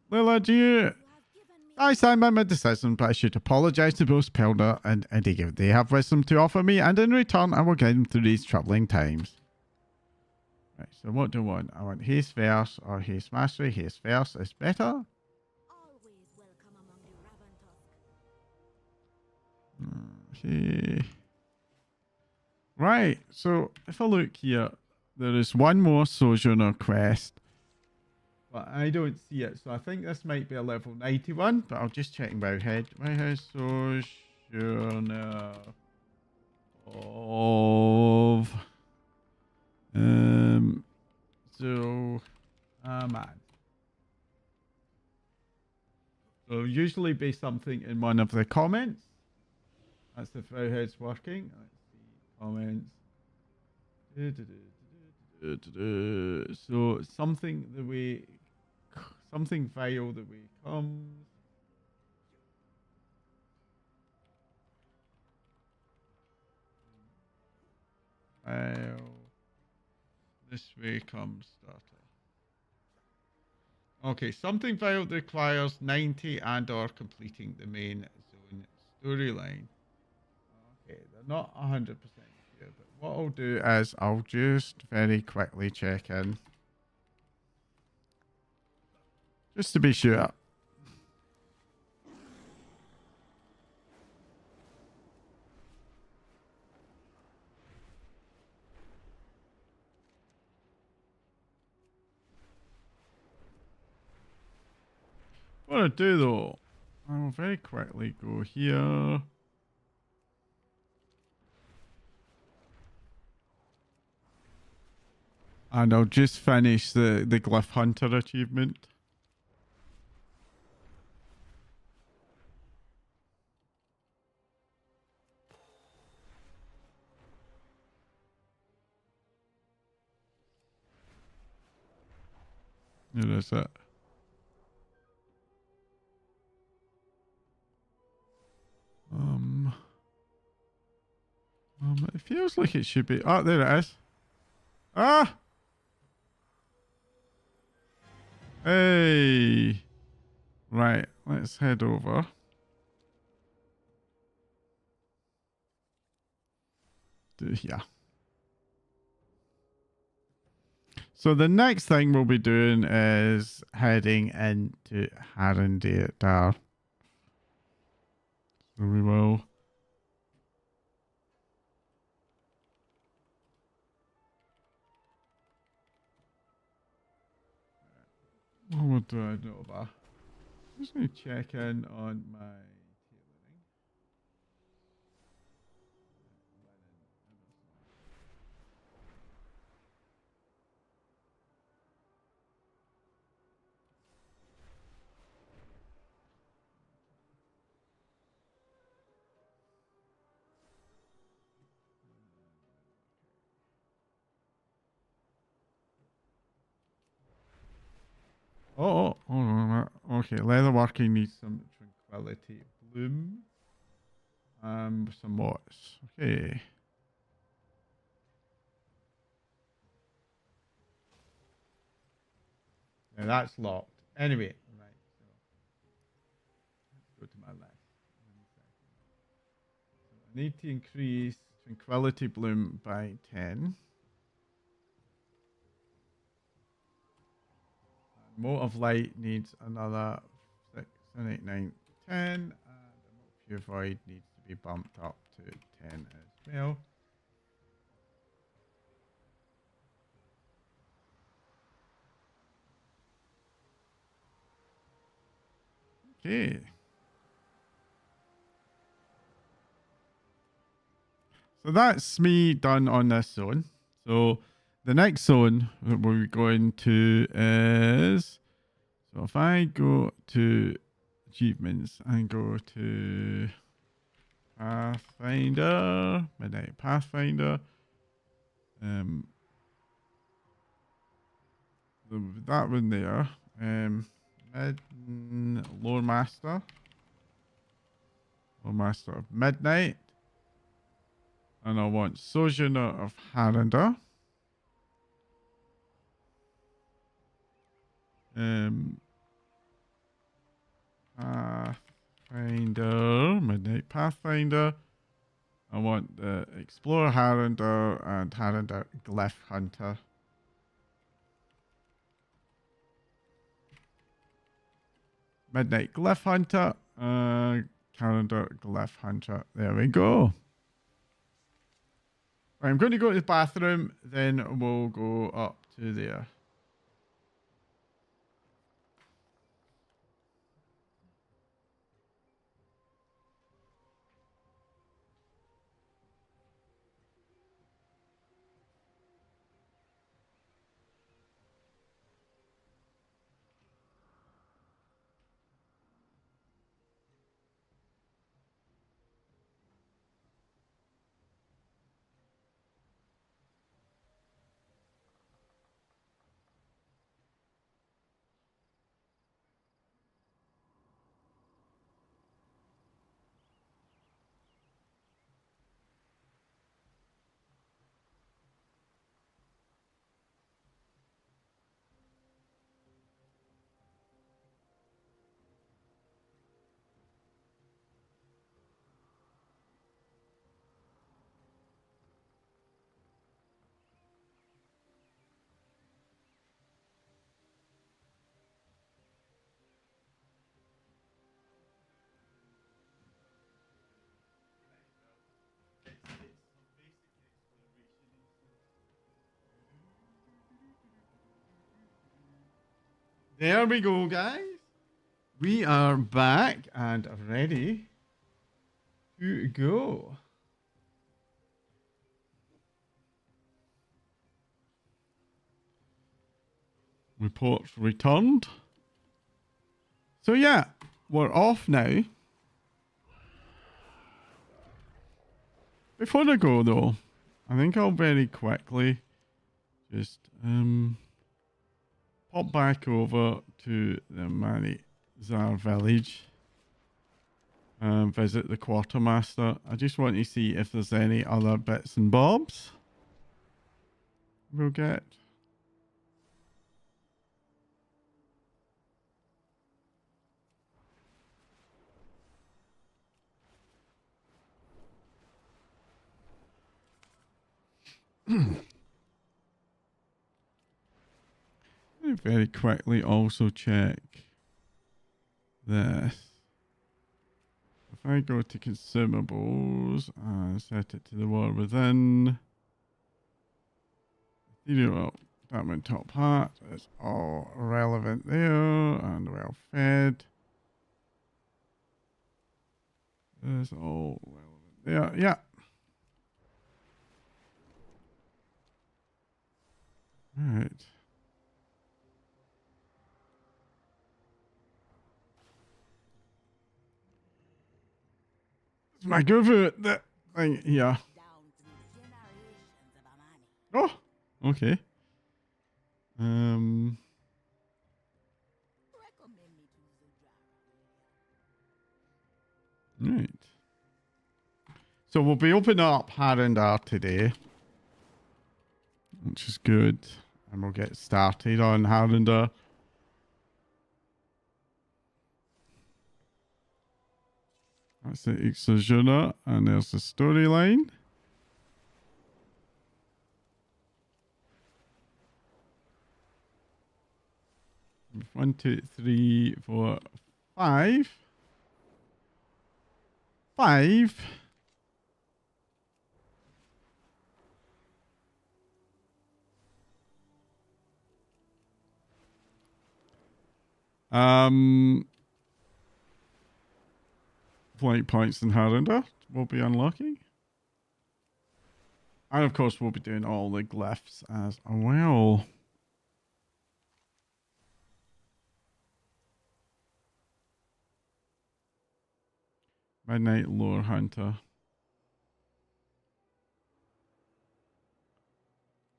Lila, do you... I stand by my decision, but I should apologise to both Pelder and Indigo. They have wisdom to offer me, and in return, I will guide them through these troubling times. Right, so what do I want? I want haste verse or haste mastery. Haste verse is better. Okay. Right, so if I look here, there is one more Sojourner quest. But I don't see it, so I think this might be a level 91, but I'll just check Wowhead. Wowhead Sojourner of so man. So usually be something in one of the comments. That's if Wowhead's working. Let's see comments. So something the way something vile the way comes. Vile this way comes starter. Okay, something vile requires 90 and or completing the main zone storyline. Okay, they're not 100% here, but what I'll do is I'll just very quickly check in. Just to be sure. What I do though, I will very quickly go here. And I'll just finish the Glyph Hunter achievement. There is it. It feels like it should be. Oh, there it is. Ah! Hey! Right, let's head over. To here. So the next thing we'll be doing is heading into Harrendir. So we will. What do I know about? I'm just going to check in on my tailoring. Oh, hold on a minute. Okay, leatherworking needs some tranquility bloom. Some mods. Okay. Now that's locked. Anyway, right. So let's go to my list. So I need to increase tranquility bloom by 10. Mote of Light needs another 6, 7, 8, 9, 10. And the Pure Void needs to be bumped up to 10 as well. Okay. So that's me done on this zone. So the next zone that we're going to is... So if I go to achievements and go to Pathfinder, Midnight Pathfinder, that one there, Lore Master of Midnight, and I want Sojourner of Harrender. Pathfinder, Midnight Pathfinder. I want the Explorer Harrender and Harrender Glyph Hunter. Midnight Glyph Hunter, Harrender Glyph Hunter. There we go. Right, I'm going to go to the bathroom, then we'll go up to there. There we go, guys. We are back and ready to go. Reports returned. So yeah, we're off now. Before I go though, I think I'll very quickly just pop back over to the Manizar village and visit the quartermaster. I just want to see if there's any other bits and bobs we'll get. Very quickly also check this. If I go to consumables and set it to the war within, Diamond top hat is all relevant there and well fed. Is all relevant there, yeah. All right. My go for that thing here. Oh, okay. Right. So we'll be opening up Harrender today, which is good, and we'll get started on Harrender. That's the Exogenor, and there's the storyline. 1, 2, 3, 4, 5. 5. Flight points in Harrender will be unlocking. And of course, we'll be doing all the glyphs as well. Midnight Lore Hunter.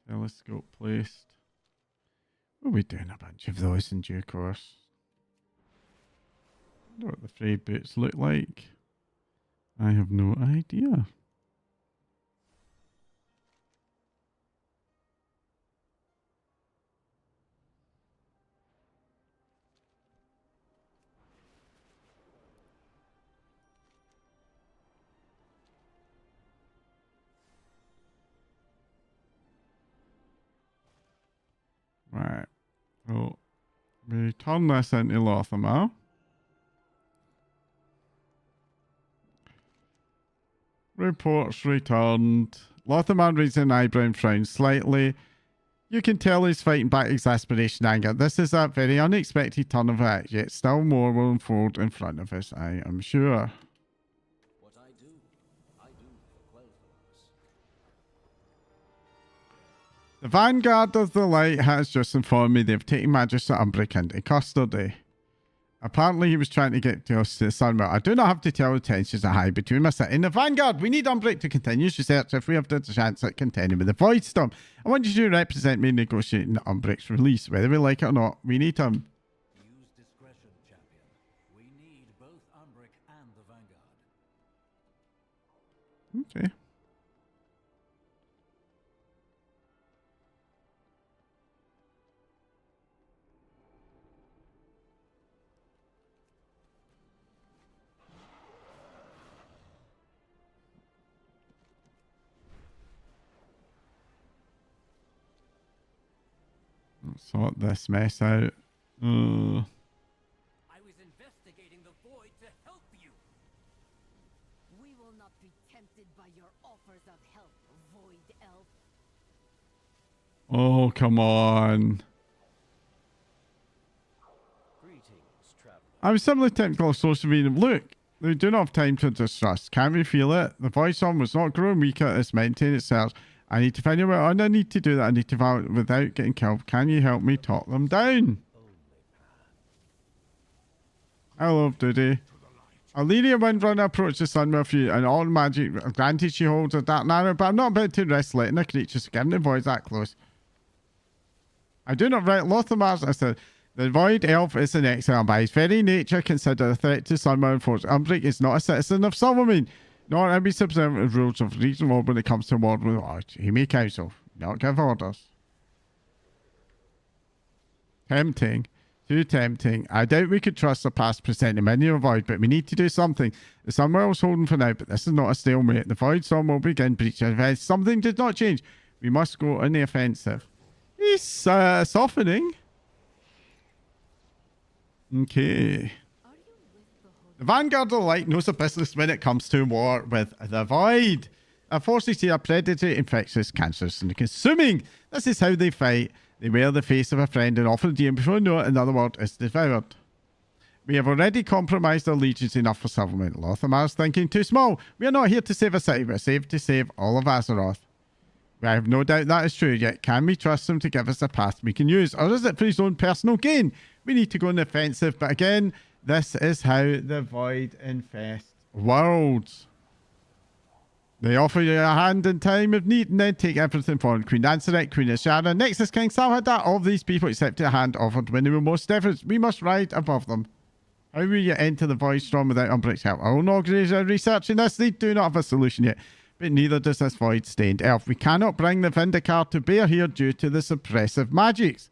Telescope placed. We'll be doing a bunch of those in due course. I wonder what the frayed boots look like. I have no idea. Right. So we turn this into Lothamar. Reports returned. Lothamar raises an eyebrow and frowns slightly. You can tell he's fighting back exasperation and anger. This is a very unexpected turn of events, yet still more will unfold in front of us, I am sure. What I do for Quel'Thas. The Vanguard of the Light has just informed me they've taken Magister Umbric into custody. Apparently he was trying to get to us to Sunwell. I do not have to tell the tensions are high between my city and the Vanguard. We need Umbric to continue his research if we have the chance at contending with the Void Storm. I want you to represent me in negotiating Umbric's release. Whether we like it or not, we need him. Use discretion, champion. We need both Umbric and the Vanguard. Okay. Let's sort this mess out. I was investigating the void to help you. We will not be tempted by your offers of help, Void Elf. Oh, come on. Greetings, traveler. I was simply technical social media. Look, they do not have time to distrust. Can't we feel it? The voice on was not growing weaker. It's maintained itself. I need to find out what I need to do that. I need to vow it without getting killed. Can you help me talk them down? Hello, Duty. Alleria Windrunner approached the Sunwell for you, and all magic granted she holds a dark arrow, but I'm not about to risk letting a creature given the void that close. I do not write Lothamar's. I said, the Void Elf is an exile by his very nature considered a threat to Sunwell and Force. Umbric is not a citizen of Solomon, nor are we subservient of rules of reasonable when it comes to war with art. He may counsel, not give orders. Tempting. Too tempting. I doubt we could trust the past presenting many of Void, but we need to do something. The Sunwell's holding for now, but this is not a stalemate. The Void Storm will begin breaching. If something did not change, we must go on the offensive. He's softening. Okay. The Vanguard of the Light knows the business when it comes to war with the Void. Our forces here are predatory, infectious, cancerous, and consuming. This is how they fight. They wear the face of a friend and offer the DM before no another world is devoured. We have already compromised our legions enough for settlement. Lothamar's thinking too small. We are not here to save a city. We're here to save all of Azeroth. I have no doubt that is true, yet can we trust him to give us a path we can use? Or is it for his own personal gain? We need to go on the offensive, but again, this is how the Void infest worlds. They offer you a hand in time of need and then take everything for Queen Anseret, Queen Ashara, Nexus King Salhadar, all of these people accepted a hand offered when they were most efforts. We must ride above them. How will you enter the Void Storm without Umbric's help? Our own organization are researching this. They do not have a solution yet, but neither does this Void-stained elf. We cannot bring the Vindicar to bear here due to the suppressive magics.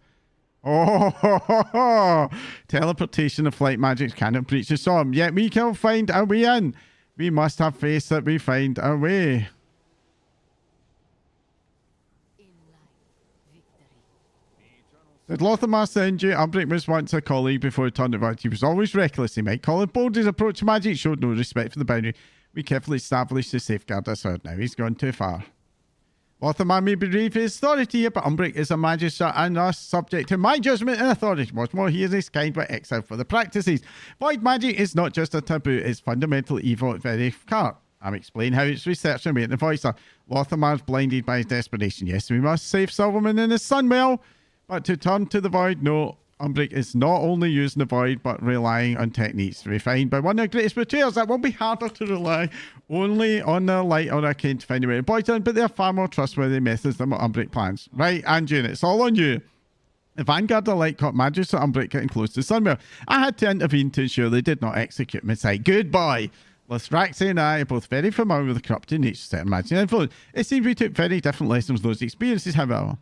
Oh, teleportation of flight magics cannot breach the storm, yet we can find a way in. We must have faith that we find a way. In life, victory. The eternal Did Lothar send you? Umbric was once a colleague before he turned about. He was always reckless. He might call it bold. His approach to magic showed no respect for the boundary we carefully established to safeguard us out. Now he's gone too far. Lothar may believe his authority here, but Umbric is a magistrate and thus subject to my judgment and authority. What's more, he is his kind but exiled for the practices. Void magic is not just a taboo, it's fundamental evil at very heart. I'm explaining how it's researched and made the voice. Lothamar's blinded by his desperation. Yes, we must save Silverman and his son, well, but to turn to the void, no. Umbric is not only using the void, but relying on techniques refined by one of the greatest betrayers. That will be harder to rely only on the light or akin to find a way to poison, but they're far more trustworthy methods than what Umbric plans. Right, Anjun, it's all on you. The Vanguard of Light caught Magister Umbric getting close to Sunwell. I had to intervene to ensure they did not execute him inside. Goodbye. Lithraxi and I are both very familiar with the corrupting nature of certain magic influence. It seems we took very different lessons from those experiences, however.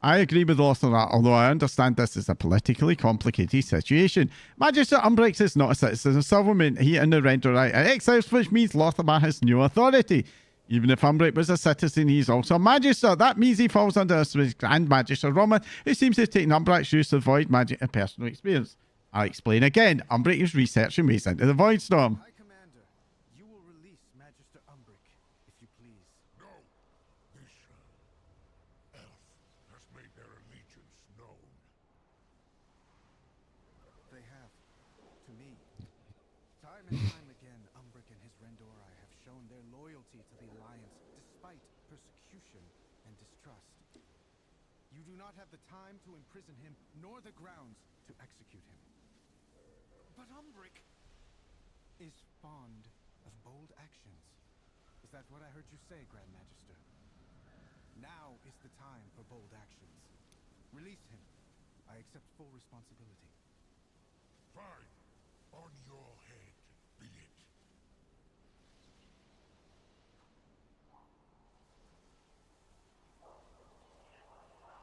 I agree with Lothar, although I understand this is a politically complicated situation. Magister Umbric is not a citizen of Silvermoon. He and the Render are exiles, which means Lothar has no authority. Even if Umbric was a citizen, he's also a magister. That means he falls under his Grand Magister Roman, who seems to have taken Umbric's use of void magic and personal experience. I'll explain again. Umbric is researching ways into the Void Storm. High Commander, you will release Magister Umbric, if you please. No! This elf has made their allegiance known. They have. To me. Time and time again, Umbric and his Rendorai have shown their loyalty to the Alliance, despite persecution and distrust. You do not have the time to imprison him, nor the grounds to execute him. But Umbric is fond of bold actions. Is that what I heard you say, Grand Magister? Now is the time for bold actions. Release him. I accept full responsibility. Fine. On your head, be it.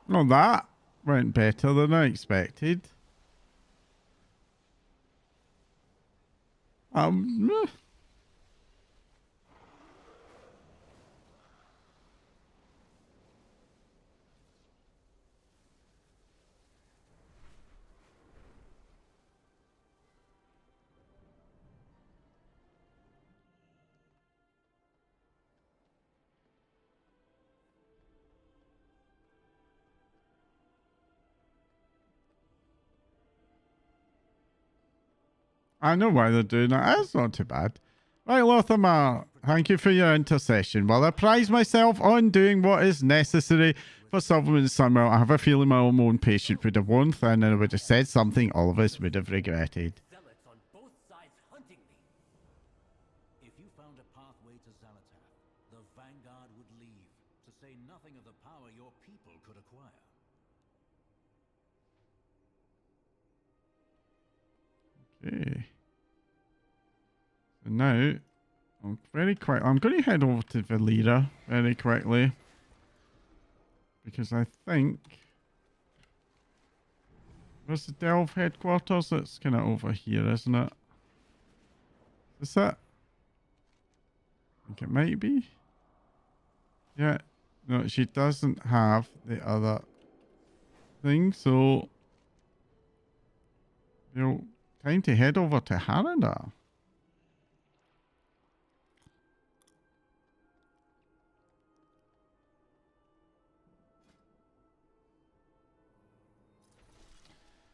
Well, that went better than I expected. I know why they're doing that. That's not too bad. Right, Lothar, thank you for your intercession. While I prize myself on doing what is necessary for Silverman and Sunwell, I have a feeling my own patient would have worn thin and I would have said something all of us would have regretted. Zealots on both sides hunting me. If you found a pathway to Xalatath, the Vanguard would leave, to say nothing of the power your people could acquire. Okay. So now, I'm very quick. I'm going to head over to Valera very quickly. Because I think... Where's the Delve headquarters? It's kind of over here, isn't it? Is that? I think it might be. Yeah. No, she doesn't have the other thing, so... You know, time to head over to Harada.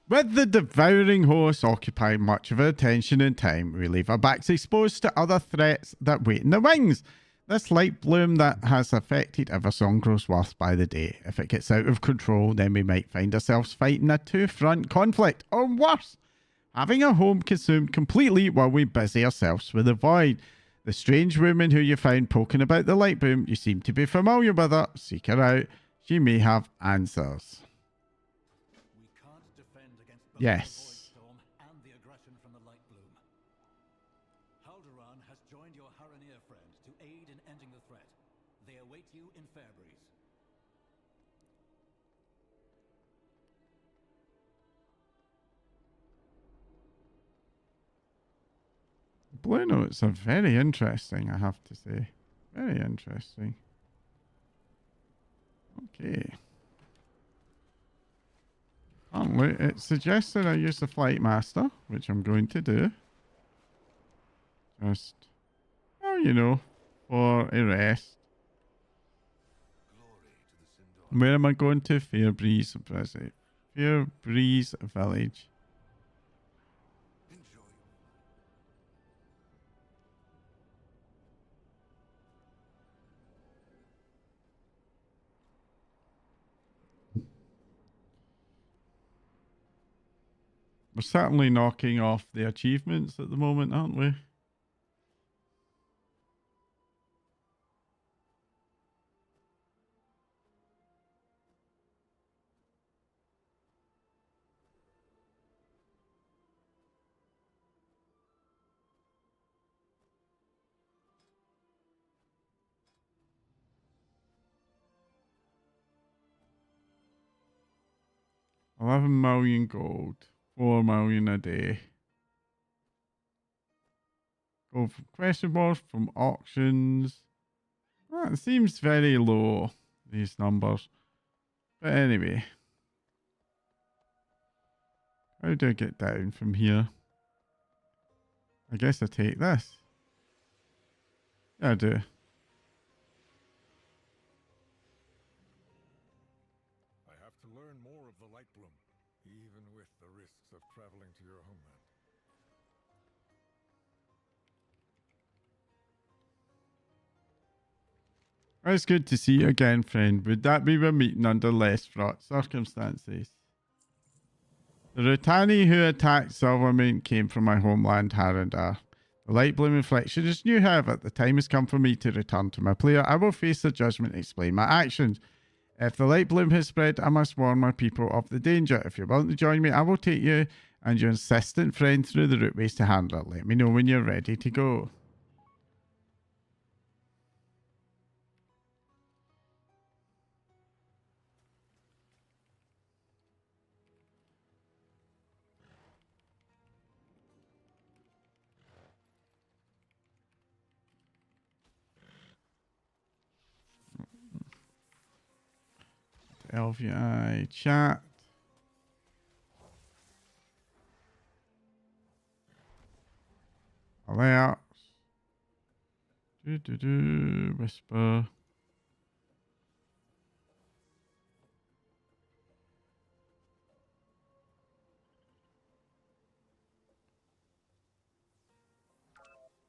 With the devouring host occupying much of our attention and time, we leave our backs exposed to other threats that wait in the wings. This light bloom that has affected Eversong grows worse by the day. If it gets out of control, then we might find ourselves fighting a two-front conflict, or worse, having our home consumed completely while we busy ourselves with the void. The strange woman who you found poking about the light boom, you seem to be familiar with her. Seek her out. She may have answers. We can't defend against both Yes. the Void Storm and the aggression from the light bloom. Haldoran has joined your Haranir friend to aid in ending the threat. They await you in Fairbreeze. Blue notes are very interesting, I have to say. Very interesting. Okay. Apparently, it suggests that I use the Flight Master, which I'm going to do. Just, well, you know, for a rest. Where am I going to? Fairbreeze, Fairbreeze Village. We're certainly knocking off the achievements at the moment, aren't we? $11 million gold, 4 million a day. Go from question boards, from auctions. Well, it seems very low, these numbers. But anyway. How do I get down from here? I guess I take this. Yeah, I do. I have to learn more of the Lightbloom, even with the risks of traveling to your homeland. It's good to see you again, friend. Would that be a meeting under less fraught circumstances? The Rutani who attacked Silvermane came from my homeland, Harandar. The Lightbloom inflection is new, however. The time has come for me to return to my player. I will face the judgment and explain my actions. If the Lightbloom has spread, I must warn my people of the danger. If you're willing to join me, I will take you and your insistent friend through the routeways to Handler. Let me know when you're ready to go. LVI chat. Alerts. Whisper.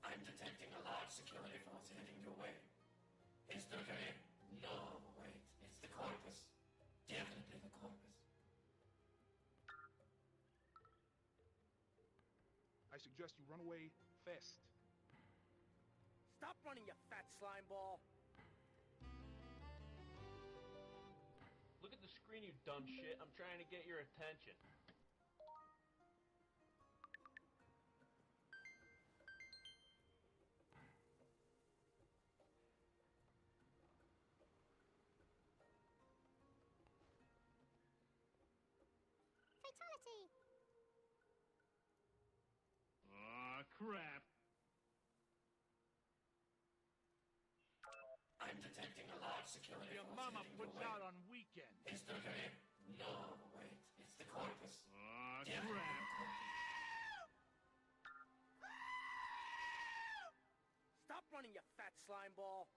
I'm detecting a large security force heading your way. Is there a... No, wait, it's the Corpus. Definitely the Corpus. I suggest you run away fast. Stop running, you fat slime ball! Look at the screen, you dumb shit. I'm trying to get your attention. Fatality! Aw, crap. I'm detecting a large security Your force mama heading puts your way. out on weekends. Is there a... No, wait, it's the Corpus. Aw, Definitely crap. the Corpus. Stop running, you fat slime ball!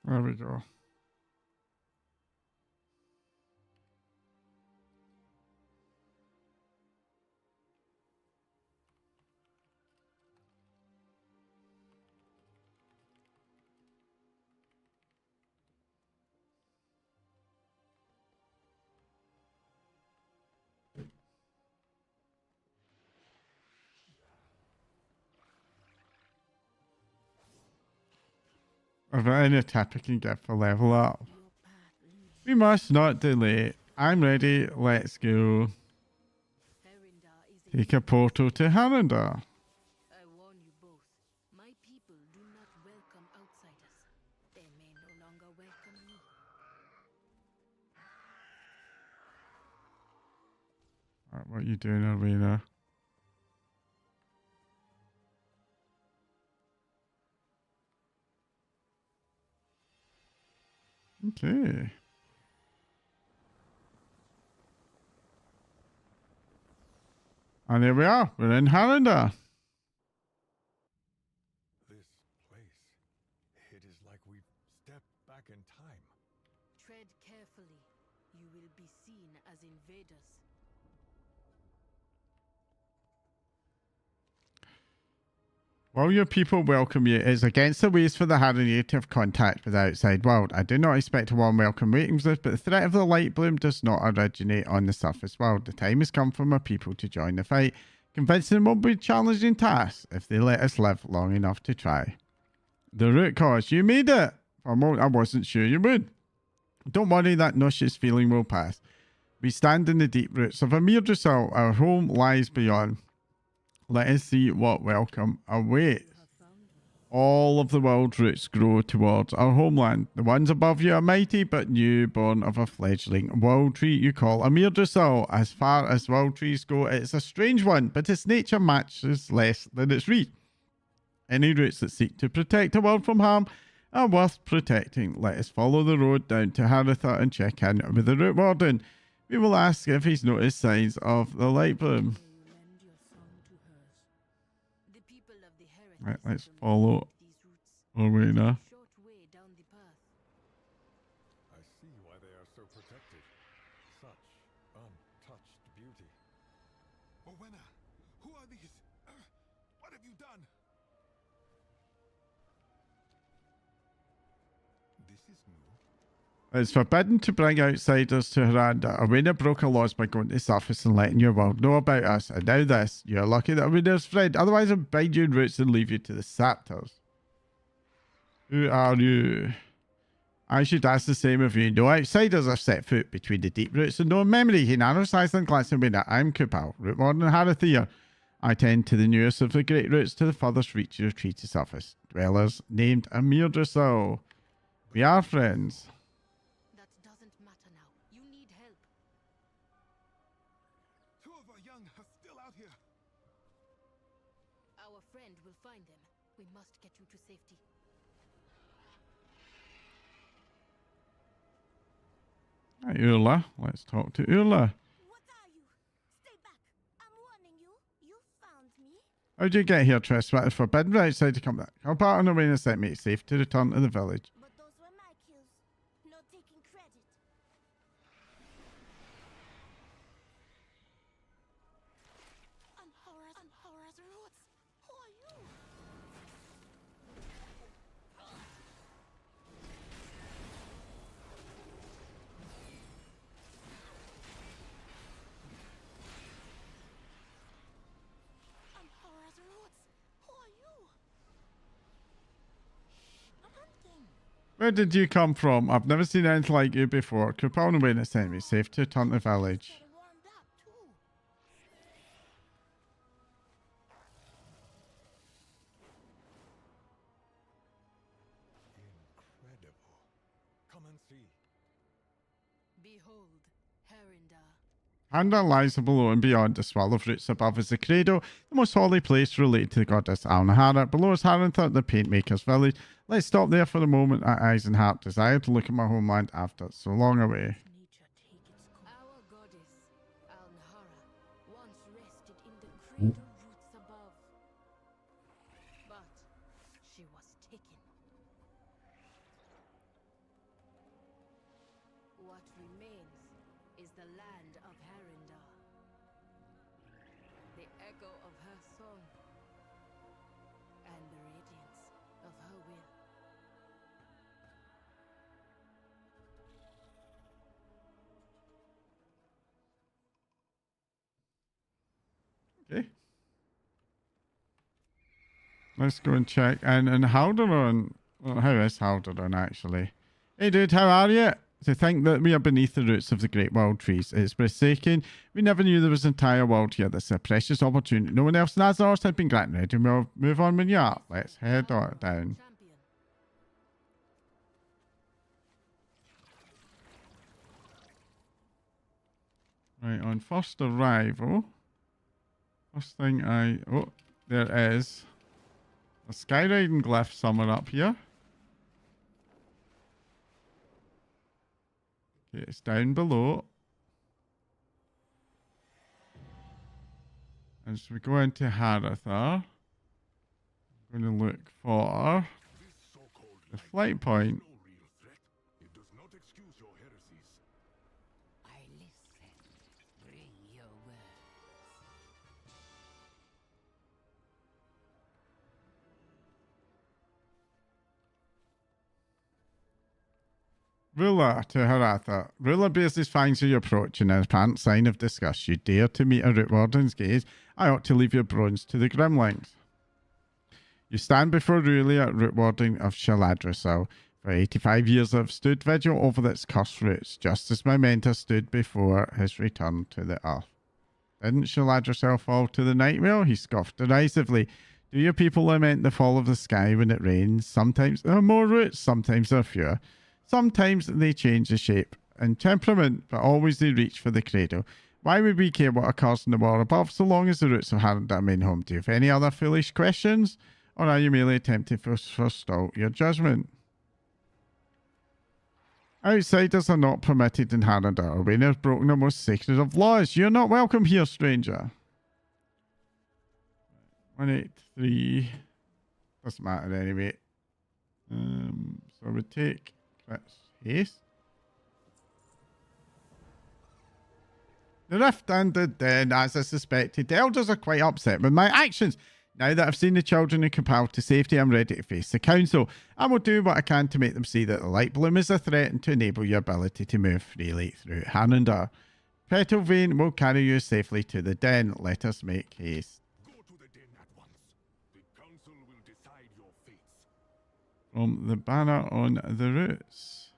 There we go. Of any tip I can get for level up. We must not delay. I'm ready. Let's go. Take a portal to Harandar. I warn you both. My people do not welcome outsiders. They may no longer welcome me. Alright, what are you doing, Arena? Okay. And here we are. We're in Harrender. This place. It is like we've stepped back in time. Tread carefully. You will be seen as invaders. While your people welcome you, it is against the ways for the Harrenir to have contact with the outside world. I do not expect a warm welcome waiting for this, but the threat of the light bloom does not originate on the surface world. The time has come for my people to join the fight. Convincing them will be a challenging task if they let us live long enough to try. The root cause. You made it! For a moment, I wasn't sure you would. Don't worry, that nauseous feeling will pass. We stand in the deep roots of Amir Drusal. Our home lies beyond. Let us see what welcome awaits. All of the world's roots grow towards our homeland. The ones above you are mighty, but new, born of a fledgling world tree you call Amir Drusal. As far as world trees go, it's a strange one, but its nature matches less than its reach. Any roots that seek to protect the world from harm are worth protecting. Let us follow the road down to Haritha and check in with the root warden. We will ask if he's noticed signs of the light bloom. Right, let's follow our way now. I see why they are so protected. Such untouched beauty. Rowena, who are these? What have you done? This is new. It's forbidden to bring outsiders to Haranda. Arena broke our laws by going to the surface and letting your world know about us. And now this. You're lucky that Arena's friend. Otherwise, I'll bind you in roots and leave you to the Saptors. Who are you? I should ask the same of you. No outsiders have set foot between the deep roots and no memory. He narrows eyes and glances at me. I'm Kupal, root warden and Harathir. I tend to the newest of the great roots to the furthest reach of treaty surface. Dwellers named Amir Drusal. We are friends. We must get you to safety. Hi, Urla. Let's talk to Urla. What are you? Stay back. I'm warning you. You found me. How'd you get here, Triss? It's forbidden right outside to come back. How part on the way to set me safe to return to the village? But those were my kills. No taking credit. Unhora's roots. Who are you? Where did you come from? I've never seen anything like you before. Kupal and Wayne sent me safe to return to the village. Incredible. Come and see. Behold, Harrender. Handa lies below and beyond. The swirl of roots above is the cradle, the most holy place related to the goddess Alnahara. Below is Harantha, the paintmaker's village. Let's stop there for a moment. Our eyes and heart desire to look at my homeland after so long away. Our goddess, Alnahara, once rested in the cradle roots above. But she was taken. What remains is the land of Harrender. The echo of her song. And the radiance of her will. Okay. Let's go and check. And Haldoran. Well, how is Haldoran actually? Hey dude, how are you? To think that we are beneath the roots of the great world trees. It's breathtaking. We never knew there was an entire world here. This is a precious opportunity. No one else in Azeroth had been granted. And we'll move on when you are. Let's head on down. Right, on first arrival. First thing oh, there is a skywriting glyph somewhere up here. Okay, it's down below. As we go into Haratha, I'm going to look for the flight point. It does not excuse your heresies. I listen. Bring your words. Ruler to Haratha. Ruler bears his fangs as you approach, and in apparent sign of disgust, you dare to meet a Root Warden's gaze. I ought to leave your bronze to the Grimlings. You stand before Ruler, Root Warden of Shaladrosal. For 85 years I've stood vigil over its cursed roots, just as my mentor stood before his return to the earth. Didn't Shaladrosal fall to the nightmare? He scoffed derisively. Do your people lament the fall of the sky when it rains? Sometimes there are more roots, sometimes there are fewer. Sometimes they change the shape and temperament, but always they reach for the cradle. Why would we care what occurs in the world above, so long as the roots of Harrenhal remain home? Do you have any other foolish questions? Or are you merely attempting to forestall your judgment? Outsiders are not permitted in Harrenhal. Arwen has broken the most sacred of laws. You're not welcome here, stranger. 183. Doesn't matter anyway. So we take Chris Haste. The rift ended then, as I suspected. The elders are quite upset with my actions. Now that I've seen the children in Capel to safety, I'm ready to face the council. I will do what I can to make them see that the light bloom is a threat and to enable your ability to move freely through Harrenhal. Petalvane will carry you safely to the den. Let us make haste. Go to the den at once. The council will decide your fates. From the banner on the roots.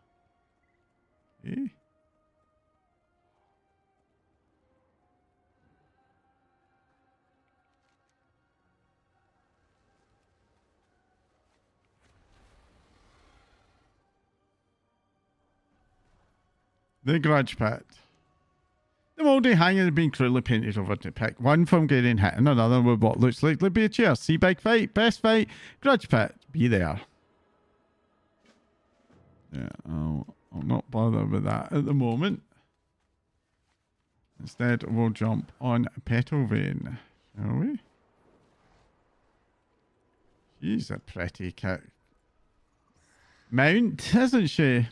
Okay. The Grudge Pit. The mouldy hanger has been cruelly painted over to pick one from getting hit and another with what looks like to be a chair. See big fight, best fight, Grudge Pit, be there. Yeah, I'll not bother with that at the moment. Instead, we'll jump on Petalvane, shall we? She's a pretty cat mount, isn't she?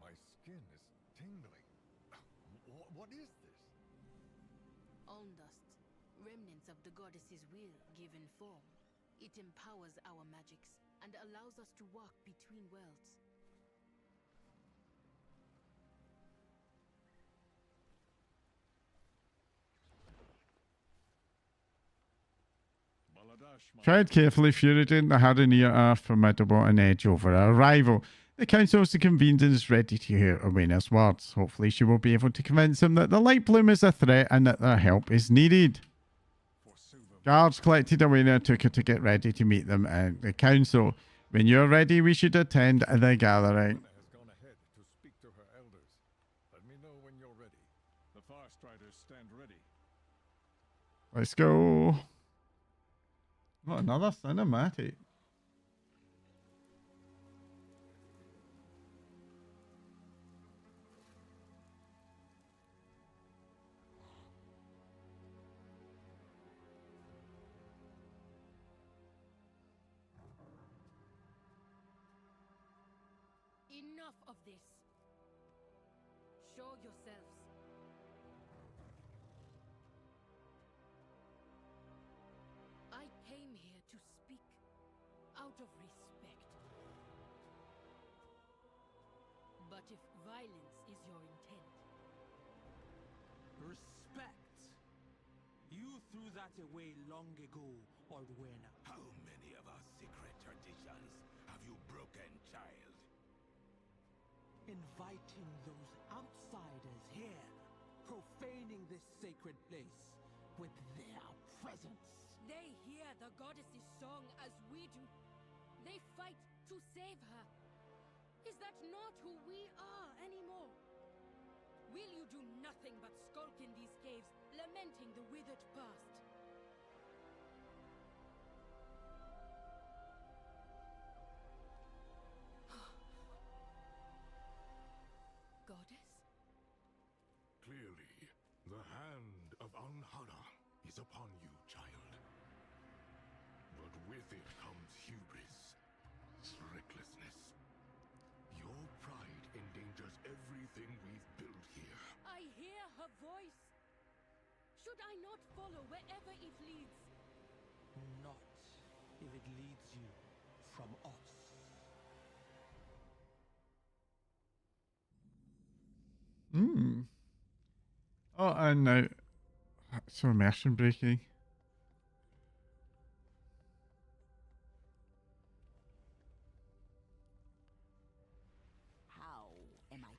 My skin is tingling. What is this? Alm dust, remnants of the goddess's will given form. It empowers our magics and allows us to walk between worlds. Tread carefully, Furidin. The Harrenhal are formidable and edge over our rival. The council is convened and is ready to hear Owena's words. Hopefully she will be able to convince them that the light bloom is a threat and that their help is needed. Guards collected Owena and took her to get ready to meet them at the council. When you're ready, we should attend the gathering. Has gone ahead to speak to her elders. Let me know when you're ready. The Farstriders stand ready. Let's go. What, another cinematic? Enough of this. Show yourselves. I came here to speak out of respect. But if violence is your intent... Respect? You threw that away long ago, Ordwena. How many of our secret traditions have you broken, child? Inviting those outsiders here, profaning this sacred place with their presence. They hear the goddess's song as we do. They fight to save her. Is that not who we are anymore? Will you do nothing but skulk in these caves, lamenting the withered past? Goddess? Clearly, the hand of Anhara is upon you, child. But with it comes hubris, recklessness. Your pride endangers everything we've built here. I hear her voice. Should I not follow wherever it leads? Not if it leads you from us. Hmm. Oh, and now, so immersion breaking.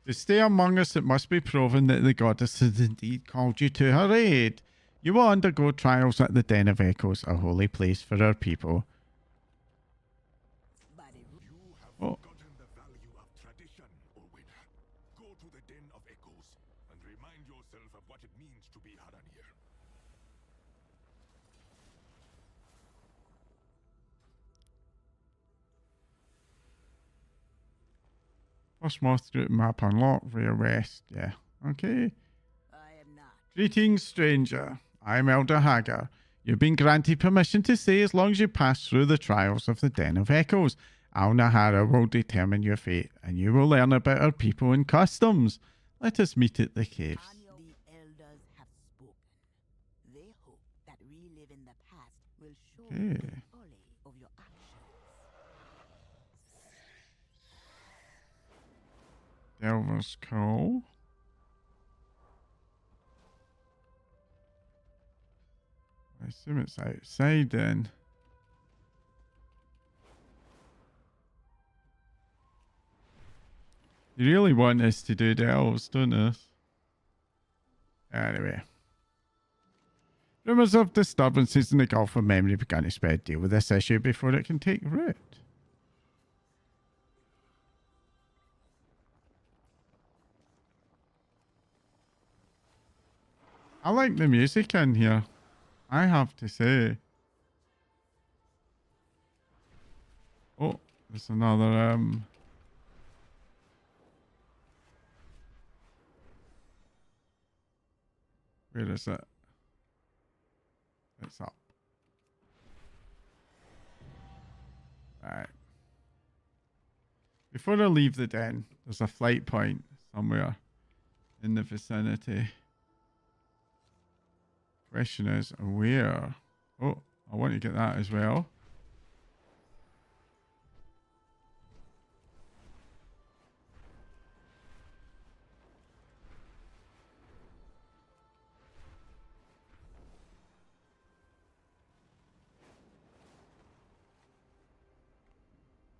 To stay among us, it must be proven that the goddess has indeed called you to her aid. You will undergo trials at the Den of Echoes, a holy place for our people. Oh. Forgotten the value of tradition, Olwyn. Go to the Den of Echoes and remind yourself of what it means to be Haranir. First Moth Group map unlocked, Rare West. Yeah, okay. Greetings, stranger. I'm Elder Hagar. You've been granted permission to stay as long as you pass through the trials of the Den of Echoes. Al-Nahara will determine your fate, and you will learn about our people and customs. Let us meet at the caves. The elders have spoken. They hope that reliving the past will show Okay. the folly of your actions. Delver's Call. I assume it's outside then. You really want us to do the elves, don't you? Anyway. Rumours of disturbances in the Gulf of Memory began to spread. Deal with this issue before it can take root. I like the music in here, I have to say. Oh, there's another where is it? It's up. Right. Before I leave the den, there's a flight point somewhere in the vicinity. Question is, where? Oh, I want to get that as well.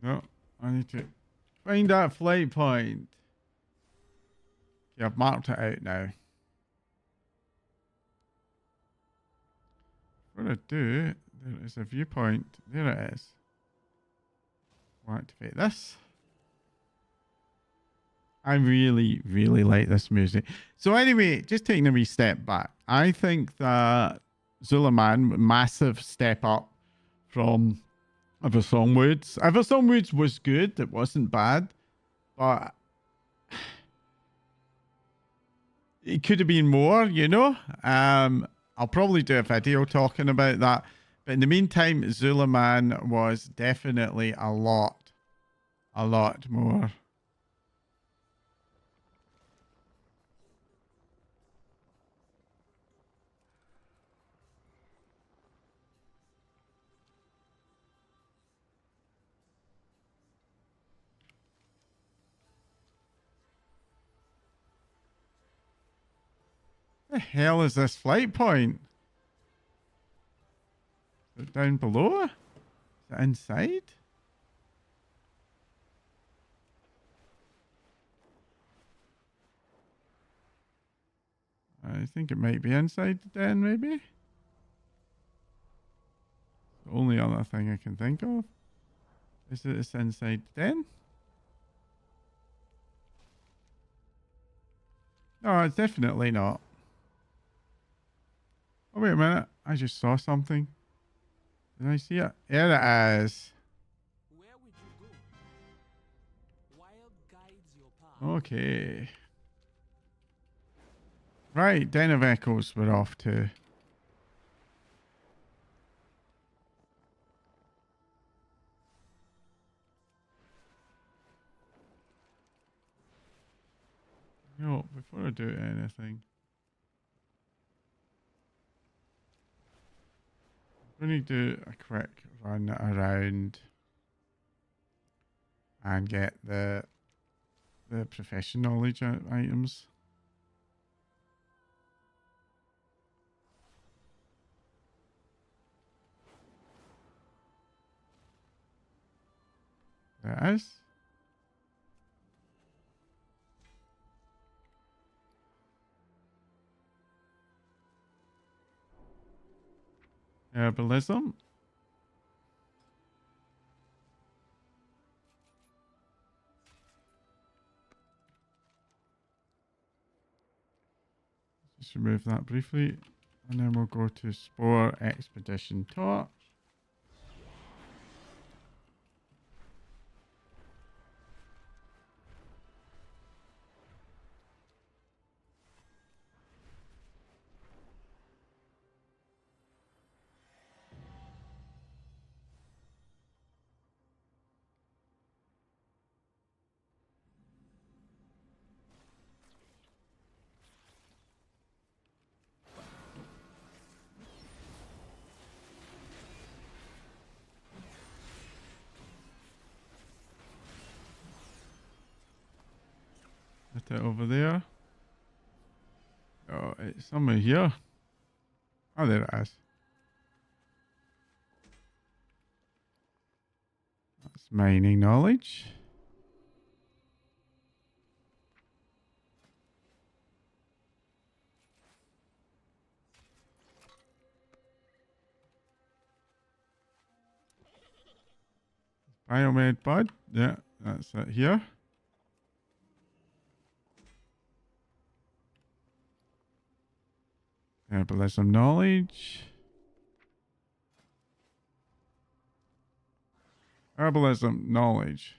No, I need to find that flight point. Okay, I've marked it out now. What I do, there is a viewpoint. There it is. We'll activate this. I really, really like this music. So anyway, just taking a wee step back. I think that Zulaman, massive step up from Eversong Woods. Eversong Woods was good. It wasn't bad. But it could have been more, you know. I'll probably do a video talking about that. But in the meantime, Zulaman was definitely a lot more. The hell is this flight point? Is it down below? Is it inside? I think it might be inside the den, maybe. The only other thing I can think of is that it's inside the den. No, it's definitely not. Oh, wait a minute. I just saw something. Did I see it? There it is. Where would you go? Wild guides your path. Okay. Right, Den of Echoes we're off to. No, before I do anything, I'm going to do a quick run around and get the profession knowledge items. There it is. Herbalism. Just remove that briefly. And then we'll go to Spore Expedition Torch. Put it over there. Oh, it's somewhere here. Oh, there it is. That's mining knowledge. Biomed bud. Yeah, that's it here. Herbalism knowledge. Herbalism knowledge.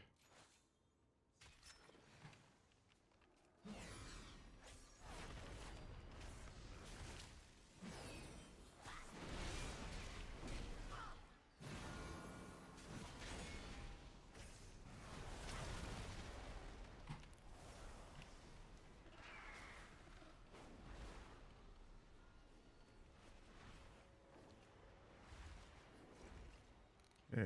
Yeah.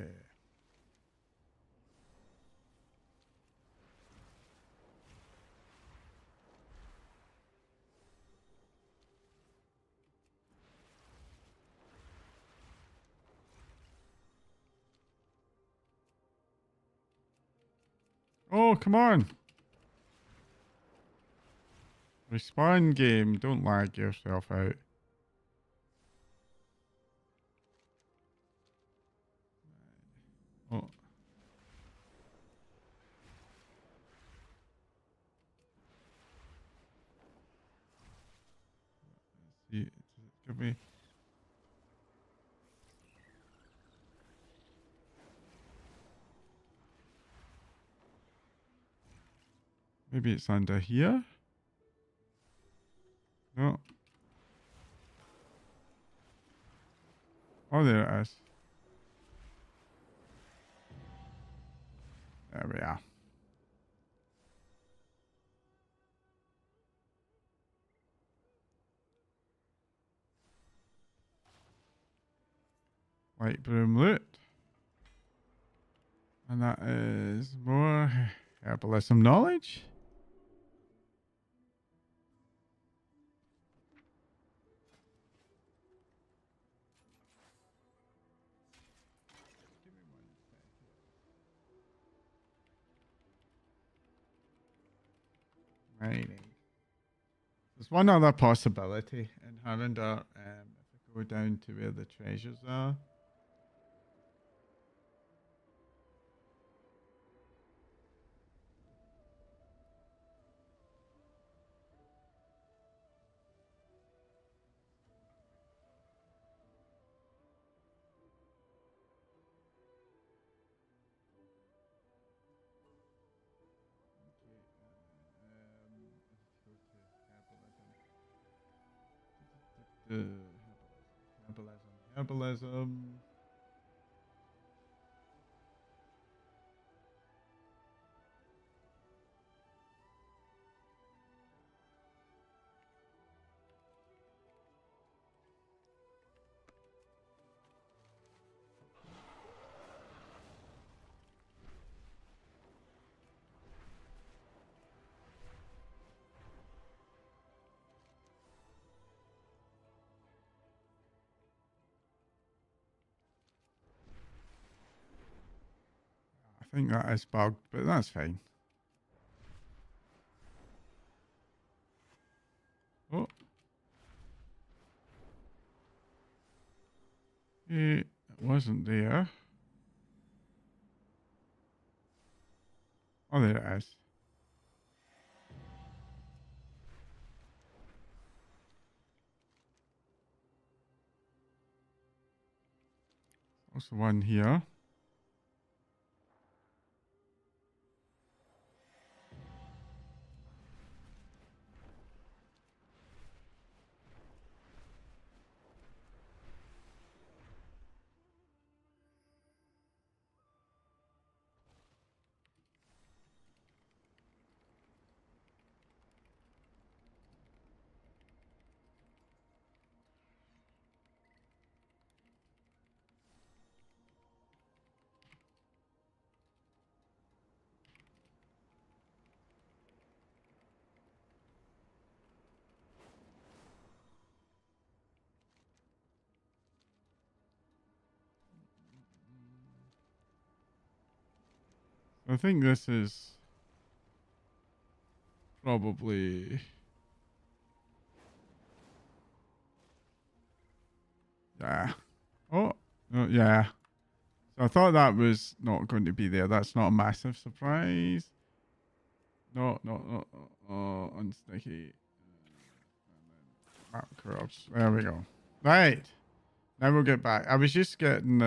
Oh, come on. Respawn game. Don't lag yourself out. Oh. See, give me. Maybe it's under here. No. Oh, there it is. There we are. White broom loot. And that is more herbalism knowledge. Mining. There's one other possibility in Harrender. If I go down to where the treasures are. Herbalism. I think that is bugged, but that's fine. Oh. It wasn't there. Oh, there it is. Also one here. I think this is probably yeah. Oh, yeah. So I thought that was not going to be there. That's not a massive surprise. No, unsticky. Map curves. There we go. Right. Now we'll get back. I was just getting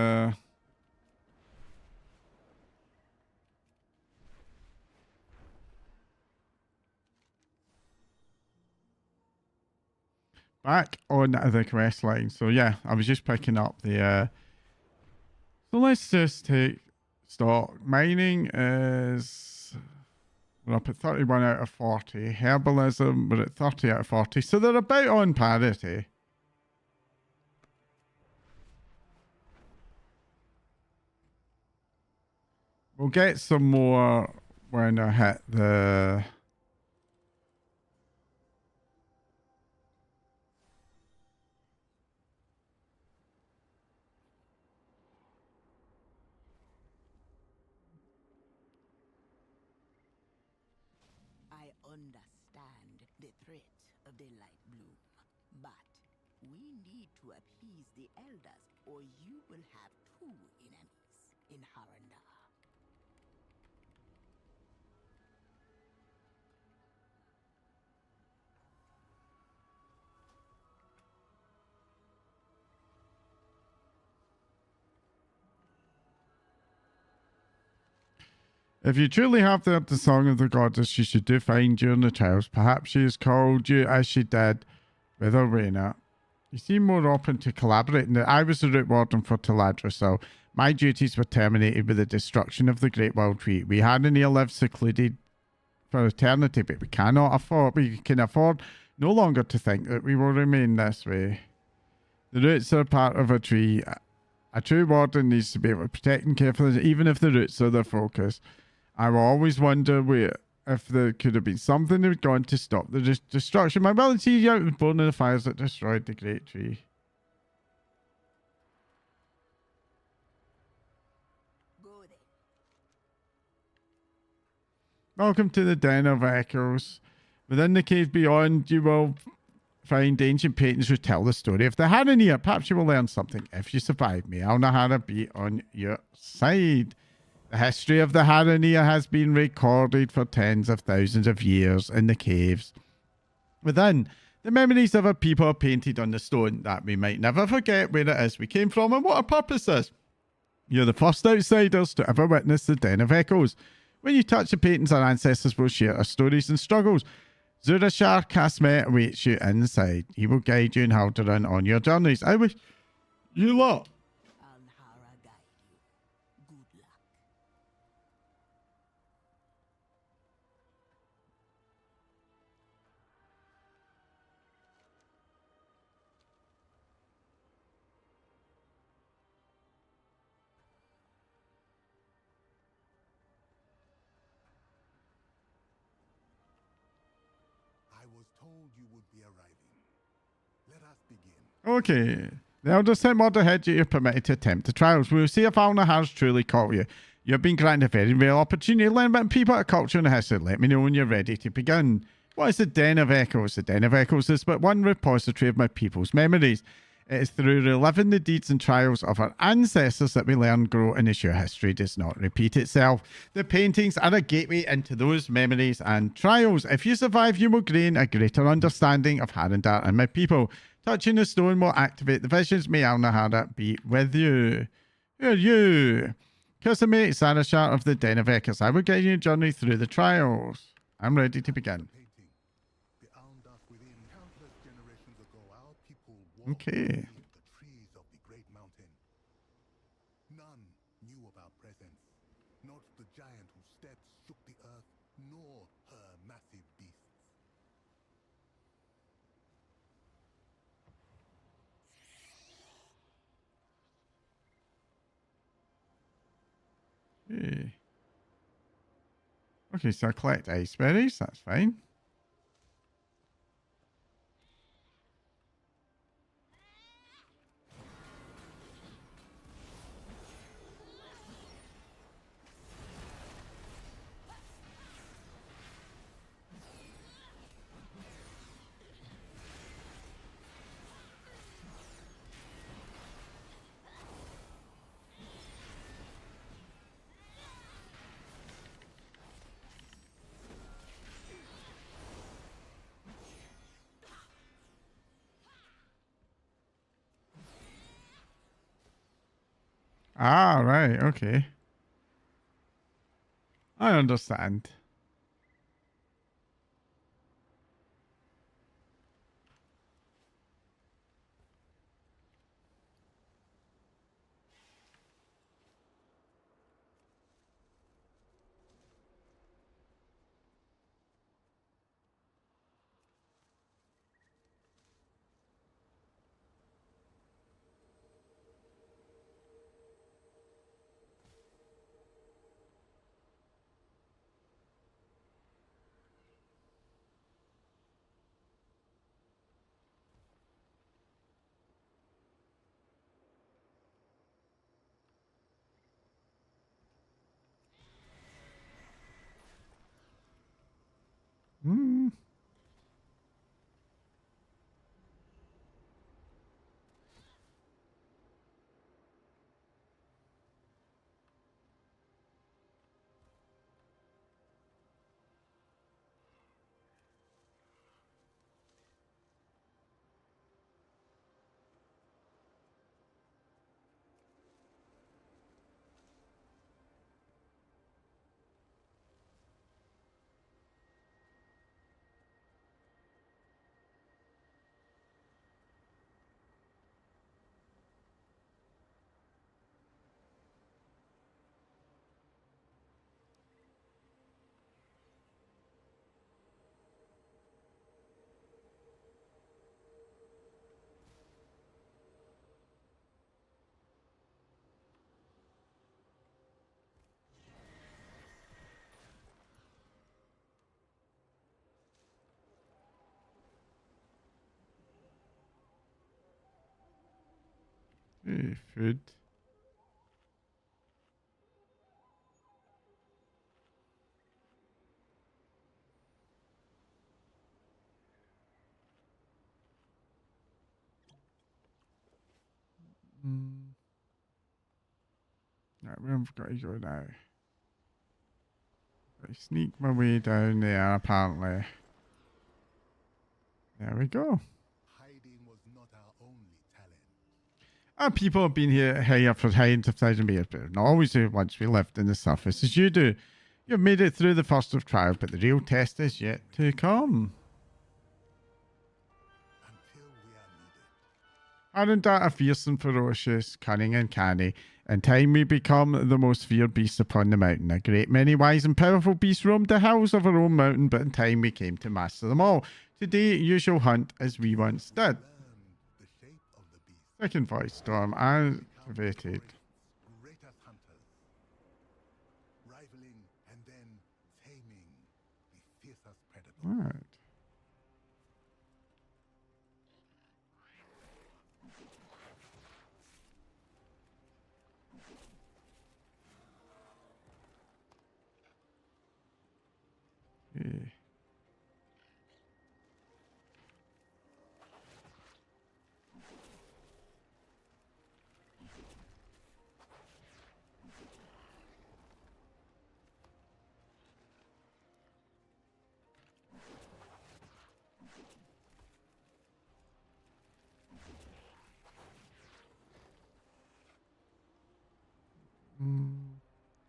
back on the quest line. So yeah, I was just picking up the so let's just take stock. Mining is, we're up at 31 out of 40. Herbalism, we're at 30 out of 40. So they're about on parity. We'll get some more when I hit the I understand the threat of the light bloom, but we need to appease the elders, or you will have two enemies in Haranda. If you truly have the Song of the Goddess, you should do fine during the trials. Perhaps she has called you as she did with Arena. You seem more open to collaborating. I was the root warden for Taladra, so my duties were terminated with the destruction of the Great World Tree. We had an lived secluded for eternity, but we can afford no longer to think that we will remain this way. The roots are part of a tree. A true warden needs to be able to protect and care for them, even if the roots are their focus. I will always wonder if there could have been something that had gone to stop the destruction. My ability out was born in the fires that destroyed the great tree. Welcome to the Den of Echoes. Within the cave beyond, you will find ancient paintings which tell the story of the Haranir. Perhaps you will learn something if you survive me. I'll Nahara be on your side. The history of the Haranir has been recorded for tens of thousands of years in the caves. Within, the memories of a people are painted on the stone that we might never forget where it is we came from and what our purpose is. You're the first outsiders to ever witness the Den of Echoes. When you touch the paintings, our ancestors will share our stories and struggles. Zurashar Kasmet awaits you inside. He will guide you and Haldoran on your journeys. I wish you luck. Alhara guide you. Good luck. I was told you would be arriving. Let us begin. Okay. The Elder sent word ahead that you're permitted to attempt the trials. We'll see if Alna has truly caught you. You've been granted a very rare opportunity to learn about people, a culture, and a history. Let me know when you're ready to begin. What is the Den of Echoes? The Den of Echoes is but one repository of my people's memories. It is through reliving the deeds and trials of our ancestors that we learn, grow, and ensure history does not repeat itself. The paintings are a gateway into those memories and trials. If you survive, you will gain a greater understanding of Harandar and my people. Touching the stone will activate the visions. May Alnahara be with you. Who are you? Kusame Sarashar of the Den of Echoes. I will guide you a journey through the trials. I'm ready to begin. Okay. The trees of the great mountain. None knew of our presence. Not the giant whose steps shook the earth, nor her massive beasts. Hey. Okay, so I collect ice berries. That's fine. Ah, right. Okay. I understand. Hmm. Hey, food. Right, where have I got to go now? I sneak my way down there, apparently. There we go. Hiding was not our only talent. Our people have been here for hundreds of thousands of years, but not always do once we lived in the surface as you do. You've made it through the first of trials, but the real test is yet to come. Arendar are fierce and ferocious, cunning and canny. In time we become the most feared beasts upon the mountain. A great many wise and powerful beasts roamed the hills of our own mountain, but in time we came to master them all. Today you shall hunt as we once did. Second voice storm activated. Greatest hunters, rivaling and then taming the fiercest predator. Right. Yeah.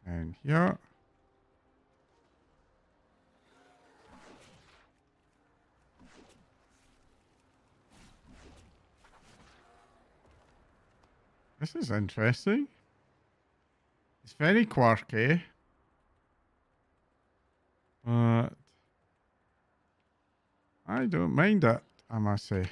And here. This is interesting. It's very quirky. But I don't mind it, I must say.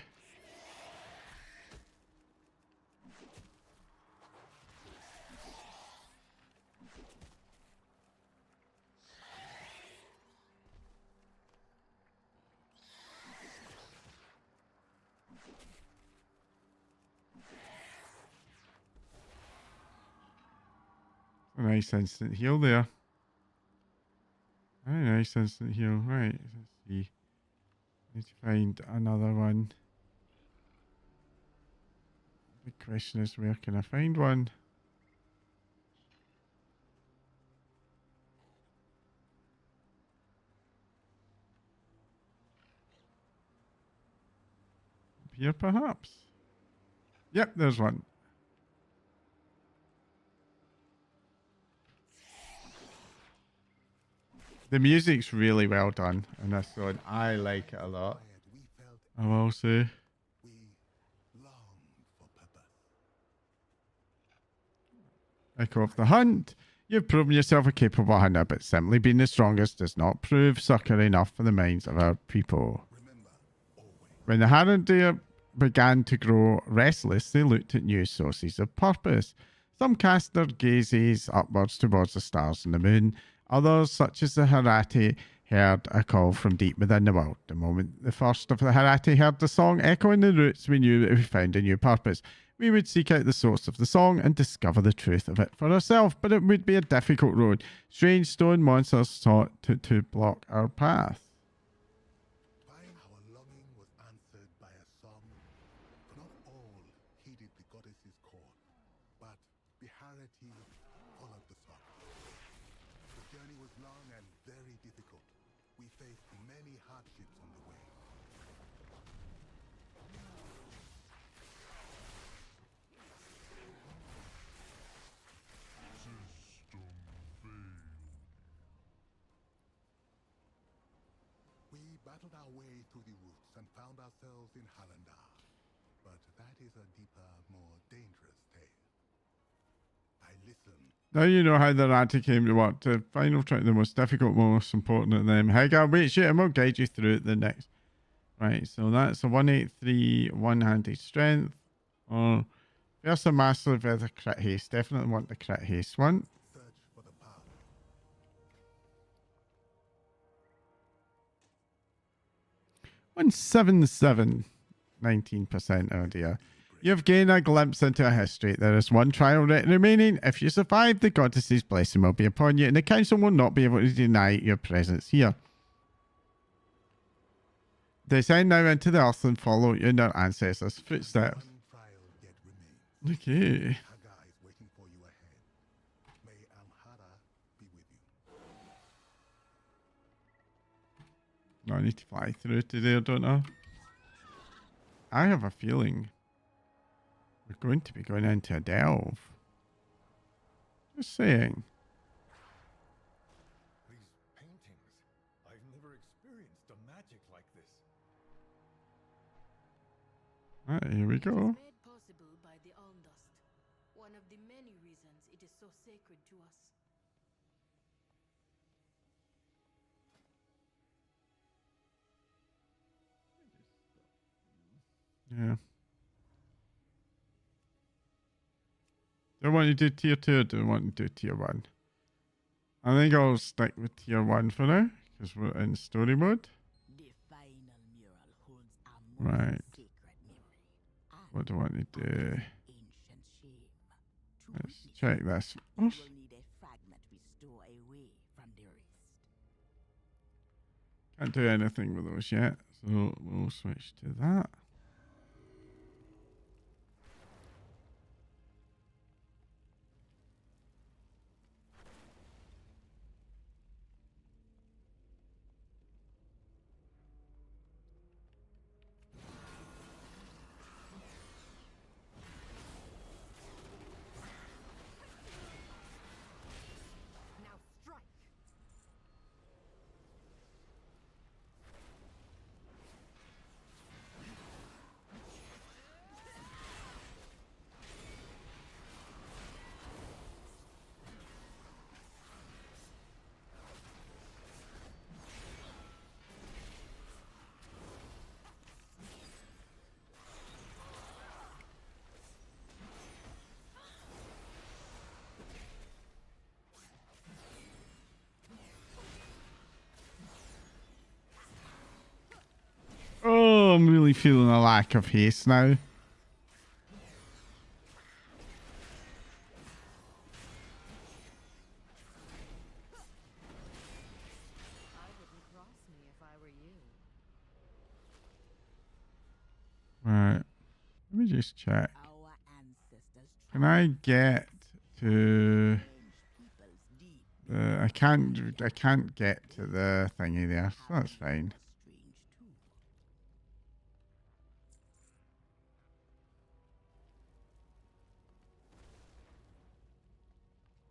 A nice instant heal there. Very nice instant heal. Right, let's see. Need to find another one. The question is, where can I find one? Up here, perhaps? Yep, there's one. The music's really well done in this one. I like it a lot. I will say. Echo of the Hunt. You've proven yourself a capable hunter, but simply being the strongest does not prove succor enough for the minds of our people. When the Harendir began to grow restless, they looked at new sources of purpose. Some cast their gazes upwards towards the stars and the moon. Others, such as the Harati, heard a call from deep within the world. The moment the first of the Harati heard the song echoing the roots, we knew that we found a new purpose. We would seek out the source of the song and discover the truth of it for ourselves, but it would be a difficult road. Strange stone monsters sought to block our path. Our longing was answered by a song. Not all heeded the goddess's call, but Biharati followed the song. The journey was long and very difficult. We faced many hardships on the way. We battled our way through the roots and found ourselves in Halandar. But that is a deeper, more dangerous tale. I listened. Now you know how the Rati came to work. The final track, the most difficult, most important of them. Hagar, wait, shit, and we'll guide you through the next. Right, so that's a 183 one-handed strength. Or Versa Master with a crit haste. Definitely want the crit haste one. 177, 19%. Oh dear. You've gained a glimpse into a history. There is one trial remaining. If you survive, the goddess's blessing will be upon you, and the council will not be able to deny your presence here. Descend now into the earth and follow in your ancestors' footsteps. Okay. No, I need to fly through to there, don't I? I have a feeling we're going to be going into a delve. Just saying. These paintings, I've never experienced a magic like this. Alright, here we go. Made one of the many reasons it is so sacred to us. Yeah. Do I want to do tier 2 or do I want to do tier 1? I think I'll stick with tier 1 for now, because we're in story mode. The final mural holds a Right. sacred memory. What do I want to do? Ancient shame. Let's check this. You Oops. will need a fragment we store away from the wrist. Can't do anything with those yet, so we'll switch to that. Now strike! Oh, I'm really feeling a lack of haste now. I wouldn't cross me if I were you. Right. Let me just check. Our ancestors Can I get to the... I can't get to the thingy there, so that's fine.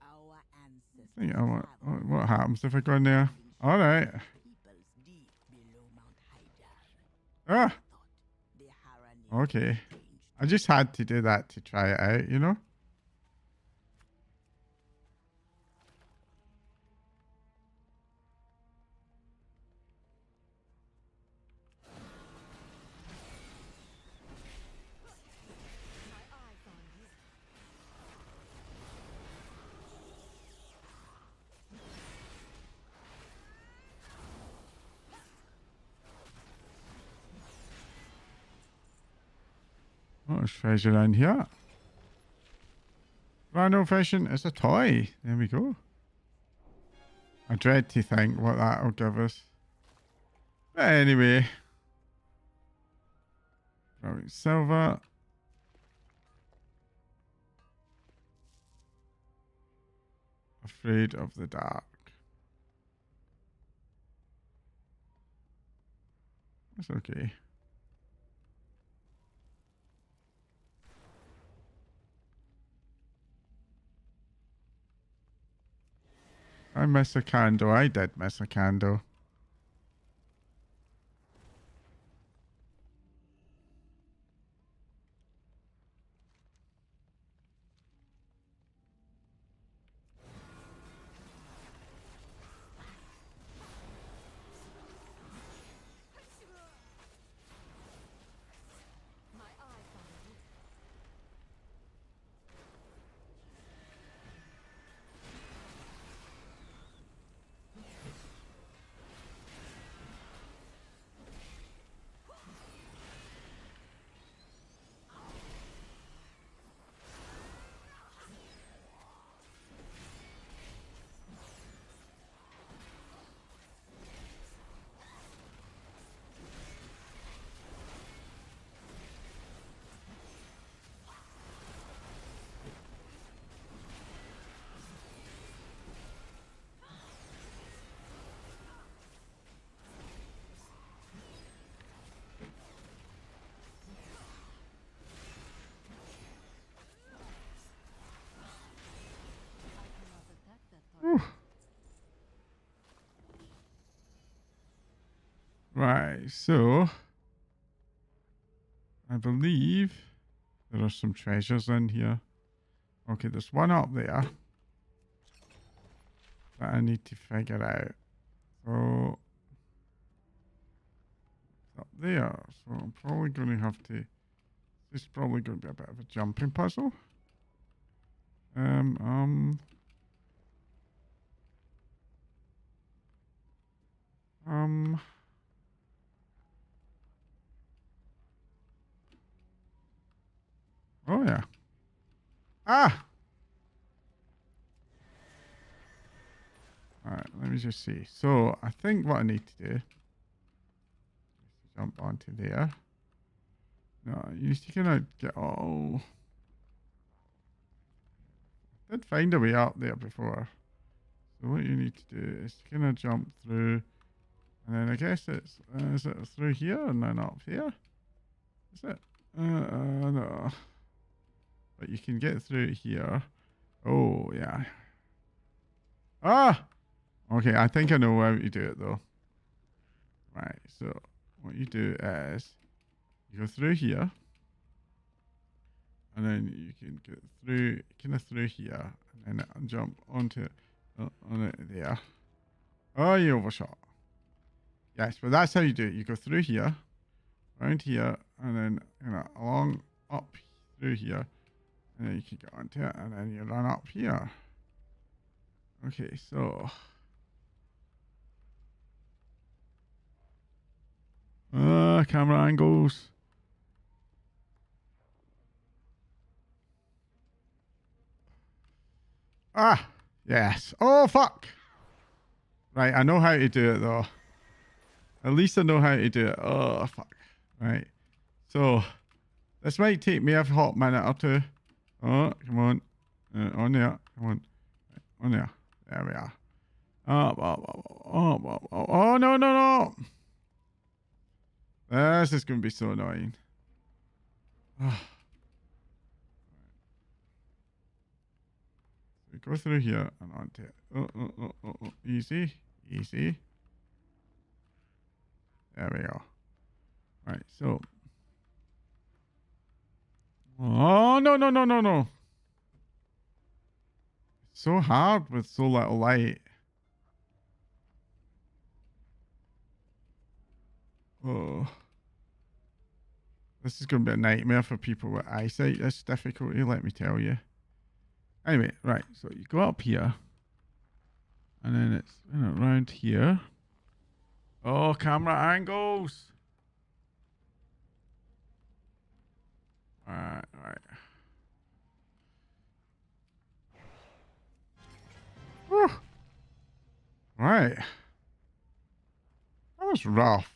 Our ancestors I think what happens if I go in there? Alright. peoples deep below Mount Haidar. Ah! The Harani Okay. I just had to do that to try it out, you know? My eyes on you. Oh, there's treasure around here. Rhino fishing is a toy. There we go. I dread to think what that'll give us. But anyway. Right, silver. Afraid of the dark. That's okay. I miss a candle. I did miss a candle. My eyes on you. Right, so I believe there are some treasures in here. Okay, there's one up there that I need to figure out. So it's up there. So I'm probably going to have to. This is probably going to be a bit of a jumping puzzle. Oh yeah. Ah. All right. Let me just see. So I think what I need to do is jump onto there. No, you need to kind of get all. I did find a way up there before. So what you need to do is kind of jump through, and then I guess it's is it through here and then up here? Is it? No. But you can get through here. Oh yeah. Ah. Okay, I think I know how you do it though. Right. So what you do is you go through here, and then you can get through, kind of through here, and then jump onto on it there. Oh, you overshot. Yes, but that's how you do it. You go through here, around here, and then along up through here, and then you can get onto it, and then you run up here. Okay, so camera angles. Ah, yes. Oh, fuck. Right, I know how to do it, though. At least I know how to do it. Oh, fuck. Right. So, this might take me a hot minute or two. Oh, come on. On there. Come on. On there. There we are. Oh, no, no, no. This is going to be so annoying. We go through here and onto it. Oh. Easy. Easy. There we go. Right, so. Oh, no, no, no, no, no. It's so hard with so little light. Oh. This is going to be a nightmare for people with eyesight. This difficulty, let me tell you. Anyway, right, so you go up here. And then it's around here. Oh, camera angles. Alright. Whew. Right. That was rough.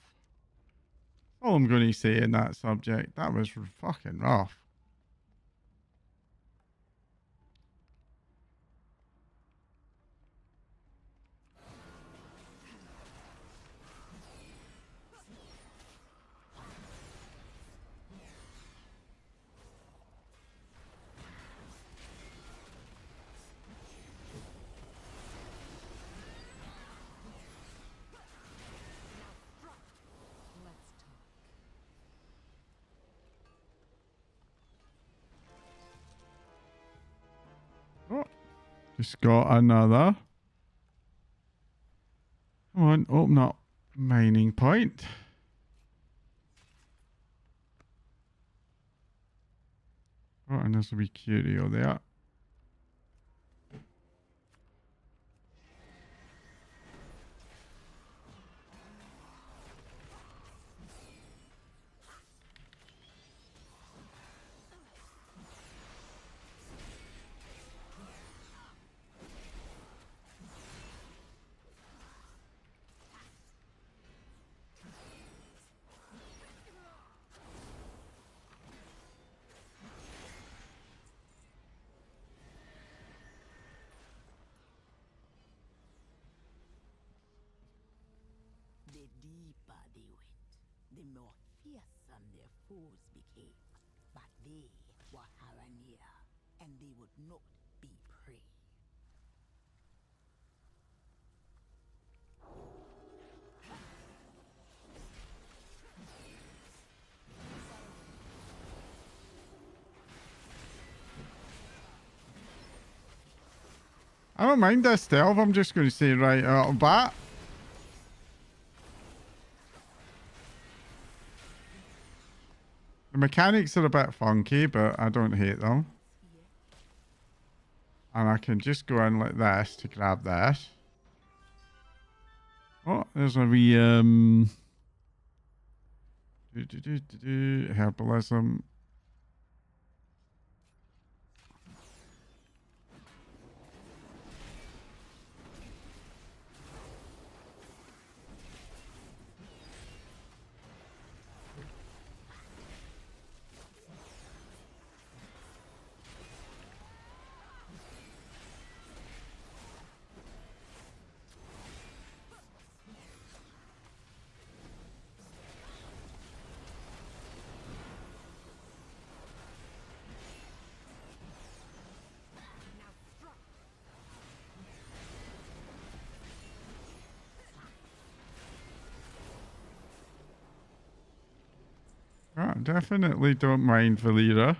All I'm going to say in that subject, that was fucking rough. Oh, just got another. Come on, open up mining point. Oh, and there's a wee curio there. The deeper they went, the more fearsome their foes became. But they were Haranir, and they would not be prey. I don't mind this stealth. I'm just going to say right out of bat. The mechanics are a bit funky, but I don't hate them. And I can just go in like this to grab that. Oh, there's a wee herbalism. I definitely don't mind Valera.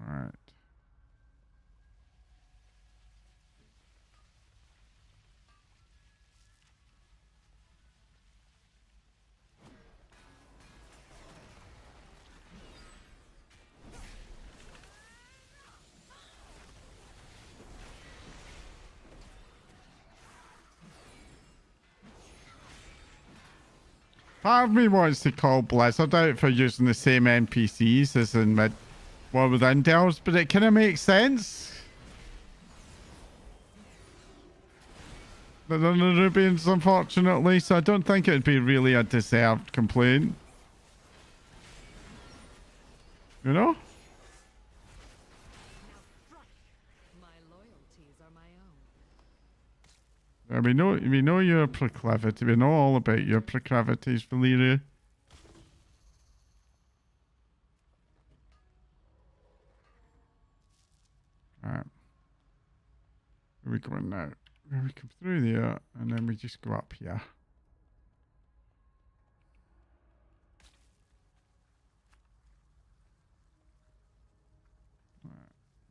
All right. Part of me wants to call Blizzard out for using the same NPCs as in War Within Delves, but it kind of makes sense. But they're the Nubians, unfortunately, so I don't think it'd be really a deserved complaint. You know? We know your proclivity. We know all about your proclivities, Valeria. Alright. Where are we going now? We come through there and then we just go up here.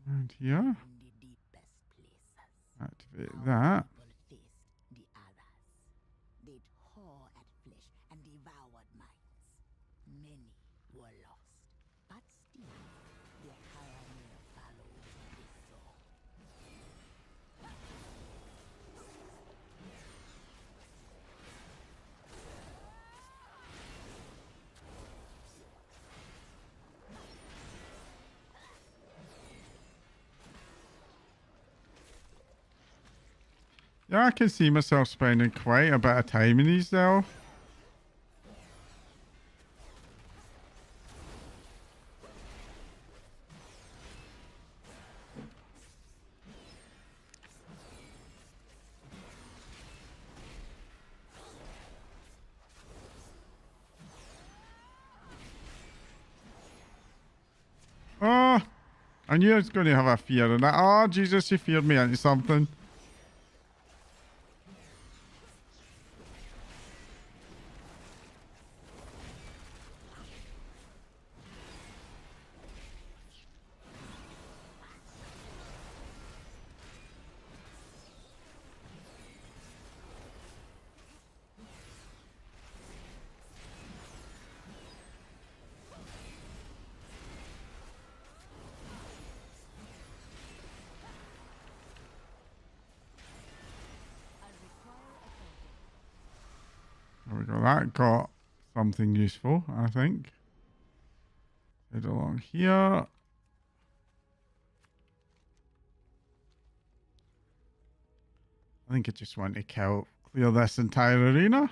And here. Activate that. Yeah, I can see myself spending quite a bit of time in these though. Oh, I knew I was going to have a fear in that. Oh, Jesus, you feared me into something. There we go. That got something useful, I think. Head along here. I think I just want to clear this entire arena.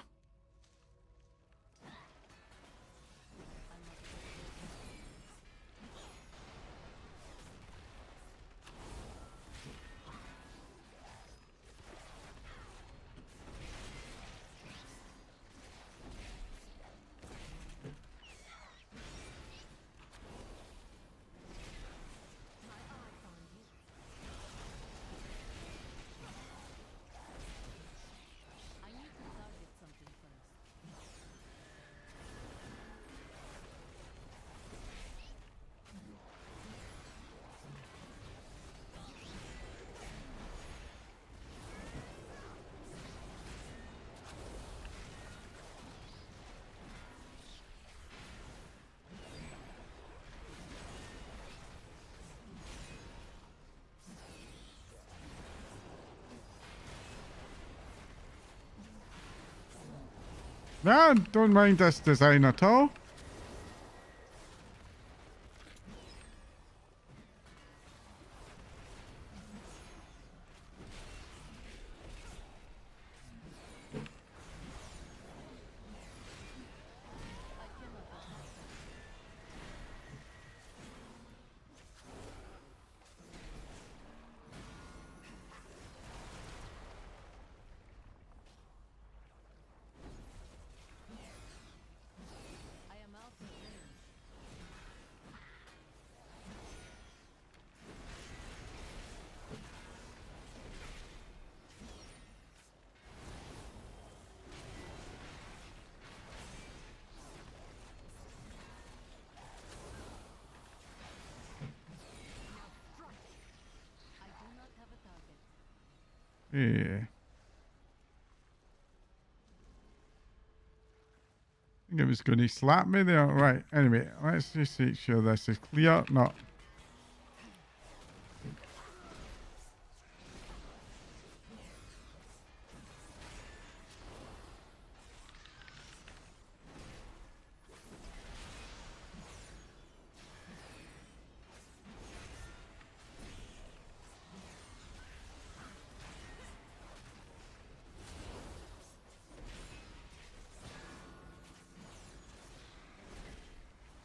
No, don't mind this design at all. I am out of range. I do not have a target. Yeah. I think it was going to slap me there. Right, anyway, let's just make sure this is clear. No.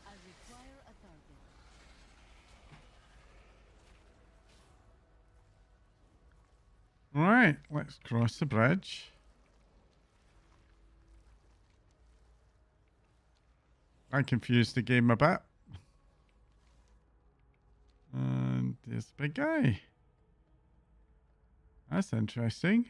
I require a target. Right, let's cross the bridge. I confused the game a bit. And there's the big guy. That's interesting.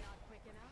Not quick enough.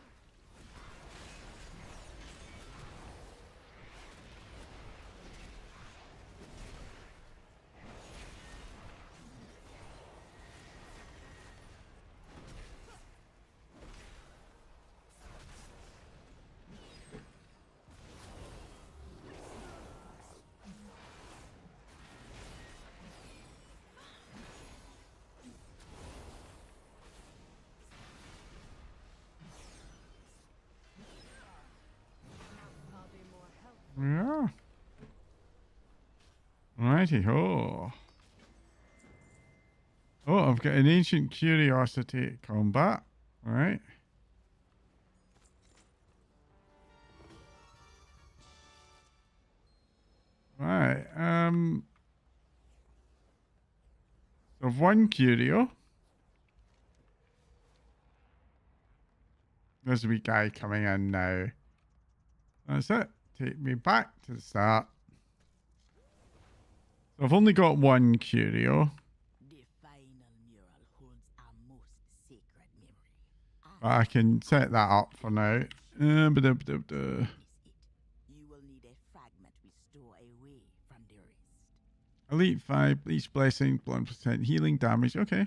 I'll be more helpful. Yeah. Righty ho. Oh, I've got an ancient curiosity combat. Right. Right. So one curio. There's a wee guy coming in now. That's it. Take me back to the start. So I've only got one curio. The final mural holds a most sacred memory. But I can set that up for now. You will need a fragment we store away from the rest. Elite 5, Bleach Blessing, 1% healing damage. Okay.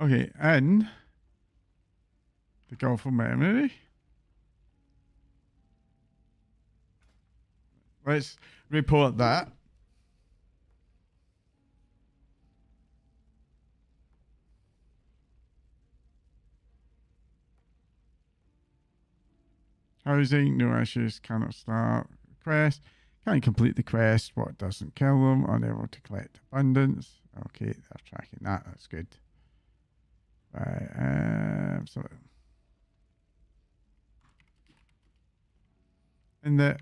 Okay, and the Gulf of Memory. Let's report that. Housing, no issues, cannot start. quest. Can't complete the quest. What doesn't kill them. Unable to collect abundance. Okay, they're tracking that. That's good. Right. So in the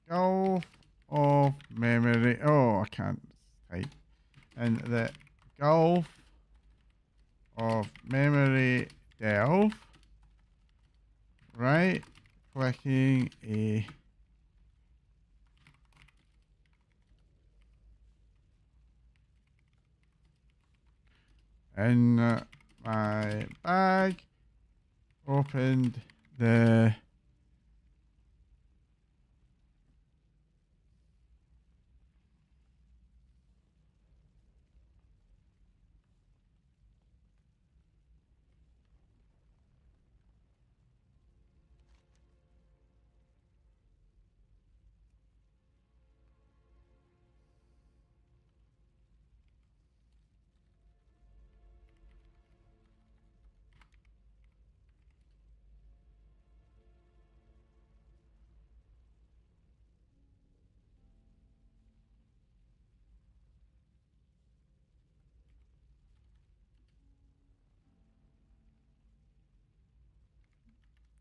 Gulf of Memory. Oh, I can't type. In the Gulf of Memory Delve. Right. Clicking a in my bag, opened the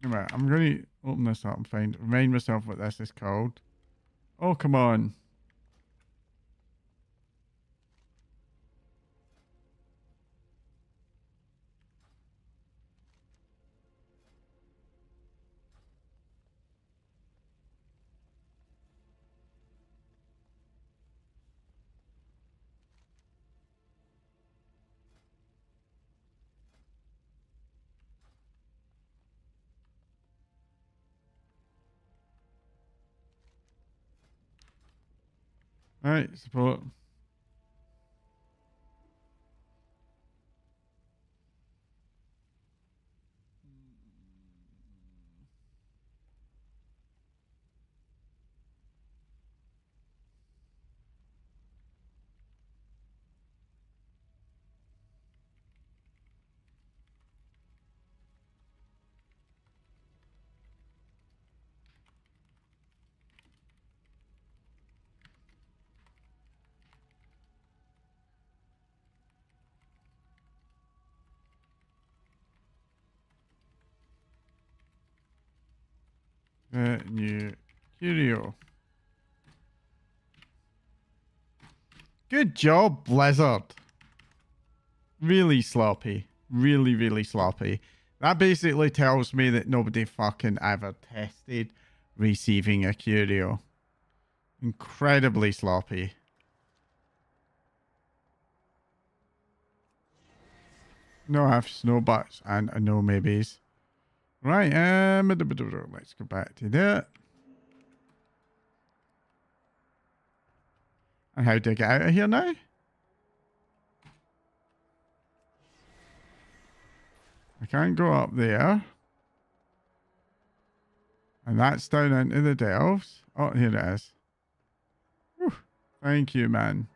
right, I'm going to open this up and remind myself what this is called. Oh, come on. Right, support. The new curio. Good job, Blizzard. Really sloppy. Really, really sloppy. That basically tells me that nobody fucking ever tested receiving a curio. Incredibly sloppy. No ifs, no buts, and no maybes. Right, let's go back to that. And how do I get out of here now? I can't go up there. And that's down into the delves. Oh, here it is. Whew. Thank you, man.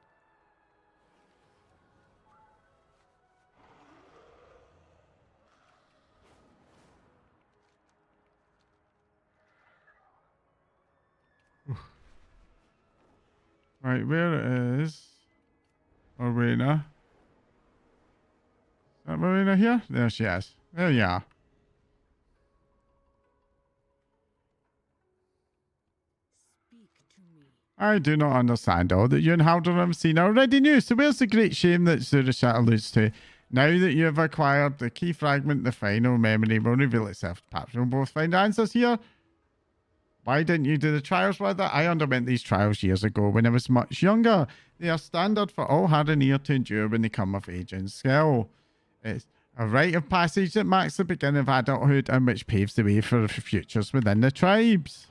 Right, where is Marina? Is that Marina here? There she is. There you are. I do not understand all that you and Haldoram seen already knew, so where's the great shame that Surashat alludes to? Now that you have acquired the key fragment, the final memory will reveal itself. Perhaps we'll both find answers here. Why didn't you do the trials with it? I underwent these trials years ago when I was much younger. They are standard for all Haranir to endure when they come of age and skill. It's a rite of passage that marks the beginning of adulthood and which paves the way for futures within the tribes.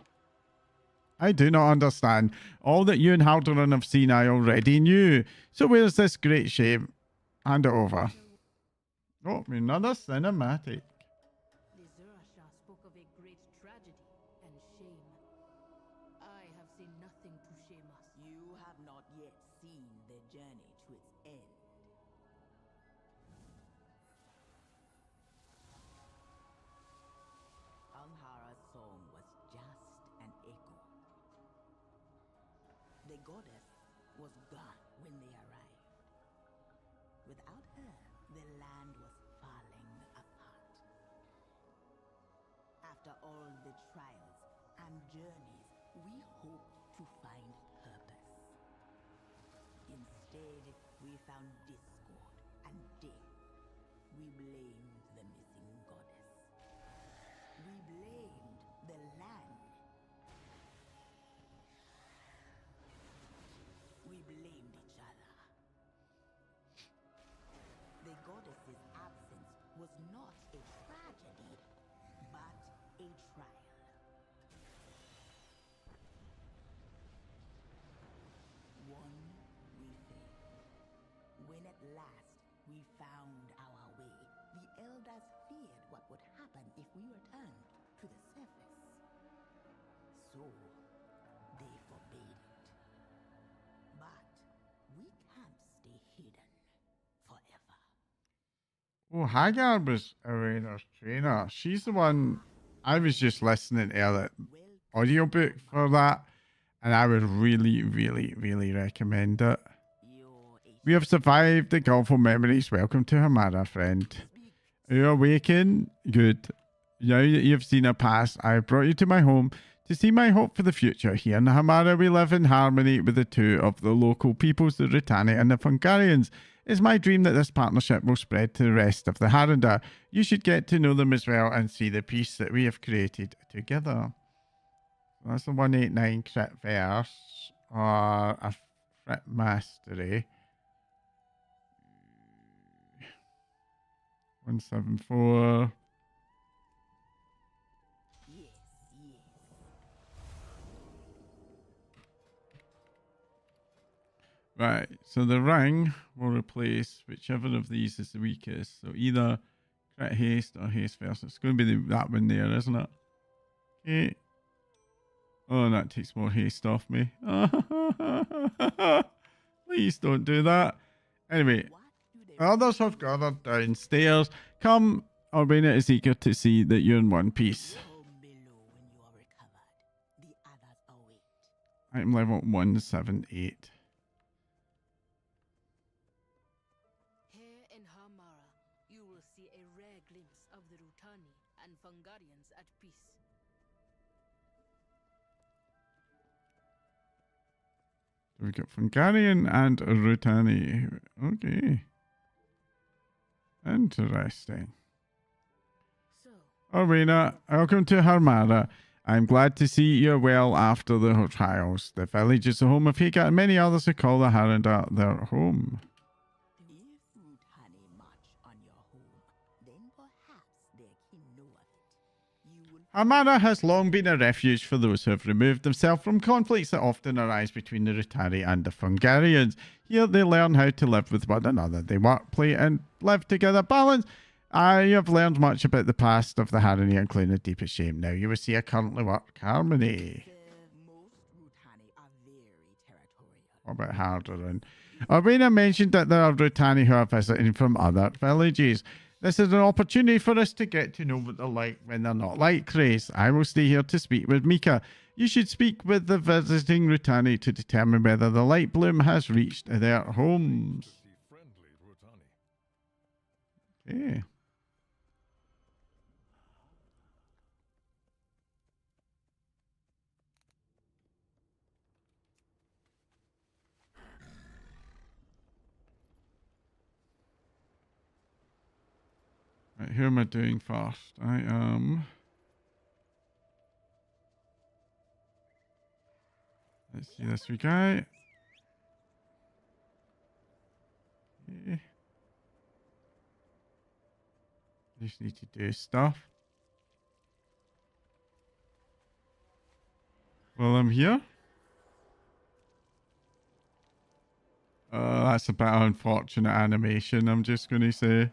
I do not understand. All that you and Haldoran have seen I already knew. So where's this great shame? Hand it over. Oh, another cinematic. The Zurashah spoke of a great tragedy and shame. I have seen nothing to shame us. You have not yet seen the journey to its end. Anhara's song was just an echo. goddess was gone when they arrived. Without her, the land was falling apart. After all the trials and journeys, we hoped to find purpose. Instead, we found discord and death. We blamed the missing goddess. We blamed the land. We blamed each other. The goddess's absence was not a tragedy, but a trial. One we failed. When at last we found our way, the elders feared what would happen if we returned to the surface. So, they forbade it. But we can't stay hidden forever. Oh, Hagar was Arena's trainer. She's the one I was just listening to the audiobook for that, and I would really, really, really recommend it. We have survived the Gulf of Memories. Welcome to Hamara, friend. Are you awakened? Good. Now that you've seen our past, I have brought you to my home to see my hope for the future. Here in Hamara, we live in harmony with the two of the local peoples, the Rutani and the Fungarians. It's my dream that this partnership will spread to the rest of the Harandar. You should get to know them as well and see the peace that we have created together. That's a 189 crit verse, or a crit mastery. 174. Right, so the ring will replace whichever of these is the weakest. So either crit haste or haste verse. It's going to be that one there, isn't it? Okay. Oh, that takes more haste off me. Please don't do that. Anyway, others have gathered downstairs. Come, Albina is eager to see that you're in one piece. Item level 178. Here in Hamara, you will see a rare glimpse of the Rutani and Fungarians at peace. We've got Fungarian and Rutani. Okay. Interesting. Arena, welcome to Harmara. I'm glad to see you're well after the trials. The village is the home of Hika and many others who call the Harandar their home. Hamara has long been a refuge for those who have removed themselves from conflicts that often arise between the Rutari and the Fungarians. Here they learn how to live with one another. They work, play and live together. Balance. I have learned much about the past of the Harani, including the deepest shame. Now you will see I currently work harmony. What about Hardaran? Arena mentioned that there are Rutani who are visiting from other villages. This is an opportunity for us to get to know what they're like when they're not like Grace. I will stay here to speak with Mika. You should speak with the visiting Rutani to determine whether the light bloom has reached their homes. Okay. Right, who am I doing first? I am... Let's see this we go. Okay. Just need to do stuff. Well, I'm here. That's a bit unfortunate animation, I'm just going to say.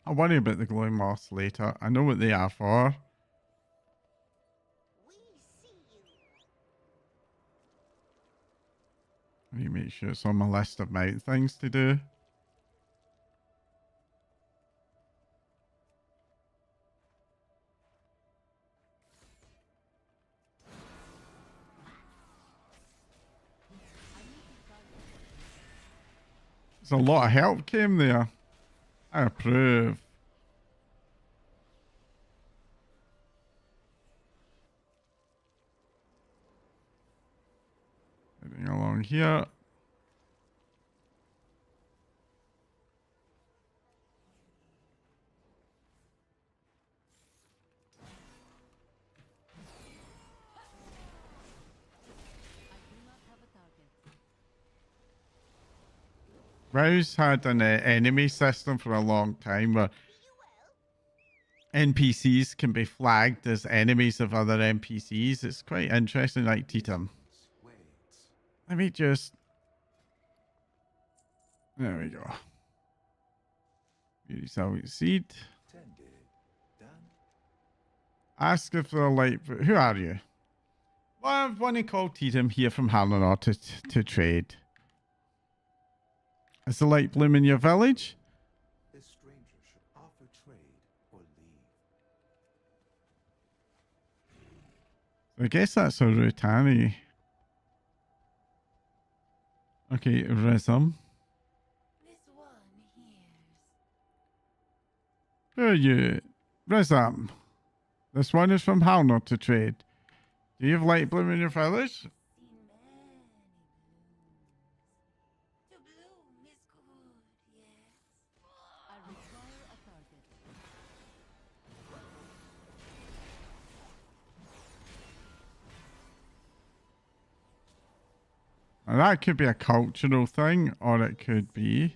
I'll worry about the glowing moths later. I know what they are for. I need to make sure it's on my list of my things to do. There's a lot of help came there. I approve. Heading along here. Rouse had an enemy system for a long time where NPCs can be flagged as enemies of other NPCs. It's quite interesting, like Titum. Let me just... There we go. Beauty salvage seed. Ask if they're like... Who are you? One called Titum here from Harlanor to trade. Is the light bloom in your village? This stranger should offer trade or leave. I guess that's a Rutani. Okay, Rhythm. Who are you? Rhythm. This one is from Harlanor to trade. Do you have light bloom in your village? Now that could be a cultural thing, or it could be...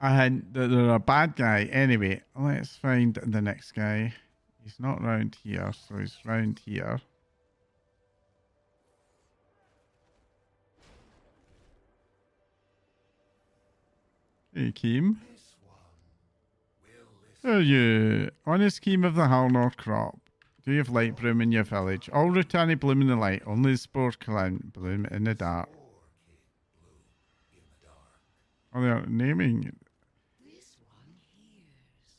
a hint that they're a bad guy. Anyway, let's find the next guy. He's not round here, so he's round here. Hey, Keem. Who are you? Honest Keem of the Harlanor crop. Do you have light bloom in your village? All Rutani bloom in the light, only the spore clan bloom in the dark. Oh, they're naming it.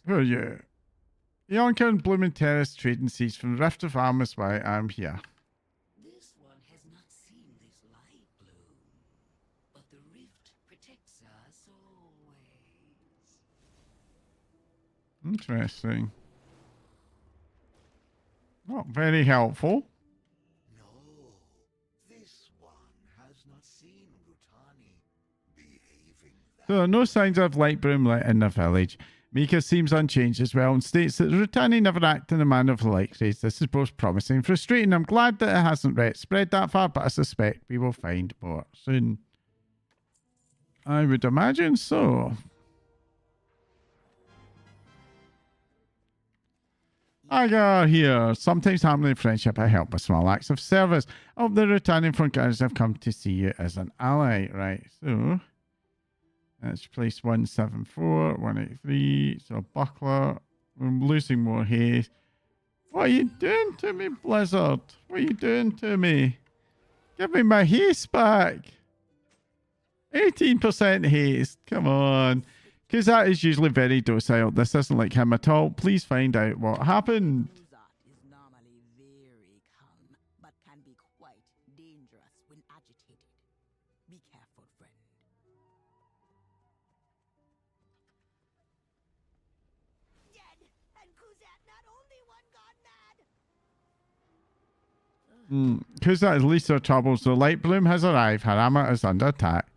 Who are you? Yonka and Blooming Terrace trading seeds from the Rift of Armus why I'm here. This one has not seen this light bloom, but the rift protects us always. Interesting. Not very helpful. This one has not seen Rutani behaving. There are no signs of light bloom lit in the village. Mika seems unchanged as well and states that Rutani never act in a manner of the light rays. This is both promising and frustrating. I'm glad that it hasn't spread that far, but I suspect we will find more soon. I would imagine so. I got here. Sometimes harmony and friendship are helped by small acts of service. Oh, the Rutani Frontguards have come to see you as an ally. Right, so... let's place 174, 183. So buckler. I'm losing more haste. What are you doing to me, Blizzard? What are you doing to me? Give me my haste back. 18% haste. Come on. Because that is usually very docile. This isn't like him at all. Please find out what happened. Is normally very calm, but can be quite dangerous when agitated. Be careful, friend. Kuzat is least of troubles. The light bloom has arrived. Harama is under attack.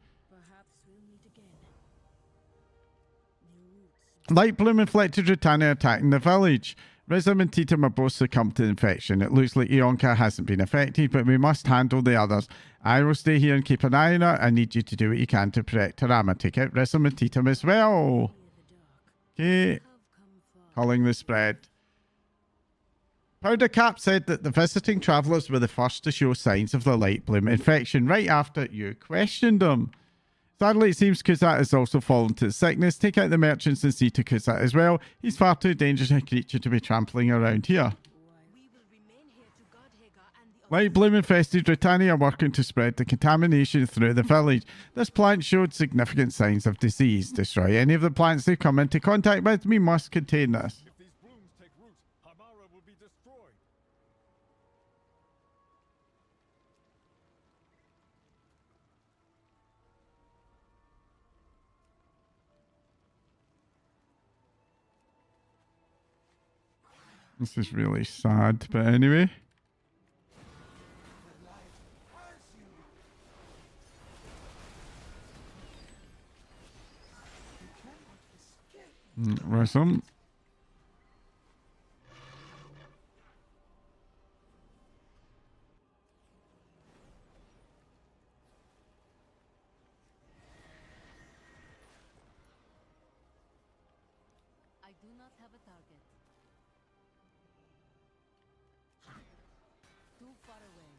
Light bloom inflicted Rutani attacking the village. Rizam and Titum are both succumbed to the infection. It looks like Ionka hasn't been affected, but we must handle the others. I will stay here and keep an eye on her. I need you to do what you can to protect Harama. Take out Rizam and Titum as well. Okay. Calling the spread. Powder Cap said that the visiting travellers were the first to show signs of the light bloom infection right after you questioned them. Sadly, it seems Kuzat has also fallen to sickness. Take out the merchants and see to Kuzat as well. He's far too dangerous a creature to be trampling around here. Light bloom infested Rutani are working to spread the contamination through the village. This plant showed significant signs of disease. Destroy any of the plants they come into contact with. We must contain this. This is really sad, but anyway. Awesome. I do not have a target. Too far away.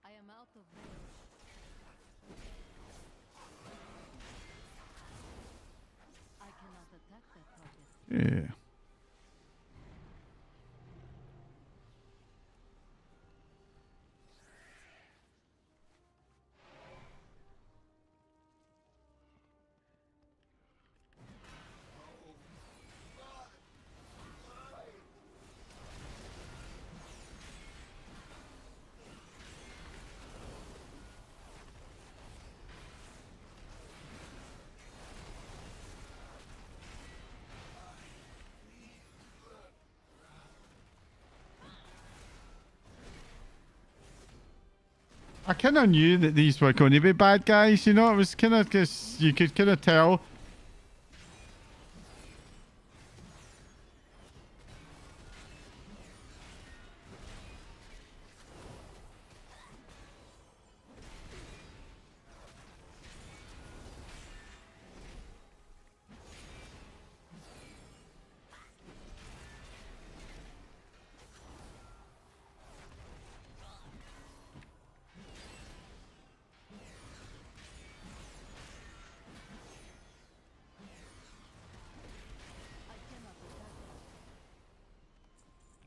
I am out of range. I cannot attack that target. Yeah. I kind of knew that these were going to be bad guys, you know? It was kind of because you could kind of tell.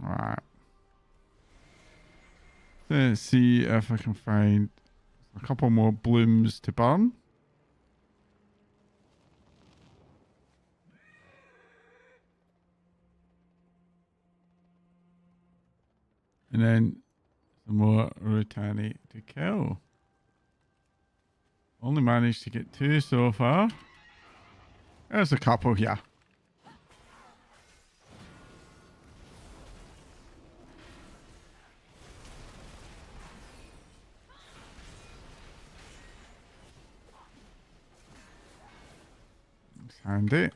Alright. Let's see if I can find a couple more blooms to burn. And then some more Rutani to kill. Only managed to get 2 so far. There's a couple here. Handy.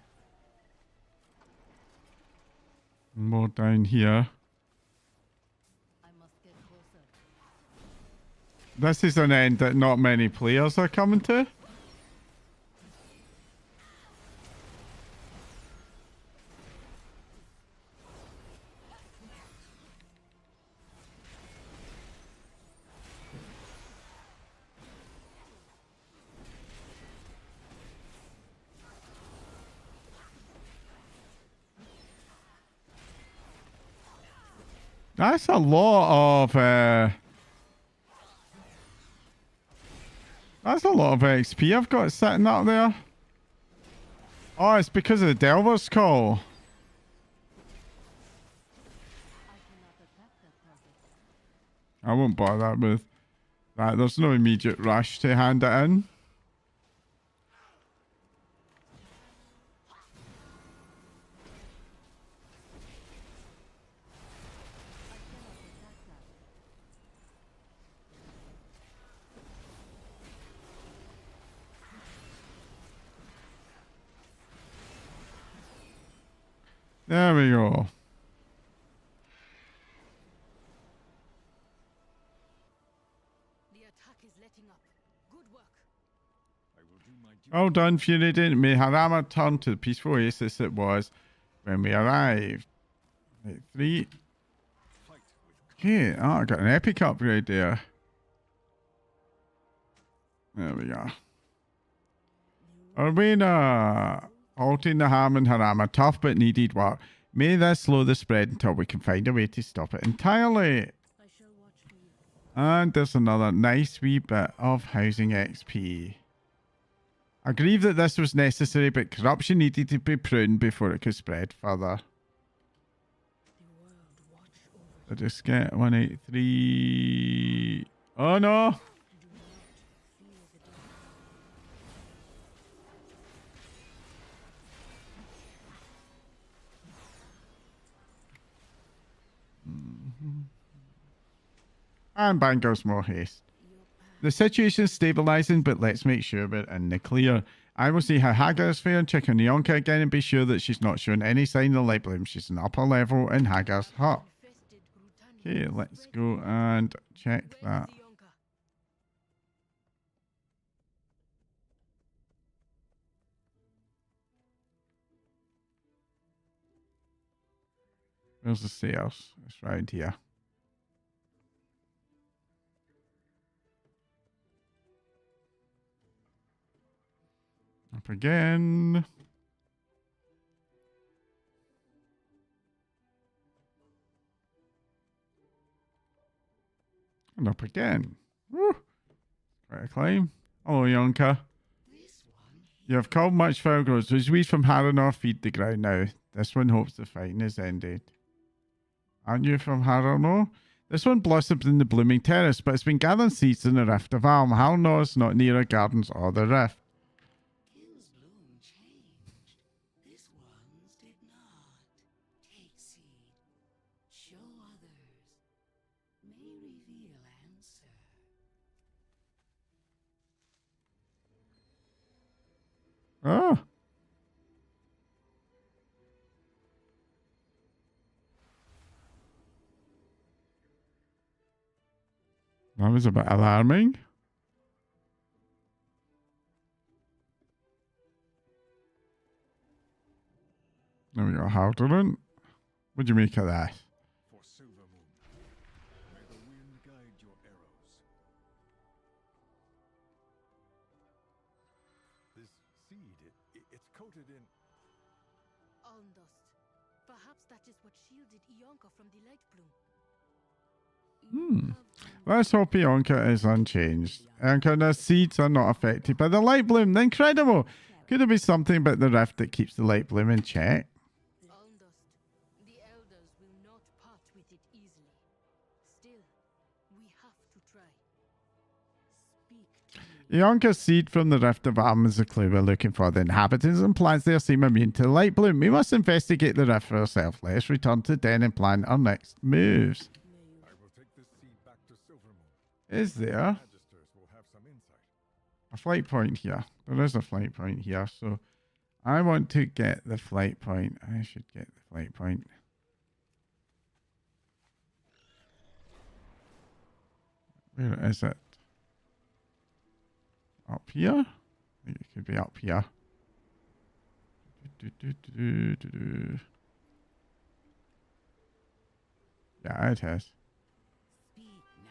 More down here. This is an end that not many players are coming to. That's a lot of that's a lot of XP I've got sitting up there. Oh, it's because of the Delver's Call. I won't bother with that. There's no immediate rush to hand it in. There we go. The attack is letting up. Good work. I will do my duty. Well done, Fury. May Harama turn to the peaceful oasis it was when we arrived. Right, 3. Okay, oh, I got an epic upgrade there. There we go. Arena. Halting the harm in Harama. Tough but needed work. May this slow the spread until we can find a way to stop it entirely. And there's another nice wee bit of housing XP. I grieve that this was necessary, but corruption needed to be pruned before it could spread further. I just get 183. Oh no! And bang goes more haste. The situation is stabilizing, but let's make sure we're in the clear. I will see how Hagar is faring, check on Yonka again, and be sure that she's not showing any sign of light bloom. She's an upper level in Hagar's hut. Okay, let's go and check that. Where's the stairs? It's right here. Up again. And up again. Woo! Quite a climb. Hello, Yonka. You have called much foul grows. Those weeds from Harrenor feed the ground now. This one hopes the fighting is ended. Aren't you from Harrenor? This one blossomed in the blooming terrace, but it's been gathering seeds in the Rift of Alm. Harrenor's not near our gardens or the Rift. Oh. That was a bit alarming. There we go, Haldoran. What do you make of that? For Silvermoon, may the wind guide your arrows. This seed, it's coated in... Almdust. Perhaps that is what shielded Ionka from the light bloom. Let's hope Ionka is unchanged. Ionka's seeds are not affected by the light bloom. Incredible! Could it be something about the rift that keeps the light bloom in check? Almdust. The elders will not part with it easily. Still, we have to try. Ionka's seed from the Rift of Alm is the clue we're looking for. The inhabitants and plants there seem immune to the light bloom. We must investigate the rift for ourselves. Let's return to Den and plan our next moves. I will take this seed back to Silvermoon. Is there Will have some insight. a flight point here? There is a flight point here, so I want to get the flight point. I should get the flight point. Where is it? Up here? I think it could be up here. Yeah, it is. Speak now.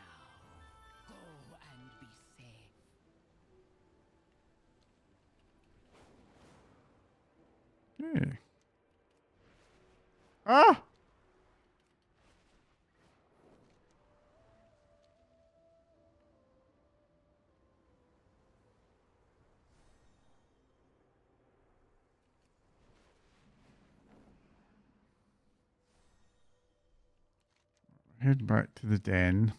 Go and be safe. Okay. Ah! Head back to the den.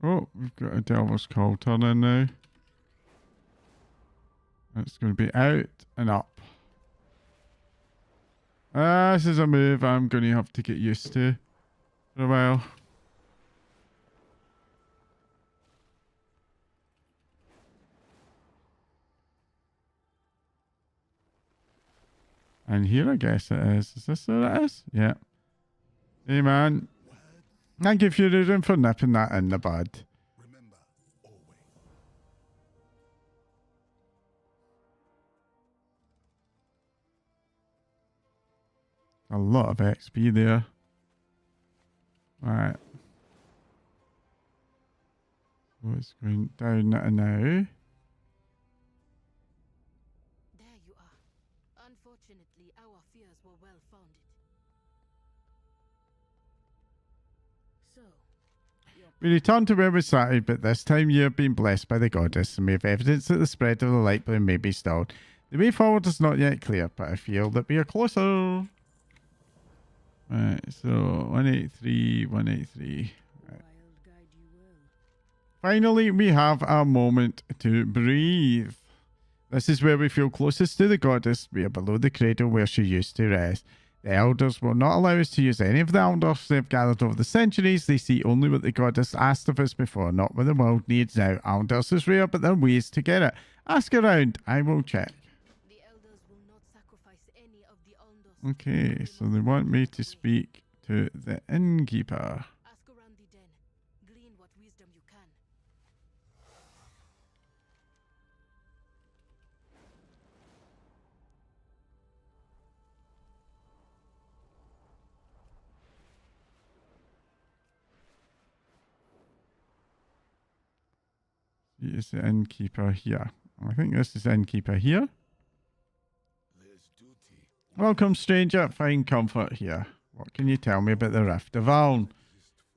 Oh, we've got a Delver's Call turn in now. It's going to be out and up. This is a move I'm going to have to get used to for a while. And here I guess it is. Is this where it is? Yeah. Hey man. Thank you, Fury, for nipping that in the bud. A lot of XP there. Alright. What's going down now? There you are. Unfortunately, our fears were well founded. So, We return to where we started, but this time you have been blessed by the goddess, and we have evidence that the spread of the light bloom may be stalled. The way forward is not yet clear, but I feel that we are closer. Right, so 183, 183. Right. Finally, we have a moment to breathe. This is where we feel closest to the goddess. We are below the cradle where she used to rest. The elders will not allow us to use any of the elders they've gathered over the centuries. They see only what the goddess asked of us before, not what the world needs now. Elders is rare, but there are ways to get it. Ask around. I will check. Okay, so they want me to speak to the innkeeper. ask around the den. Glean what wisdom you can. Is the innkeeper here? I think this is the innkeeper here. Welcome, stranger. Find comfort here. What can you tell me about the Rift of Aln?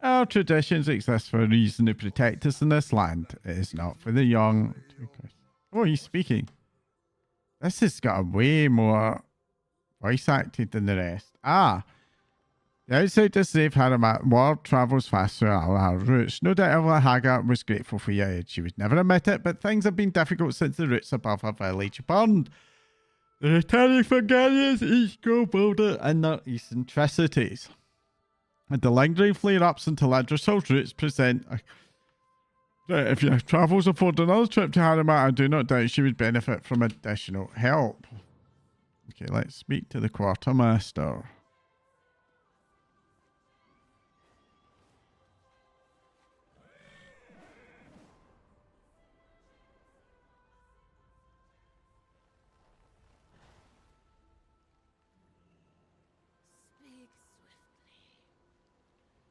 Our traditions exist for a reason to protect us in this land. It is not for the young. Oh, he's speaking. This has got a way more voice acted than the rest. Ah. The outsiders they've had a word travels faster than our roots. No doubt Evelyn Haggart was grateful for your aid. She would never admit it, but things have been difficult since the roots above her village burned. The returning Fungarians each go bolder in their eccentricities. And the lingering flare-ups until Idrisil's roots present if your travels afford another trip to Harima, I do not doubt she would benefit from additional help. Okay, let's speak to the quartermaster.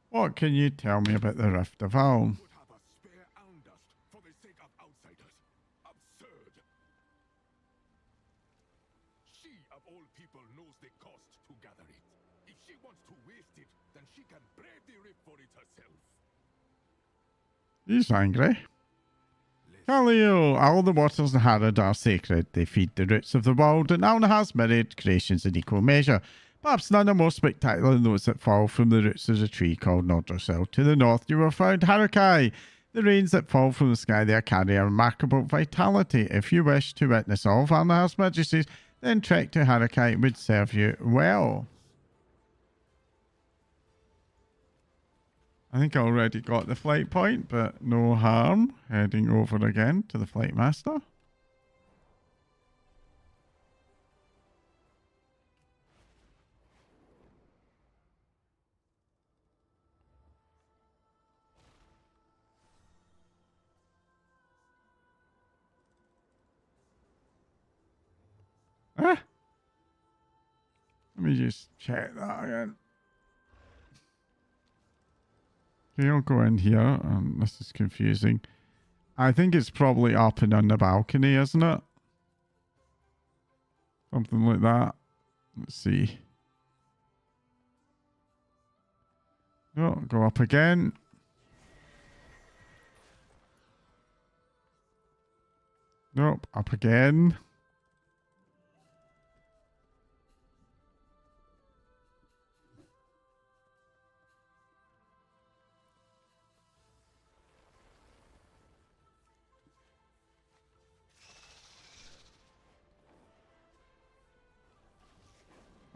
What can you tell me about the Rift of Aln? She of all people knows the cost to gather it. If she wants to waste it, then she can brave the rift for it herself. He's angry. Khalil, all the waters in Harad are sacred. They feed the roots of the world, and Alna has myriad creations in equal measure. Perhaps none are more spectacular than those that fall from the roots of a tree called Nordrasil. To the north, you will find Harakai. The rains that fall from the sky there carry a remarkable vitality. If you wish to witness all of Alnahar's majesties, then trek to Harakai. It would serve you well. I think I already got the flight point, but no harm heading over again to the flight master. Let me just check that again. Okay, I'll go in here. This is confusing. I think it's probably up and on the balcony, isn't it? Something like that. Let's see. No, go up again. Nope, up again.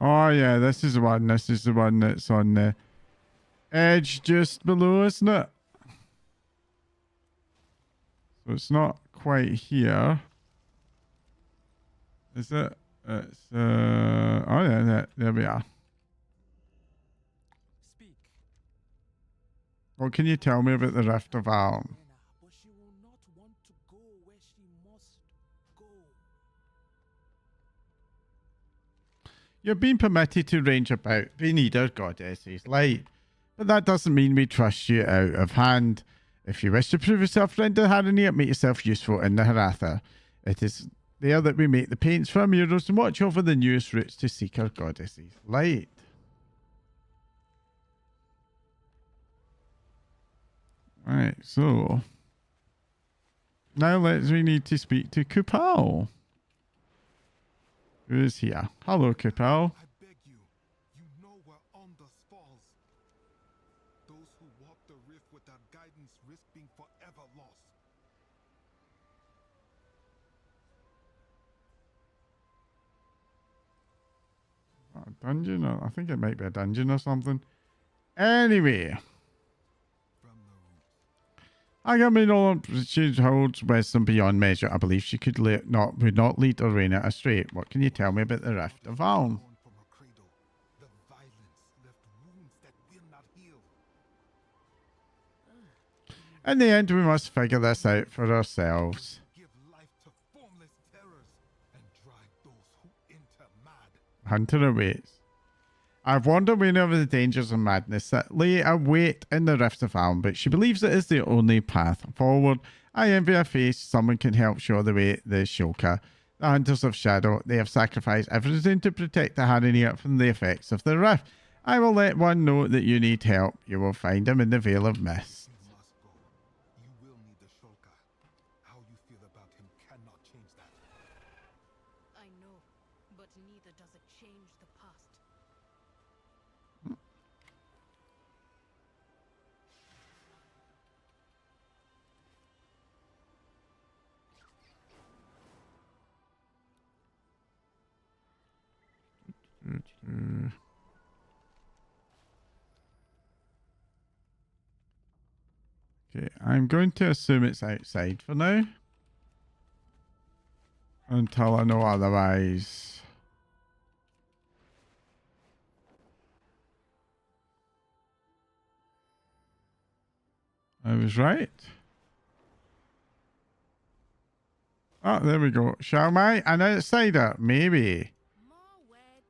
Oh yeah, this is the one. This is the one that's on the edge just below, isn't it? So it's not quite here. Is it? It's oh yeah, there we are. Speak. What can you tell me about the Rift of Aln? But she will not want to go where she must go. You've been permitted to range about the neither goddess's light, but that doesn't mean we trust you out of hand. If you wish to prove yourself friend to Harinir, make yourself useful in the Haratha. It is there that we make the paints for our murals and watch over the newest routes to seek our goddess's light. Right, so now we need to speak to Kupal. Who is here? Hello, Kupal. I beg you, you know where Ondas falls. Those who walk the rift without guidance risk being forever lost. A dungeon? I think it might be a dungeon or something. Anyway. Agamemnon, she holds wisdom beyond measure. I believe she would not lead Arena astray. What can you tell me about the Rift of Alm? In the end, we must figure this out for ourselves. Hunter awaits. I've warned Arena of the dangers and madness that lay await in the Rift of Alm, but she believes it is the only path forward. I envy her face. Someone can help show the way. The Shoka, the Hunters of Shadow, they have sacrificed everything to protect the Harinir from the effects of the Rift. I will let one know that you need help. You will find him in the Veil of Mist. I know, but neither does it change the past. Okay, I'm going to assume it's outside for now. Until I know otherwise. I was right. Oh, there we go. Shall I? An outsider, maybe.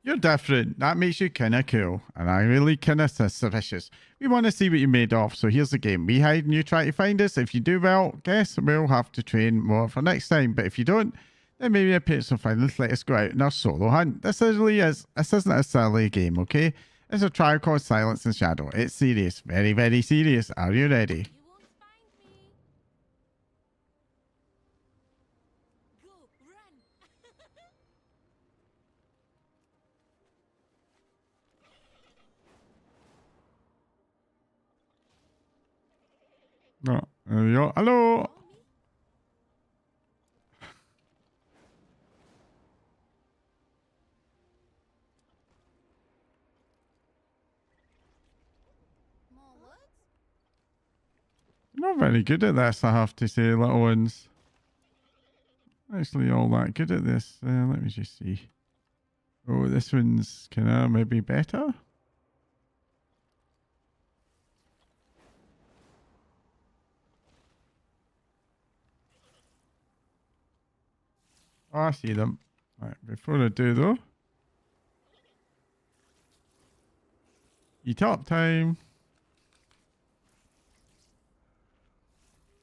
You're different. That makes you kind of cool. And I really kind of suspicious. We want to see what you're made of. So here's the game. We hide and you try to find us. If you do well, guess we'll have to train more for next time. But if you don't, then maybe a parents will finally let us go out on our solo hunt. This isn't a silly game, okay? It's a trial called Silence and Shadow. It's serious. Very, very serious. Are you ready? No, there we go. Hello. You're not very good at this, I have to say, little ones. Actually, all that good at this. Let me just see. Oh, this one's kind of maybe better. Oh, I see them. Right, before I do though. Eat up time.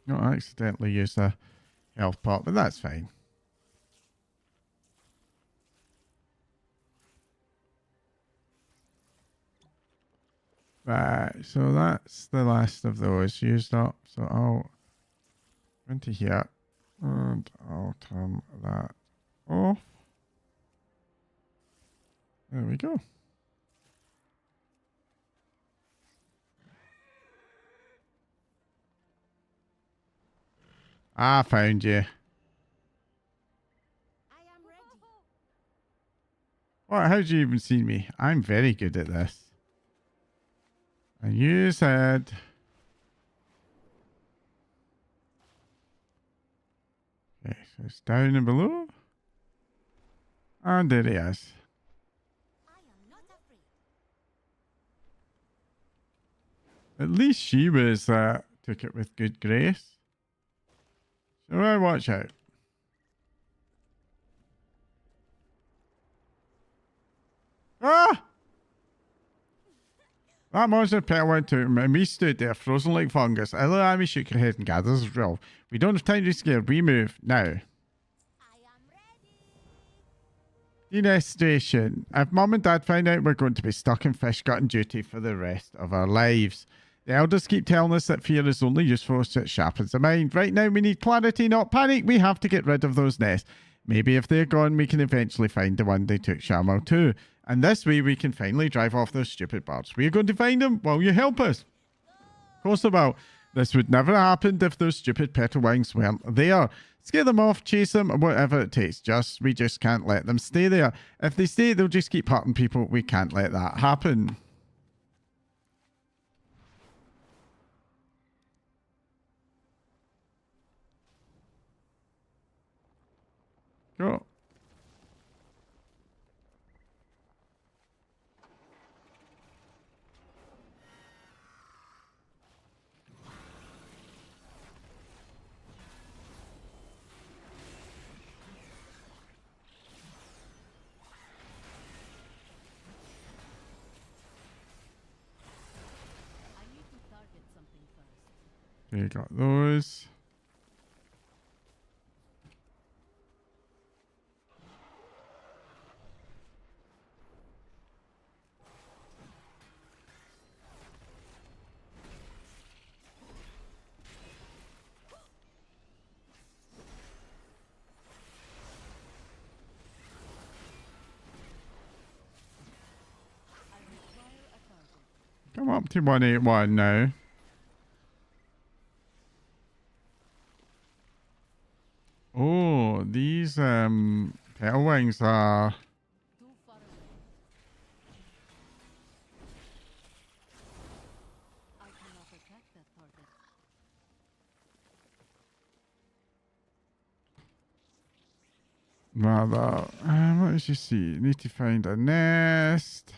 Not accidentally use a health pot, but that's fine. Right, so that's the last of those used up. So I'll go into here and I'll turn that off. There we go. I found you. What? How'd you even see me? I'm very good at this. And you said... Okay, so it's down and below. And there he is. At least she was took it with good grace. So I watch out. Ah! That monster Petal went to him, and we stood there, frozen like fungus. Illuami shook her head and gathered his resolve. We don't have time to be scared. We move now. Denestation. If Mum and Dad find out, we're going to be stuck in fish gutting duty for the rest of our lives. The elders keep telling us that fear is only useful as it sharpens the mind. Right now, we need clarity, not panic. We have to get rid of those nests. Maybe if they're gone, we can eventually find the one they took Shamal to. And this way, we can finally drive off those stupid birds. We're going to find them. Will you help us? Of course I will. This would never have happened if those stupid petal wings weren't there. Scare them off, chase them, whatever it takes. We just can't let them stay there. If they stay, they'll just keep hurting people. We can't let that happen. Go. Okay, got those. Come up to 181 now. Oh, these petal wings are... Rather, what does she see? Need to find a nest.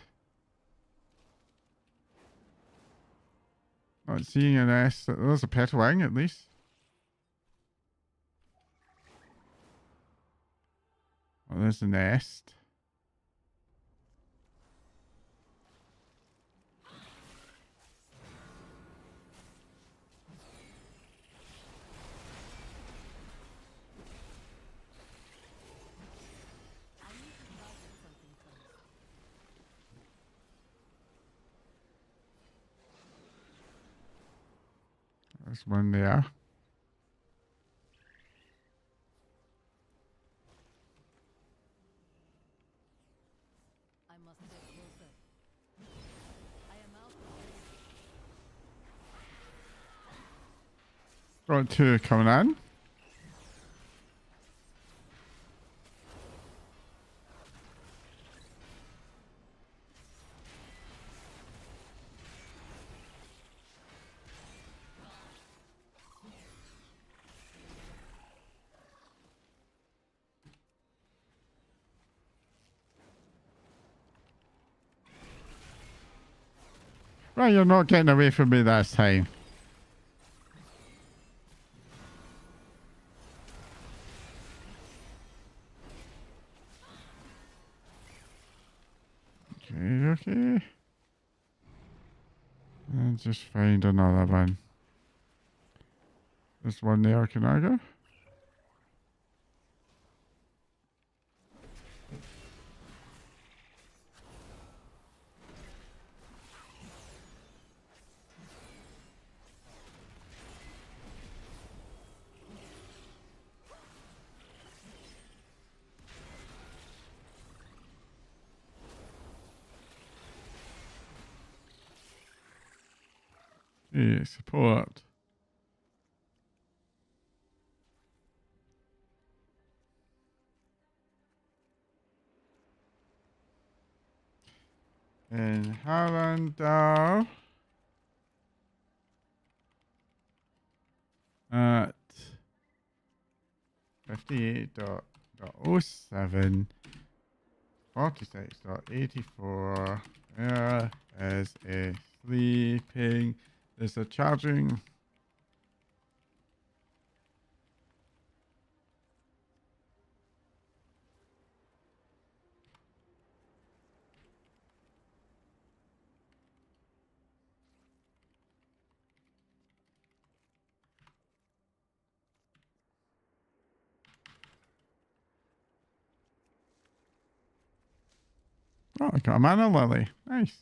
Not seeing a nest. There's a petal wing at least. Oh, there's a nest. There's one there. I must get closer. I am out. Got two coming in. Right, you're not getting away from me this time. Okay. And just find another one. There's one there, can I go? Yeah, support. And Harlandau at 58.07 46.84. There is a sleeping. There's a charging. Oh, I got a mana lily. Nice.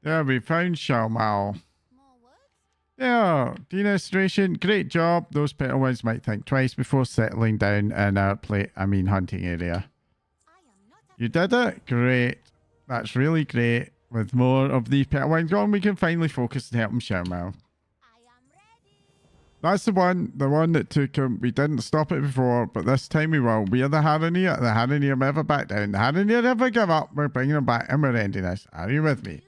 There, we found Xiaomao. Yeah, denaturation, great job. Those petal ones might think twice before settling down in our hunting area. You did it? Great. That's really great. With more of these petal ones gone, we can finally focus on helping Xiaomao. That's the one that took him. We didn't stop it before, but this time we will. We are the Haranir. The Haranir never back down. The Haranir never give up. We're bringing them back and we're ending this. Are you with me?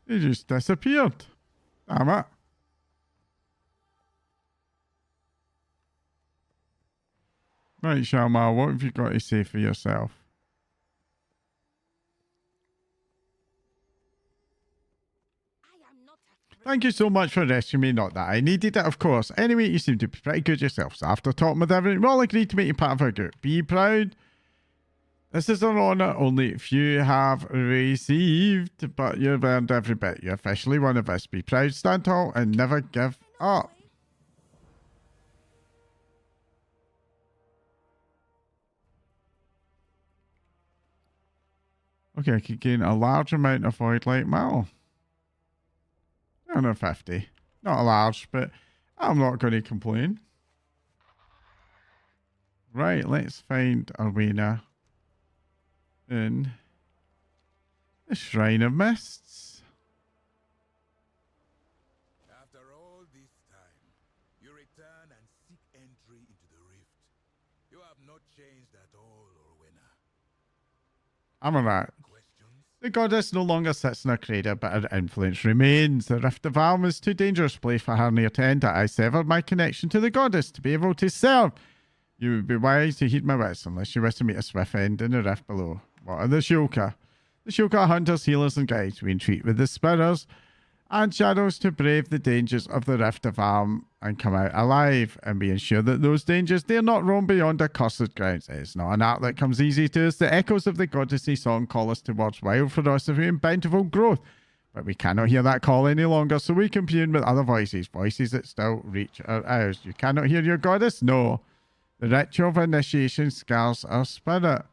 He just disappeared. Damn it. Right, Xiaomao, what have you got to say for yourself? Thank you so much for rescuing me. Not that I needed it, of course. Anyway, you seem to be pretty good yourself. So after talking with everyone, we all agreed to make you part of our group. Be proud. This is an honor only few have received, but you've earned every bit. You're officially one of us. Be proud, stand tall, and never give up. Okay, I could gain a large amount of void light metal. 250. Not a large, but I'm not going to complain. Right, let's find Arena in the Shrine of Mists. After all this time, you return and seek entry into the rift. You have not changed at all, Orwena. I'm alright. The goddess no longer sits in her cradle, but her influence remains. The Rift of Alm is too dangerous a place for Haranir to enter. I severed my connection to the goddess to be able to serve. You would be wise to heed my words unless you wish to meet a swift end in the rift below. What are the Shulka? The Shulka are hunters, healers, and guides. We entreat with the Spirits and Shadows to brave the dangers of the Rift of Alm and come out alive. And we ensure that those dangers dare not roam beyond our cursed grounds. It is not an art that comes easy to us. The echoes of the goddess's song call us towards wild ferocity and bountiful growth. But we cannot hear that call any longer, so we commune with other voices, voices that still reach our ears. You cannot hear your goddess? No. The ritual of initiation scars our spirit.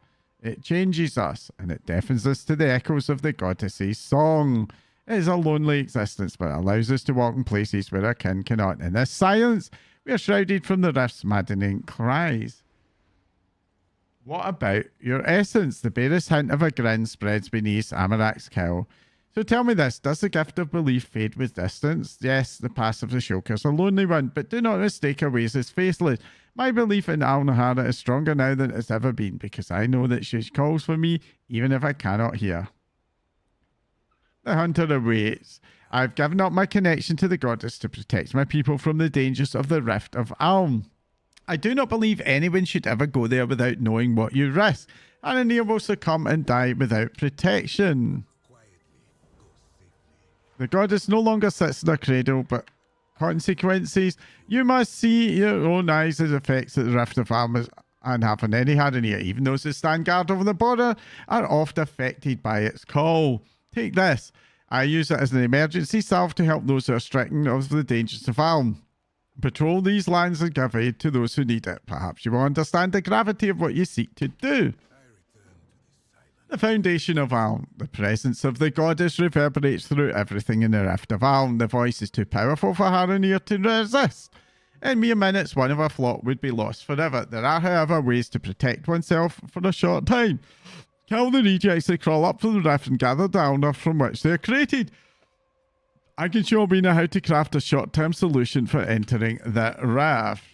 It changes us, and it deafens us to the echoes of the goddess's song. It is a lonely existence, but it allows us to walk in places where our kin cannot. In this silence, we are shrouded from the rift's maddening cries. What about your essence? The barest hint of a grin spreads beneath Amarak's cowl. So tell me this, does the gift of belief fade with distance? Yes, the past of the Shulka is a lonely one, but do not mistake her ways as faithless. My belief in Alnahara is stronger now than it's ever been, because I know that she calls for me, even if I cannot hear. The hunter awaits. I've given up my connection to the goddess to protect my people from the dangers of the Rift of Alm. I do not believe anyone should ever go there without knowing what you risk. Haranir will succumb and die without protection. The goddess no longer sits in her cradle, but consequences. You must see your own eyes as effects that the Rift of Alm and have on any Haranir, even those who stand guard over the border, are oft affected by its call. Take this. I use it as an emergency salve to help those who are stricken of the dangers of Alm. Patrol these lands and give aid to those who need it. Perhaps you will understand the gravity of what you seek to do. The foundation of Alm. The presence of the goddess reverberates through everything in the Rift of Alm. The voice is too powerful for Haranir to resist. In mere minutes, one of our flock would be lost forever. There are, however, ways to protect oneself for a short time. Kill the rejects that crawl up from the rift and gather down from which they are created. I can show Mina how to craft a short-term solution for entering the rift.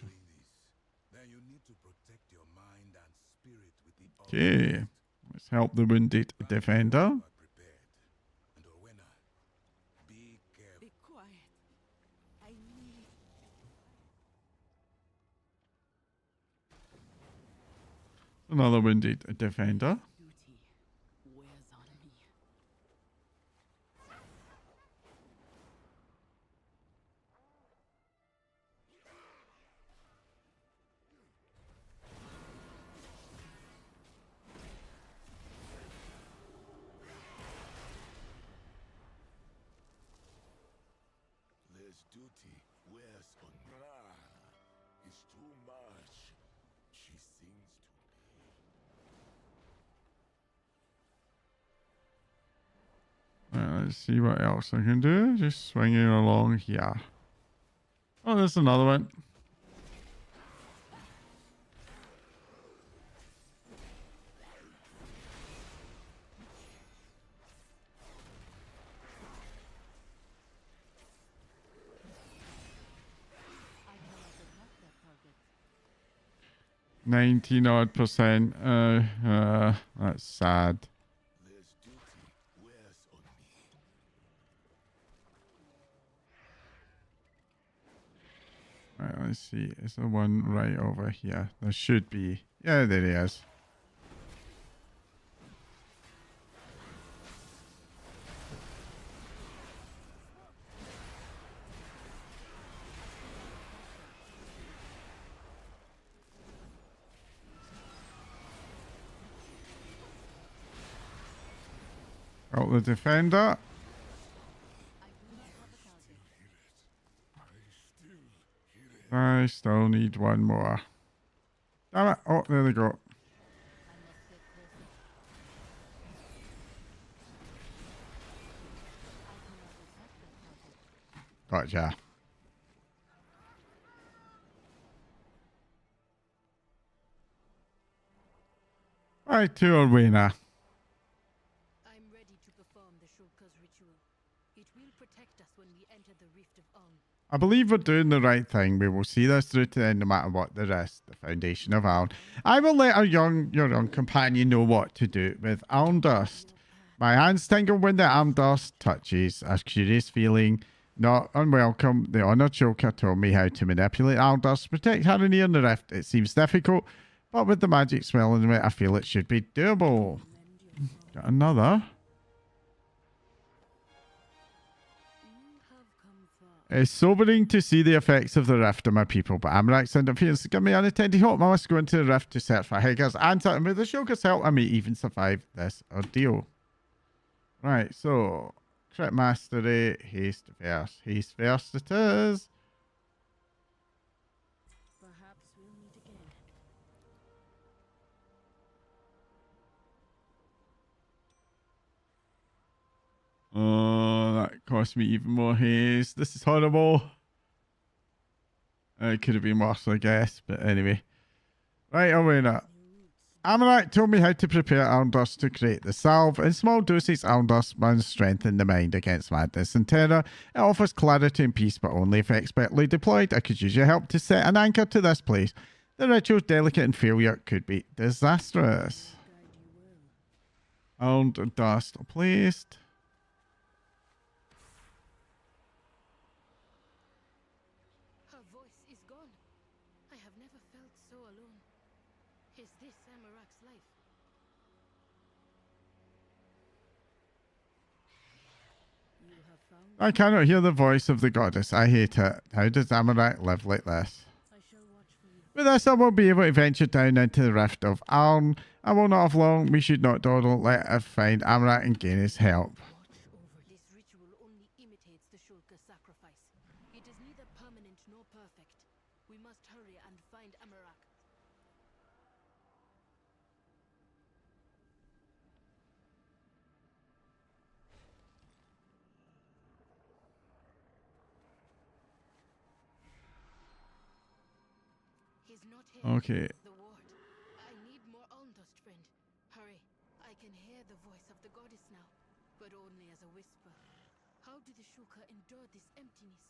Okay, let's Let's help the wounded defender. Be quiet. I need. Another wounded defender. Duty wears on me. There's duty wears on me. It's too much. She sings to Right, let's see what else I can do. Just swinging along here. Oh, there's another one. I cannot attack that target. 19 odd percent. That's sad. There's duty wears on me. Right, let's see. Is there one right over here? There should be. Yeah, there he is. Got the defender. I still need one more. Damn it. Oh, there they go. Gotcha. Right to Arena. I'm ready to perform the Shulka's ritual. It will protect us when we enter the Rift of Ulm. I believe we're doing the right thing. We will see this through to the end no matter what the rest, the foundation of Aln. I will let your young companion know what to do with Aln Dust. My hands tingle when the Aln Dust touches. A curious feeling, not unwelcome. The Honored Shulka told me how to manipulate Aln Dust to protect her near the rift. It seems difficult, but with the magic spell in it, I feel it should be doable. Got another. It's sobering to see the effects of the rift on my people, but Amarak's interference give me unattended hope. I must go into the rift to search for Hagar's answer, and with the Shulka's help, I may even survive this ordeal. Right, so crit mastery, haste verse. Haste verse it is. Perhaps we'll meet again. Oh, that cost me even more haste. This is horrible. It could have been worse, I guess, but anyway. Right, Arena. Amarak told me how to prepare Aln Dust to create the salve. In small doses, Aln Dust must strengthen the mind against madness and terror. It offers clarity and peace, but only if expertly deployed. I could use your help to set an anchor to this place. The ritual's delicate and failure could be disastrous. Aln Dust placed. Her voice is gone. I have never felt so alone. Is this Amarak's life? You have found I cannot hear the voice of the goddess. I hate it. How does Amarak live like this? I shall watch for you. With this, I will be able to venture down into the rift of Aln. I will not have long. We should not dawdle. Let us find Amarak and gain his help. This ritual only imitates the Shulka sacrifice. It is neither permanent nor perfect. We must hurry and find Amarak. He's not here. Okay. The ward. I need more Alndust, friend. Hurry. I can hear the voice of the goddess now, but only as a whisper. How do the Shulka endure this emptiness?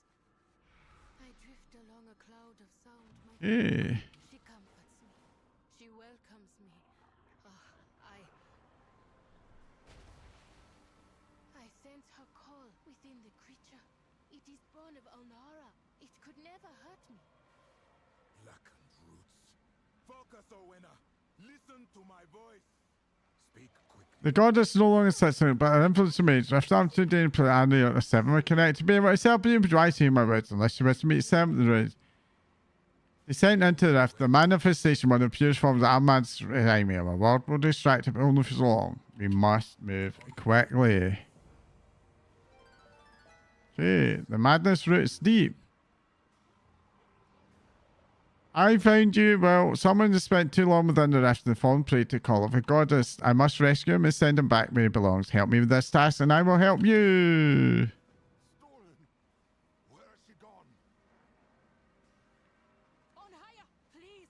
I drift along a cloud of sound. My Hey. She comforts me. She welcomes me. sense her call within the creature. It is born of Alnara. It could never hurt me. Blackened roots. Focus, Owena. Listen to my voice. Speak quickly. The goddess no longer sits in it, but her influence remains. If I'm today put Andy on a 7, we're connected to being myself, but you would rise to my words unless you wish to meet 7 the roots. Descent into the rift, the manifestation, one of the purest forms of our man's behind me. Our world will distract it only for so long. We must move quickly. Okay, the madness roots deep. I found you. Well, someone has spent too long within the rift and fallen prey to the call of a goddess. I must rescue him and send him back where he belongs. Help me with this task and I will help you. Stolen. Where has she gone? On higher, please.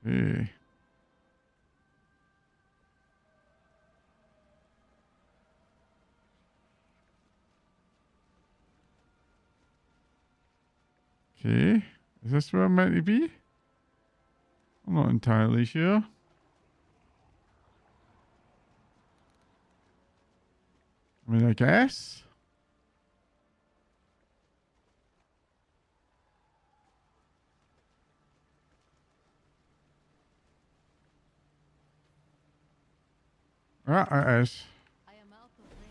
Okay. Okay, is this where I'm meant to be? I'm not entirely sure. I mean, I guess. Ah, it is. I am out of range.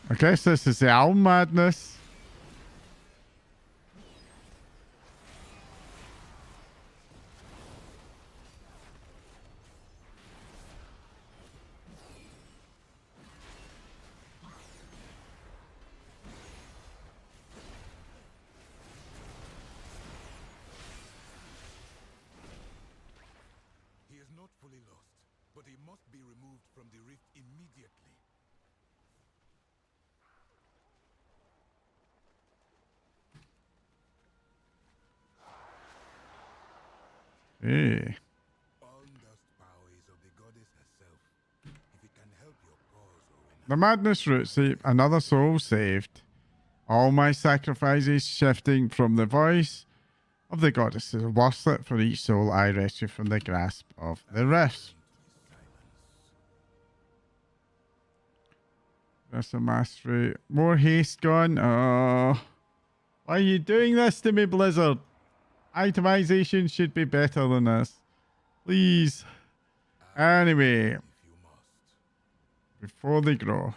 I guess this is the owl madness. He is not fully lost, but he must be removed from the rift immediately. Hey. Undust power is of the goddess herself. If it can help your cause, Owena. The madness root, see, another soul saved. All my sacrifices shifting from the voice of the goddess is worth it for each soul I rescue from the grasp of the rift. That's a mastery. More haste gone. Oh, why are you doing this to me, Blizzard? Itemization should be better than this. Please. Anyway. Before they grow.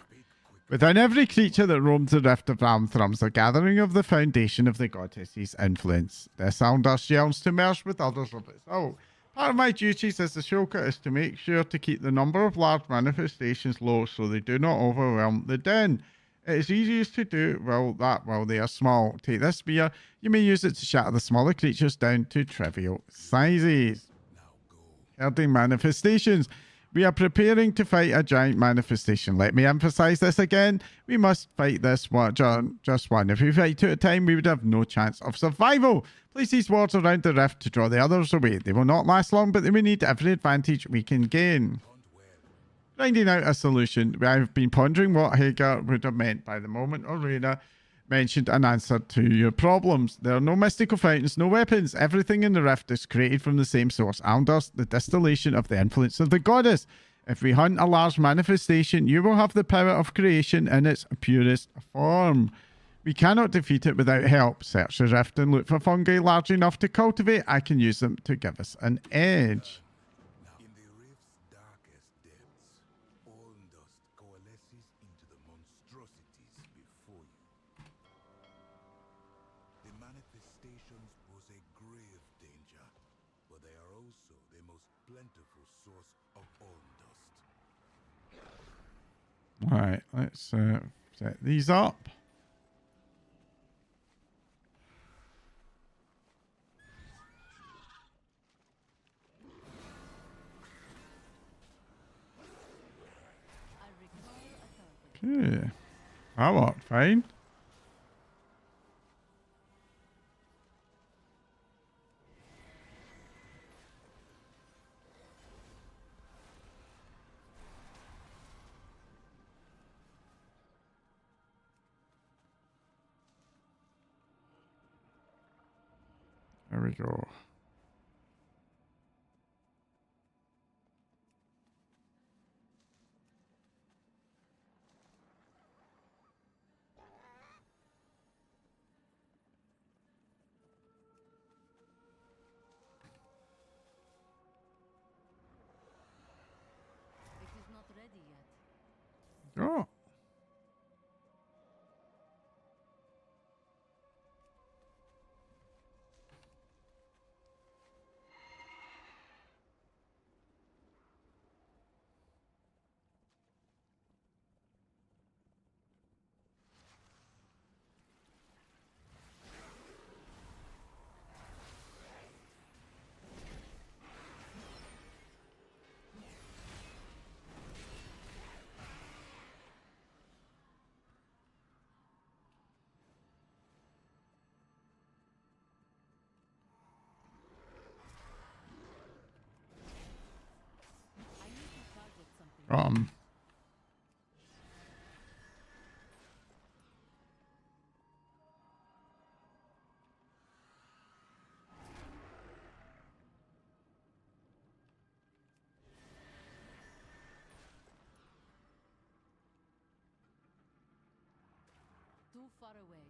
Within every creature that roams the rift of Ramthrums, the gathering of the foundation of the goddess's influence. Their sound dust yearns to merge with others of its own. Part of my duties as the Ashoka is to make sure to keep the number of large manifestations low so they do not overwhelm the den. It is easiest to do while they are small. Take this spear. You may use it to shatter the smaller creatures down to trivial sizes. Herding manifestations. We are preparing to fight a giant manifestation. Let me emphasize this again. We must fight this one, just one. If we fight two at a time, we would have no chance of survival. Place these wards around the rift to draw the others away. They will not last long, but they will need every advantage we can gain. Finding out a solution. I've been pondering what Hagar would have meant by the moment Orena mentioned an answer to your problems. There are no mystical fountains, no weapons. Everything in the rift is created from the same source. Aldous, the distillation of the influence of the goddess. If we hunt a large manifestation, you will have the power of creation in its purest form. We cannot defeat it without help. Search the rift and look for fungi large enough to cultivate. I can use them to give us an edge. In the rift's darkest depths, Orndust coalesces into the monstrosities before you. The manifestations pose a grave danger, but they are also the most plentiful source of Orndust. Alright, let's set these up. Okay. That worked fine. we go. It is not ready yet. Go. I need to target something. Too far away.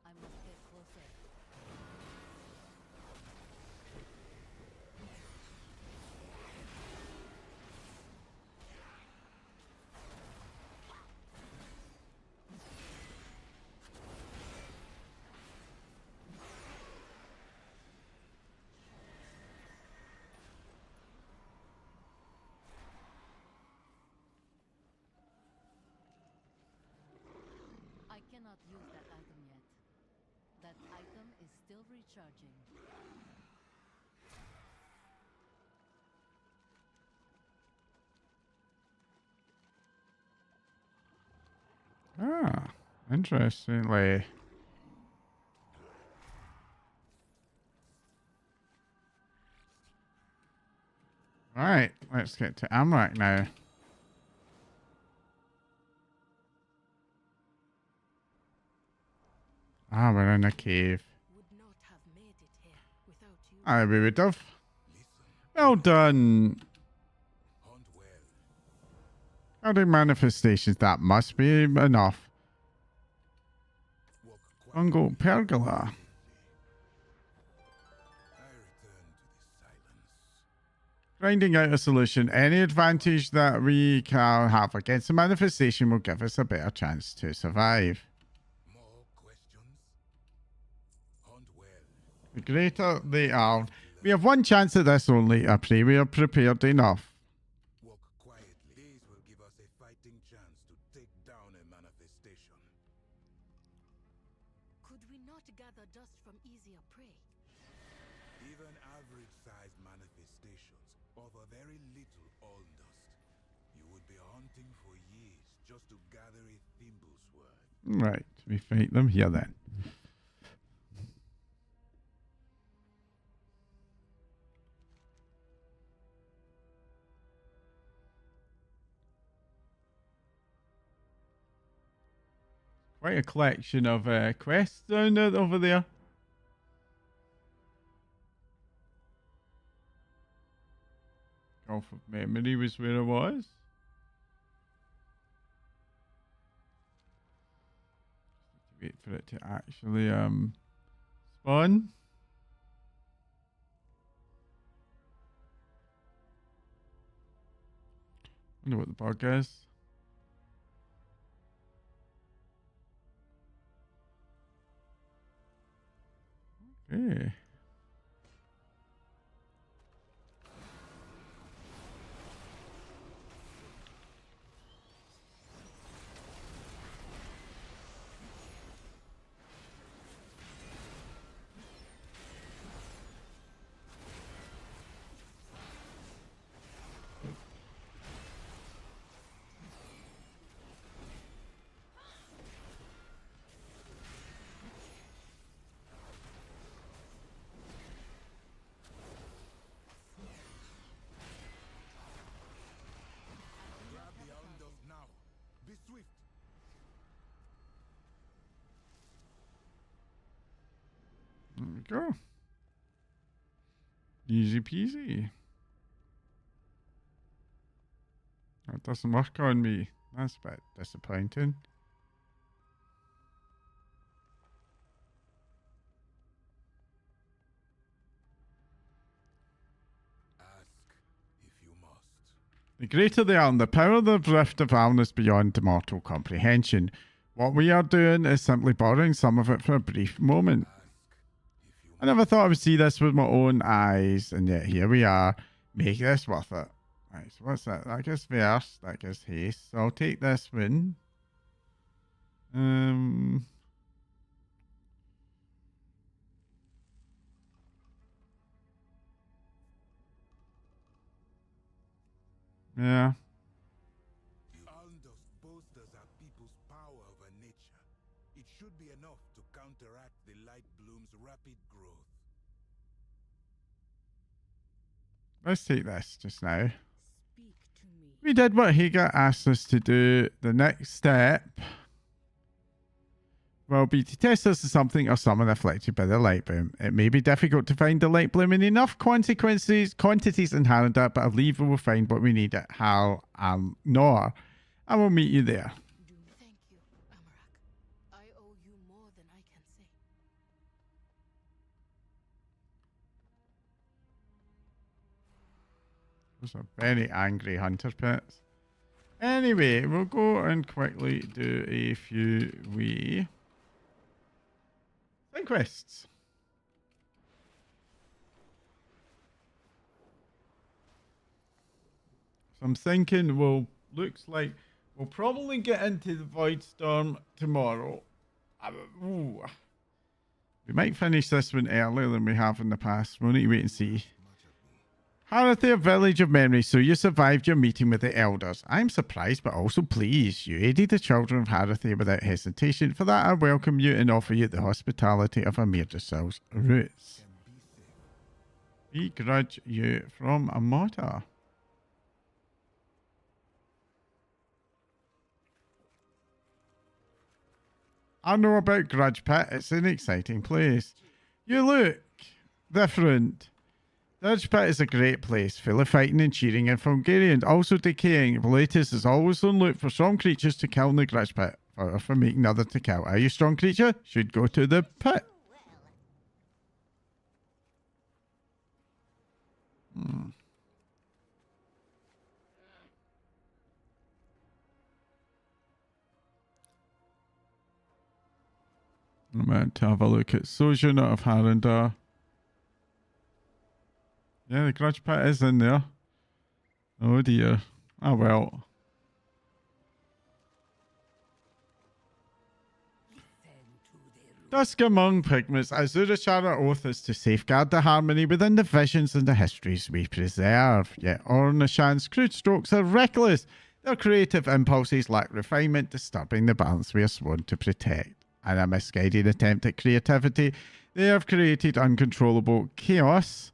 I must get closer. I cannot use that item yet. That item is still recharging. Ah, interestingly. Right, let's get to Amrak now. Ah, we're in a cave. Ah, we would have. Well done. Adding manifestations, that must be enough. Uncle Pergola. Grinding out a solution. Any advantage that we can have against a manifestation will give us a better chance to survive. The greater they are. We have one chance at this only. I pray we are prepared enough. Could we not gather dust from easier prey? Even average-sized manifestations offer very little all dust. You would be hunting for years just to gather a thimble's worth. Right, we fight them here then. Quite a collection of quests down there, over there. Gulf of Memory was where I was. Wait for it to actually spawn. Wonder what the bug is. Okay. go. Easy peasy. That doesn't work on me. That's a bit disappointing. The greater they are, and the power of the rift of Aln is beyond mortal comprehension. What we are doing is simply borrowing some of it for a brief moment. I never thought I would see this with my own eyes, and yet here we are. Make this worth it. Right, so what's that? That gives verse, that gives haste. So I'll take this win. Yeah. Alndos boasters are people's power over nature. It should be enough to counteract the light bloom's rapid growth. Let's take this just now. We did what Hagar asked us to do. The next step will be to test this as something or someone afflicted by the light bloom. It may be difficult to find the light bloom in enough quantities in Harrenhal, but I believe we will find what we need at Hal and Nor. I will meet you there. Thank you, Amarak. I owe you more than I can say. Those are very angry hunter pets. Anyway, we'll go and quickly do a few wee side quests. So I'm thinking looks like we'll probably get into the Void Storm tomorrow. Ooh. We might finish this one earlier than we have in the past. We'll need to wait and see. Harathir, Village of Memory. So you survived your meeting with the elders. I'm surprised but also pleased. You aided the children of Harathir without hesitation. For that I welcome you and offer you the hospitality of Amir Drasil's roots. We grudge you from Amata. I know about Grudge Pit. It's an exciting place. You look different. Grudge Pit is a great place, full of fighting and cheering and Fulgarian, also decaying. Velatus is always on look for strong creatures to kill in the Grudge Pit, or for making other to kill. Are you a strong creature? Should go to the pit. I'm going to have a look at Sojourner of Harrenhal. Yeah, the Grudge Pit is in there. Oh dear. Oh well. Dusk among pygmies, Azurashara oath is to safeguard the harmony within the visions and the histories we preserve. Yet Ornishan's crude strokes are reckless. Their creative impulses lack refinement, disturbing the balance we are sworn to protect. In a misguided attempt at creativity, they have created uncontrollable chaos,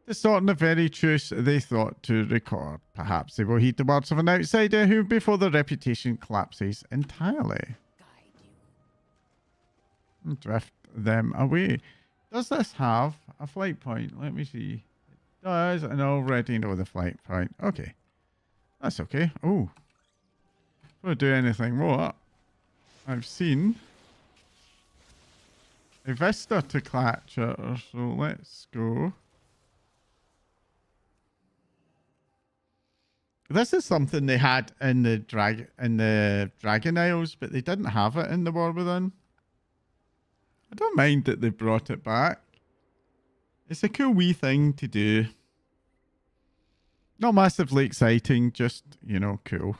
distorting the very truths they thought to record. Perhaps they will heed the words of an outsider who, before their reputation collapses entirely, and drift them away. Does this have a flight point? Let me see. It does, and I already know the flight point. Okay. That's okay. Oh. If I do anything more, I've seen a vista to Clatcher, so let's go. This is something they had in the Dragon Isles, but they didn't have it in the War Within. I don't mind that they brought it back. It's a cool wee thing to do. Not massively exciting, just, you know, cool.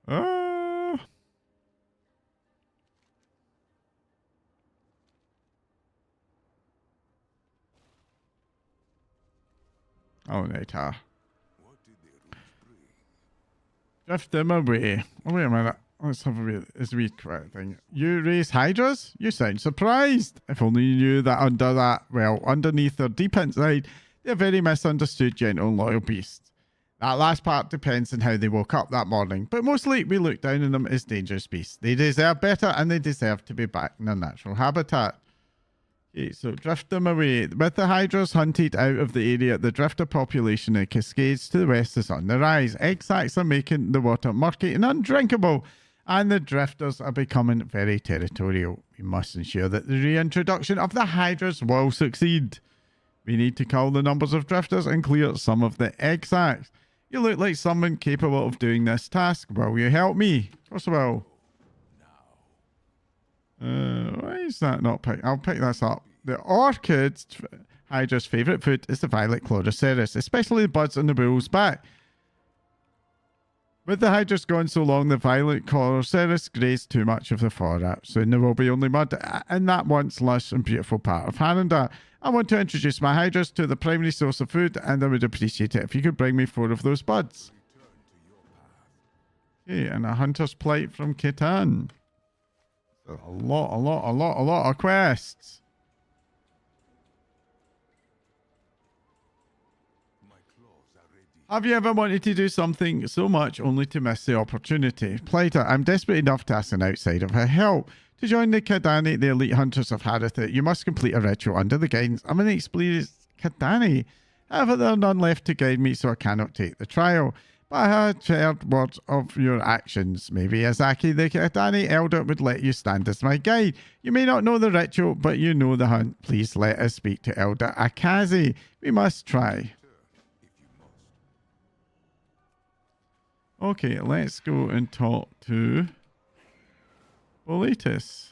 Right. Oh, later. Drift them away. Oh, wait a minute. Let's have a wee quick thing. You raise hydras? You sound surprised. If only you knew that underneath or deep inside, they're very misunderstood, gentle and loyal beasts. That last part depends on how they woke up that morning, but mostly we look down on them as dangerous beasts. They deserve better and they deserve to be back in their natural habitat. Okay, so drift them away. With the hydras hunted out of the area, the drifter population in Cascades to the west is on the rise. Egg sacs are making the water murky and undrinkable, and the drifters are becoming very territorial. We must ensure that the reintroduction of the hydras will succeed. We need to cull the numbers of drifters and clear some of the egg sacs. You look like someone capable of doing this task. Will you help me? Of course I will. Why is that not picked? I'll pick this up. The orchid's hydra's favourite food is the violet Chloroceras, especially the buds on the bull's back. With the hydras gone so long, the violet Chloroceras grazed too much of the flora. Soon there will be only mud in that once lush and beautiful part of Hananda. I want to introduce my hydras to the primary source of food, and I would appreciate it if you could bring me 4 of those buds. Okay, and a hunter's plight from Kitan. A lot of quests. Have you ever wanted to do something so much only to miss the opportunity? Plighter, I'm desperate enough to ask an outsider for help. To join the Kadani, the elite hunters of Haratha, you must complete a ritual under the guidance of an experienced Kadani. However, there are none left to guide me, so I cannot take the trial. But I have heard words of your actions. Maybe Azaki, the Kadani elder, would let you stand as my guide. You may not know the ritual, but you know the hunt. Please let us speak to Elder Akazi. We must try. Okay, let's go and talk to Boletus.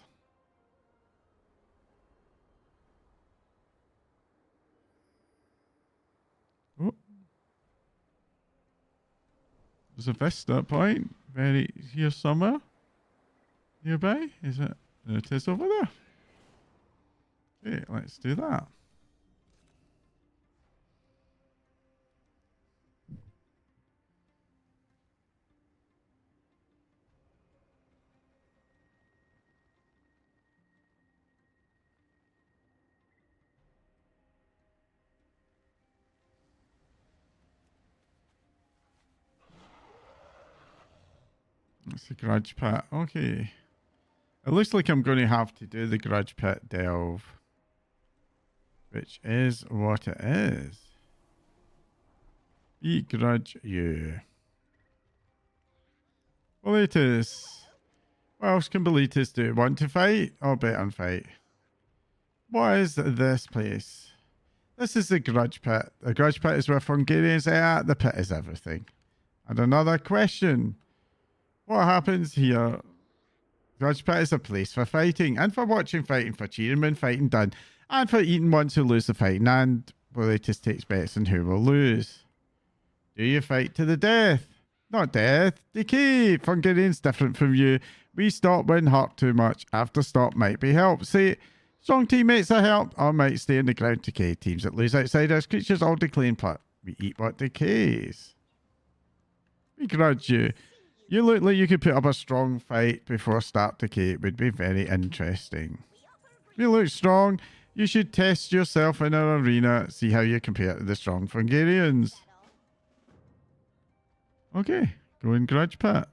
Oh. There's a Vista point. Very here somewhere. Nearby? Is it? It is over there. Okay, let's do that. It's a grudge pit. Okay. It looks like I'm going to have to do the grudge pit delve. Which is what it is. Begrudge you. Boletus. What else can Boletus do? Want to fight? Or bet on fight? What is this place? This is the grudge pit. The grudge pit is where Fungarians are at. The pit is everything. And another question. What happens here? Grudge pit is a place for fighting, and for watching fighting, for cheering when fighting done, and for eating ones who lose the fighting, and Boletus takes bets on who will lose. Do you fight to the death? Not death, decay. Fungarian's different from you. We stop when hurt too much. After stop might be help. Say, strong teammates are helped, or might stay in the ground. Decay. Teams that lose outsiders, creatures all decay in part. We eat what decays. We grudge you. You look like you could put up a strong fight before start decay. It would be very interesting. You look strong. You should test yourself in our arena. See how you compare to the strong Fungarians. Okay. Go in grudge pit.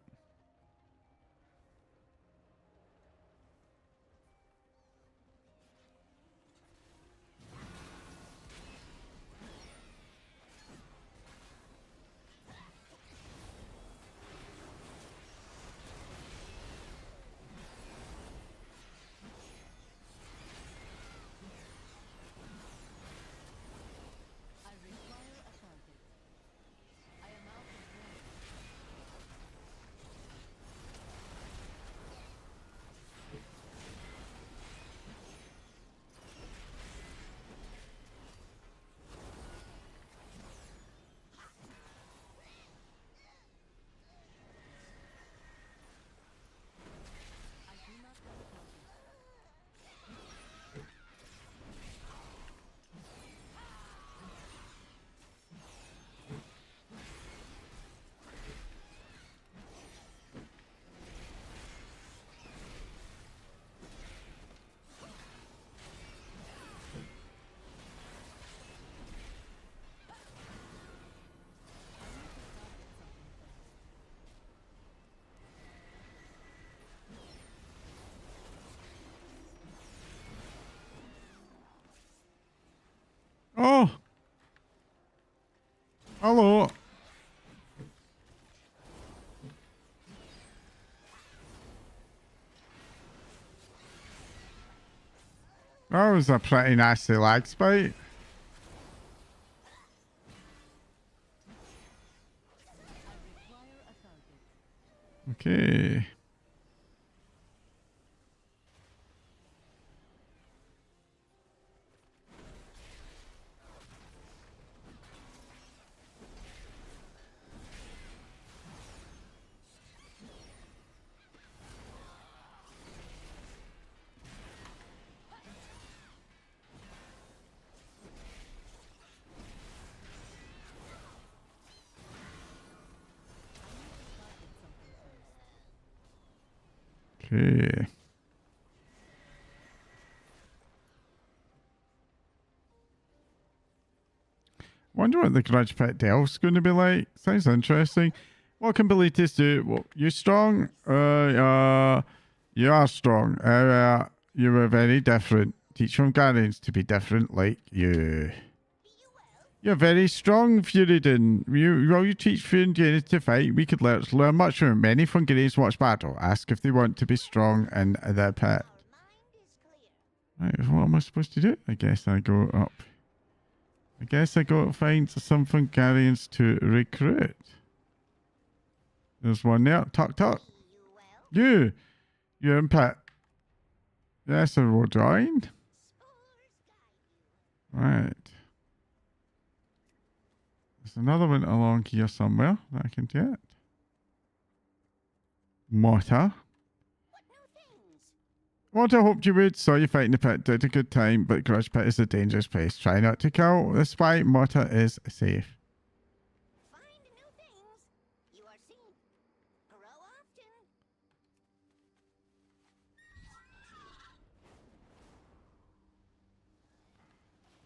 Hello. That was a pretty nasty lag spike. Okay. Okay. Wonder what the Grudge Pit Delve's going to be like. Sounds interesting. What can Bilitis do? Well, you strong? You are strong. You were very different. Teach from Guardians to be different like you. You're very strong, Furyden. You teach Furyden to fight. We could learn much from many Fungarians watch battle. Ask if they want to be strong in the pit. Right, what am I supposed to do? I guess I go up. I guess I go find some Fungarians to recruit. There's one there. Talk, talk. You're in pit. Yes, I will join. Right. There's another one along here somewhere that I can get. Mortar. What I hoped you would. Saw you fighting the pit. Did a good time, but Grudge Pit is a dangerous place. Try not to kill. That's why Mortar is safe.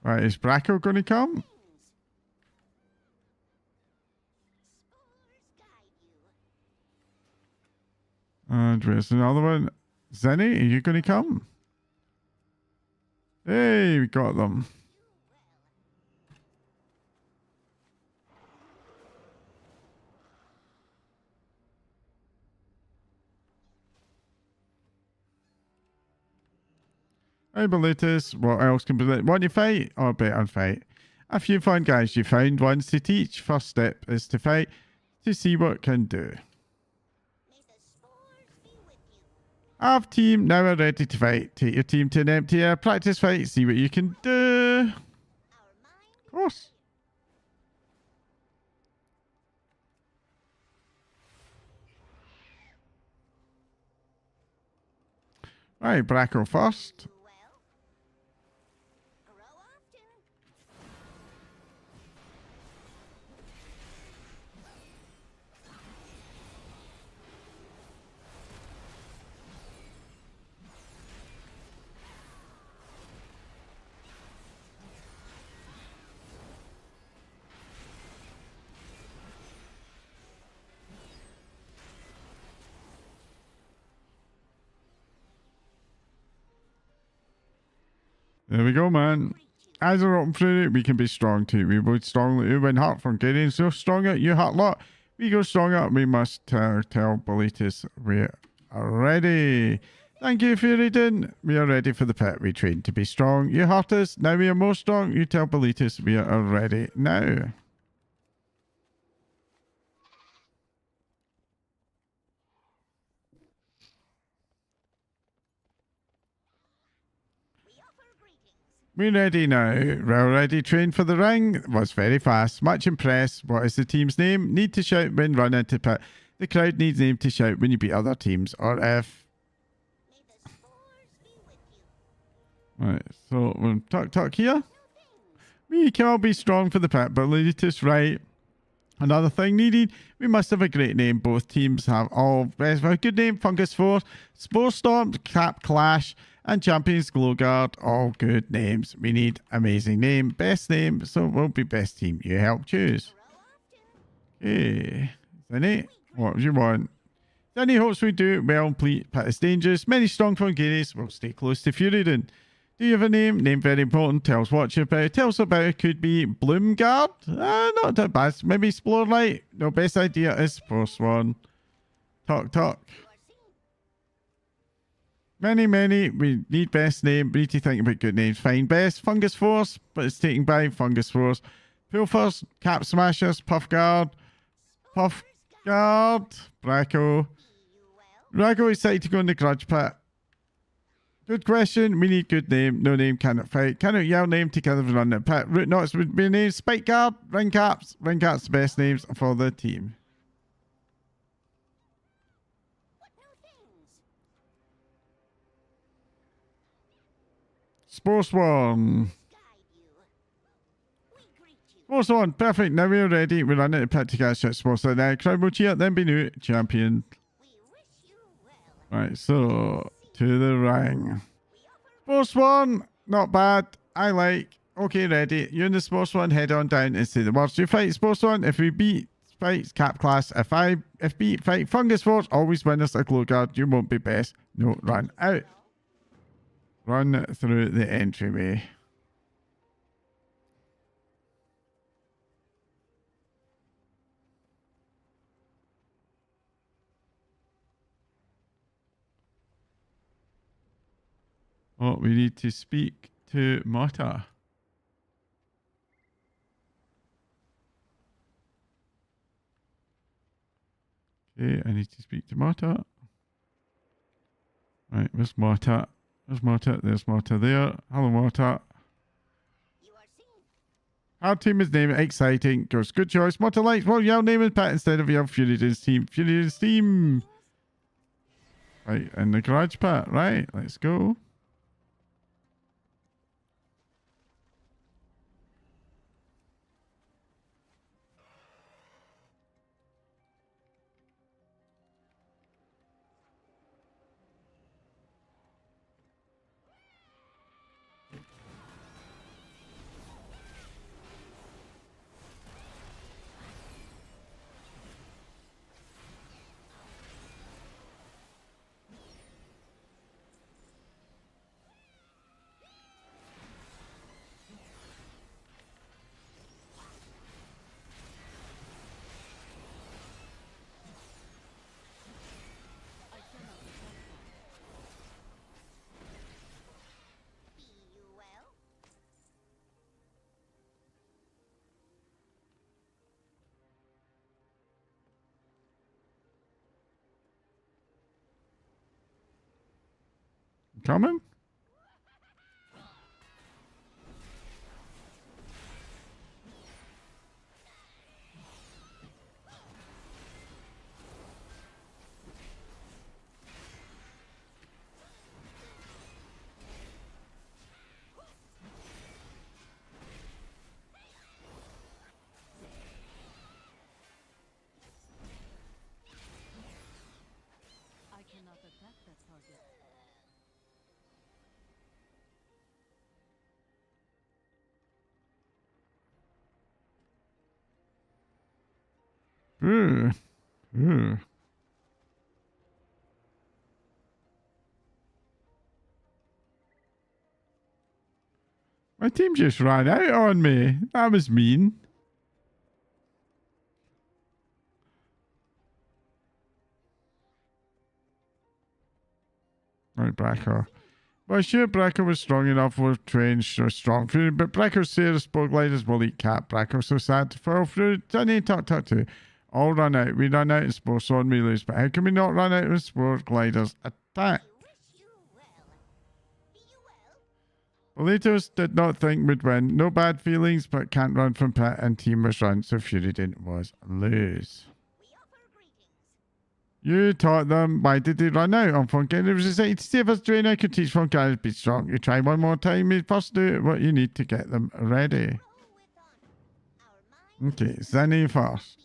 Right, is Braco going to come? And where's another one? Zenny, are you going to come? Hey, we got them. Hey, Bilitis, what else can Bilitis? Want to fight? Or bet on fight? A few fun guys you found ones to teach. First step is to fight to see what can do. Have team now are ready to fight. Take your team to an empty air practice fight. See what you can do. Of course. Right, Braco first. There we go, man. As a rotten through it, we can be strong too. We would strongly who win heart from getting so stronger. You heart lot. We go stronger. We must tell Bilitis we are ready. Thank you, Furyden. We are ready for the pit. We train to be strong. You heart us. Now we are more strong. You tell Bilitis we are ready now. We're ready now. We're already trained for the ring. Was very fast. Much impressed. What is the team's name? Need to shout when run into pit. The crowd needs name to shout when you beat other teams. Or if... Right, so we'll talk here. We can all be strong for the pit, but Bilitis right. Another thing needed. We must have a great name. Both teams have all a good name. Fungus Force, Spore Storm, Cap Clash, and Champions Glowguard, all good names. We need amazing name, best name, so we'll be best team. You help choose. Okay, Zenny, what do you want? Zenny hopes we do well. Pit is dangerous. Many strong Fungarians will stay close to Furyden. Do you have a name? Name very important. Tell us what you're about. Tell us about it. Could be Bloomguard. Not that bad. Maybe Explore Light. No, best idea is Spore Swan. Talk. Many. We need best name. We need to think about good names. Fine. Best. Fungus Force. But it's taken by Fungus Force. Pilfers. Cap Smashers. Puff Guard. Bracco. Bracco excited to go in the Grudge Pit. Good question. We need good name. No name cannot fight. Cannot yell name together and run the pit. Root knots would be named Spike Guard, Ring Caps. Ring Caps the best names for the team. Spore Swan. Spore Swan. Perfect. Now we're ready. We're running the pit to catch that Spore Swan. Now crowd will cheer. Then be new champion. Right. So to the ring. Spore Swan, not bad. I like. Okay, ready. You and the Spore Swan head on down and say the words. You fight Spore Swan. If we beat, fight Cap Class. If beat, fight Fungus Force. Always win us a Glow Guard. You won't be best. No, run out. Run through the entryway. Oh, we need to speak to Mata. Okay, I need to speak to Mata. Right, where's Mata? There's Mata. There's Mata there. Hello, Mata. Our team is named Exciting. Goes, good choice. Mata likes. Well, your name is Pat instead of your Furyden's team. Furyden's team. Right, in the garage pit. Right, let's go. Coming? I cannot attack that target. My team just ran out on me. That was mean. Right, Bracco. Well, sure, Bracco was strong enough with trained so strong Fury, but Bracco said Spore Gliders will eat Cat. Bracco so sad to fall through. Danny, talk to. All run out. We run out in Spore Swan, we lose. But how can we not run out with Spore Gliders? Attack! Bolitos did not think would win. No bad feelings, but can't run from pit and team was run, so Furyden was lose. You taught them. Why did they run out on Funkin? It was exciting to see if us trainer I could teach Funkin to be strong. You try one more time. You first do what you need to get them ready. Okay, Zenny first.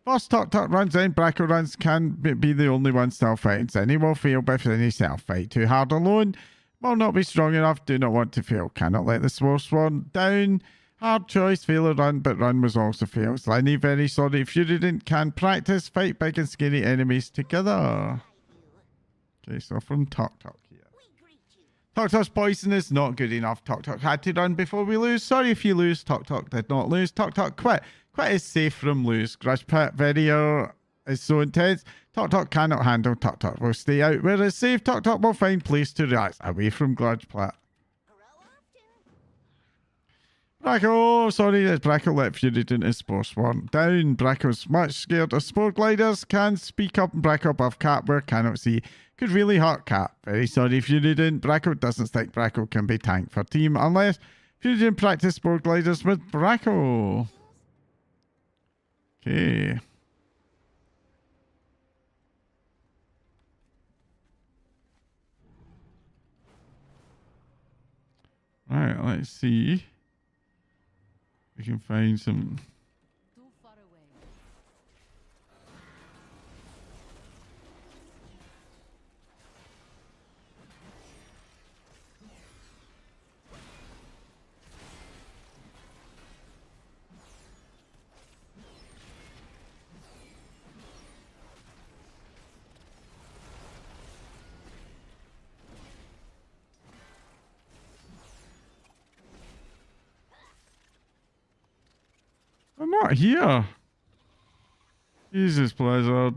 First Talk runs in. Bracco runs can be the only one still fighting. Zenny will fail by any self-fight. Too hard alone. Will not be strong enough. Do not want to fail. Cannot let the Spore Swan down. Hard choice. Fail or run, but run was also fails. Lenny very sorry. If you didn't can practice, fight big and scary enemies together. Okay, so from Talk here. Tok Tok's poisonous, not good enough. Tok Tok had to run before we lose. Sorry if you lose. Tok Tok did not lose. Tok Tok quit. Quit is safe from lose. Grudge Pit video is so intense. Tok Tok cannot handle. Tok Tok will stay out where it's safe. Tok Tok will find place to relax away from Grudge Pit. Braco, sorry, it's Braco let Fury into Spore Swarm. Down, Braco's much scared of Spore Gliders. Can speak up and Braco above Cat where cannot see. Could really hurt Cat. Very sorry, Fury didn't. Braco doesn't think Braco can be tanked for team unless Fury didn't practice Spore Gliders with Braco. Okay. Right, let's see. We can find some. I'm not here. Jesus, Blizzard.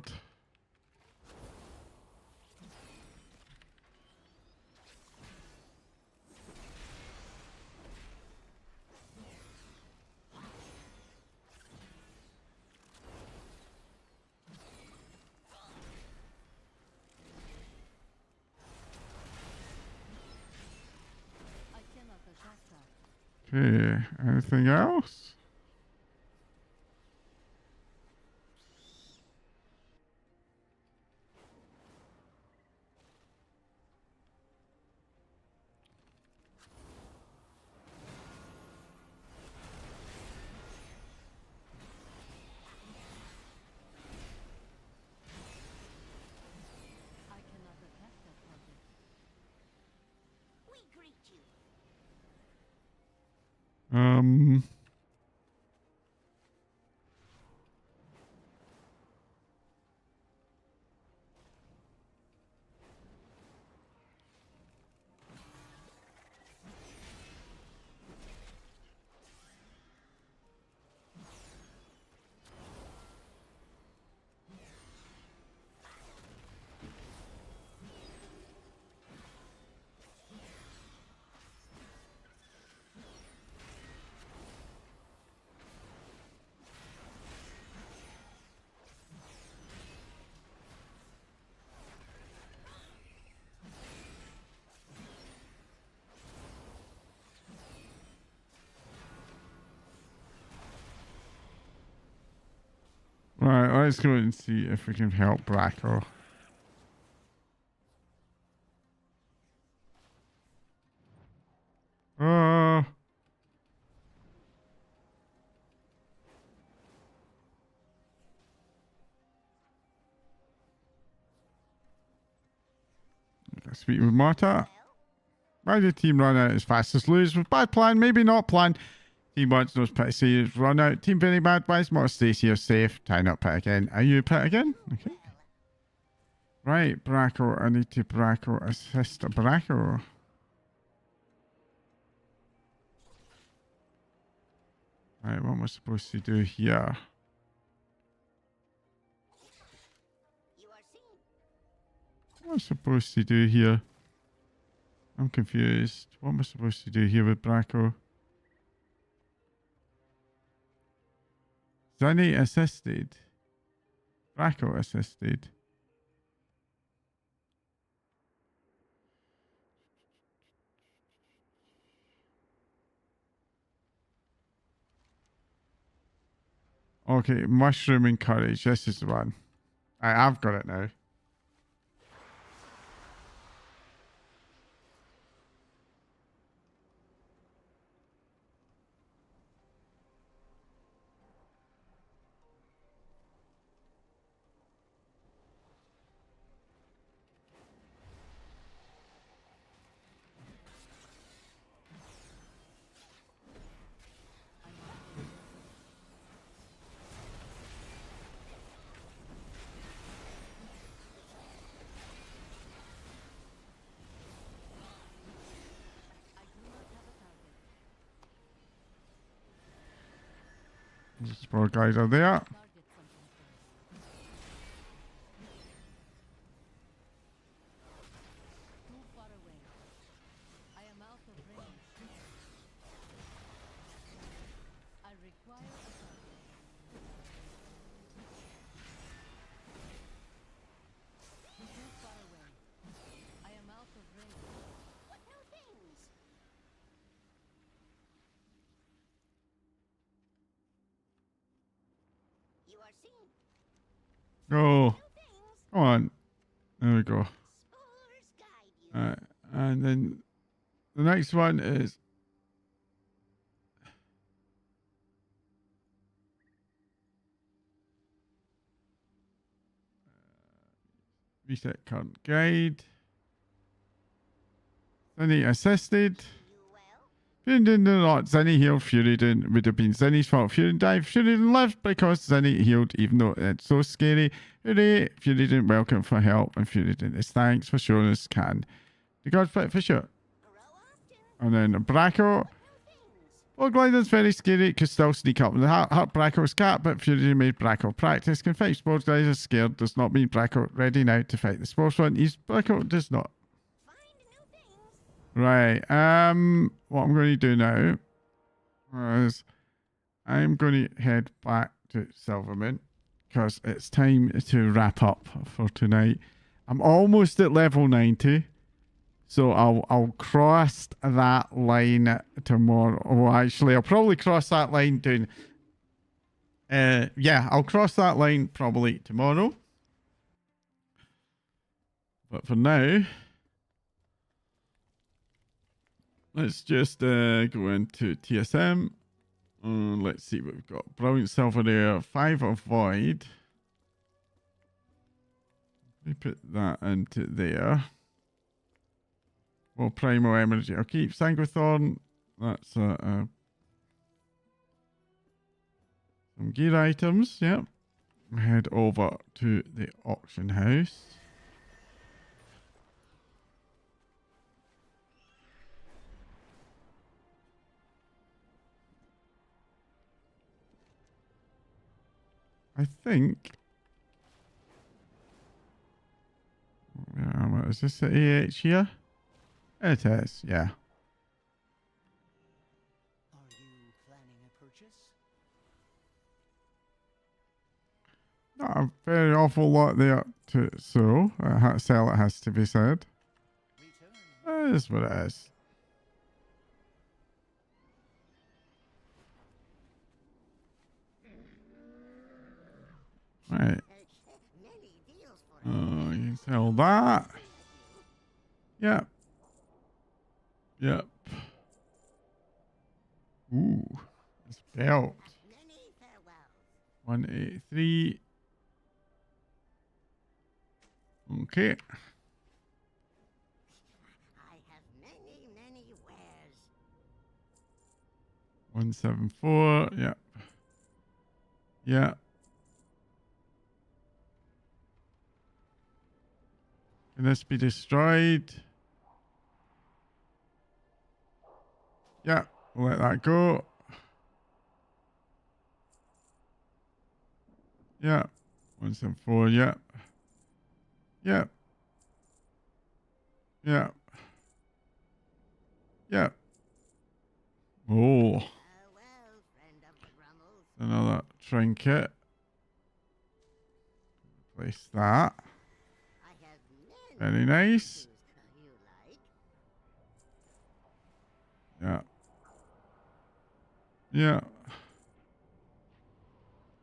Okay, anything else? Right, let's go and see if we can help Braco. Speak with Marta. Why did the team run out as fast as lose? Was bad plan, maybe not plan. Team wants those pit saves run out. Team very bad. Why is Marta Stacy are safe? Tying up pit again. Are you pit again? Okay. Right, Braco. I need to Braco assist Braco. Right, what am I supposed to do here? What am I supposed to do here? I'm confused. What am I supposed to do here with Braco? Zani assisted. Braco assisted. Okay, mushroom and courage. This is the one. I've got it now. Spore glider there. Go. Come on. There we go. Alright. And then the next one is reset current guide. Zinni assisted. Fury did not. Zinni healed. Fury didn't. Would have been Zinni's fault. Fury died. Fury didn't live because Zinni healed, even though it's so scary. Fury didn't welcome for help, and Fury didn't. It's thanks for showing us can. The gods fight for sure. And then Braco. Well, Glider's very scary. Could still sneak up. The heart Braco's cat, but Fury made Braco practice. Can fight Spores. Glider's scared. Does not mean Braco ready now to fight the Spores one. Braco does not. Right, what I'm going to do now is I'm going to head back to Silverman because it's time to wrap up for tonight. I'm almost at level 90, so I'll cross that line tomorrow. Well, actually, I'll probably cross that line doing... yeah, I'll cross that line probably tomorrow. But for now... let's just go into TSM. Let's see what we've got. Brilliant Silver there. 5 of Void. Let me put that into there. Well, Primal Energy. I'll keep Sanguithorn. That's some gear items. Yep. Head over to the auction house. I think. Is this the AH here? It is, yeah. Are you planning a purchase? Not a very awful lot there to sell, it has to be said. That is what it is. Right. Oh, you can sell that. Yep. Yep. Ooh. This belt. 183. Okay. I have many wares. 174. Yep. Yep. Can this be destroyed? Yeah, we'll let that go. Yeah, 174, yeah. Yeah. Yeah. Yeah. Oh. Another trinket. Place that. Very nice. Yeah. Yeah.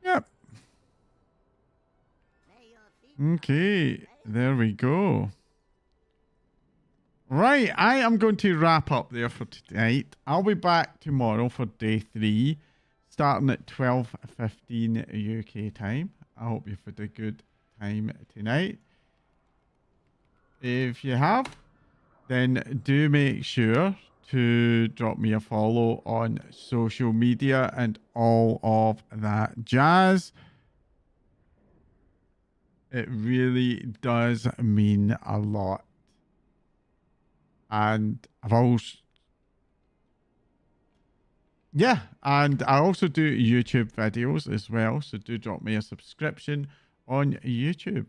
Yep. Okay. There we go. Right. I am going to wrap up there for tonight. I'll be back tomorrow for day 3, starting at 12:15 UK time. I hope you've had a good time tonight. If you have, then do make sure to drop me a follow on social media and all of that jazz. It really does mean a lot. And I've also... yeah, and I also do YouTube videos as well. So do drop me a subscription on YouTube.